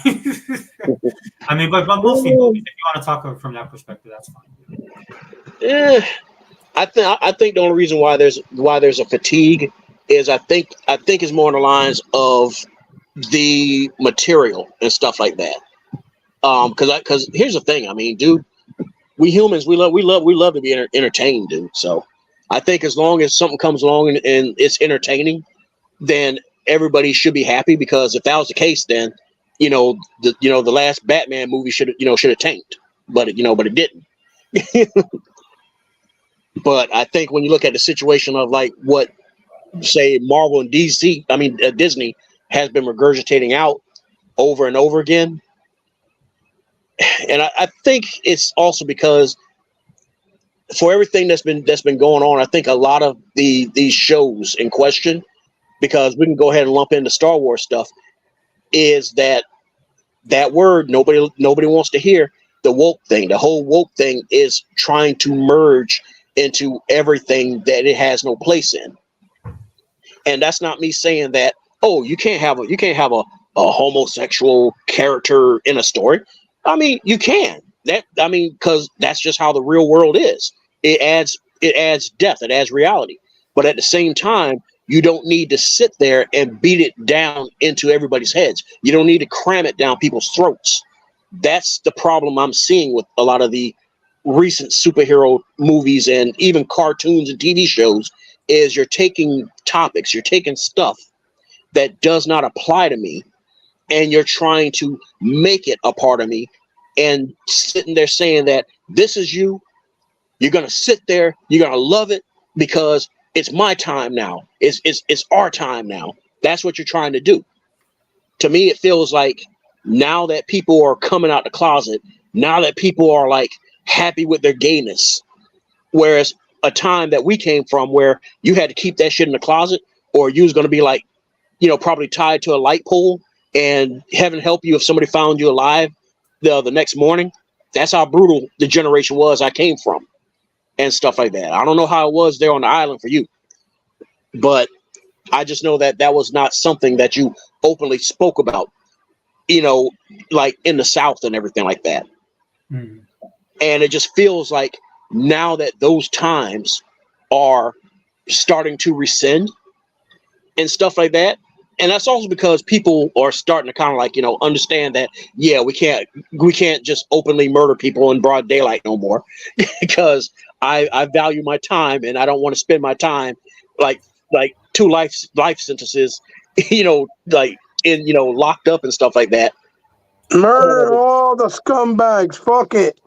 I mean, but mostly movies. If you want to talk from that perspective, that's fine. Yeah, I think the only reason why there's a fatigue is I think it's more on the lines of the material and stuff like that. Because here's the thing. I mean, dude, we humans we love to be entertained, dude. So. I think as long as something comes along and it's entertaining, then everybody should be happy. Because if that was the case, then the last Batman movie should have tanked, but it didn't. But I think when you look at the situation of like what say Marvel and Disney has been regurgitating out over and over again, and I think it's also because. For everything that's been going on, I think a lot of these shows in question, because we can go ahead and lump in the Star Wars stuff, is that word nobody wants to hear, the woke thing. The whole woke thing is trying to merge into everything that it has no place in. And that's not me saying that, oh, you can't have a homosexual character in a story. I mean, you can. Because that's just how the real world is. It adds it adds depth, it adds reality. But at the same time, you don't need to sit there and beat it down into everybody's heads. You don't need to cram it down people's throats. That's the problem I'm seeing with a lot of the recent superhero movies and even cartoons and TV shows is you're taking topics, you're taking stuff that does not apply to me, and you're trying to make it a part of me, and sitting there saying that this is you. You're gonna sit there, you're gonna love it because it's my time now. It's our time now. That's what you're trying to do. To me, it feels like now that people are coming out the closet, now that people are like happy with their gayness, whereas a time that we came from where you had to keep that shit in the closet, or you was gonna be like, probably tied to a light pole, and heaven help you if somebody found you alive the next morning. That's how brutal the generation was I came from, and stuff like that. I don't know how it was there on the island for you, but I just know that that was not something that you openly spoke about, like in the South and everything like that. Mm. And it just feels like now that those times are starting to rescind and stuff like that. And that's also because people are starting to kind of like, understand that, yeah, we can't just openly murder people in broad daylight no more because I value my time and I don't want to spend my time like 2 life sentences, like in, locked up and stuff like that. Murder all the scumbags. Fuck it.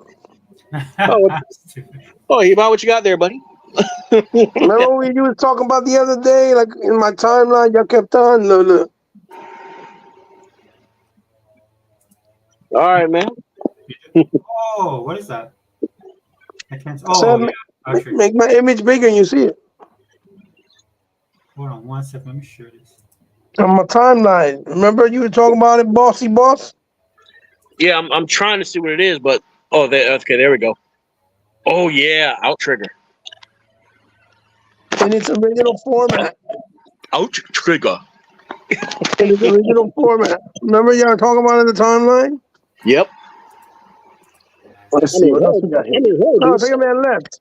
About what you got there, buddy? Remember what you was talking about the other day, like in my timeline, y'all kept on. Look. All right, man. Oh, what is that? I can't. So make my image bigger and you see it. Hold on 1 second. Let me share this. On my timeline. Remember you were talking about it, Bossy Boss? Yeah, I'm trying to see what it is, but there we go. Oh yeah, out trigger. In its original format. Out trigger. In its original format. Remember y'all talking about it in the timeline? Yep. Let's see what else we got here. Take a man left.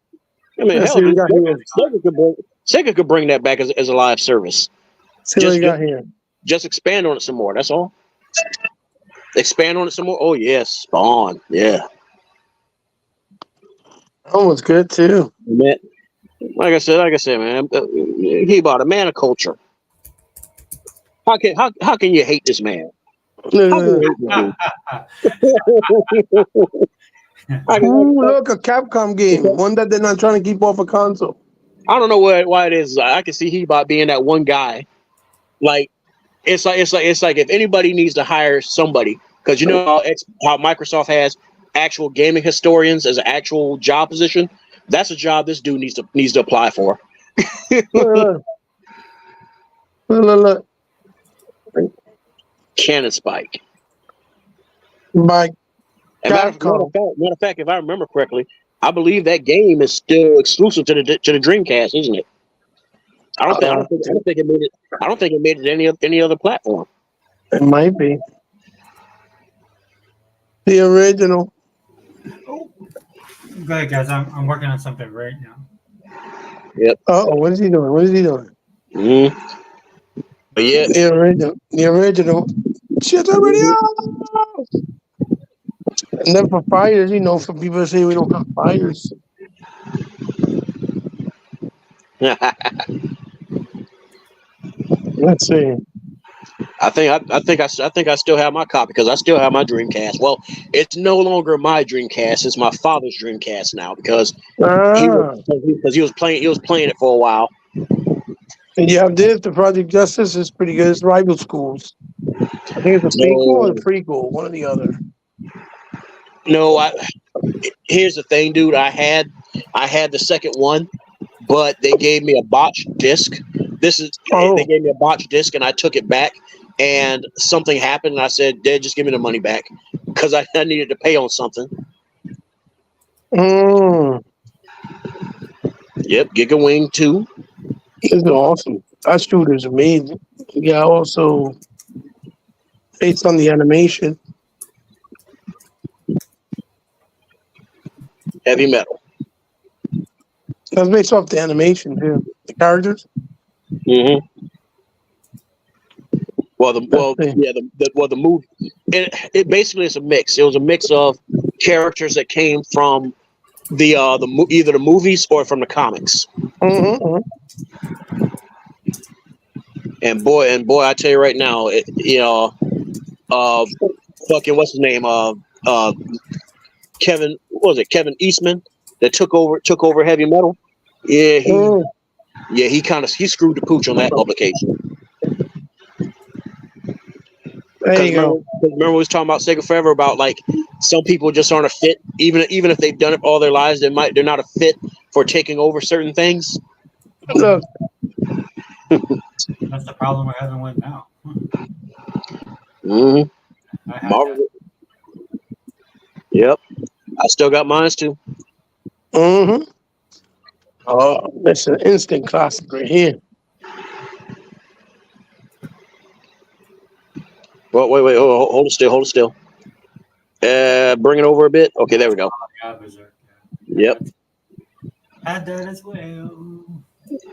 Hell, Sega could bring that back as a live service. See what you got here. Just expand on it some more. That's all. Expand on it some more. Oh yes, Spawn. Yeah. That was good too. Man, like I said, man. He bought a man of culture. How can you hate this man? Ooh, look, a Capcom game. One that they're not trying to keep off a console. I don't know why it is. I can see He-Bot being that one guy. Like it's like if anybody needs to hire somebody, because how Microsoft has actual gaming historians as an actual job position. That's a job this dude needs to apply for. Look. Cannon Spike. By matter of fact, if I remember correctly, I believe that game is still exclusive to the Dreamcast, isn't it? I don't think it made it. I don't think it made it any other platform. It might be the original. Go ahead, guys. I'm working on something right now. Yep. What is he doing? Mm-hmm. But yeah, the original. Shit already out. And then for fighters, for people to say we don't have fighters. Let's see. I think I still have my copy because I still have my Dreamcast. Well, it's no longer my Dreamcast; it's my father's Dreamcast now because he was playing it for a while. And you have this. The Project Justice is pretty good. It's Rival Schools. I think it's a sequel or a prequel, one or the other. No, here's the thing, dude. I had the second one, but they gave me a botched disc. They gave me a botched disc, and I took it back, and something happened, and I said, "Dad, just give me the money back," because I needed to pay on something. Mm. Yep, Giga Wing 2. It's awesome. That shooter's amazing. Yeah, also based on the animation. Heavy Metal. That's based off the animation too. The characters. Mm-hmm. Well, the movie. It basically is a mix. It was a mix of characters that came from either the movies or from the comics. Mm-hmm. And boy, I tell you right now, fucking what's his name? Kevin, what was it? Kevin Eastman that took over Heavy Metal. Yeah, he screwed the pooch on that publication. There you go. Remember we was talking about Sega Forever about like some people just aren't a fit, even if they've done it all their lives, they're not a fit for taking over certain things. Look, That's the problem we're having with now. Mm-hmm. I had Marvel. that. Yep, I still got mine too. mm-hmm. Oh, that's an instant classic right here. Well, wait, hold it still. Bring it over a bit. Okay, there we go. Yeah, Berserk, Yep. Had that as well.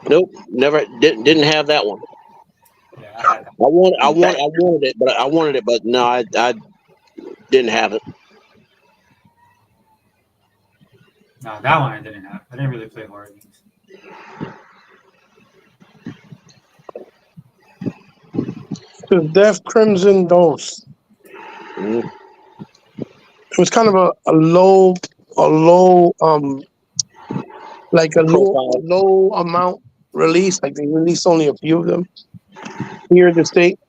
Nope, never didn't have that one. Yeah, I had that. I wanted it, but no, I didn't have it. No, that one I didn't have. I didn't really play horror games. The Death Crimson Dose. Mm. It was kind of a low low amount release. Like they released only a few of them here in the state.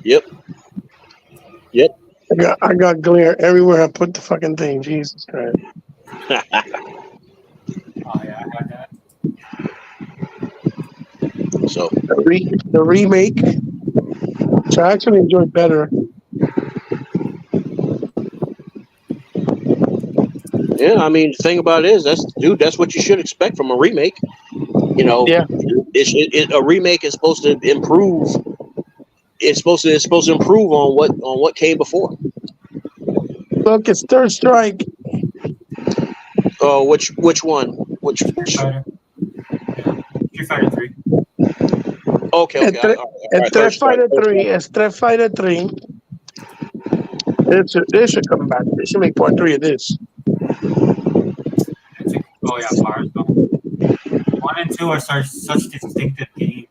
Yep. I got glare everywhere I put the fucking thing. Jesus Christ. Oh yeah, I had that. So The remake, which I actually enjoyed better. yeah, I mean, the thing about it is that's what you should expect from a remake. You know, Yeah. A remake is supposed to improve. It's supposed to improve on what came before. Look, it's Third Strike. Oh, which one? Which? Street Fighter. Yeah. Street Fighter 3. Okay. All right, Street Fighter 3. It's Street Fighter 3. This should come back. They should make part 3 of this. Oh yeah, Power Stone. 1 and 2 are such distinctive games.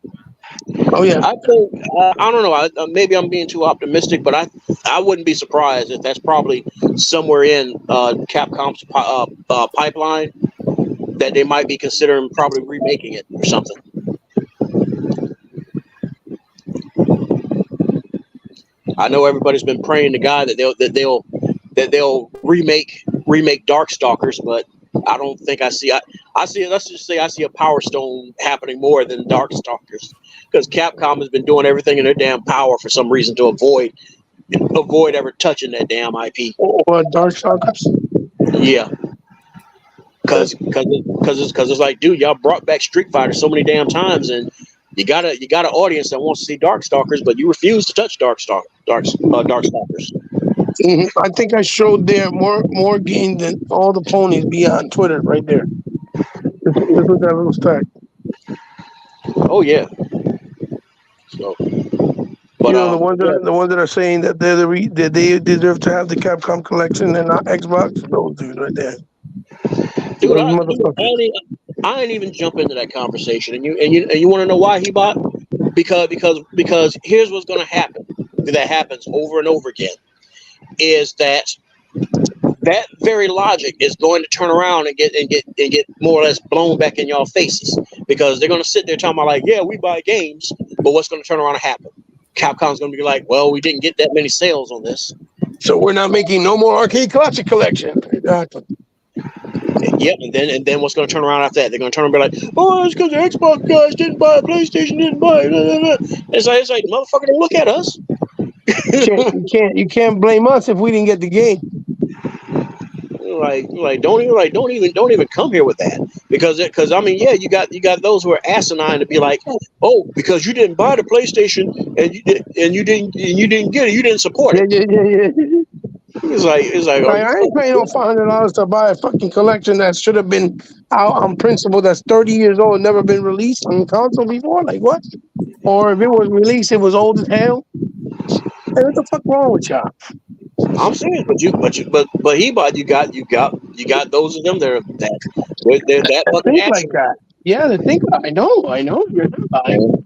Oh yeah. I think I don't know. Maybe I'm being too optimistic, but I wouldn't be surprised if that's probably somewhere in Capcom's pipeline that they might be considering probably remaking it or something. I know everybody's been praying to God that they'll remake Darkstalkers, but I don't think I see. I see. Let's just say I see a Power Stone happening more than Darkstalkers, because Capcom has been doing everything in their damn power for some reason to avoid ever touching that damn IP. Or Darkstalkers. Yeah, because it's like, dude, y'all brought back Street Fighter so many damn times, and you got an audience that wants to see Darkstalkers, but you refuse to touch Darkstalkers. Mm-hmm. I think I showed there more games than all the ponies beyond Twitter right there. Look at that little stack. Oh yeah. So, but the ones that are saying that they deserve to have the Capcom collection and not Xbox. Those dudes right there. Dude, I ain't even jump into that conversation. And you want to know why he bought? Because here's what's going to happen. That happens over and over again. Is that very logic is going to turn around and get more or less blown back in y'all faces, because they're going to sit there talking about like, yeah, we buy games, but what's going to turn around and happen? Capcom's going to be like, well, we didn't get that many sales on this, so we're not making no more Arcade Classic Collection. Exactly. Yep, and then what's going to turn around after that? They're going to turn around and be like, oh, it's because the Xbox guys didn't buy it, PlayStation didn't buy it. Blah, blah, blah. It's like motherfucker, don't look at us. You can't blame us if we didn't get the game. Like don't even come here with that, because I mean, yeah, you got those who are asinine to be like, oh, because you didn't buy the PlayStation and you didn't get it, you didn't support it. Yeah. It's like, are Like, you I ain't fucking paying no $500 to buy a fucking collection that should have been out on principle that's 30 years old, never been released on console before. Like what? Or if it was released, it was old as hell. Hey, what the fuck wrong with y'all? I'm serious, but he bought you got those of them that are they're that I fucking think like asshole. that. Yeah, they think I know. You're not lying.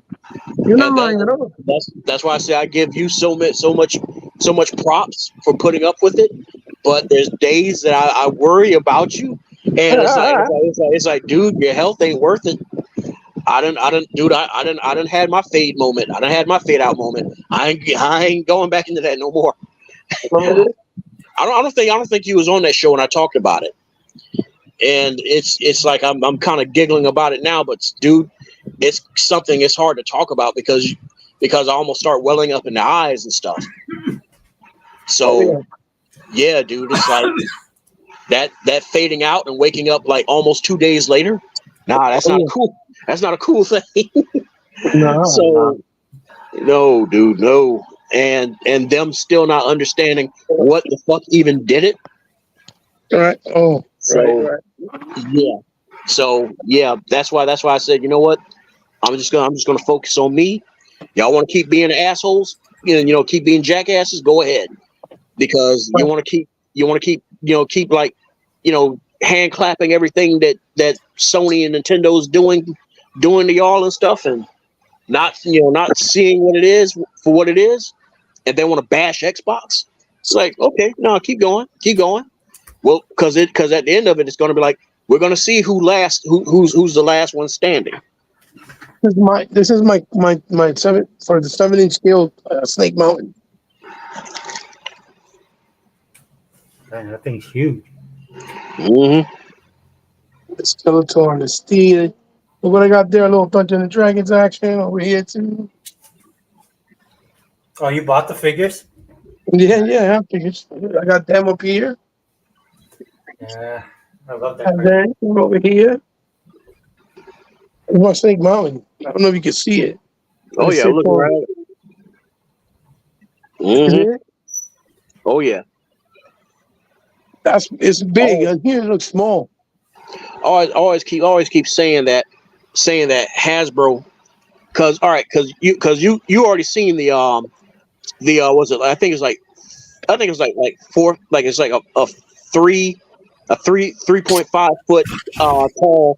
And You're not and lying at all. that's why I say I give you so much props for putting up with it. But there's days that I worry about you, and it's like, dude, your health ain't worth it. I done had my fade moment. I done had my fade out moment. I ain't going back into that no more. I don't think you was on that show when I talked about it. And it's like I'm kind of giggling about it now, but dude, it's something it's hard to talk about because I almost start welling up in the eyes and stuff. So yeah, dude, it's like that fading out and waking up like almost 2 days later. Nah, that's not cool. That's not a cool thing. No. No, dude, no. And them still not understanding what the fuck even did it. Right. Oh, So right. yeah. So yeah, that's why I said, you know what? I'm just gonna focus on me. Y'all want to keep being assholes, keep being jackasses, go ahead. Because you want to keep like, hand clapping everything that Sony and Nintendo's doing to y'all and stuff, and not seeing what it is for what it is, and they want to bash Xbox. It's like, okay, no, keep going. Well, because at the end of it, it's going to be like, we're going to see who's the last one standing. This is my 7-inch scale Snake Mountain. Man, that thing's huge. Mm-hmm. The Skeletor, the Steed. Look what I got there, a little Dungeons and Dragons action over here too. Oh, you bought the figures? Yeah, figures. I got them up here. Yeah, I love that. And then over here. It's my Snake Mountain. I don't know if you can see it. Oh yeah, look around. Mm-hmm. Oh yeah. It's big. And here it looks small. Always keep saying that Hasbro, because you already seen the was it, I think it's like 4, like it's like a 3.5 foot tall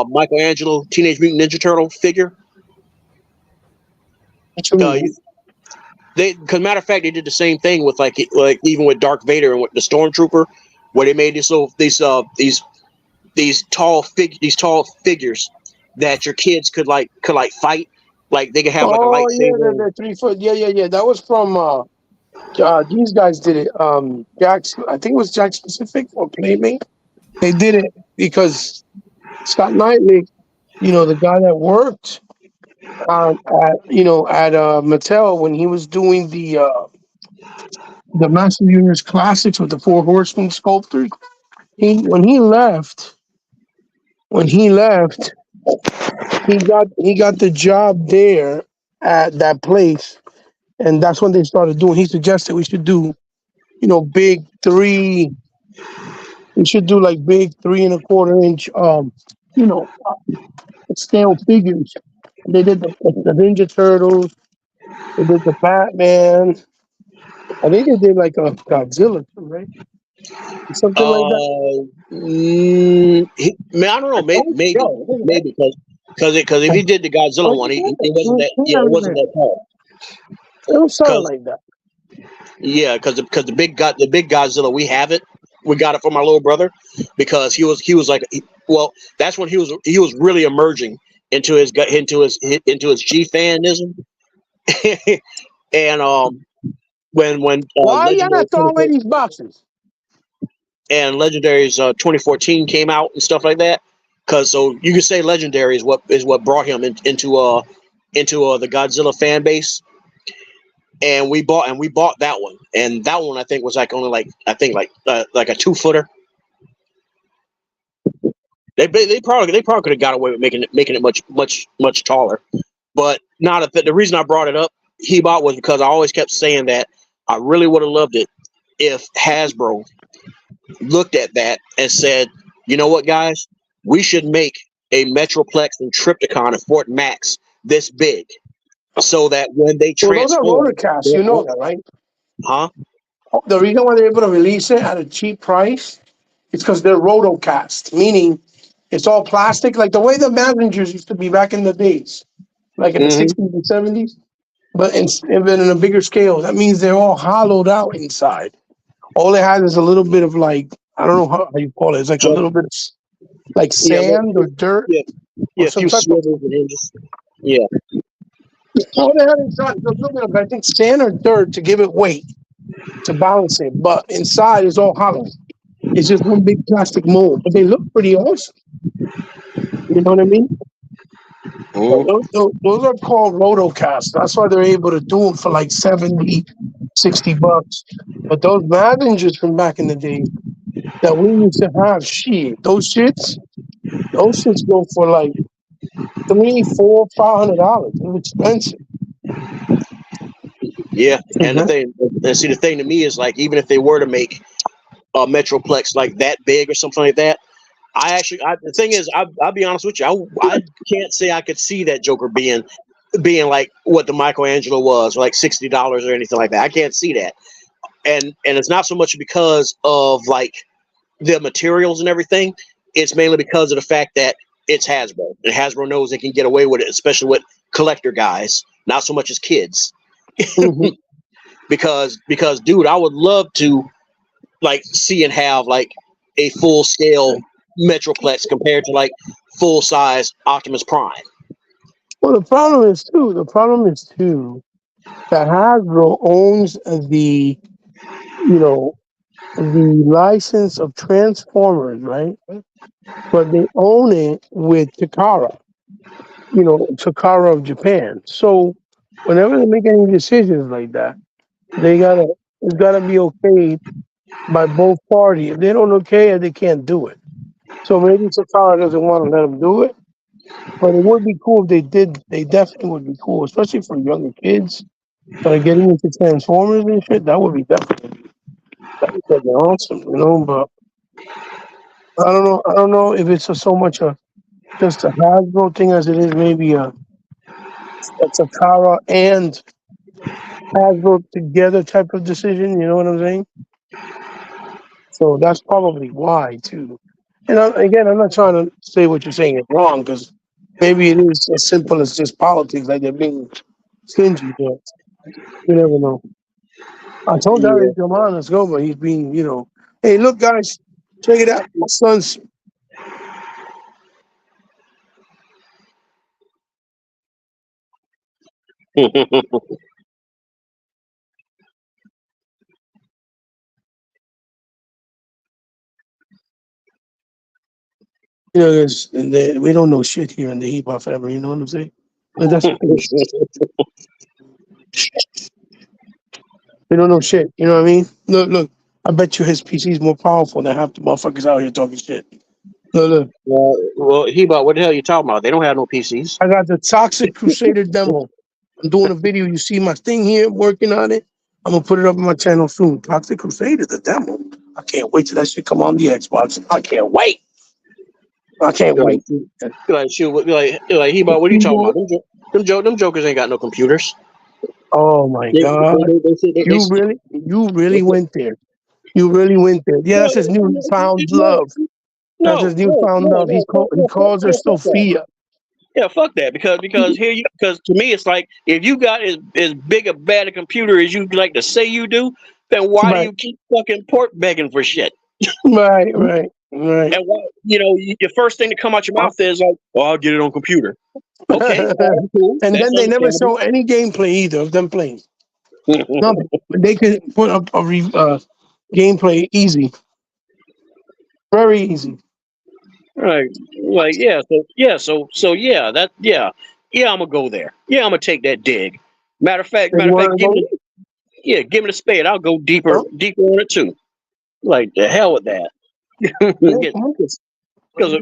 Michelangelo Teenage Mutant Ninja Turtle figure. Because matter of fact, they did the same thing with like even with Darth Vader and with the Stormtrooper, where they made these tall figures that your kids could fight, like they could have like a lightsaber. Yeah, the 3 foot. Yeah. That was from these guys did it. Jack's, I think it was Jack's Pacific or Playmate. They did it because Scott Knightley, the guy that worked at Mattel when he was doing the Master Universe Classics with the 4 Horsemen sculptors. When he left, he got the job there at that place, and that's when they started doing. He suggested we should do, big 3. We should do like big 3.25 inch, scale figures. They did the Ninja Turtles. They did the Batman. I think they did like a Godzilla too, right? Something like that. Man, I don't know. Maybe because if he did the Godzilla one, it wasn't that. Yeah, it wasn't that tall. It was something like that. Yeah, because the big Godzilla, we have it. We got it from my little brother because he was like, well, that's when he was really emerging into his G-fanism. And when why y'all not throwing away these boxes? And Legendary's 2014 came out and stuff like that, because so you could say Legendary is what brought him into the Godzilla fan base. And we bought that one, and that one I think was like only like a 2-footer. They probably could have got away with making it much taller, but not the reason I brought it up, was because I always kept saying that I really would have loved it if Hasbro looked at that and said, you know what, guys, we should make a Metroplex and Trypticon at Fort Max this big, so that when they Well, those are transform, rotorcasts. You know that, right? huh? The reason why they're able to release it at a cheap price is because they're rotocast, meaning it's all plastic, like the way the Mavengers used to be back in the days, like in the Mm-hmm. 60s and 70s, but even in a bigger scale. That means they're all hollowed out inside. All it has is a little bit of like, I don't know how you call it. It's like a little bit of like Yeah, sand or dirt yeah, or a some few type of. swivels and hinges. Yeah, All they have inside is a little bit of, I think, sand or dirt to give it weight, to balance it. But inside is all hollow. It's just one big plastic mold, but they look pretty awesome. You know what I mean? Those are called rotocasts. That's why they're able to do them for like 70, $60. But those Mavengers from back in the day that we used to have, shit, those shits go for like $300, $400, $500. It's expensive. yeah. And the Mhm. thing, and see, the thing to me is like, even if they were to make a Metroplex like that big or something like that, the thing is, I'll be honest with you, I can't say I could see that Joker being like what the Michelangelo was, like $60 or anything like that. I can't see that, and it's not so much because of like the materials and everything. It's mainly because of the fact that it's Hasbro, and Hasbro knows they can get away with it, especially with collector guys, not so much as kids. Mhm. because dude, I would love to like see and have like a full scale Metroplex compared to like full size Optimus Prime. Well, the problem is too that Hasbro owns the license of Transformers, right? But they own it with Takara, Takara of Japan. So whenever they make any decisions like that, it's gotta be okay by both parties. If they don't okay it, they can't do it. So maybe Takara doesn't want to let them do it, but it would be cool if they did. They definitely would be cool, especially for younger kids that are getting into Transformers and shit. That would be awesome. But I don't know. I don't know if it's so much just a Hasbro thing as it is maybe a Takara and Hasbro together type of decision. You know what I'm saying? So that's probably why too. And again, I'm not trying to say what you're saying is wrong because maybe it is as simple as just politics, like they're being stingy. But you never know. I told Yeah. Darius, come on, let's go, but he's being, hey, look, guys, check it out. My son's. We don't know shit here in the hip hop family. You know what I'm saying? But that's we don't know shit. You know what I mean? Look. I bet you his PC is more powerful than half the motherfuckers out here talking shit. Look. Well, Heba, what the hell are you talking about? They don't have no PCs. I got the Toxic Crusader demo. I'm doing a video. You see my thing here, working on it. I'm gonna put it up on my channel soon. Toxic Crusader, the demo. I can't wait till that shit come on the Xbox. I can't wait. I can't wait. Like, shoot, Heba, what are you talking about? Them jokers ain't got no computers. Oh my God! You really went there. You really went there. Yeah, that's his newfound love. That's his newfound love. He calls her Sophia. Yeah, fuck that. Because to me it's like if you got as big a bad a computer as you like to say you do, then why do you keep fucking port begging for shit? Right. And why, the first thing to come out your mouth is like, "Well, I'll get it on computer." Okay, cool. And That's then they never show understandable. any gameplay either of them playing. Nothing. They could put up a gameplay easy, very easy. Right. Like, I'm gonna go there. Yeah, I'm gonna take that dig. Matter of fact, And you want to go? give me the spade. I'll go deeper Huh? on it too. Like the hell with that. Yeah, come on.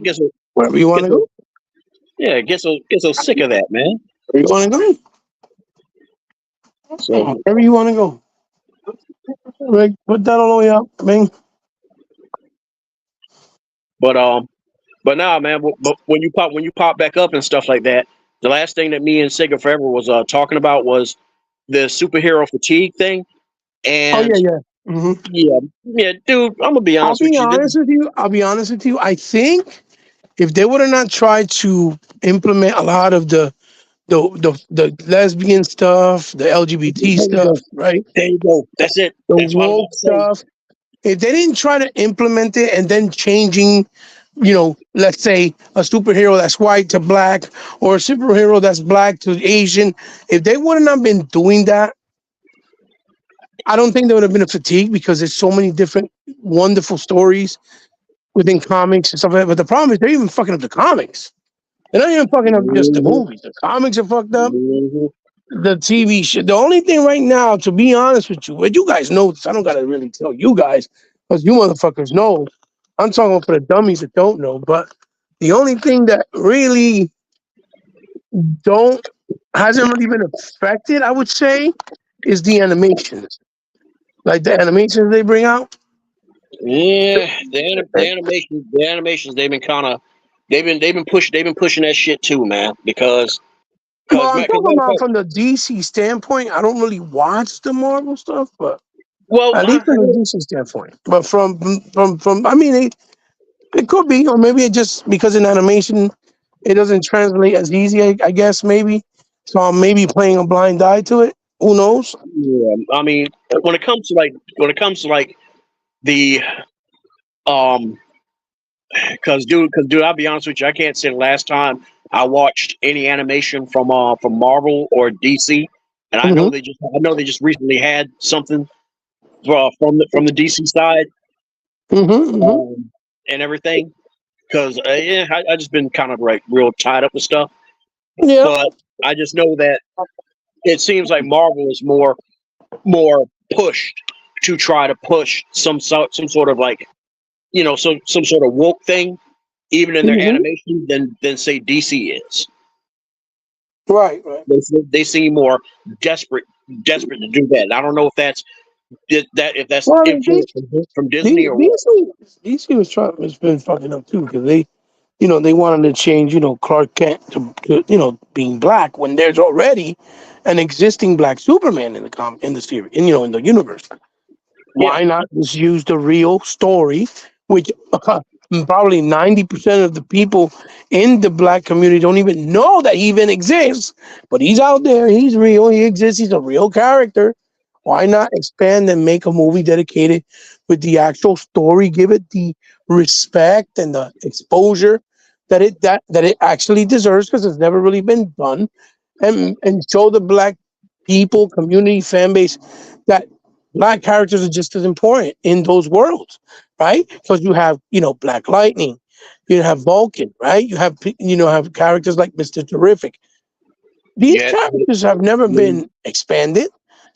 get so Wherever you want to go. get so sick of that, man. Where you want to go? So Wherever you want to go. Rick, put that all the way up. I mean, But nah, man. But when you pop back up and stuff like that, the last thing that me and Sega Forever was talking about was the superhero fatigue thing. oh And yeah, yeah. Hmm. yeah, dude. I'm gonna be I'll honest be with you. honest with you. I'll be honest with you. I think if they would have not tried to implement a lot of the lesbian stuff, the LGBT There you stuff, go. right? There you go. That's it. The That's what I was woke about to say. stuff. If they didn't try to implement it and then changing, let's say a superhero that's white to black or a superhero that's black to Asian, if they would have not been doing that, I don't think there would have been a fatigue because there's so many different wonderful stories within comics and stuff like that. But the problem is they're even fucking up the comics. They're not even fucking up just the Mhm, movies. The comics are fucked up. mhm. The TV show. The only thing right now, to be honest with you, but you guys know this. I don't gotta really tell you guys because you motherfuckers know. I'm talking for the dummies that don't know. But the only thing that really don't hasn't really been affected, I would say, is the animations. Like the animations they bring out. Yeah, the animations, they've been kind of, they've been pushing that shit too, man. Well, I'm Matter talking of about fact, from the DC standpoint. I don't really watch the Marvel stuff, but well, at least from the DC standpoint. But from, I mean, it could be, or maybe it just because in animation it doesn't translate as easy. I guess maybe. So I'm maybe playing a blind eye to it. Who knows? yeah, I mean, when it comes to like the um, because dude, I'll be honest with you, I can't say the last time I watched any animation from Marvel or DC, and Hmm. I know they just recently had something from the DC side, Hmm. Hmm. um, and everything. Because yeah, I just been kind of like real tied up with stuff. Yeah. But I just know that it seems like Marvel is more pushed to try to push some sort of like some sort of woke thing, even in their Hmm. animation than say DC is. Right. Right. They seem more desperate to do that. I don't know if that's Well, I mean, influence from Disney or what. DC was trying. Has been fucking up too because they wanted to change, Clark Kent to being black when there's already an existing black Superman in the series, in the universe. Yeah, Why not just use the real story, which probably 90% of the people in the black community don't even know that he even exists, but he's out there, he's real, he exists, he's a real character. Why not expand and make a movie dedicated with the actual story, give it the respect and the exposure that it actually deserves because it's never really been done, and show the black people, community, fan base that black characters are just as important in those worlds, right? Because you have, Black Lightning, you have Vulcan, right? You have, have characters like Mr. Terrific. These yeah, characters have never been expanded.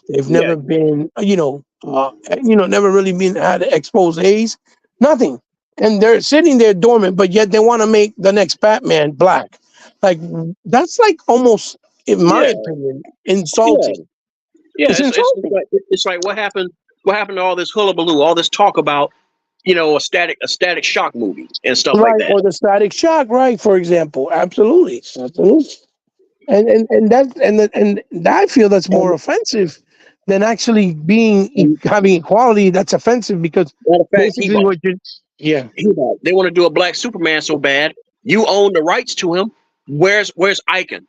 They've yeah, never been, never really been had exposés, nothing. And they're sitting there dormant, but yet they want to make the next Batman black. Like that's like almost, in my yeah, opinion, yeah. insulting. Yeah, It's insulting. it's like what happened. What happened to all this hullabaloo, all this talk about a static shock movie and stuff like Right, that. or the Static Shock, right? For example, absolutely, absolutely, and I feel that's more And, offensive than actually and having equality. That's offensive because matter of fact, basically what you, yeah, They want to do a black Superman so bad. You own the rights to him. Where's Icon?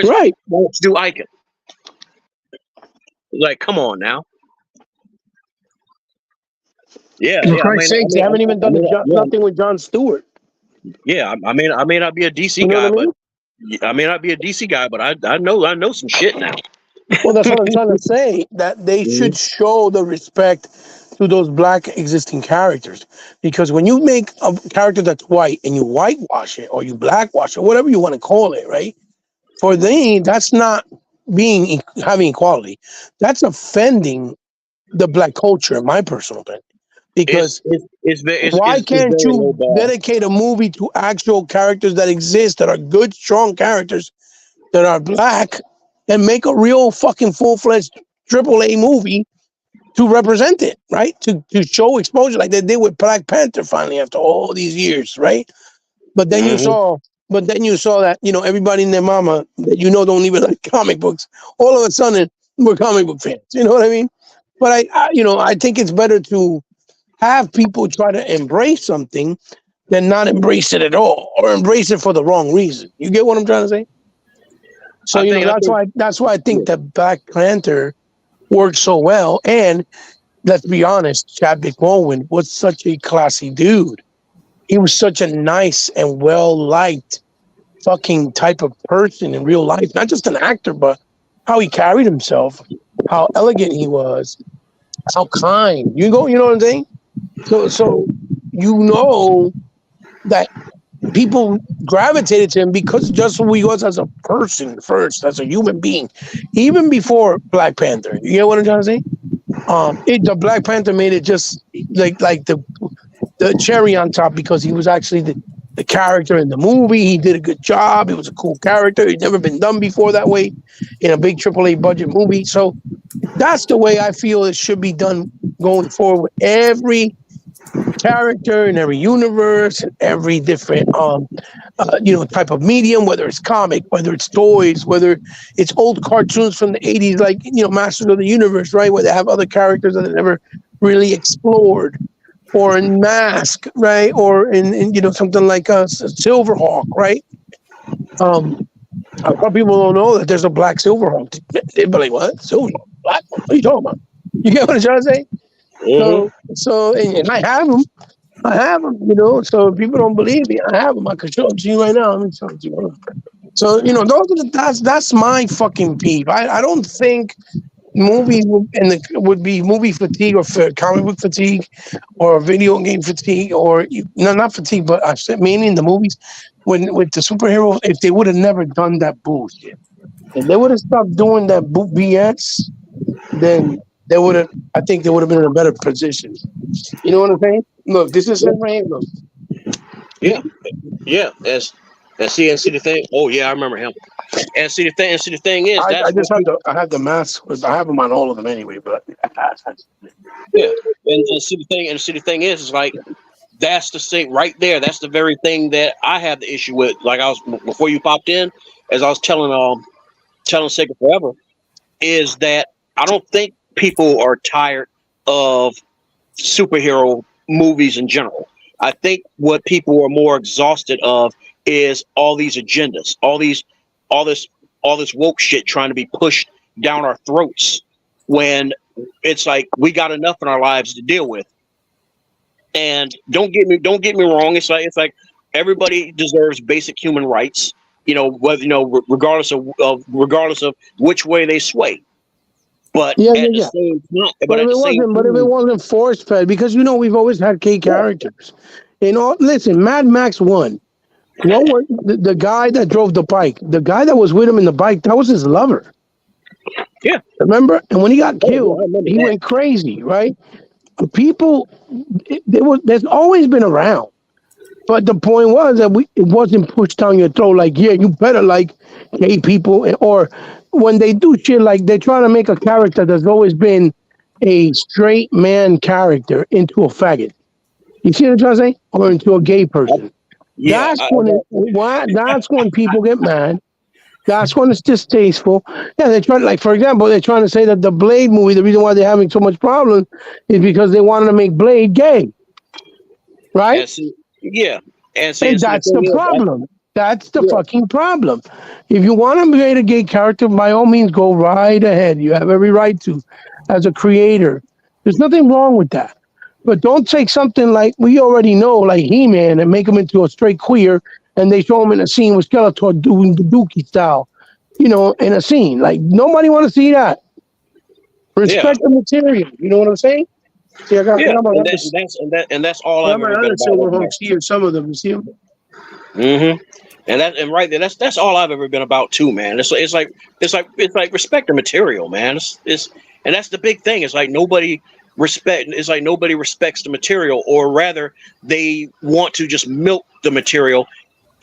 right. Let's do Icon. Like, come on now. Yeah, For yeah. Christ's sakes, they haven't even done nothing with John Stewart. Yeah. I may not be a DC You know what guy, I but mean? I may not be a DC guy, but I know some shit now. Well, that's what I'm trying to say. That they should Mhm. show the respect to those black existing characters, because when you make a character that's white and you whitewash it or you blackwash it, whatever you want to call it, right? For me, that's not having equality. That's offending the black culture, in my personal opinion. Because why It's can't very low you ball. dedicate a movie to actual characters that exist, that are good, strong characters that are black, and make a real fucking full-fledged AAA movie represent it, right? To show exposure like they did with Black Panther finally after all these years, right? But then you saw that, everybody and their mama that don't even like comic books, all of a sudden we're comic book fans. You know what I mean? But I think it's better to have people try to embrace something than not embrace it at all, or embrace it for the wrong reason. You get what I'm trying to say? So that's why I think that Black Panther worked so well. And let's be honest, Chadwick Boseman was such a classy dude. He was such a nice and well-liked fucking type of person in real life. Not just an actor, but how he carried himself, how elegant he was, how kind. You know what I'm saying? So that people gravitated to him because just who he was as a person first, as a human being, even before Black Panther. You know what I'm trying to say? The Black Panther made it just like the cherry on top because he was actually the character in the movie. He did a good job. He was a cool character. He'd never been done before that way in a big AAA budget movie. So that's the way I feel it should be done going forward. Every character in every universe and every different type of medium, whether it's comic, whether it's toys, whether it's old cartoons from the 80s, like Masters of the Universe, right, where they have other characters that they never really explored, or in Mask, right, or in something like Silverhawk, right. A lot of people don't know that there's a black Silverhawk. They'd be like, what? Silverhawk? Black? What are you talking about? You get what I'm trying to say? So and I have them. So if people don't believe me, I have them. I can show them to you right now. Let me show them to you. So, that's my fucking peeve. I don't think movies would be movie fatigue or comic book fatigue or video game fatigue or not fatigue, but I said mainly in the movies with the superheroes, if they would have never done that bullshit. If they would have stopped doing that BS, then I think they would have been in a better position. You know what I'm saying? Look, this is it right here. Look. Yeah. And see the thing. Oh yeah, I remember him. And see the thing is, I have the mask. I have them on all of them anyway. But yeah, and see the thing is like that's the thing right there. That's the very thing that I have the issue with. Like I was before you popped in, as I was telling Sacred Forever, is that I don't think people are tired of superhero movies in general. I think what people are more exhausted of is all these agendas, all this woke shit trying to be pushed down our throats when it's like we got enough in our lives to deal with. And don't get me wrong, it's like everybody deserves basic human rights, regardless of which way they sway. But at the same time, but if it wasn't force fed, because we've always had gay characters. Listen, Mad Max 1. The guy that drove the bike, the guy that was with him in the bike, that was his lover. Yeah. Remember? And when he got killed, he went crazy, right? People, there's always been around. But the point was that it wasn't pushed down your throat like, yeah, you better like gay people. Or when they do shit like they're trying to make a character that's always been a straight man character into a faggot. You see what I'm trying to say? Or into a gay person. Yeah, that's when people get mad. That's when it's distasteful. Yeah, they're trying, like, for example, they're trying to say that the Blade movie, the reason why they're having so much problem is because they wanted to make Blade gay. Right? Yeah. And that's the problem. That's the fucking problem. If you want to create a gay character, by all means, go right ahead. You have every right to, as a creator. There's nothing wrong with that. But don't take something like we already know, like He-Man, and make him into a straight queer, and they show him in a scene with Skeletor doing the Dookie style, in a scene. Like, nobody want to see that. Respect the material. You know what I'm saying? See, I got that's all I've ever been about. Here, some of them, you see them? Mm-hmm. And right there, that's all I've ever been about too, man. It's like respect the material, man. And that's the big thing. It's like nobody respects the material, or rather, they want to just milk the material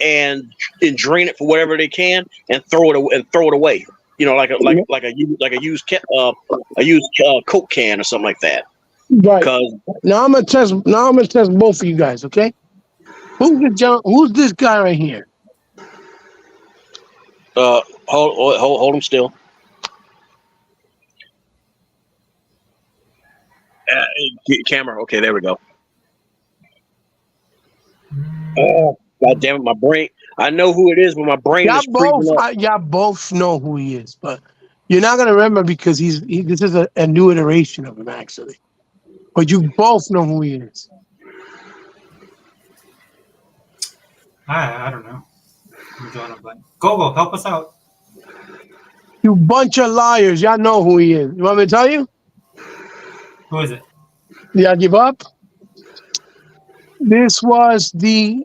and drain it for whatever they can and throw it away. like a used Coke can or something like that. Right. Because Now I'm gonna test both of you guys. Okay. Who's this guy right here? hold him still. Camera. Okay, there we go. Oh, God damn it, my brain. I know who it is, but my brain is freezing up. Y'all both know who he is, but you're not gonna remember because this is a new iteration of him actually. But you both know who he is. I don't know. I'm drawing a blank. Go, help us out. You bunch of liars. Y'all know who he is. You want me to tell you? Who is it? Y'all give up? This is the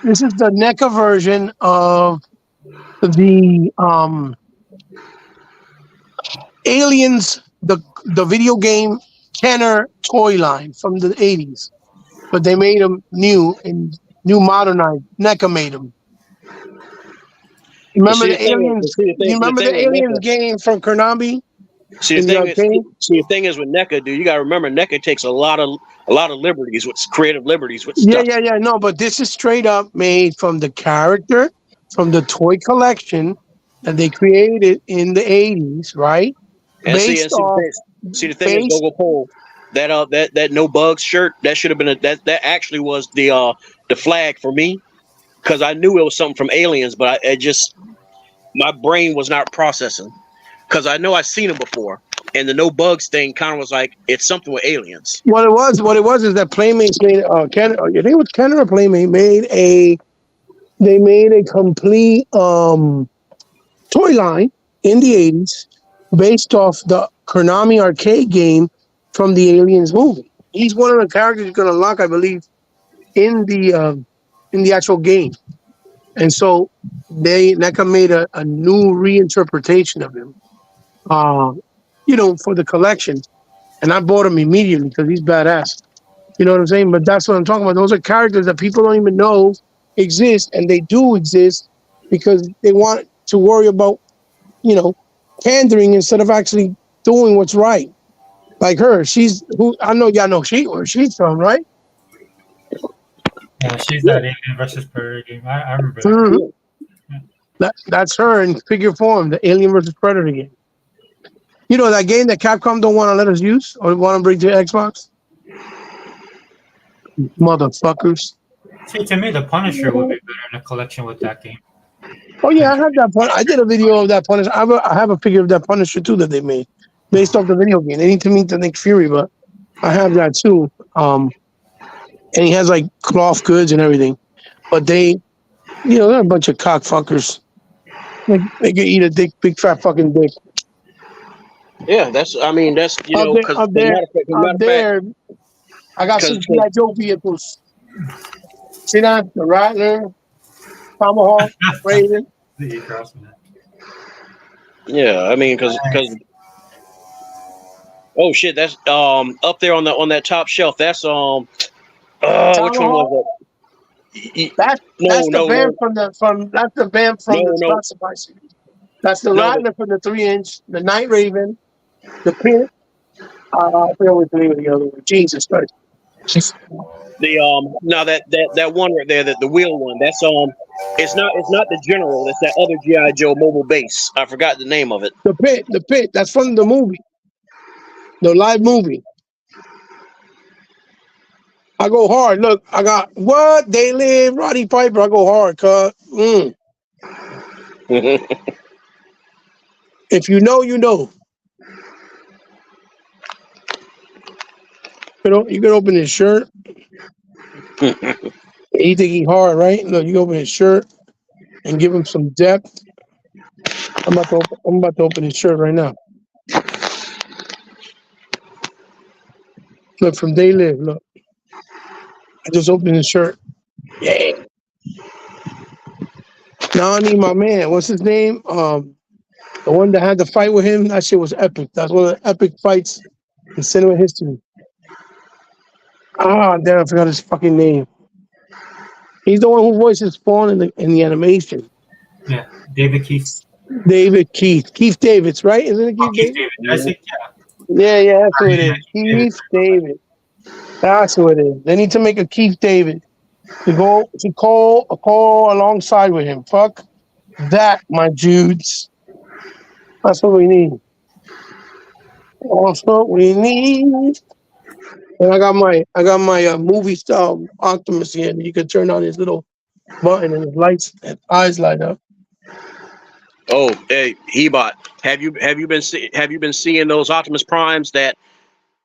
NECA version of the Aliens, the video game Kenner toy line from the 80s. But they made them new and modernized. NECA made them. Remember the Aliens? You remember the Aliens game from Konami? The thing is with NECA, dude, you gotta remember NECA takes a lot of liberties with creative liberties with stuff. Yeah. No, but this is straight up made from the character, from the toy collection that they created in the 80s, right? And see the thing is, Gogo Pole, that no bugs shirt, that should have been that actually was the flag for me, because I knew it was something from Aliens, but my brain was not processing. Because I know I've seen them before, and the no bugs thing kind of was like it's something with aliens. What it was is that Playmates made I think it was Kenner or Playmate made a complete toy line in the 80s based off the Konami arcade game from the Aliens movie. He's one of the characters you're gonna unlock, I believe, in the actual game. And so NECA made a new reinterpretation of him. For the collection, and I bought him immediately because he's badass. You know what I'm saying? But that's what I'm talking about. Those are characters that people don't even know exist, and they do exist because they want to worry about, pandering instead of actually doing what's right. Like her, I know y'all know where she's from, right? Yeah, she's that Alien versus Predator game. I remember that. Mm-hmm. That's her in figure form, the Alien versus Predator game. You know that game that Capcom don't want to let us use or want to bring to Xbox? Motherfuckers. See, to me, the Punisher would be better in a collection with that game. Oh yeah, I have that. I did a video of that Punisher. I have a figure of that Punisher too that they made based off the video game. They need to meet the Nick Fury, but I have that too. And he has like cloth goods and everything. But they're a bunch of cockfuckers. Like they could eat a big fat fucking dick. Yeah, that's because up there, I got some G.I. Joe vehicles. See that? The Rattler, Tomahawk, Raven. Yeah, I mean, because oh shit, that's up there on that top shelf. That's which one was it? That's the band from the Classified series. That's the Rattler from the 3-inch, the Night Raven, the Pit. I forget what the name of the other one. Jesus Christ. Now that one right there, the wheel one, that's it's not the General, it's that other G.I. Joe mobile base. I forgot the name of it. The Pit, that's from the movie. The live movie. I go hard. Look, I got what? They Live, Roddy Piper. I go hard, cuz. If you know, you know. You can open his shirt. You think he hard, right? Look, you open his shirt and give him some depth. I'm about to open his shirt right now. Look, from They Live, look. I just opened his shirt. Yeah. Now I need my man. What's his name? The one that had the fight with him, that shit was epic. That's one of the epic fights in cinema history. Damn, I forgot his fucking name. He's the one who voices Spawn in the animation. Yeah, David Keith. Keith Davis, right? Isn't it Keith Davis? David. I think, Yeah, that's who it is. Keith David. That's who it is. They need to make a Keith David to call alongside with him. Fuck that, my Judes. That's what we need. That's what we need. And I got my movie style Optimus here. You can turn on his little button and his lights and eyes light up. Oh, hey, Hebot, have you been seeing those Optimus Primes that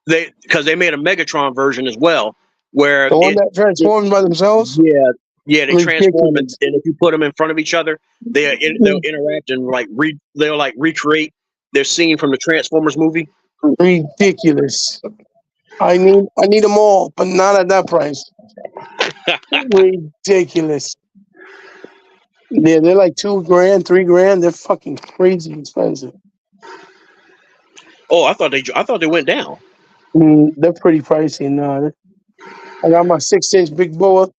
because they made a Megatron version as well, where the one that transforms by themselves? Yeah, they transform, and if you put them in front of each other, they'll interact and they'll recreate their scene from the Transformers movie. Ridiculous. I need them all, but not at that price. Ridiculous. Yeah, they're like $2,000, $3,000. They're fucking crazy expensive. Oh, I thought they went down. They're pretty pricey. No, I got my 6-inch big boa.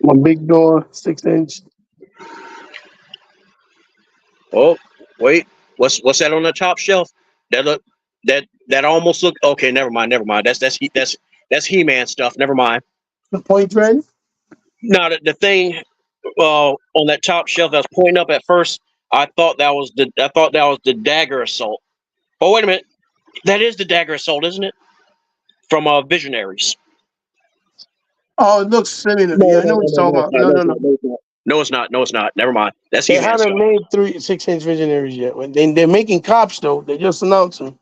My big door, 6-inch. Oh, wait, what's that on the top shelf? That almost look okay. Never mind. That's He-Man stuff. Never mind. The point red. No, the thing on that top shelf that was pointing up at first, I thought that was the Dagger Assault. Oh, wait a minute, that is the Dagger Assault, isn't it? From Visionaries. Oh, it looks similar. Yeah, I know what you're talking about. No. No, it's not. Never mind. That's They He-Man haven't stuff. made 6-inch Visionaries yet. They're making cops though. They just announced them.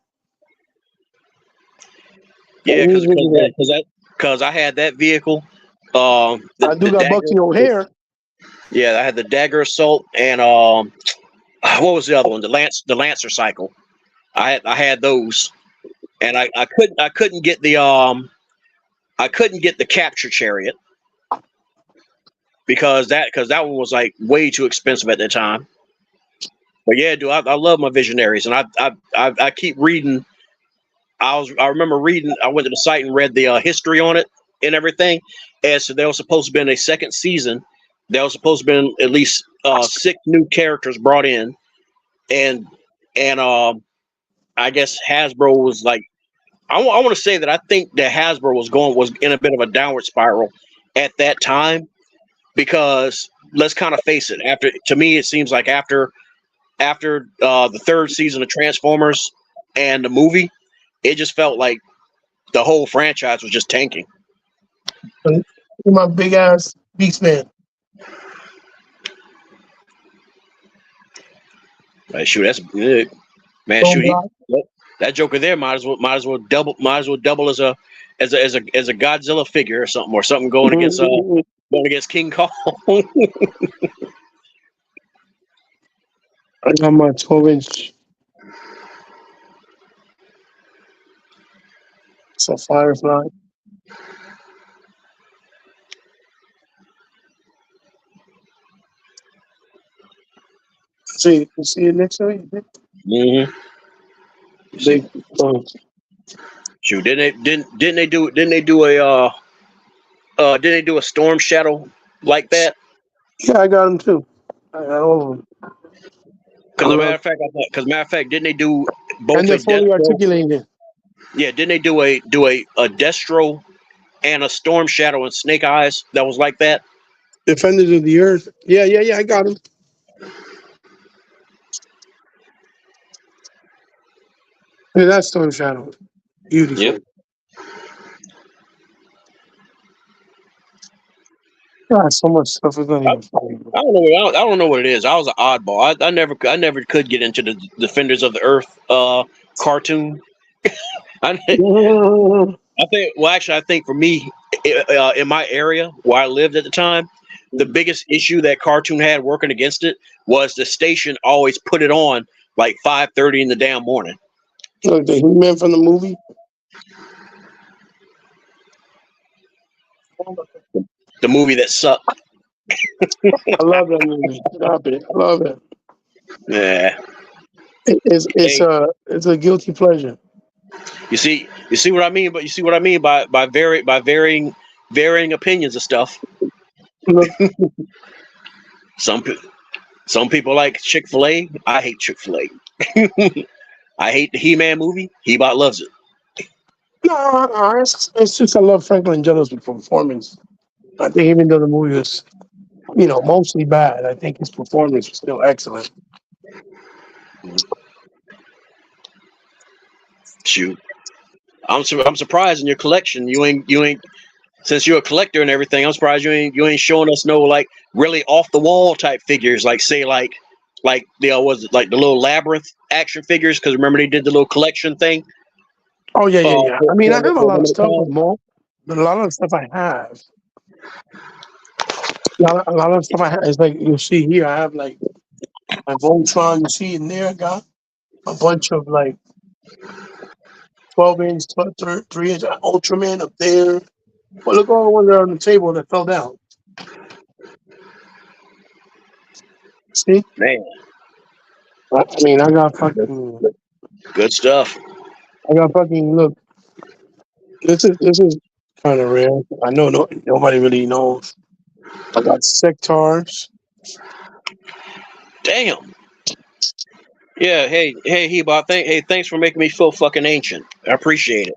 Yeah, because I had that vehicle. I do got Bucky O'Hare. Yeah, I had the Dagger Assault and what was the other one? The Lancer Cycle. I had those, and I couldn't get the Capture Chariot because that one was like way too expensive at the time. But yeah, dude, I love my Visionaries, and I keep reading. I remember reading. I went to the site and read the history on it and everything, and so there was supposed to be a second season. There was supposed to be at least 6 new characters brought in, and I guess Hasbro was like, I want to say that I think that Hasbro was in a bit of a downward spiral at that time, because let's kind of face it. To me, it seems like after the 3rd season of Transformers and the movie, it just felt like the whole franchise was just tanking. My big ass Beast Man. Shoot, that's good, man. That Joker there might as well double as a Godzilla figure or something going against King Kong. I got my 12-inch. It's a Firefly. See it next to me? Mm-hmm. Big. Shoot, didn't they do a Storm Shadow like that? Yeah, I got them too. I got all of them. Because matter of fact, didn't they do both? And they're fully articulated. Yeah, didn't they do a Destro and a Storm Shadow and Snake Eyes that was like that? Defenders of the Earth. Yeah, I got them. Yeah, that's Storm Shadow. Beautiful. Yep. God, so much stuff is not even funny. I don't know what it is. I was an oddball. I never could get into the Defenders of the Earth cartoon. I think for me, in my area where I lived at the time, the biggest issue that cartoon had working against it was the station always put it on like 5:30 in the damn morning. Look, the He-Man from the movie. The movie that sucked. I love that movie. Stop it. I love it. Yeah. It's a guilty pleasure. You see what I mean. But you see what I mean by varying opinions of stuff. Some people like Chick-fil-A. I hate Chick-fil-A. I hate the He-Man movie. He-Bot loves it. No, it's just I love Franklin Jealous' performance. I think even though the movie was, mostly bad, I think his performance was still excellent. Shoot, I'm surprised in your collection. You ain't since you're a collector and everything. I'm surprised you ain't showing us no like really off the wall type figures, like say like was it like the little Labyrinth action figures? Because remember they did the little collection thing. Oh yeah. I mean, I have a lot of stuff with more, but a lot of the stuff I have, a lot of stuff I have is like you'll see here. I have like my Voltron. You see in there, I got a bunch of like 12-inch, 3-inch Ultraman up there. Well, look all the ones that are on the table that fell down. See? Man, I mean, I got fucking good stuff. Look. This is kind of rare. I know nobody really knows. I got sectars. Damn. Yeah. Hey, He-Bot. Thanks for making me feel fucking ancient. I appreciate it.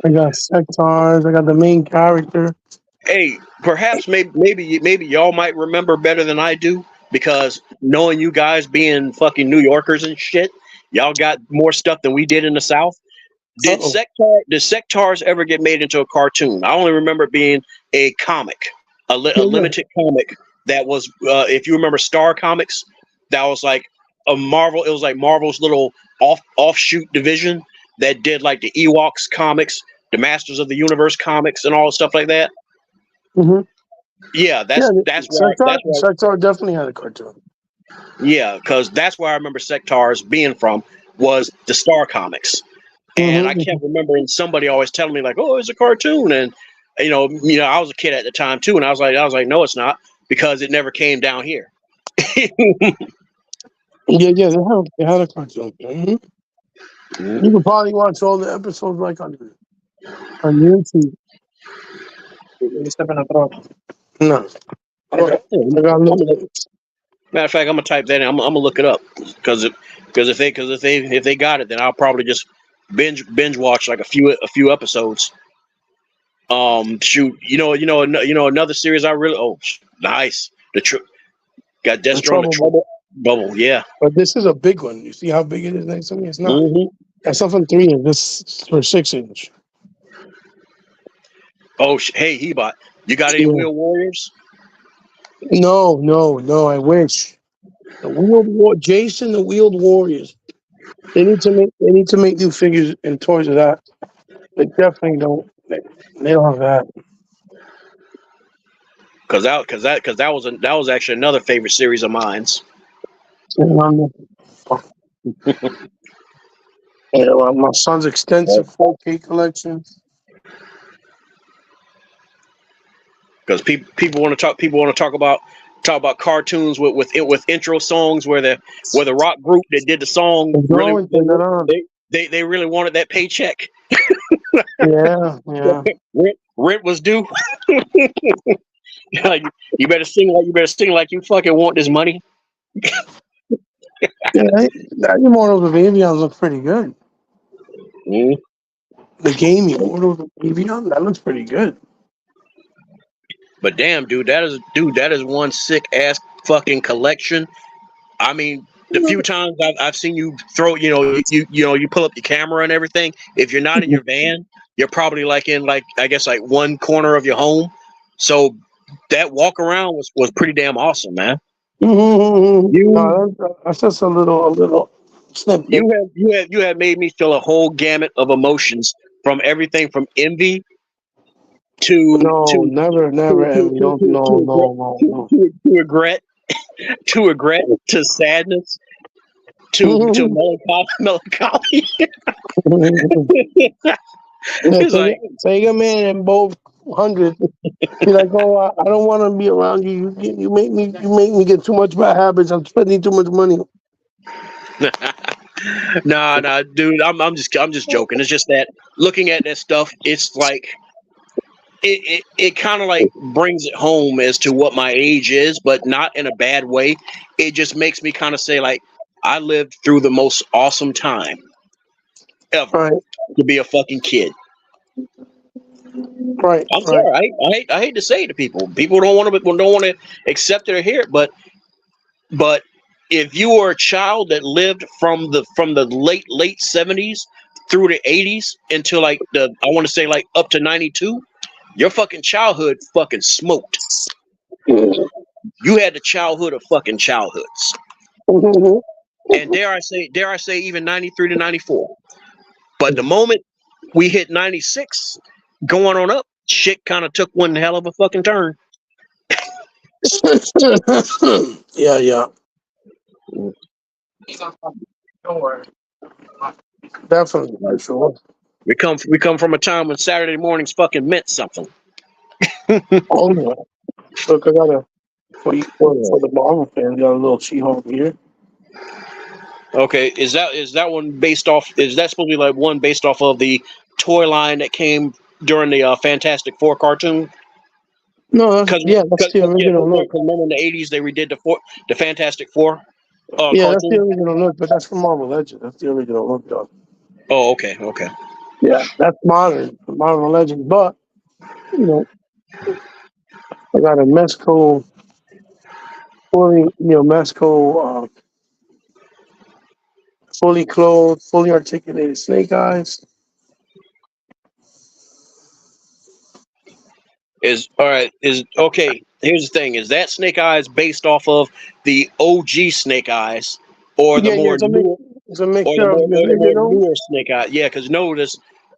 I got sectars. I got the main character. Hey, perhaps maybe y'all might remember better than I do, because knowing you guys being fucking New Yorkers and shit, y'all got more stuff than we did in the South. Did Sectars ever get made into a cartoon? I only remember it being a comic, a limited comic that was, if you remember Star Comics, that was like a Marvel. It was like Marvel's little offshoot division that did like the Ewoks comics, the Masters of the Universe comics, and all stuff like that. Mm-hmm. Yeah, that's where Sectar definitely had a cartoon. Yeah, because that's where I remember Sectars being from, was the Star Comics. And I kept remembering somebody always telling me like, "Oh, it's a cartoon," and I was a kid at the time too, and I was like, "No, it's not," because it never came down here. Yeah, they had a cartoon. You can probably watch all the episodes like on YouTube. No, Matter of fact, I'm gonna type that in. I'm gonna look it up because if they got it, then I'll probably just binge watch like a few episodes. Shoot, another series I really nice. Got Destro in the Trouble Bubble, yeah. But this is a big one. You see how big it is next to me? It's not. That's something 3-inch. This for 6-inch. Oh, hey, He-Bot, you got any Wheel Warriors? No. I wish. Jason, the Wheeled Warriors. They need to make new figures and toys of that. They definitely don't. They don't have that. Because that was actually another favorite series of mine's. My son's extensive 4K collection. Because people want to talk about cartoons with intro songs where the rock group that did the song they really wanted that paycheck. Yeah. Rent was due. You better sing like you fucking want this money. Immortals of Avion looks pretty good. The game Immortals of Avion, that looks pretty good. But damn, dude, that is one sick ass fucking collection. I mean, the few times I've seen you throw, you pull up your camera and everything. If you're not in your van, you're probably like in I guess one corner of your home. So that walk around was pretty damn awesome, man. That's just a little snippet. You have made me feel a whole gamut of emotions, from everything from envy to never envy. To regret, to sadness, to melancholy. It's like take a man in both 100. Be like, oh, I don't want to be around you. You make me get too much bad habits. I'm spending too much money. Nah, dude. I'm just joking. It's just that looking at that stuff, it's like it kind of like brings it home as to what my age is, but not in a bad way. It just makes me kind of say like I lived through the most awesome time ever Right, to be a fucking kid. right, I'm right. sorry. I hate to say it to people. People don't want to accept it or hear it, but if you were a child that lived from the late 70s through the 80s until like I want to say like up to 92, your fucking childhood fucking smoked. You had the childhood of fucking childhoods. And dare I say even 93 to 94. But the moment we hit 96 going on up, shit kind of took one hell of a fucking turn. Yeah. Don't worry. Definitely, for sure. We come from a time when Saturday mornings fucking meant something. Oh yeah. Look, I got a for the Marvel fans. Got a little She-Hulk here. Okay, is that one based off? Is that supposed to be like one based off of the toy line that came during the Fantastic Four cartoon? No, that's the original look. Because remember in the '80s they redid the Fantastic Four Yeah, that's the cartoon. original look, but that's from Marvel Legends. That's the original look, though. Oh, okay. Yeah, that's modern, Marvel Legends. But you know, I got a Mesco, fully clothed, fully articulated Snake Eyes. Is all right. Is okay. Here's the thing: is that Snake Eyes based off of the OG Snake Eyes, or the Yeah, more newer, it's a mixture of or the more you know. newer Snake Eyes? Yeah, because notice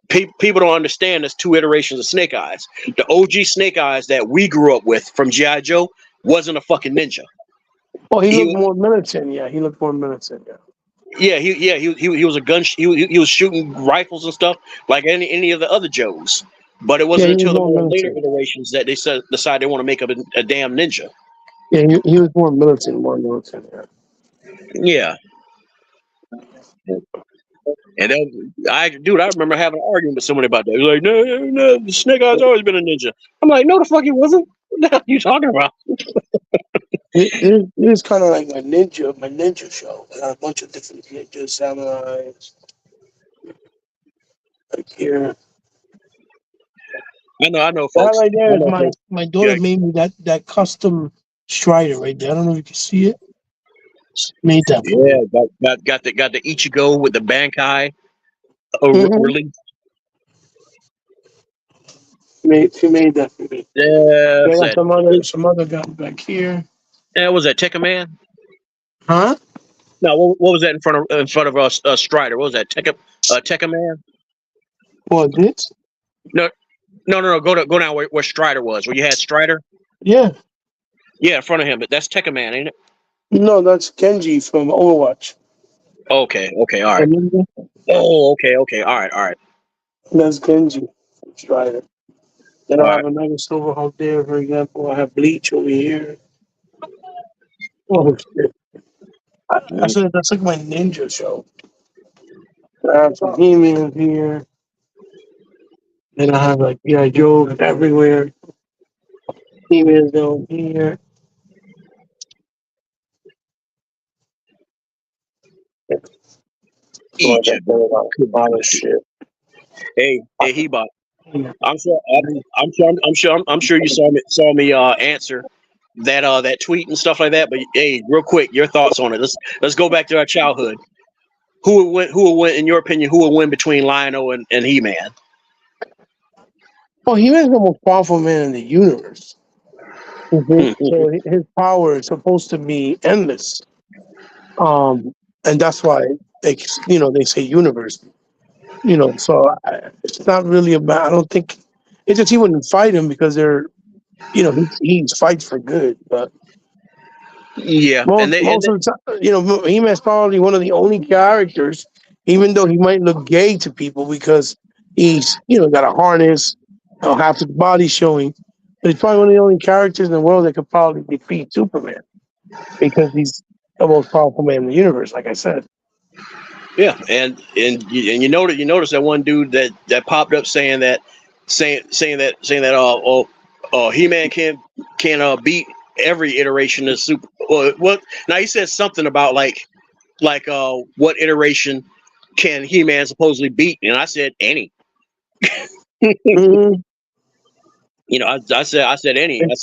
people don't understand there's two iterations of Snake Eyes. The OG Snake Eyes that we grew up with from GI Joe wasn't a fucking ninja. Oh, he looked He, more militant. Yeah, he looked more militant. Yeah. he was a gun. He was shooting rifles and stuff like any of the other Joes. But it Yeah, wasn't he was until the more more later militant. iterations that they decide they want to make up a damn ninja. Yeah, he was more militant. Yeah. Yeah. And then I remember having an argument with somebody about that. He was like, no, the Snake Eyes always been a ninja. I'm like, no, the fuck he wasn't. What the hell are you talking about? It is kind of like my ninja show. I got a bunch of different ninja samurais. Like here. I know, That folks. right there I is know, folks. my daughter Yeah, made me that custom Strider right there. I don't know if you can see it. Made that for me. yeah, got the Ichigo with the Bankai Mm-hmm. release. She made that for me. Yeah, I got said. some other guys back here. Yeah, was that Tekka Man? Huh? No, what was that in front of us? Strider. What was that? Tekka Man? What this? No. Go down where Strider was. Where you had Strider. Yeah. Yeah, in front of him. But that's Tekka Man, ain't it? No, that's Genji from Overwatch. Okay, all right. Remember? Oh, okay, all right. That's Genji from Strider. Then All I right. have another Silverhawk there, for example. I have Bleach over here. Oh shit! That's like my ninja show. I have some He-Man here. Then I have like G.I. Joe everywhere. He-Man's down here. Oh, Each. that's a lot of shit. Hey, Hebot. I'm sure you saw me answer that tweet and stuff like that. But hey, real quick, your thoughts on it. Let's go back to our childhood. Who would win in your opinion? Who would win between Lion-O and He-Man? Well, He-Man's the most powerful man in the universe. So his power is supposed to be endless. And that's why they say universe. So it's not really about. I don't think it's just he wouldn't fight him because he fights for good. But Yeah, most of the time, He-Man's probably one of the only characters, even though he might look gay to people because he's got a harness, half his body showing. But he's probably one of the only characters in the world that could probably defeat Superman because he's the most powerful man in the universe, like I said. Yeah, and you notice that one dude that popped up saying that He-Man can beat every iteration of Super. What now? He said something about like what iteration can He-Man supposedly beat, and I said any. Mhm. You know, I said any. I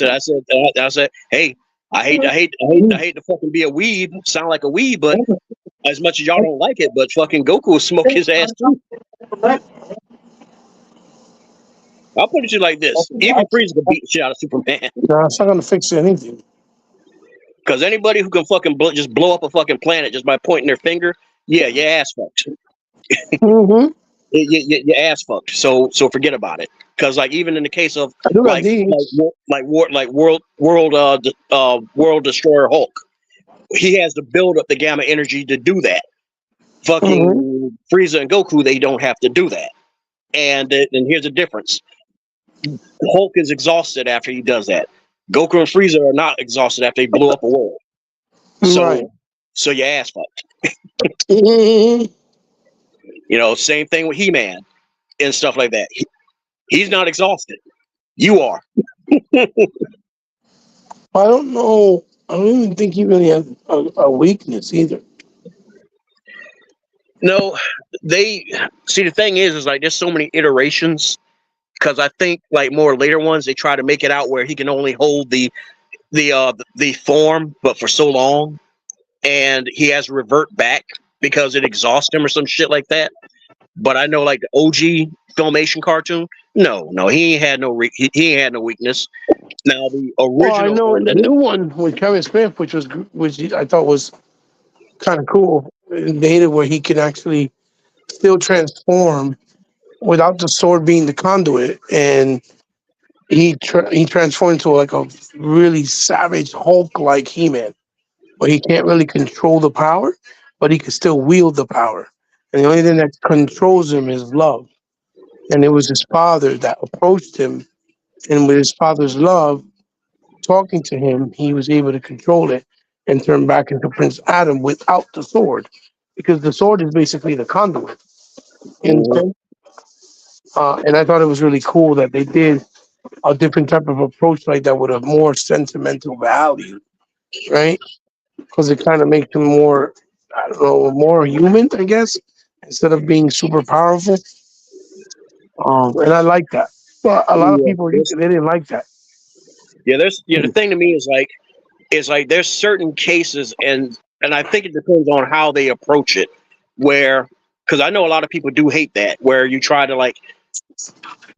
said, hey, I hate to fucking be a weeb, sound like a weeb, but as much as y'all don't like it, but fucking Goku will smoke his ass too. I'll put it to you like this: even Frieza can beat the shit out of Superman. No, it's not gonna fix anything. Because anybody who can fucking just blow up a fucking planet just by pointing their finger, yeah, your ass fucked. Mm-hmm. Your ass fucked. So forget about it. Because like even in the case of I do got these. World Destroyer Hulk, he has to build up the gamma energy to do that. Fucking Frieza and Goku, they don't have to do that. And here's the difference: Hulk is exhausted after he does that. Goku and Frieza are not exhausted after they blow up a world. So your ass fucked. Mhm. You know, same thing with He-Man and stuff like that. He's not exhausted. You are. I don't know. I don't even think he really has a weakness either. No, they see the thing is like there's so many iterations because I think like more later ones they try to make it out where he can only hold the form, but for so long, and he has to revert back because it exhausts him or some shit like that. But I know like the OG Filmation cartoon, no, he ain't had no he ain't had no weakness. Now the original, Well, I know in the new one with Kevin Smith, which I thought was kind of cool, they did where he could actually still transform without the sword being the conduit, and he transformed into like a really savage Hulk like He-Man, but he can't really control the power, but he can still wield the power, and the only thing that controls him is love. And it was his father that approached him, and with his father's love talking to him, he was able to control it and turn back into Prince Adam without the sword, because the sword is basically the conduit. You understand? And I thought it was really cool that they did a different type of approach like that with a more sentimental value, right? Because it kind of makes him more, I don't know, more human, I guess, instead of being super powerful. And I like that. But a lot of people, they didn't like that. the thing to me is like there's certain cases and I think it depends on how they approach it, where because I know a lot of people do hate that where you try to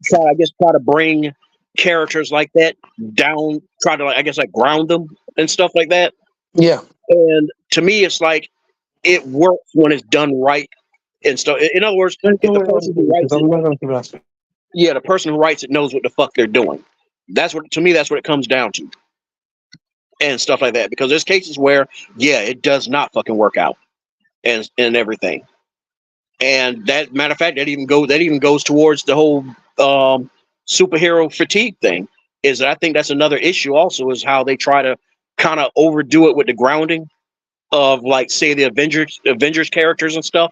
try to bring characters like that down, try to ground them and stuff like that. Yeah. And to me, it's like it works when it's done right and stuff. In other words, if the person who writes it, the person who writes it knows what the fuck they're doing. That's what it comes down to, and stuff like that. Because there's cases where it does not fucking work out, and everything. And that matter of fact, that even goes towards the whole superhero fatigue thing. Is that I think that's another issue also is how they try to kind of overdo it with the grounding of like say the Avengers characters and stuff,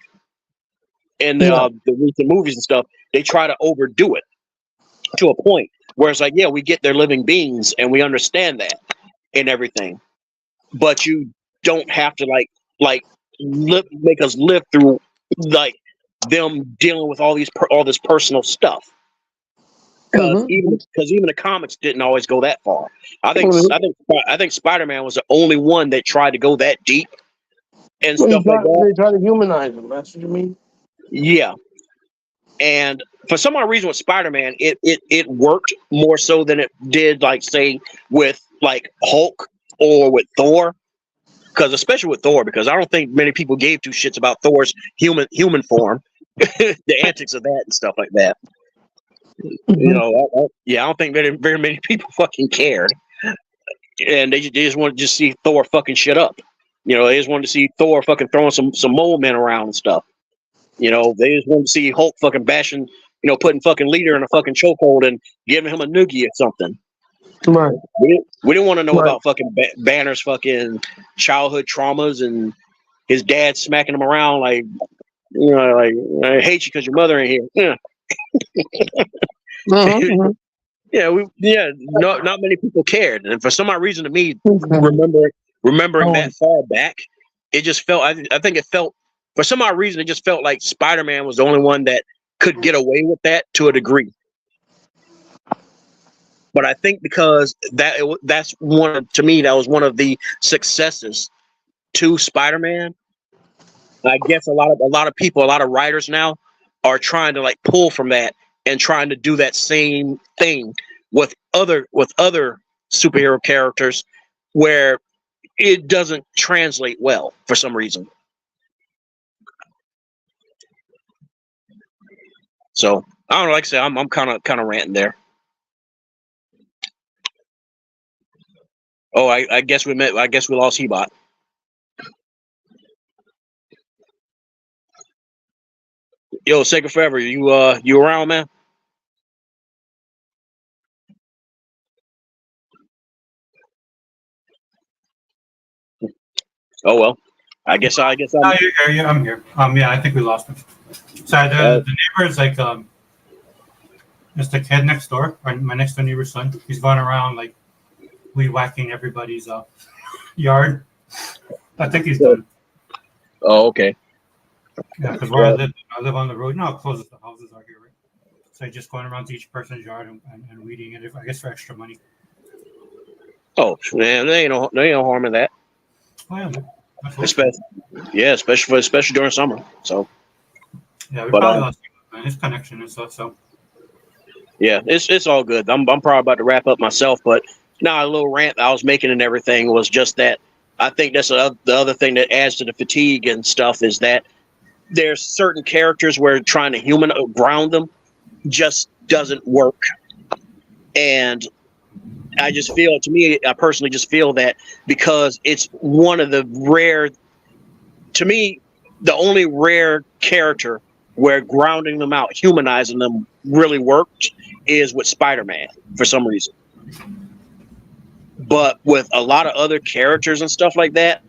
and the recent movies and stuff. They try to overdo it to a point where it's like, we get they're living beings and we understand that and everything, but you don't have to make us live through like them dealing with all this personal stuff. Because even the comics didn't always go that far. I think Spider-Man was the only one that tried to go that deep and stuff like that. They try to humanize him. That's what you mean? Yeah. And for some odd reason with Spider-Man, it worked more so than it did, like say with like Hulk or with Thor. Because especially with Thor, because I don't think many people gave two shits about Thor's human form, the antics of that and stuff like that. You know, I don't think very many people fucking cared, and they just wanted to just see Thor fucking shit up. You know, they just wanted to see Thor fucking throwing some mole men around and stuff. You know, they just wanted to see Hulk fucking bashing, putting fucking Leader in a fucking chokehold and giving him a noogie or something. Right. We didn't want to know about fucking Banner's fucking childhood traumas and his dad smacking him around like You know, like I hate you because your mother ain't here. Yeah, Mhm, not many people cared, and for some odd reason, to me, mhm. remembering Oh, that far back, it just felt. I think it felt for some odd reason, it just felt like Spider-Man was the only one that could get away with that to a degree. But I think because that's to me that was one of the successes to Spider-Man. I guess a lot of people, a lot of writers now are trying to like pull from that and trying to do that same thing with other superhero characters where it doesn't translate well for some reason. So I don't know, like I said, I'm kind of ranting there. Oh, I guess we met. I guess we lost Hebot. Yo, Sacred Forever, you around, man? Oh well, I guess Oh, I'm. you're here. Yeah, I'm here. Yeah, I think we lost him. Sorry, Uh, the neighbor is like it's the kid next door, or my next door neighbor's son. He's going around like weed whacking everybody's yard. I think he's done. oh, okay. Yeah, because where Well, I live on the road. You know how close the houses are here, right? So he's just going around to each person's yard and weeding it, I guess for extra money. oh man, there ain't no harm in that. Oh yeah, man. Absolutely. Especially, yeah, especially during summer. So, Yeah, we but probably lost him, man. His connection and stuff. So yeah, it's all good. I'm probably about to wrap up myself, but now a little rant I was making and everything was just that I think that's the other thing that adds to the fatigue and stuff is that there's certain characters where trying to human ground them just doesn't work, and I personally just feel that because it's one of the rare, to me, the only rare character where grounding them out, humanizing them really worked is with Spider-Man for some reason. But with a lot of other characters and stuff like that,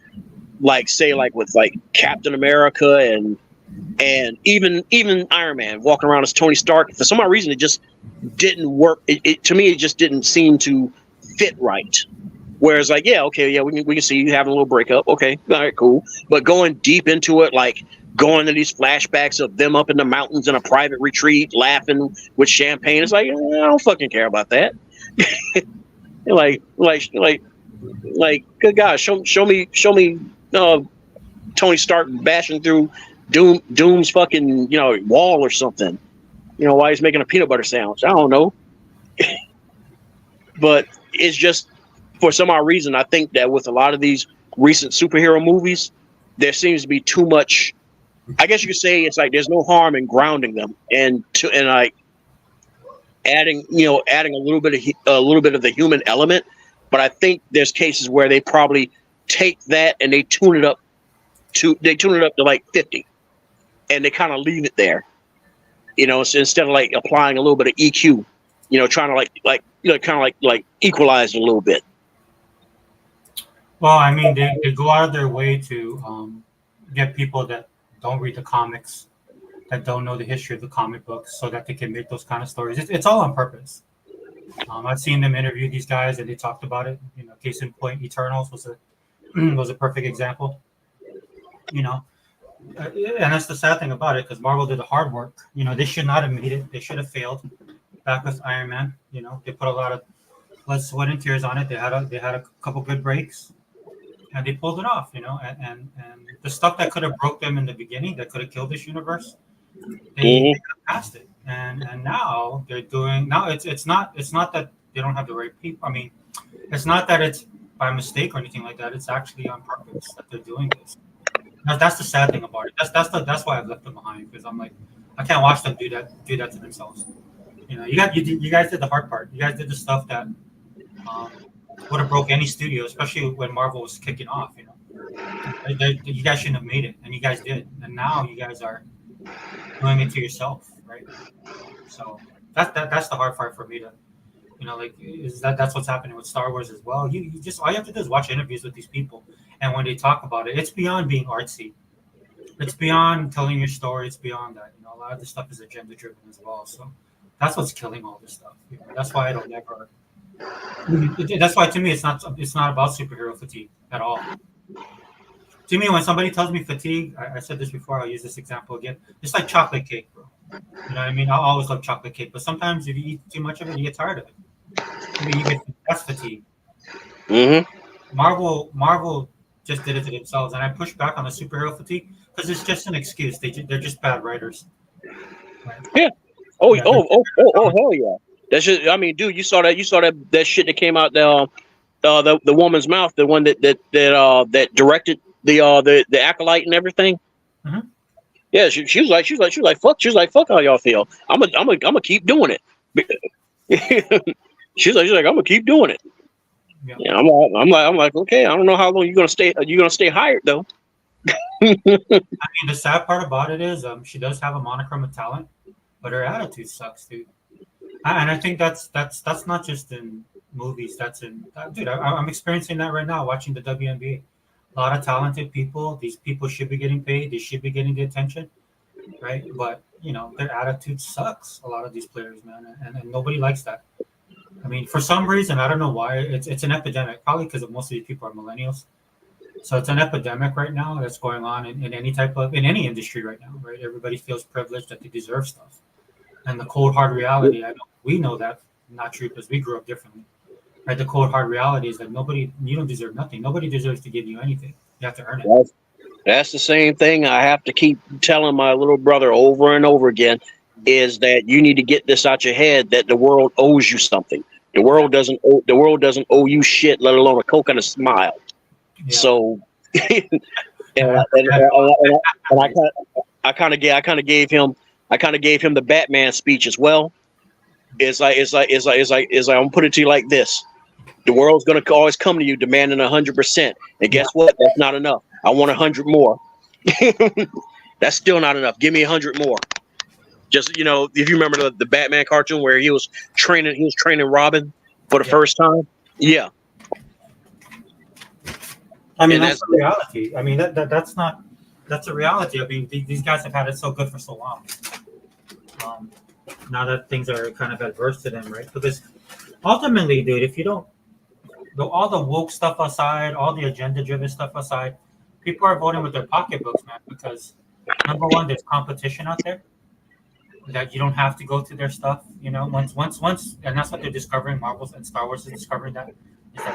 like say like with like Captain America and even Iron Man walking around as Tony Stark, for some odd reason it just didn't work. To me, it just didn't seem to fit right. Whereas, like, yeah, okay, yeah, we can see you having a little breakup. Okay, all right, cool. But going deep into it, like going to these flashbacks of them up in the mountains in a private retreat, laughing with champagne, it's like, I don't fucking care about that. like, good God, show me Tony Stark bashing through Doom's fucking wall or something. While he's making a peanut butter sandwich. I don't know, but it's just for some odd reason I think that with a lot of these recent superhero movies, there seems to be too much. I guess you could say it's like there's no harm in grounding them and like adding a little bit of the human element. But I think there's cases where they probably take that and they tune it up to like 50, and they kind of leave it there. So instead of like applying a little bit of EQ, trying to kind of like equalize it a little bit. well, I mean, they go out of their way to get people that don't read the comics, that don't know the history of the comic books, so that they can make those kind of stories. It's all on purpose. I've seen them interview these guys, and they talked about it. Case in point, Eternals was a was a perfect example. You know, and that's the sad thing about it because Marvel did the hard work. They should not have made it. They should have failed. Back with Iron Man, they put a lot of blood, sweat, and tears on it. They had a couple good breaks, and they pulled it off. And the stuff that could have broke them in the beginning, that could have killed this universe, they Mm-hmm. got past it. And now they're doing. Now it's not that they don't have the right people. I mean, it's not that it's by mistake or anything like that. It's actually on purpose that they're doing this. That's the sad thing about it. That's why I've left them behind because I'm like, I can't watch them do that to themselves. You guys did the hard part. You guys did the stuff that um, would have broke any studio, especially when Marvel was kicking off. You guys shouldn't have made it, and you guys did. And now you guys are doing it to yourself, right? So that's the hard part for me to, like, is that's what's happening with Star Wars as well. You just all you have to do is watch interviews with these people, and when they talk about it, it's beyond being artsy. It's beyond telling your story. It's beyond that. You know, a lot of this stuff is agenda driven as well. So that's what's killing all this stuff. You know, that's why I don't ever. That's why to me it's not about superhero fatigue at all. To me, when somebody tells me fatigue, I said this before. I'll use this example again. It's like chocolate cake, bro. You know what I mean? I always love chocolate cake, but sometimes if you eat too much of it, you get tired of it. I mean, that's fatigue. Mm-hmm. Marvel just did it to themselves, and I push back on the superhero fatigue because it's just an excuse. They're just bad writers. Right? Yeah. Oh, yeah, hell yeah. That's just. I mean, dude, you saw that shit that came out the woman's mouth, the one that directed the acolyte and everything. Mm-hmm. Yeah, she was like fuck how y'all feel. I'm gonna keep doing it. she's like I'm gonna keep doing it. Yeah, I'm like okay. I don't know how long you're gonna stay hired though. I mean, the sad part about it is she does have a monochrome of talent, but her attitude sucks, dude. And I think that's not just in movies. That's in dude. I'm experiencing that right now watching the WNBA. A lot of talented people. These people should be getting paid. They should be getting the attention, right? But you know, their attitude sucks. A lot of these players, man, and nobody likes that. I mean, for some reason, I don't know why. It's an epidemic. Probably because most of these people are millennials. So it's an epidemic right now that's going on in any industry right now, right? Everybody feels privileged that they deserve stuff. And the cold hard reality, we know that not true because we grew up differently. Right? The cold hard reality is that you don't deserve nothing. Nobody deserves to give you anything. You have to earn it. That's the same thing I have to keep telling my little brother over and over again, is that you need to get this out your head that the world owes you something. The world doesn't owe you shit, let alone a Coke and a smile. Yeah. So, I kind of gave him the Batman speech as well. It's like I'm gonna put it to you like this: the world's gonna always come to you demanding 100%, and guess what? That's not enough. I want 100 more. That's still not enough. Give me 100 more. Just if you remember the Batman cartoon where he was training Robin for the first time. Yeah. I mean, that's the reality. I mean, that's a reality. I mean, these guys have had it so good for so long. Now that things are kind of adverse to them, right? Because ultimately, dude, if you don't, all the woke stuff aside, all the agenda-driven stuff aside, people are voting with their pocketbooks, man. Because number one, there's competition out there that you don't have to go to their stuff. You know, once, and that's what they're discovering. Marvel and Star Wars is discovering that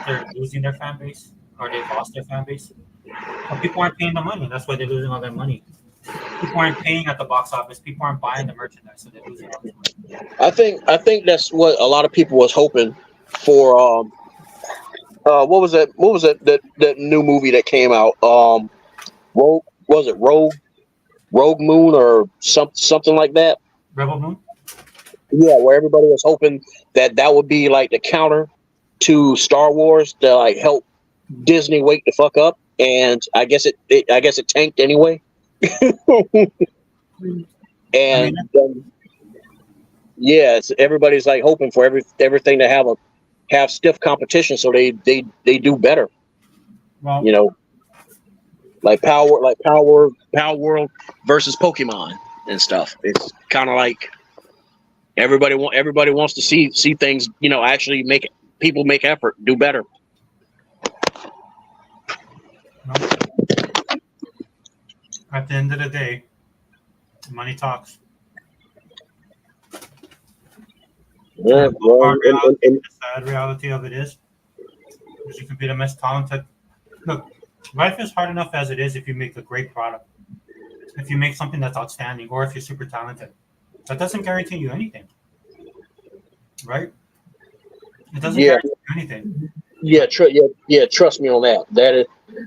they're losing their fan base. Or they've lost their fan base. But people aren't paying the money. That's why they're losing all their money. People aren't paying at the box office. People aren't buying the merchandise, so they're losing all their money. I think that's what a lot of people was hoping for. What was that new movie that came out? Rogue Moon or something like that? Rebel Moon? Yeah, where everybody was hoping that would be like the counter to Star Wars to like help Disney wake the fuck up, and I guess it tanked anyway. And everybody's like hoping for everything to have stiff competition, so they do better. Well, like Power World versus Pokemon and stuff. It's kind of like everybody wants to see things, actually make people make effort, do better. At the end of the day, money talks. Yeah, the sad reality of it is you can be the most talented. Look, life is hard enough as it is if you make a great product. If you make something that's outstanding, or if you're super talented, that doesn't guarantee you anything, right? It doesn't guarantee you anything. Yeah, trust me on that.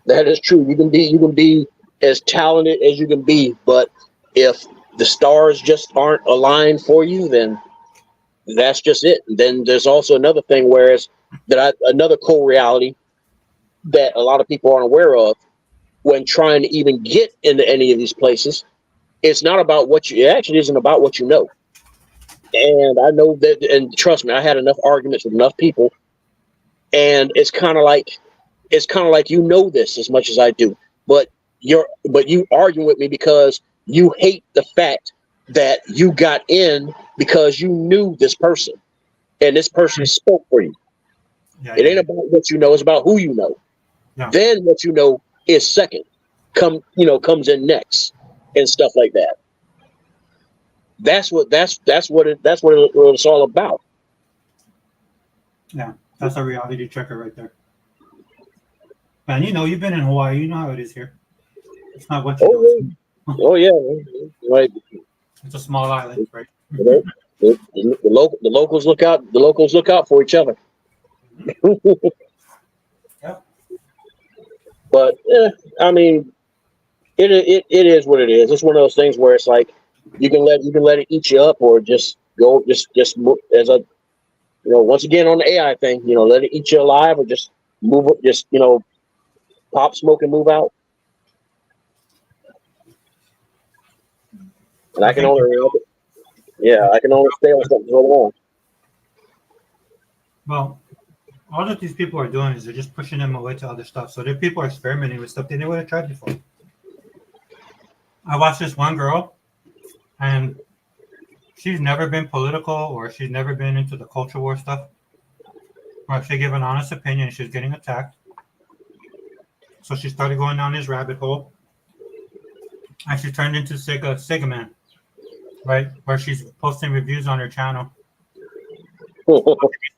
That is true. You can be as talented as you can be, but if the stars just aren't aligned for you, then that's just it. Then there's also another thing, another cold reality that a lot of people aren't aware of when trying to even get into any of these places. It actually isn't about what you know. And I know that, and trust me, I had enough arguments with enough people, and it's kind of like this as much as I do, but you arguing with me because you hate the fact that you got in because you knew this person and this person spoke for you. Yeah, It ain't about what you know, it's about who you know. Yeah. Then what you know is second. Comes in next and stuff like that. That's what it's all about. Yeah, that's a reality checker right there. Man, you've been in Hawaii. You know how it is here. It's not what you know. Oh yeah, like It's a small island, right? the locals look out. The locals look out for each other. Yeah. But I mean, it is what it is. It's one of those things where it's like you can let it eat you up, or just go just move, as a once again on the AI thing, let it eat you alive, or just move, just pop smoke and move out. And I can only stay on something so long. Well, all that these people are doing is they're just pushing them away to other stuff. So there people are experimenting with stuff they never would have tried before. I watched this one girl, and she's never been political, or she's never been into the culture war stuff. Or if she gave an honest opinion, she was getting attacked. So she started going down this rabbit hole. And she turned into Sega Man, right? Where she's posting reviews on her channel.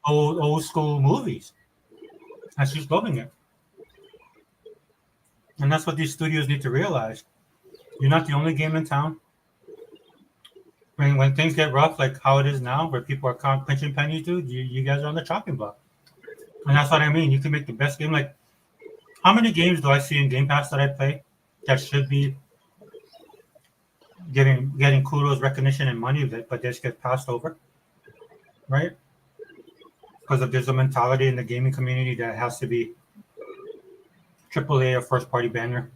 old school movies. And she's loving it. And that's what these studios need to realize. You're not the only game in town. When things get rough, like how it is now, where people are pinching pennies, dude, you guys are on the chopping block. And that's what I mean. You can make the best game. Like, how many games do I see in Game Pass that I play that should be getting kudos, recognition, and money, but they just get passed over, right? Because there's a mentality in the gaming community that has to be AAA or first party banger,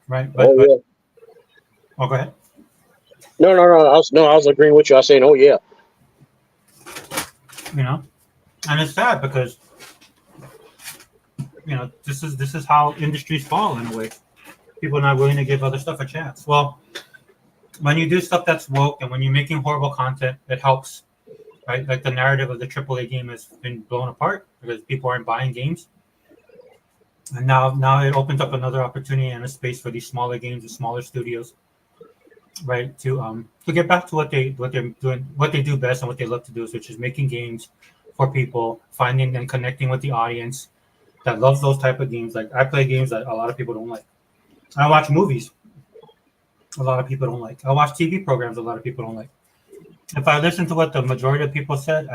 right? But go ahead. No. I was agreeing with you. I was saying, oh yeah. And it's sad because this is how industries fall in a way. People are not willing to give other stuff a chance. Well, when you do stuff that's woke and when you're making horrible content, it helps, right? Like the narrative of the AAA game has been blown apart because people aren't buying games. And now it opens up another opportunity and a space for these smaller games and smaller studios, right? To get back to what they're doing, what they do best and what they love to do, which is making games for people, finding and connecting with the audience that loves those type of games. Like I play games that a lot of people don't like. I watch movies a lot of people don't like. I watch TV programs a lot of people don't like. If I listened to what the majority of people said,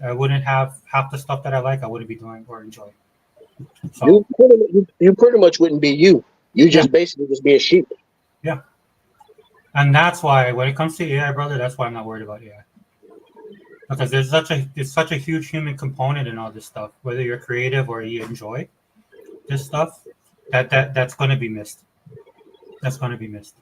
I wouldn't have half the stuff that I like. I wouldn't be doing or enjoying. So, you pretty much wouldn't be you. You just basically just be a sheep. Yeah. And that's why when it comes to AI, brother, that's why I'm not worried about AI. Because there's such a huge human component in all this stuff, whether you're creative or you enjoy this stuff, that's going to be missed. That's going to be missed.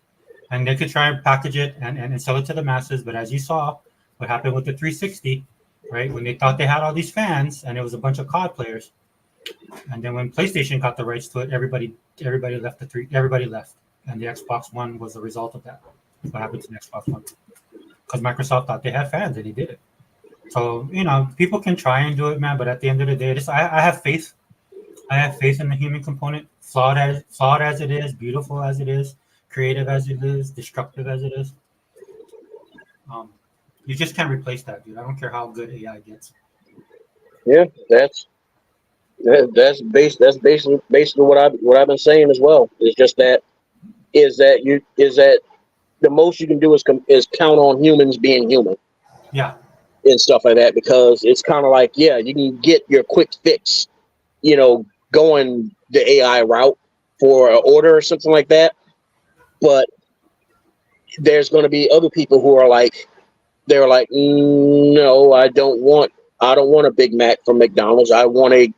And they could try and package it and sell it to the masses. But as you saw, what happened with the 360, right? When they thought they had all these fans and it was a bunch of COD players. And then when PlayStation got the rights to it, everybody left everybody left. And the Xbox One was the result of that. What happened to the Xbox One? Because Microsoft thought they had fans and they did it. So, people can try and do it, man, but at the end of the day, I have faith. I have faith in the human component, flawed as it is, beautiful as it is, creative as it is, destructive as it is. You just can't replace that, dude. I don't care how good AI gets. Yeah, that's basically what I've been saying as well. It's just that the most you can do is count on humans being human. Yeah. And stuff like that, because it's kind of like, yeah, you can get your quick fix, going the AI route for an order or something like that. But there's going to be other people who are like, no, I don't want a Big Mac from McDonald's. I want a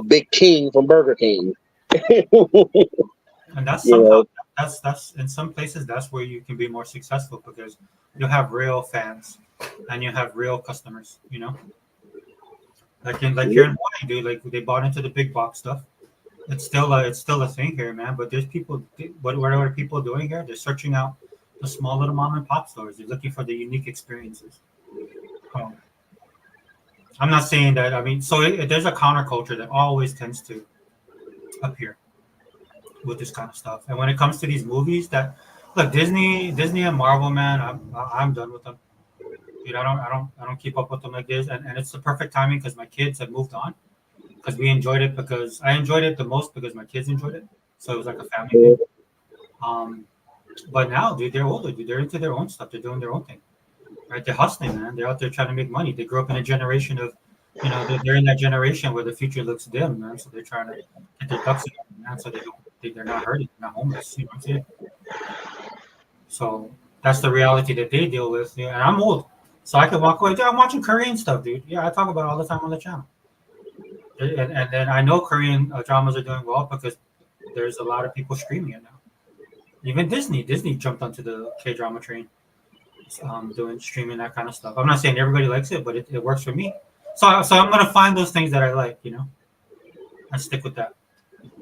Big King from Burger King. And that's somehow that's in some places that's where you can be more successful, because you have real fans and you have real customers, like here in Hawaii, dude, like they bought into the big box stuff, it's still a thing here, man. But there's people. What are people doing here? They're searching out the small little mom and pop stores. They're looking for the unique experiences. Um, I'm not saying that. I mean, so there's a counterculture that always tends to appear with this kind of stuff. And when it comes to these movies, that look, Disney and Marvel, man, I'm done with them. Dude, I don't keep up with them like this. And it's the perfect timing because my kids have moved on because we enjoyed it because I enjoyed it the most because my kids enjoyed it. So it was like a family thing. Um, but now, dude, they're older, dude. They're into their own stuff. They're doing their own thing, right? They're hustling, man. They're out there trying to make money. They grew up in a generation of, they're in that generation where the future looks dim, man. So they're trying to get their ducks in order, man. So they're not hurting, they're not homeless. You know what I'm saying? So that's the reality that they deal with. Yeah, and I'm old, so I can walk away. Dude, I'm watching Korean stuff, dude. Yeah, I talk about it all the time on the channel. And then I know Korean dramas are doing well because there's a lot of people streaming it now. Even Disney jumped onto the K drama train, doing streaming that kind of stuff. I'm not saying everybody likes it, but it works for me. So I'm gonna find those things that I like, and stick with that.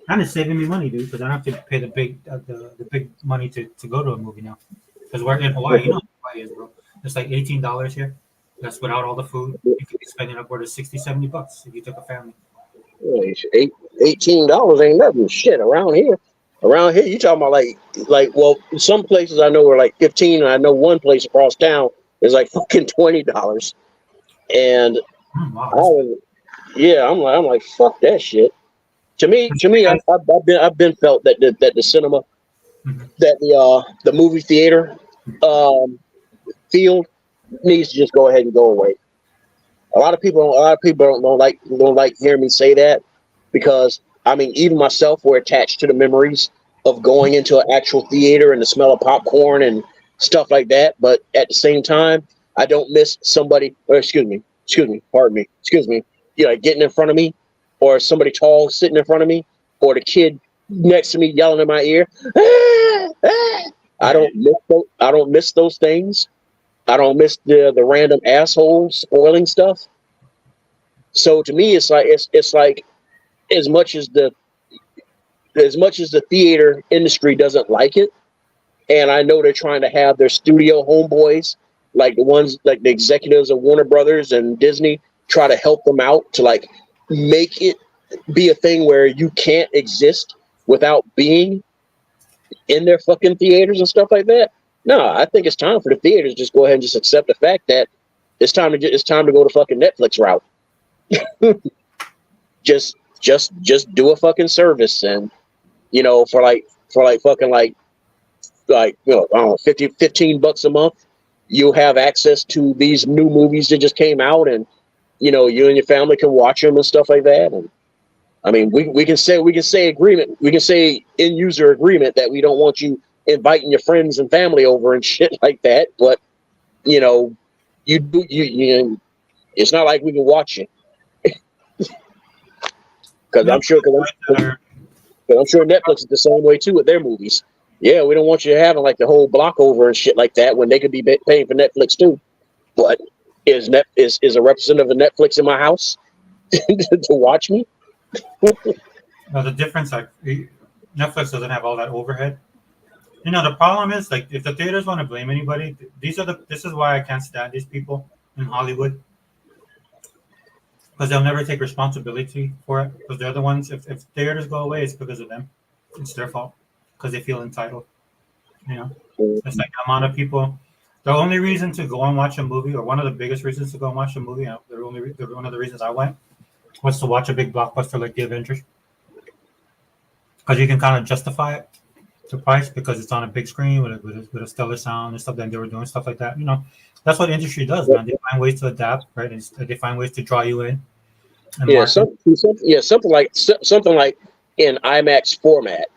And it's saving me money, dude, because I don't have to pay the big money to go to a movie now. Because we're in Hawaii, how Hawaii is, bro. It's like $18 here. That's without all the food. You could be spending upward of $60-$70 if you took a family. $18 ain't nothing. Shit around here. Around here, you talking about well, some places I know are like 15, and I know one place across town is like fucking $20. And Wow. I'm like, fuck that shit. To me, I've been felt that the cinema, that the movie theater, field needs to just go ahead and go away. A lot of people don't like hearing me say that, because I mean, even myself, we're attached to the memories of going into an actual theater and the smell of popcorn and stuff like that. But at the same time, I don't miss somebody, or excuse me, getting in front of me, or somebody tall sitting in front of me, or the kid next to me yelling in my ear. Ah, ah. I don't miss those things. I don't miss the random assholes spoiling stuff. So to me, it's like as much as the theater industry doesn't like it, and I know they're trying to have their studio homeboys, like the ones like the executives of Warner Brothers and Disney, try to help them out to like make it be a thing where you can't exist without being in their fucking theaters and stuff like that. No, I think it's time for the theaters to just go ahead and just accept the fact that it's time to go the fucking Netflix route. just do a fucking service, and for fucking I don't know, $15 a month, you'll have access to these new movies that just came out, and you and your family can watch them and stuff like that. And I mean, we can say agreement, we can say end user agreement that we don't want you inviting your friends and family over and shit like that, but you it's not like we can watch it. Because I'm sure Netflix is the same way too with their movies. Yeah, we don't want you having like the whole block over and shit like that when they could be paying for Netflix too. But is a representative of Netflix in my house to watch me? No, the difference, like Netflix doesn't have all that overhead. The problem is, like, if the theaters want to blame anybody, this is why I can't stand these people in Hollywood, because they'll never take responsibility for it. Because they're the ones. If theaters go away, it's because of them. It's their fault because they feel entitled. It's like the amount of people. The only reason to go and watch a movie, or one of the biggest reasons to go and watch a movie, one of the reasons I went, was to watch a big blockbuster like The Avengers, because you can kind of justify it, the price, because it's on a big screen with a stellar sound and stuff. Then they were doing stuff like that. That's what the industry does, man. They find ways to adapt, right? And they find ways to draw you in. Something like in IMAX format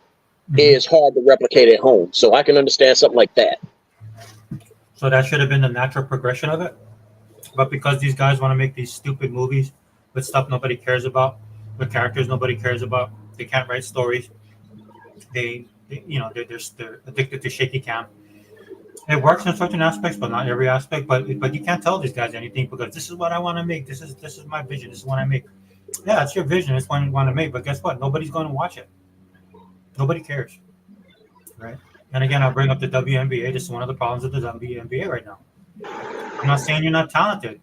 is hard to replicate at home. So I can understand something like that. So that should have been the natural progression of it. But because these guys want to make these stupid movies with stuff nobody cares about, with characters nobody cares about, they can't write stories. They're addicted to shaky cam. It works in certain aspects, but not every aspect. But you can't tell these guys anything, because this is what I want to make. This is my vision. This is what I make. Yeah, it's your vision. It's one you want to make. But guess what? Nobody's going to watch it. Nobody cares, right? And again, I'll bring up the WNBA. This is one of the problems of the WNBA right now. I'm not saying you're not talented.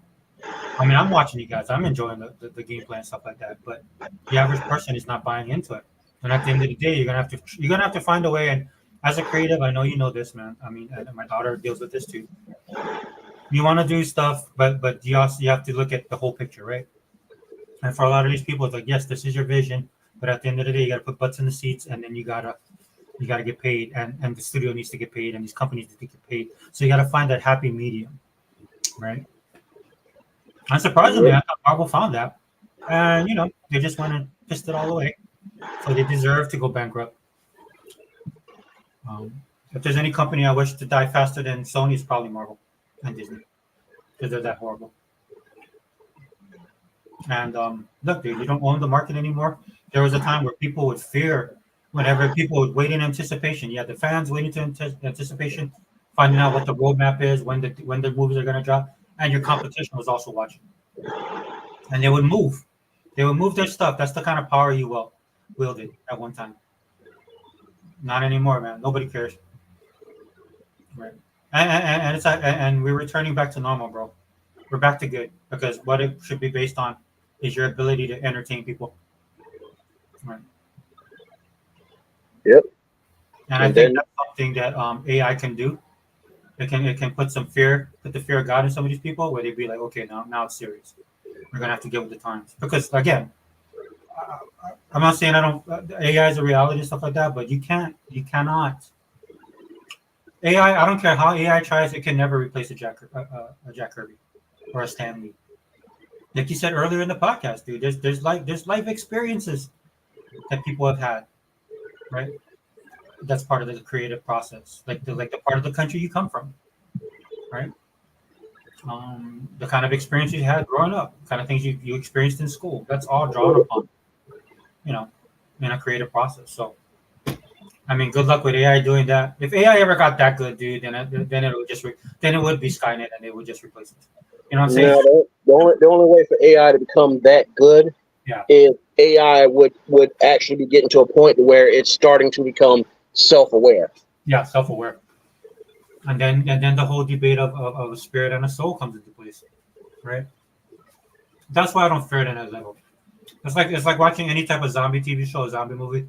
I mean, I'm watching you guys. I'm enjoying the gameplay and stuff like that. But the average person is not buying into it. And at the end of the day, you're gonna have to find a way. And as a creative, I know you know this, man. I mean, and my daughter deals with this too. You want to do stuff, but you have to look at the whole picture, right? And for a lot of these people, it's like, yes, this is your vision, but at the end of the day, you got to put butts in the seats, and then you gotta get paid, and the studio needs to get paid, and these companies need to get paid. So you got to find that happy medium, right? Unsurprisingly, I thought Marvel found that, and they just went and pissed it all away. So they deserve to go bankrupt. If there's any company I wish to die faster than Sony, it's probably Marvel and Disney, because they're that horrible. And look, dude, you don't own the market anymore. There was a time where people would fear, whenever people would wait in anticipation. You had the fans waiting to anticipation, finding out what the roadmap is, when the movies are going to drop, and your competition was also watching. And they would move. They would move their stuff. That's the kind of power you wielded at one time. Not anymore, man. Nobody cares. Right. And we're returning back to normal, bro. We're back to good, because what it should be based on is your ability to entertain people. Right. Yep. And I think that's something that AI can do. It can put the fear of God in some of these people, where they'd be like, okay, now it's serious. We're gonna have to get with the times, because again, I'm not saying AI is a reality and stuff like that, but you cannot. AI, I don't care how AI tries, it can never replace a Jack Kirby or a Stan Lee. Like you said earlier in the podcast, dude, there's life experiences that people have had, right? That's part of the creative process, like the part of the country you come from, right? The kind of experience you had growing up, kind of things you experienced in school. That's all drawn upon, in a creative process. So, I mean, good luck with AI doing that. If AI ever got that good, dude, then it would be Skynet, and they would just replace it. You know what I'm saying? No, the only way for AI to become that good is AI would actually be getting to a point where it's starting to become self-aware. Yeah, self-aware. And then the whole debate of a spirit and a soul comes into place, right? That's why I don't fear it in that level. It's like watching any type of zombie TV show, zombie movie.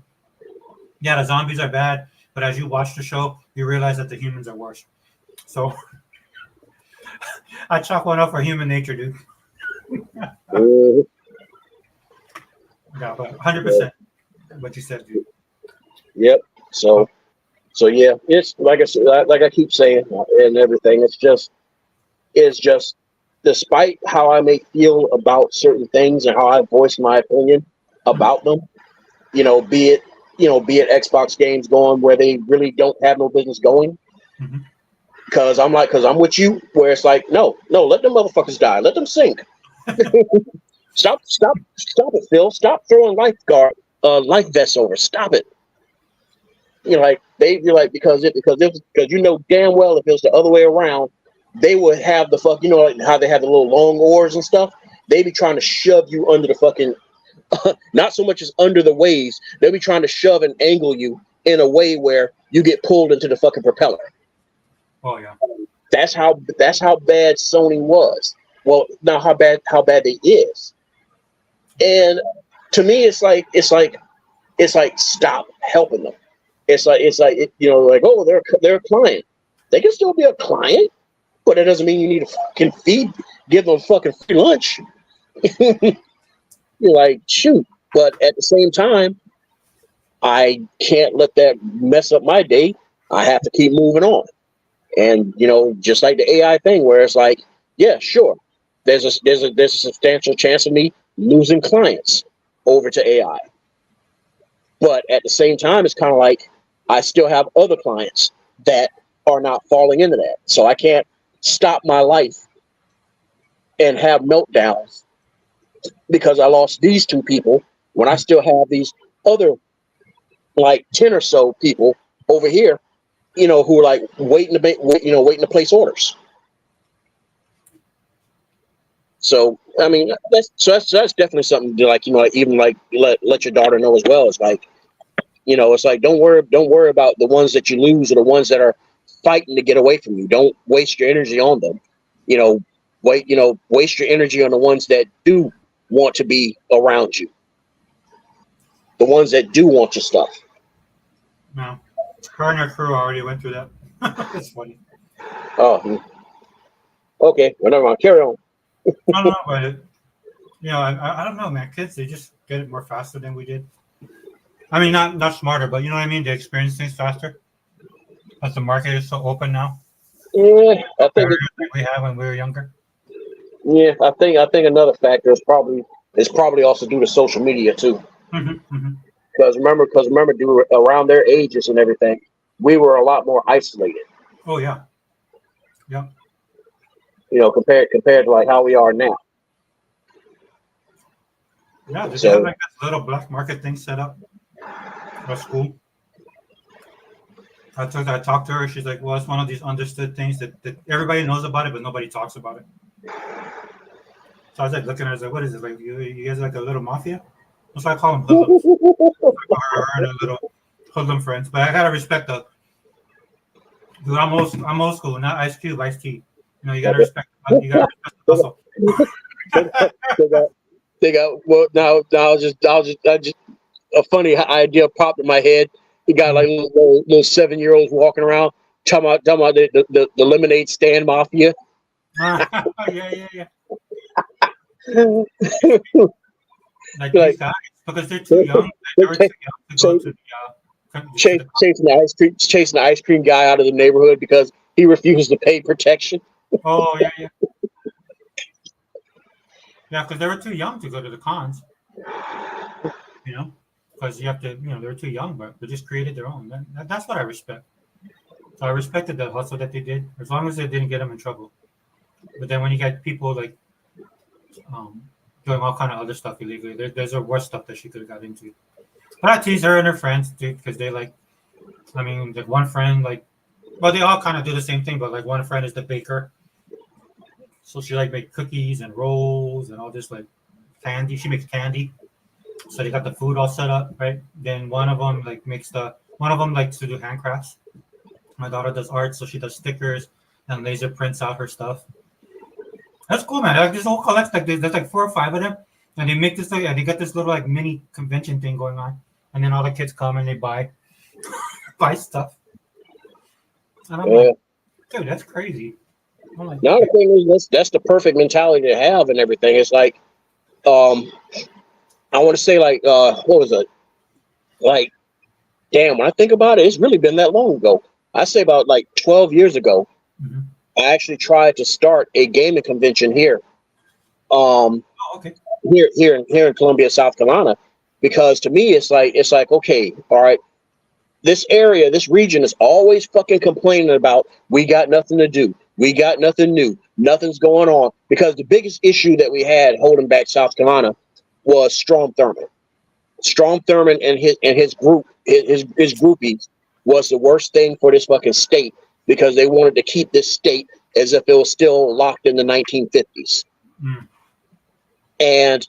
Yeah, the zombies are bad, but as you watch the show, you realize that the humans are worse. So I chalk one up for human nature, dude. Yeah, but 100% what you said, dude. Yep. So yeah, it's like I keep saying and everything. It's just despite how I may feel about certain things and how I voice my opinion about them, be it Xbox games going where they really don't have no business going. Because I'm with you, where it's like, no, let them motherfuckers die. Let them sink. Stop it, Phil. Stop throwing life vests over. Stop it. Because damn well if it was the other way around, they would have the fuck, like how they have the little long oars and stuff. They be trying to shove you under the fucking, not so much as under the waves. They'll be trying to shove and angle you in a way where you get pulled into the fucking propeller. Oh yeah. That's how bad Sony was. Well, now how bad they is. And to me, it's like stop helping them. It's like oh, they're a client. They can still be a client, but it doesn't mean you need to fucking give them fucking free lunch. You're like, shoot. But at the same time, I can't let that mess up my day. I have to keep moving on. And just like the AI thing, where it's like, yeah, sure, there's a substantial chance of me losing clients over to AI. But at the same time, it's kind of like I still have other clients that are not falling into that. So I can't stop my life and have meltdowns because I lost these two people when I still have these other like 10 or so people over here, who are like waiting to place orders. So I mean, that's definitely something to like, even like let your daughter know as well. It's like, it's like don't worry about the ones that you lose or the ones that are fighting to get away from you. Don't waste your energy on them. Waste your energy on the ones that do want to be around you. The ones that do want your stuff. No, her and her crew already went through that. That's funny. Oh, okay. Well, never mind. Carry on. No, but I don't know, man. Kids, they just get it more faster than we did. I mean, not smarter, but you know what I mean. They experience things faster. As the market is so open now. Yeah, I think we had when we were younger. Yeah, I think another factor is probably also due to social media too. Because remember, dude, around their ages and everything, we were a lot more isolated. Oh yeah. Compared to like how we are now. Yeah, they have like this little black market thing set up. That's cool. I talked to her. She's like, well, it's one of these understood things that everybody knows about it, but nobody talks about it. So I was like looking at her, I was like, what is it? Like, you guys are like a little mafia? That's why I call them hoodlums. Her and her little hoodlum friends. But I gotta respect the dude, I'm old school, not Ice Cube, Ice T. You gotta respect the hustle. Well, now I just a funny idea popped in my head. You got like little 7-year-olds walking around talking about the lemonade stand mafia. Yeah. Like these guys, because they're too young. They were too young to go to chasing the ice cream guy out of the neighborhood because he refused to pay protection. Oh yeah. Yeah, because they were too young to go to the cons. Because you have to, they're too young, but they just created their own. That's what I respect. So I respected the hustle that they did, as long as they didn't get them in trouble. But then when you get people like doing all kind of other stuff illegally, there's a worse stuff that she could have got into. But I tease her and her friends, dude, because they like one friend, they all kind of do the same thing, but like one friend is the baker. So she make cookies and rolls and all this candy. She makes candy. So they got the food all set up, right? Then one of them likes to do handcrafts. My daughter does art, so she does stickers and laser prints out her stuff. That's cool, man. This whole collection, there's 4 or 5 of them, and they make this they got this little mini convention thing going on, and then all the kids come and they buy stuff. And I'm like, dude, that's crazy. I'm like, now the thing is, that's the perfect mentality to have and everything. It's like, I want to say what was it? Damn, when I think about it, it's really been that long ago. I say about 12 years ago. Mm-hmm. I actually tried to start a gaming convention here. Okay. Here in Columbia, South Carolina, because to me it's like okay, all right, this area, this region is always fucking complaining about we got nothing to do, we got nothing new, nothing's going on, because the biggest issue that we had holding back South Carolina was Strom Thurmond. Strom Thurmond and his group, his groupies, was the worst thing for this fucking state, because they wanted to keep this state as if it was still locked in the 1950s. And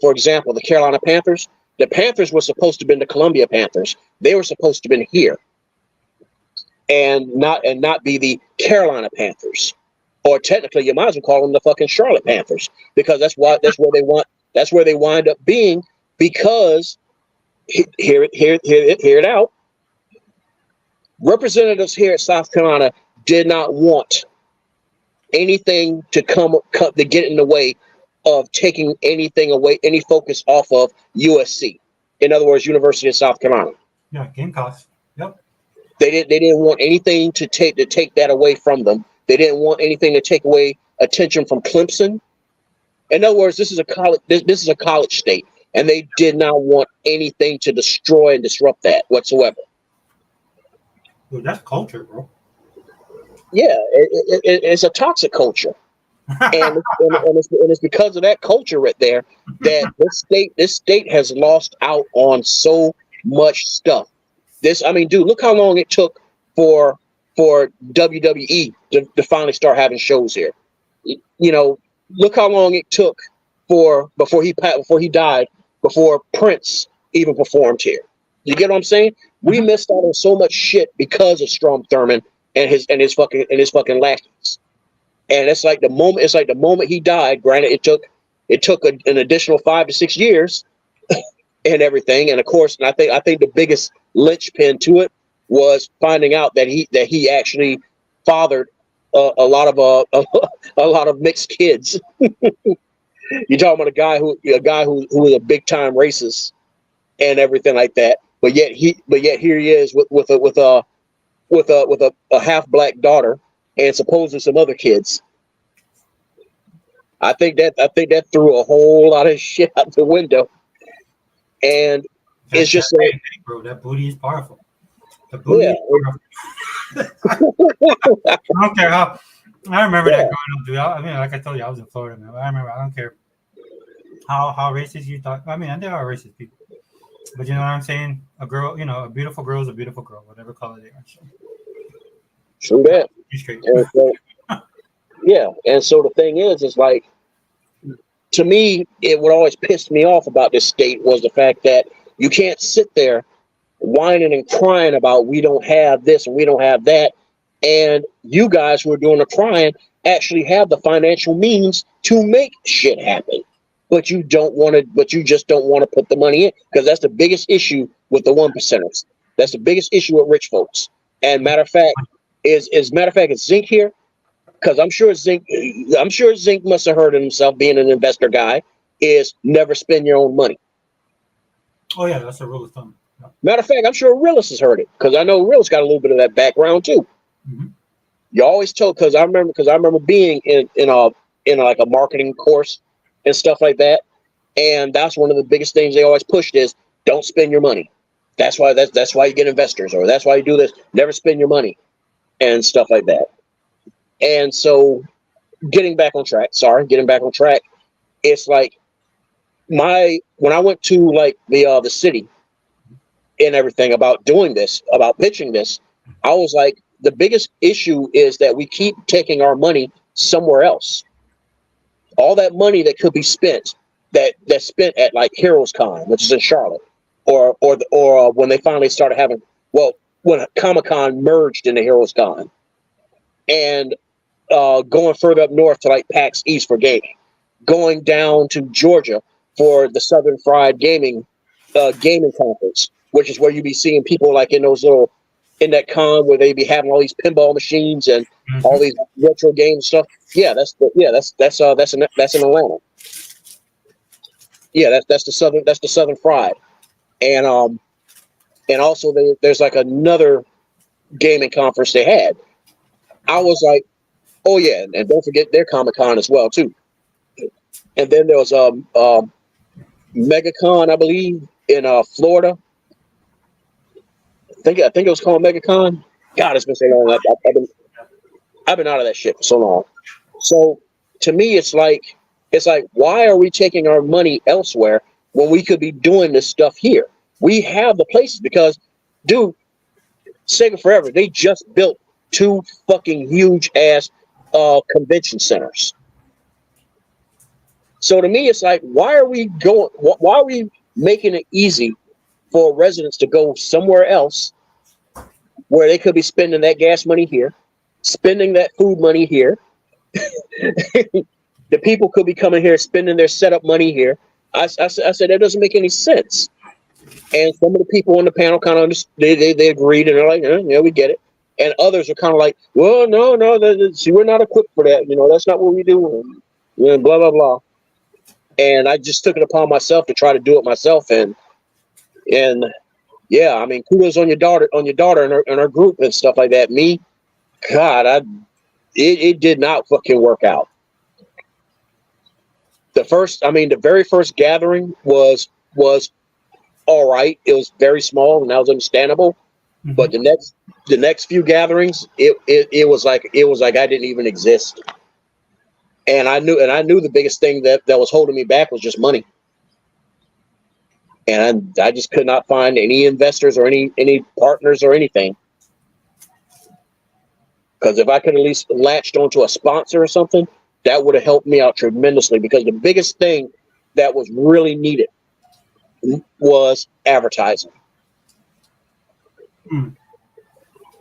for example, the Carolina Panthers, the Panthers were supposed to have been the Columbia Panthers. They were supposed to have been here and not be the Carolina Panthers. Or technically you might as well call them the fucking Charlotte Panthers, because that's where they wind up being, because hear it out. Representatives here in South Carolina did not want anything to come to get in the way of taking anything away, any focus off of USC. In other words, University of South Carolina. Yeah, Gamecocks. Yep. They didn't want anything to take that away from them. They didn't want anything to take away attention from Clemson. In other words, this is a college. This is a college state, and they did not want anything to destroy and disrupt that whatsoever. Dude, that's culture, bro. Yeah, it's a toxic culture, and it's because of that culture right there that this state has lost out on so much stuff. Dude, look how long it took for WWE to finally start having shows here. look how long it took before he died, before Prince even performed here. You get what I'm saying? We missed out on so much shit because of Strom Thurmond and his fucking lackeys. And it's like the moment he died. Granted, it took an additional 5 to 6 years and everything. And of course, I think the biggest linchpin to it was finding out that he actually fathered a lot of mixed kids. You're talking about a guy who was a big time racist and everything like that. But yet here he is with a half black daughter and supposedly some other kids. I think that threw a whole lot of shit out the window. And it's just like, bro, that booty is powerful. The booty is powerful. I don't care how. I remember that growing up, dude. I mean, like I told you, I was in Florida, man. I remember. I don't care how racist you thought. I mean, there are racist people, but you know what I'm saying. A girl, a beautiful girl is a beautiful girl, whatever color they are. So. True that. And so the thing is like, to me, it would always piss me off about this state was the fact that you can't sit there whining and crying about we don't have this and we don't have that, and you guys who are doing the crying actually have the financial means to make shit happen, but you just don't want to put the money in, because that's the biggest issue with the 1%ers. That's the biggest issue with rich folks. And matter of fact, is Zink here? Because I'm sure Zink must have heard of himself being an investor guy, is never spend your own money. Oh yeah, that's a rule of thumb. Yeah. Matter of fact, I'm sure Realist has heard it, because I know Realist got a little bit of that background too. Mm-hmm. You always told, because I remember being in like a marketing course and stuff like that, and that's one of the biggest things they always pushed is don't spend your money. That's why you get investors, or that's why you do this. Never spend your money and stuff like that. And so, getting back on track. It's like when I went to like the city and everything about doing this, about pitching this, I was like, the biggest issue is that we keep taking our money somewhere else. All that money that could be spent, that's spent at like Heroes Con, which is in Charlotte, or when they finally started having, when Comic-Con merged into Heroes Con, and going further up north to like PAX East for gaming, going down to Georgia for the Southern Fried Gaming conference, which is where you be seeing people like in that con where they be having all these pinball machines and all these retro games stuff. Yeah, that's in Atlanta. Yeah, that's the Southern Fried, and also there's like another gaming conference they had. I was like, oh yeah, and don't forget their Comic-Con as well too. And then there was MegaCon, I believe, in Florida. I think it was called MegaCon. God, it's been so long. I've been out of that shit for so long. So to me, it's like, why are we taking our money elsewhere when we could be doing this stuff here? We have the places, because, dude, Sega Forever, they just built 2 fucking huge ass convention centers. So to me, it's like, why are we making it easy for residents to go somewhere else where they could be spending that gas money here, spending that food money here? The people could be coming here, spending their setup money here. I said that doesn't make any sense. And some of the people on the panel kind of they agreed, and they're like, yeah, we get it. And others are kind of like, well, no, see, we're not equipped for that. That's not what we do. Blah blah blah. And I just took it upon myself to try to do it myself. And yeah, I mean, kudos on your daughter and her group and stuff like that. Me, God, it did not fucking work out. The very first gathering was all right. It was very small and that was understandable. Mm-hmm. But the next few gatherings, it was like I didn't even exist. And I knew the biggest thing that was holding me back was just money. And I just could not find any investors or any partners or anything. Because if I could at least latched onto a sponsor or something, That would have helped me out tremendously, because the biggest thing that was really needed was advertising. Yeah.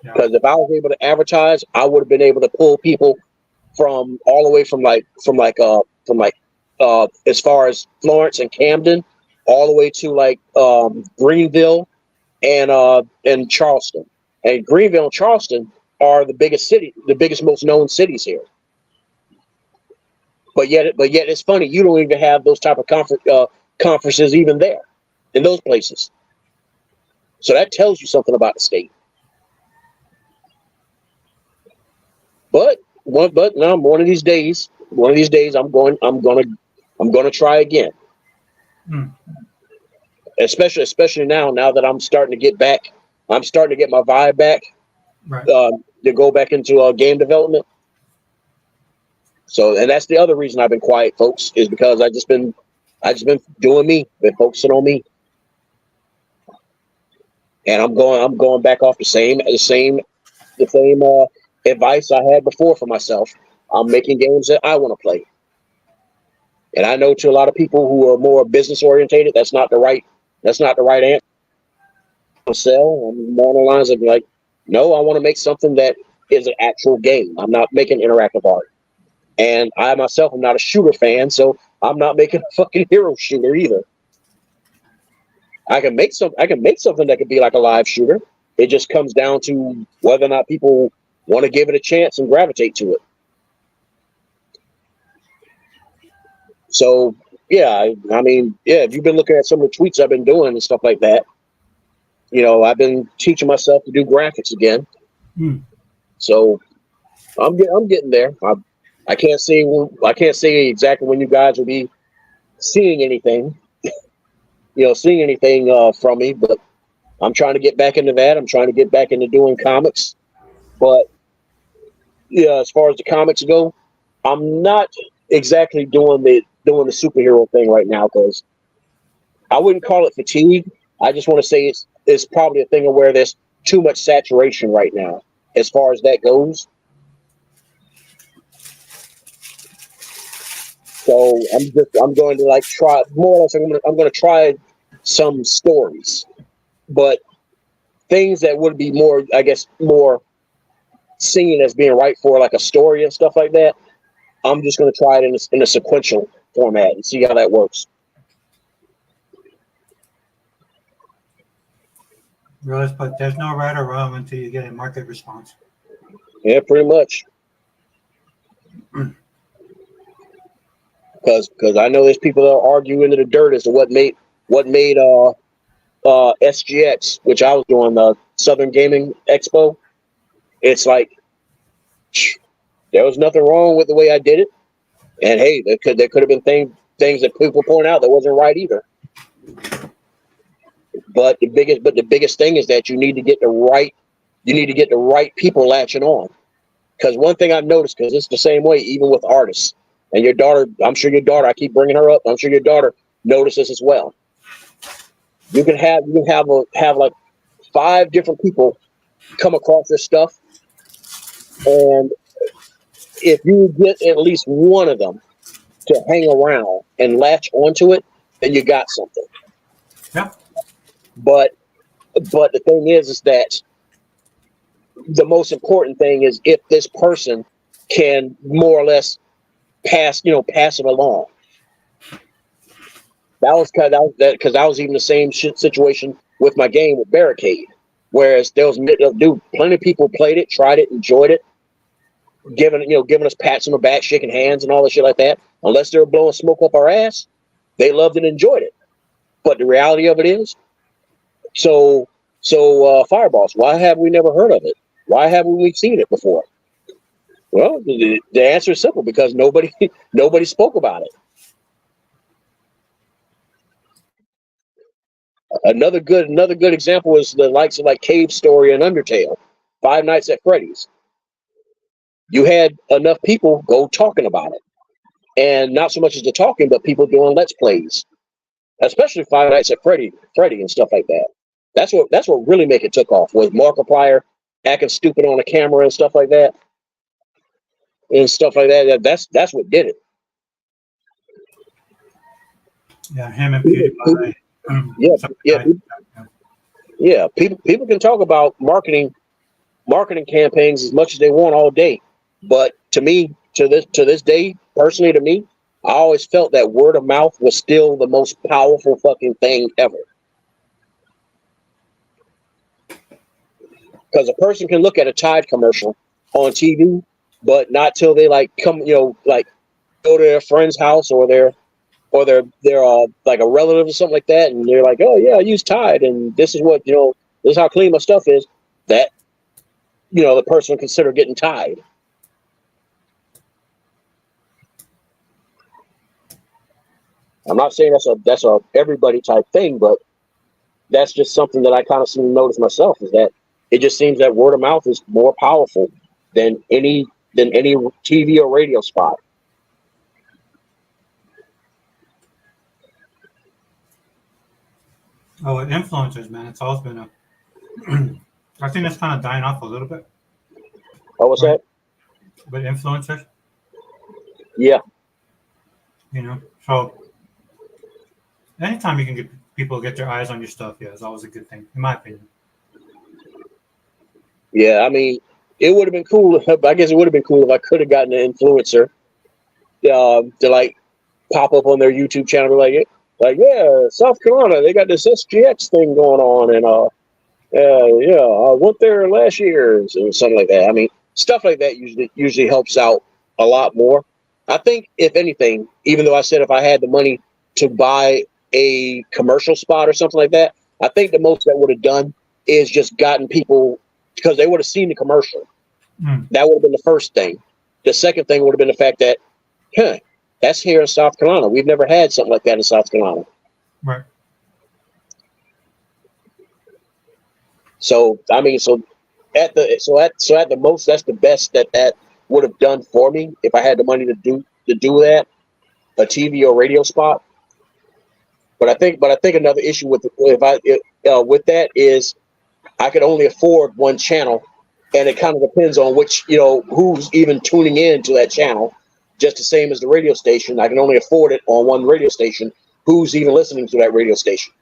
Because if I was able to advertise, I would have been able to pull people from all the way from as far as Florence and Camden, all the way to like Greenville and Charleston. And Greenville and Charleston are the biggest most known cities here. But yet it's funny, you don't even have those type of conferences even there in those places. So that tells you something about the state. But now one of these days I'm gonna try again. Especially now that I'm starting to get back. I'm starting to get my vibe back. Right. To go back into game development. So, and that's the other reason I've been quiet, folks, is because I just been doing me, been focusing on me. And I'm going back off the same advice I had before for myself. I'm making games that I want to play. And I know to a lot of people who are more business orientated, that's not the right answer. To sell, I'm more on the lines of like, no, I want to make something that is an actual game. I'm not making interactive art. And I myself am not a shooter fan, so I'm not making a fucking hero shooter either. I can make something that could be like a live shooter. It just comes down to whether or not people want to give it a chance and gravitate to it. So yeah, I mean, yeah, if you've been looking at some of the tweets I've been doing and stuff like that, you know, I've been teaching myself to do graphics again. So I'm getting there. I can't say exactly when you guys will be seeing anything, from me, but I'm trying to get back into that. I'm trying to get back into doing comics. But yeah, as far as the comics go, I'm not exactly doing the superhero thing right now, because I wouldn't call it fatigue. I just want to say it's probably a thing of where there's too much saturation right now as far as that goes. So I'm going to like try more or less. I'm going to try some stories, but things that would be more, I guess, more seen as being right for like a story and stuff like that. I'm just going to try it in a sequential format and see how that works. Rose, but there's no right or wrong until you get a market response. Yeah, pretty much. Because I know there's people that argue into the dirt as to what made SGX, which I was doing, the Southern Gaming Expo. It's like there was nothing wrong with the way I did it, and hey, there could have been things that people point out that wasn't right either. But the biggest thing is that you need to get the right people latching on. Because one thing I've noticed, because it's the same way even with artists. And your daughter, I'm sure your daughter, I keep bringing her up, I'm sure your daughter notices as well. You can have like 5 different people come across your stuff, and if you get at least one of them to hang around and latch onto it, then you got something. Yeah. But the thing is that the most important thing is if this person can more or less pass it along. That was because I was even the same situation with my game with Barricade, whereas there was plenty of people played it, tried it, enjoyed it, giving us pats on the back, shaking hands, and all that shit like that. Unless they were blowing smoke up our ass, they loved and enjoyed it. But the reality of it is, so Fireballs, why have we never heard of it? Why haven't we seen it before? Well, the answer is simple: because nobody spoke about it. Another good example is the likes of like Cave Story and Undertale, Five Nights at Freddy's. You had enough people go talking about it, and not so much as the talking, but people doing let's plays, especially Five Nights at Freddy and stuff like that. That's what really make it took off, was Markiplier acting stupid on the camera and stuff like that. and stuff like that. That's what did it. Yeah, him and People, PewDiePie. yeah, Some yeah, guy- yeah. People can talk about marketing campaigns as much as they want all day, but to me, to this day, personally, to me, I always felt that word of mouth was still the most powerful fucking thing ever. Because a person can look at a Tide commercial on TV, but not till they like come, like go to their friend's house or they're like a relative or something like that, and they're like, oh yeah, I use Tide, and this is what this is how clean my stuff is. That the person would consider getting Tide. I'm not saying that's a everybody type thing, but that's just something that I kind of seem to notice myself, is that it just seems that word of mouth is more powerful than any TV or radio spot. Oh, with influencers, man, it's always been a. I think that's kind of dying off a little bit. Oh, what's Right. that? With influencers, Yeah. So anytime you can get people to get their eyes on your stuff, yeah, it's always a good thing, in my opinion. Yeah, I mean, it would have been cool. I guess it would have been cool if I could have gotten an influencer to like pop up on their YouTube channel, and be like, yeah, South Carolina, they got this SGX thing going on, and yeah, I went there last year, or something like that. I mean, stuff like that usually helps out a lot more. I think, if anything, even though I said if I had the money to buy a commercial spot or something like that, I think the most that would have done is just gotten people, because they would have seen the commercial. That would have been the first thing. The second thing would have been the fact that, that's here in South Carolina. We've never had something like that in South Carolina. Right. So I mean, at the most, that's the best that would have done for me if I had the money to do that, a TV or radio spot. But I think another issue with that is I could only afford one channel, and it kind of depends on which who's even tuning in to that channel. Just the same as the radio station, I can only afford it on one radio station. Who's even listening to that radio station?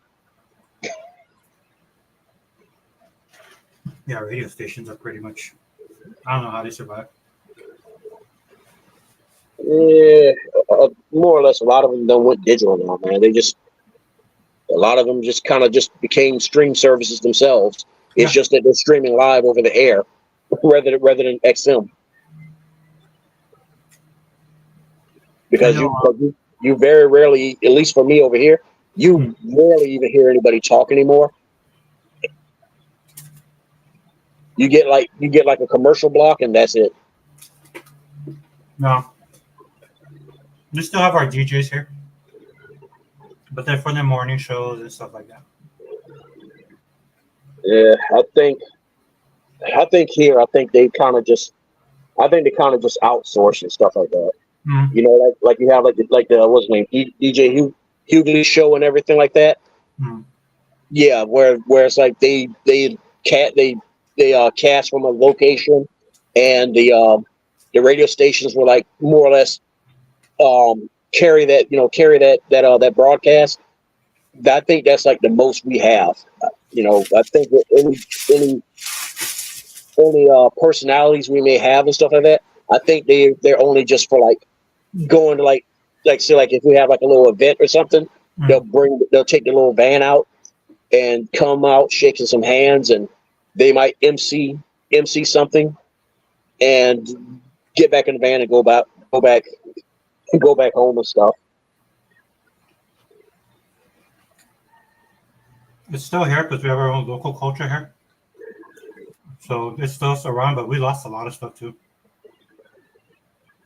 Yeah, radio stations are pretty much. I don't know how they survive. Yeah, more or less. A lot of them done went digital now, man. A lot of them just kind of just became stream services themselves. It's just that they're streaming live over the air rather than XM. Because you very rarely, at least for me over here, you rarely even hear anybody talk anymore. You get like a commercial block, and that's it. No. We still have our DJs here, but they're for their morning shows and stuff like that. Yeah, I think they kind of just outsource and stuff like that. Like you have like the what's his name, DJ Hughley's show and everything like that. Yeah, where it's like they cast from a location, and the radio stations were like more or less carry that broadcast. I think that's like the most we have. I think that any personalities we may have and stuff like that, I think they're only just for like going to like say like if we have like a little event or something, they'll take the little van out and come out shaking some hands, and they might MC something and get back in the van and go back home and stuff. It's still here because we have our own local culture here. So it's still around, but we lost a lot of stuff too.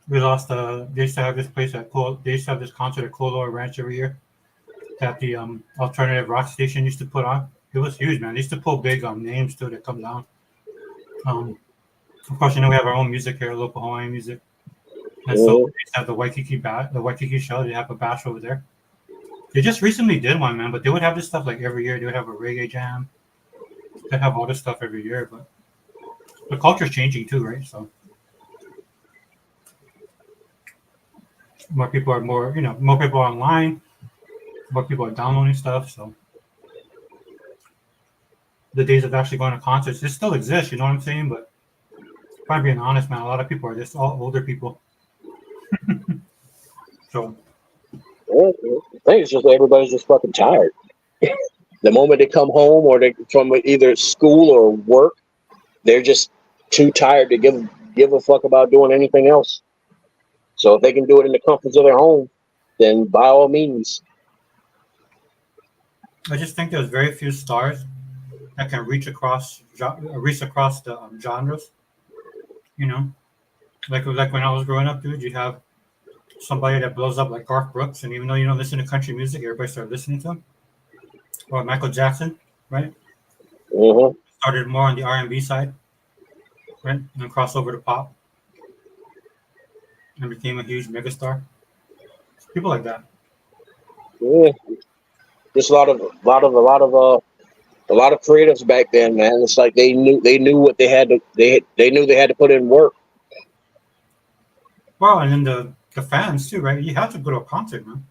We lost. They used to have this place at They used to have this concert at Color Ranch every year that the alternative rock station used to put on. It was huge, man. They used to pull big names too that come down. Of course, we have our own music here, local Hawaiian music, and so they used to have the Waikiki show. They have a bash over there. They just recently did one, man, but they would have this stuff like every year. They would have a reggae jam. They have all this stuff every year, but the culture's changing too, right? So More people are more people are online. More people are downloading stuff. So the days of actually going to concerts, it still exists. You know what I'm saying? But if I'm being honest, man, a lot of people are just all older people. So I think it's just everybody's just fucking tired. The moment they come home or they from either school or work, they're just too tired to give a fuck about doing anything else. So if they can do it in the comforts of their home, then by all means. I just think there's very few stars that can reach across the genres. You know, like when I was growing up, dude, you have somebody that blows up like Garth Brooks, and even though you don't listen to country music, everybody started listening to him. Or Michael Jackson, right? Mm-hmm. Started more on the R&B side, right, and then crossed over to pop, and became a huge megastar. People like that. Yeah. Just a lot of creatives back then, man. It's like they knew what they had to they knew they had to put in work. Well, and then the fans too, right? You have to go to a concert, man.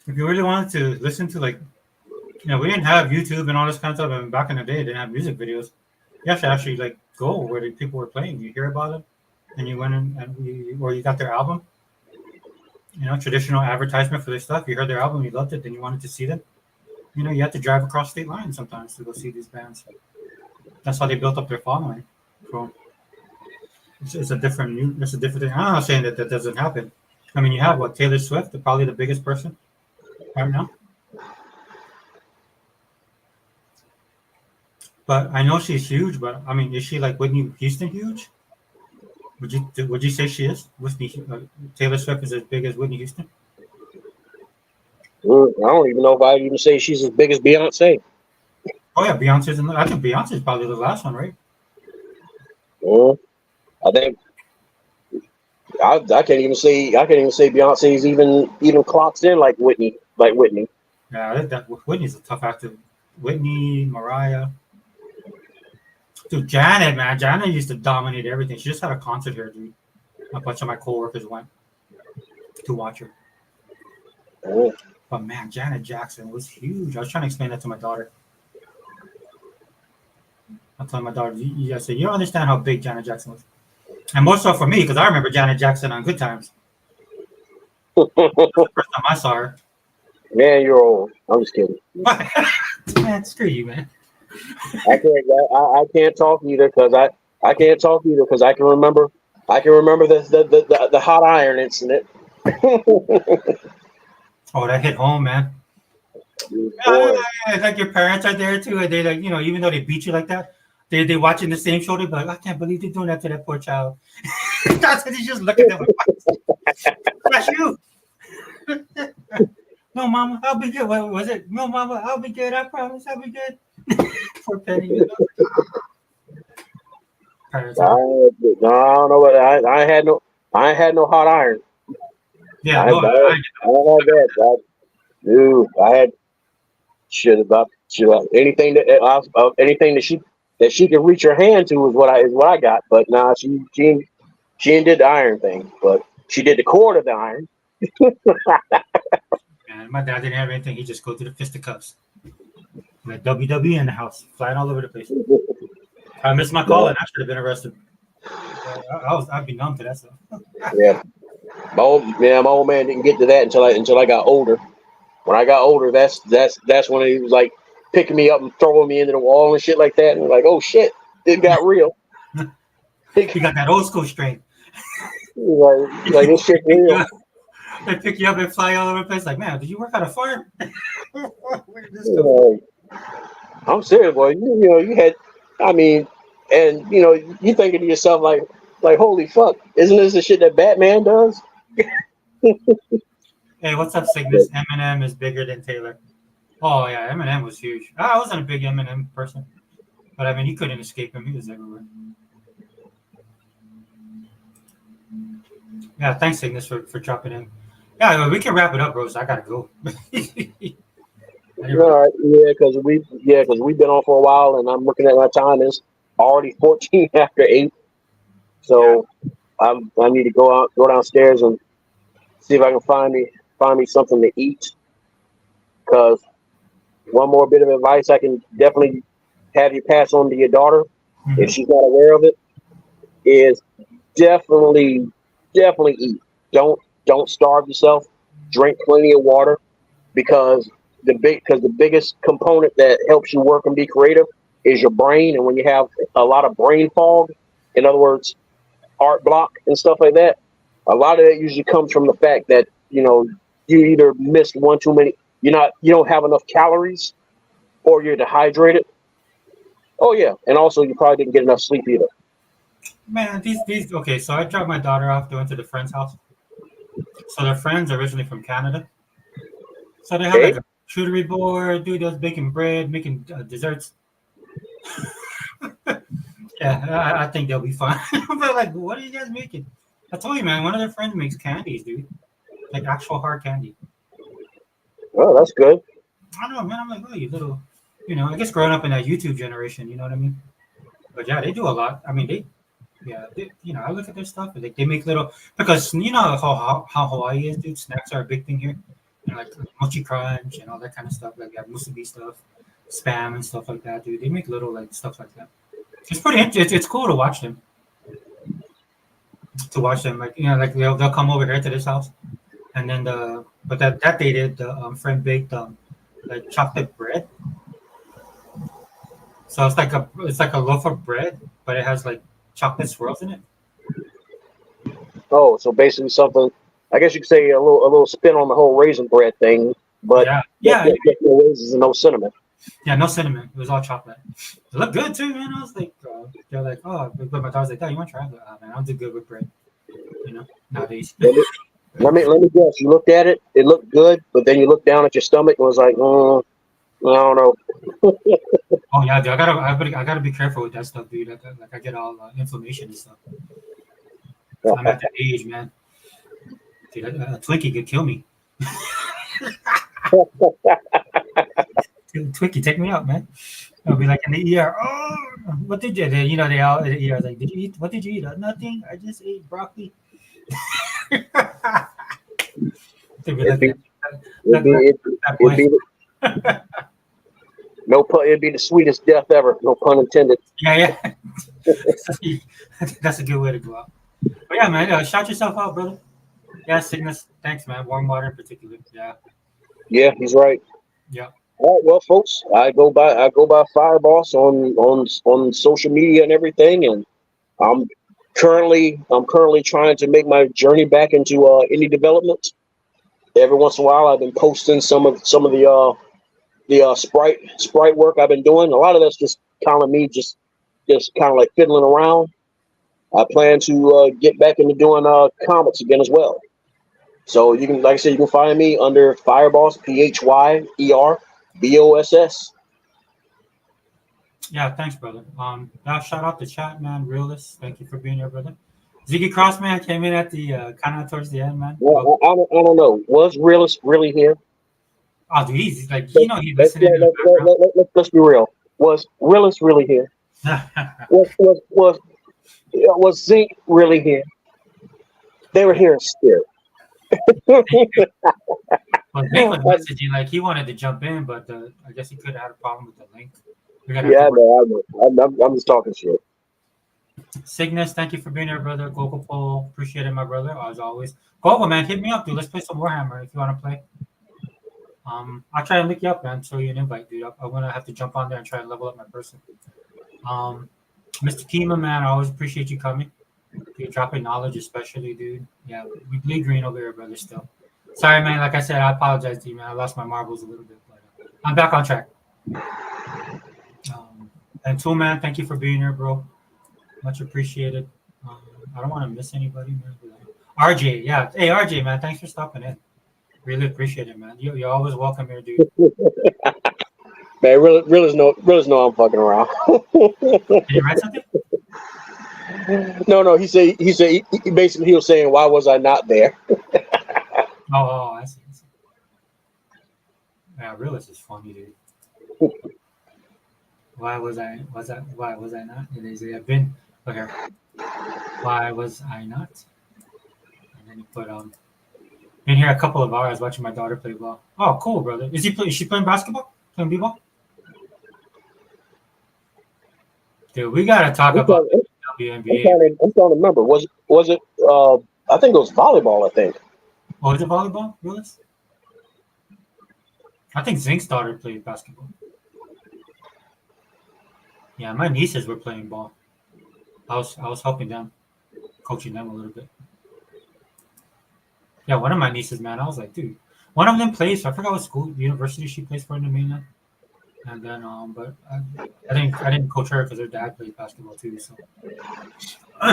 If you really wanted to listen to we didn't have YouTube and all this kind of stuff. And back in the day, they didn't have music videos. You have to actually go where the people were playing. You hear about it, and you went in or you got their album. Traditional advertisement for their stuff. You heard their album, you loved it, then you wanted to see them. You have to drive across state lines sometimes to go see these bands. That's how they built up their following. So it's a different thing. I'm not saying that doesn't happen. I mean, you have Taylor Swift, probably the biggest person right now. But I know she's huge. But I mean, is she like Whitney Houston huge? Would you say she is? Taylor Swift is as big as Whitney Houston? I don't even know if I'd even say she's as big as Beyonce. Oh yeah, Beyonce's I think Beyonce's probably the last one, right? I think I can't even say Beyonce's even clocks in like Whitney. Yeah, Whitney's a tough actor. Whitney, Mariah. Dude, Janet, man. Janet used to dominate everything. She just had a concert here, dude. A bunch of my coworkers went to watch her. Oh. But man, Janet Jackson was huge. I was trying to explain that to my daughter. I told my daughter, I said, you don't understand how big Janet Jackson was. And more so for me, because I remember Janet Jackson on Good Times. That's the first time I saw her. Man, you're old. I'm just kidding. Man, screw you, man. I can't talk either because I can't talk either because I can remember the hot iron incident. Oh, that hit home, man. It's like your parents are there too, and they even though they beat you like that, they watching the same show. They be like, I can't believe they're doing that to that poor child. That's what they just look at them like, that's you. No, mama, I'll be good. What was it? No, mama, I'll be good. I promise, I'll be good. Poor Penny. I don't know what I had no hot iron. Yeah, I had that. I had shit about anything that she could reach her hand to is what I got. But nah, she didn't did the iron thing, but she did the cord of the iron. Man, my dad didn't have anything. He just go to the fisticuffs. Like WWE in the house, flying all over the place. I missed my call and I should have been arrested. I'd be numb to that stuff. Yeah. My old man didn't get to that until I got older. When I got older, that's when he was like picking me up and throwing me into the wall and shit like that. And like, oh shit, it got real. You got that old school strain. Like this shit real. They pick you up and fly all over the place. Like, man, did you work at a farm? Where did this go? I'm serious, boy. You had, I mean, and you thinking to yourself like, holy fuck, isn't this the shit that Batman does? Hey, what's up, Cygnus? Eminem is bigger than Taylor. Oh yeah, Eminem was huge. I wasn't a big Eminem person, but I mean, you couldn't escape him. He was everywhere. Yeah, thanks, Cygnus, for dropping in. Yeah, we can wrap it up, Rose. I gotta go. All right, because we've been on for a while, and I'm looking at my time. It's already 14 after 8. So I need to go downstairs and see if I can find me something to eat. Because one more bit of advice I can definitely have you pass on to your daughter if she's not aware of it is definitely eat. Don't starve yourself. Drink plenty of water because the biggest component that helps you work and be creative is your brain. And when you have a lot of brain fog, in other words, art block and stuff like that, a lot of that usually comes from the fact that you either missed one too many, you don't have enough calories, or you're dehydrated. Oh yeah, and also you probably didn't get enough sleep either. Man, these okay. So I dropped my daughter off. They went to the friend's house. So their friends are originally from Canada. So they had like a charcuterie board. Dude, they was baking bread, making desserts. Yeah, I think they'll be fine. But like, what are you guys making? I told you, man. One of their friends makes candies, dude. Like actual hard candy. Oh, that's good. I don't know, man. I'm like, oh, you little. I guess growing up in that YouTube generation, you know what I mean? But yeah, they do a lot. I mean, I look at their stuff and they make little because you know how Hawaii is, dude. Snacks are a big thing here, like mochi crunch and all that kind of stuff, like that musubi stuff, spam and stuff like that, dude. They make little like stuff like that. It's pretty interesting. It's cool to watch them. Like like they'll come over here to this house, and then that they did the friend baked like chocolate bread. So it's like a loaf of bread, but it has like chocolate swirls in it. Oh, so basically something. I guess you could say a little spin on the whole raisin bread thing, but yeah, no raisins and no cinnamon. Yeah, no cinnamon. It was all chocolate. It looked good too, man. I was like, they're like, oh, but my daughter's like, "Oh, you want to try it?" Oh, man, I'm too good with bread. Nowadays. Let me guess. You looked at it. It looked good, but then you looked down at your stomach and was like, I don't know. Oh yeah, dude, I gotta be careful with that stuff, dude. Like I get all inflammation and stuff. I'm at that age, man. Dude, a Twinkie could kill me. Twinkie, take me out, man. I'll be like in the ER. Oh, what did you do? They all in the ER like, did you eat? What did you eat? Nothing. I just ate broccoli. It'd be the sweetest death ever. No pun intended. Yeah. That's a good way to go out. But yeah, man, shout yourself out, brother. Yeah, Cygnus. Thanks, man. Warm water in particular. Yeah. Yeah, he's right. Yeah. All right, well, folks, I go by Fireboss on social media and everything, and I'm currently trying to make my journey back into indie development. Every once in a while, I've been posting some of the sprite work I've been doing. A lot of that's just kind of me, just kind of like fiddling around. I plan to get back into doing comics again as well. So you can, like I said, you can find me under Fireboss, PHYERBOSS. Yeah, thanks, brother. Now shout out to chat, man. Realist, thank you for being here, brother. Ziggy Crossman came in at the kind of towards the end, man. Well, I don't know. Was Realist really here? Oh, dude, he's like, he's listening. Let's be real. Was Realist really here? Was Zinc really here? They were here in spirit. Well, Zinc was messaging like he wanted to jump in, but I guess he could have had a problem with the link. Yeah, I'm just talking shit. Cygnus, thank you for being here, brother. Global Pole, appreciate it, my brother, as always. Global, man, hit me up, dude. Let's play some Warhammer if you want to play. I'll try and link you up, man. Show you an invite, dude. I'm gonna have to jump on there and try and level up my person. Mr. Kima, man, I always appreciate you coming. You're dropping knowledge, especially, dude. Yeah, we bleed green over here, brother. Still, sorry, man. Like I said, I apologize to you, man. I lost my marbles a little bit, but I'm back on track. And Tool, man, thank you for being here, bro. Much appreciated. I don't want to miss anybody, man. RJ, yeah. Hey, RJ, man, thanks for stopping in. Really appreciate it, man. You're always welcome here, dude. Man, realists know I'm fucking around. Did you write something? No. He said he basically he was saying, why was I not there? Oh, I see. Yeah, realist is funny, dude. Why was I not? It is I've been here. Why was I not? And then he put been here a couple of hours watching my daughter play ball. Oh, cool, brother. Is she playing basketball? Playing b-ball? Dude, we gotta talk about WNBA. I'm trying to remember. Was it? I think it was volleyball. I think. Oh, is it volleyball, Willis? I think Zink's daughter played basketball. Yeah, my nieces were playing ball. I was helping them, coaching them a little bit. Yeah, one of my nieces, man, I was like, dude, one of them plays. I forgot what school, university she plays for in the mainland. And then, but I didn't coach her because her dad played basketball too. So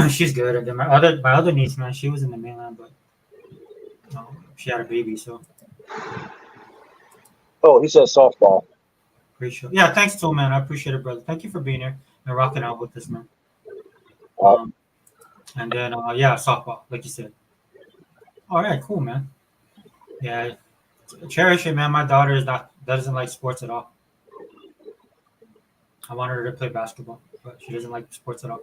she's good. And then my other niece, man, she was in the mainland, but she had a baby. So. Oh, he says softball. Pretty sure. Yeah, thanks, Tom, man. I appreciate it, brother. Thank you for being here and rocking out with us, man. And then, yeah, softball, like you said. All right, cool, man. Yeah, cherish it, man. My daughter doesn't like sports at all. I want her to play basketball, but she doesn't like sports at all.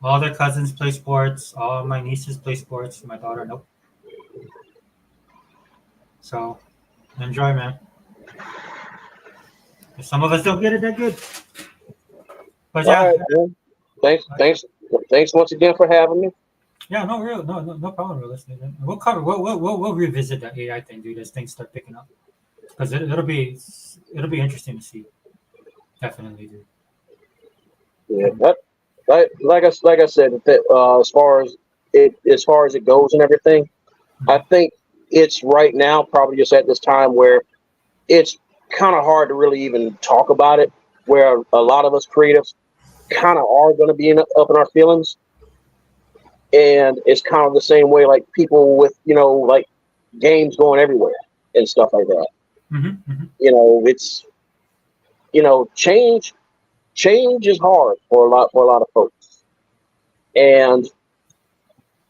All their cousins play sports. All my nieces play sports. My daughter, nope. So, enjoy, man. Some of us don't get it that good. But yeah. All right, thanks once again for having me. Yeah, no problem. We'll cover. We'll revisit that AI thing, dude, as things start picking up, because it'll be interesting to see. Definitely, dude. Yeah, but like I said, as far as it goes and everything, I think it's right now probably just at this time where it's kind of hard to really even talk about it. Where a lot of us creatives kind of are going to be up in our feelings. And it's kind of the same way, like people with, like games going everywhere and stuff like that. Mm-hmm. It's, change is hard for a lot of folks. And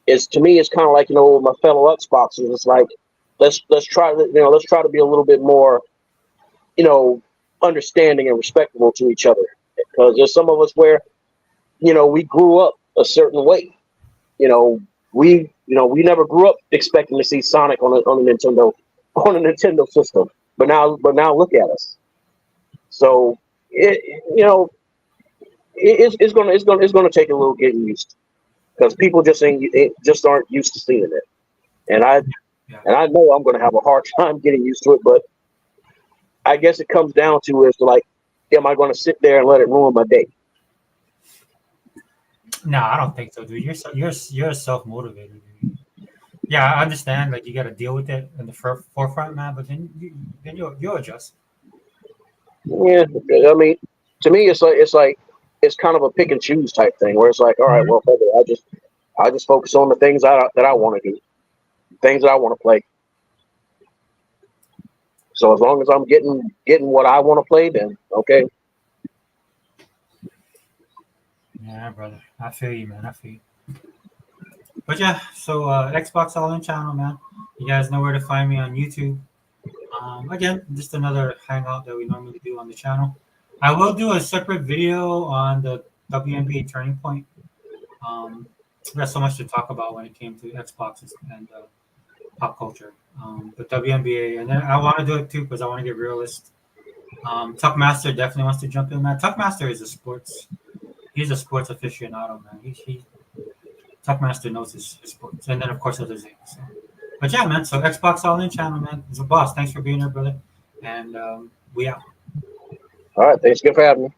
to me, it's kind of like, my fellow Xboxers, it's like, let's try to be a little bit more, understanding and respectful to each other. Because there's some of us where, we grew up a certain way. We never grew up expecting to see Sonic on a Nintendo system, but now look at us. So it's gonna take a little getting used to, because people just aren't used to seeing it, and I know I'm gonna have a hard time getting used to it. But I guess it comes down to is like, am I gonna sit there and let it ruin my day? No, I don't think so, dude. You're self-motivated, dude. Yeah, I understand. Like, you got to deal with it in the forefront, man. But then you'll adjust. Yeah, I mean, to me, it's kind of a pick and choose type thing, where it's like, all right, well, I just focus on the things that I want to do, things that I want to play. So as long as I'm getting what I want to play, then okay. Yeah, brother. I feel you, man. I feel you. But yeah, so Xbox All In channel, man. You guys know where to find me on YouTube. Again, just another hangout that we normally do on the channel. I will do a separate video on the WNBA Turning Point. There's so much to talk about when it came to Xboxes and pop culture. But WNBA, and then I want to do it too because I want to get realist. Tuckmaster definitely wants to jump in, man. Tuckmaster is he's a sports aficionado, man. He Tuckmaster knows his sports, and then of course other things. So. But yeah, man. So Xbox All In channel, man. It's a boss. Thanks for being here, brother. And we out. All right. Thanks again for having me.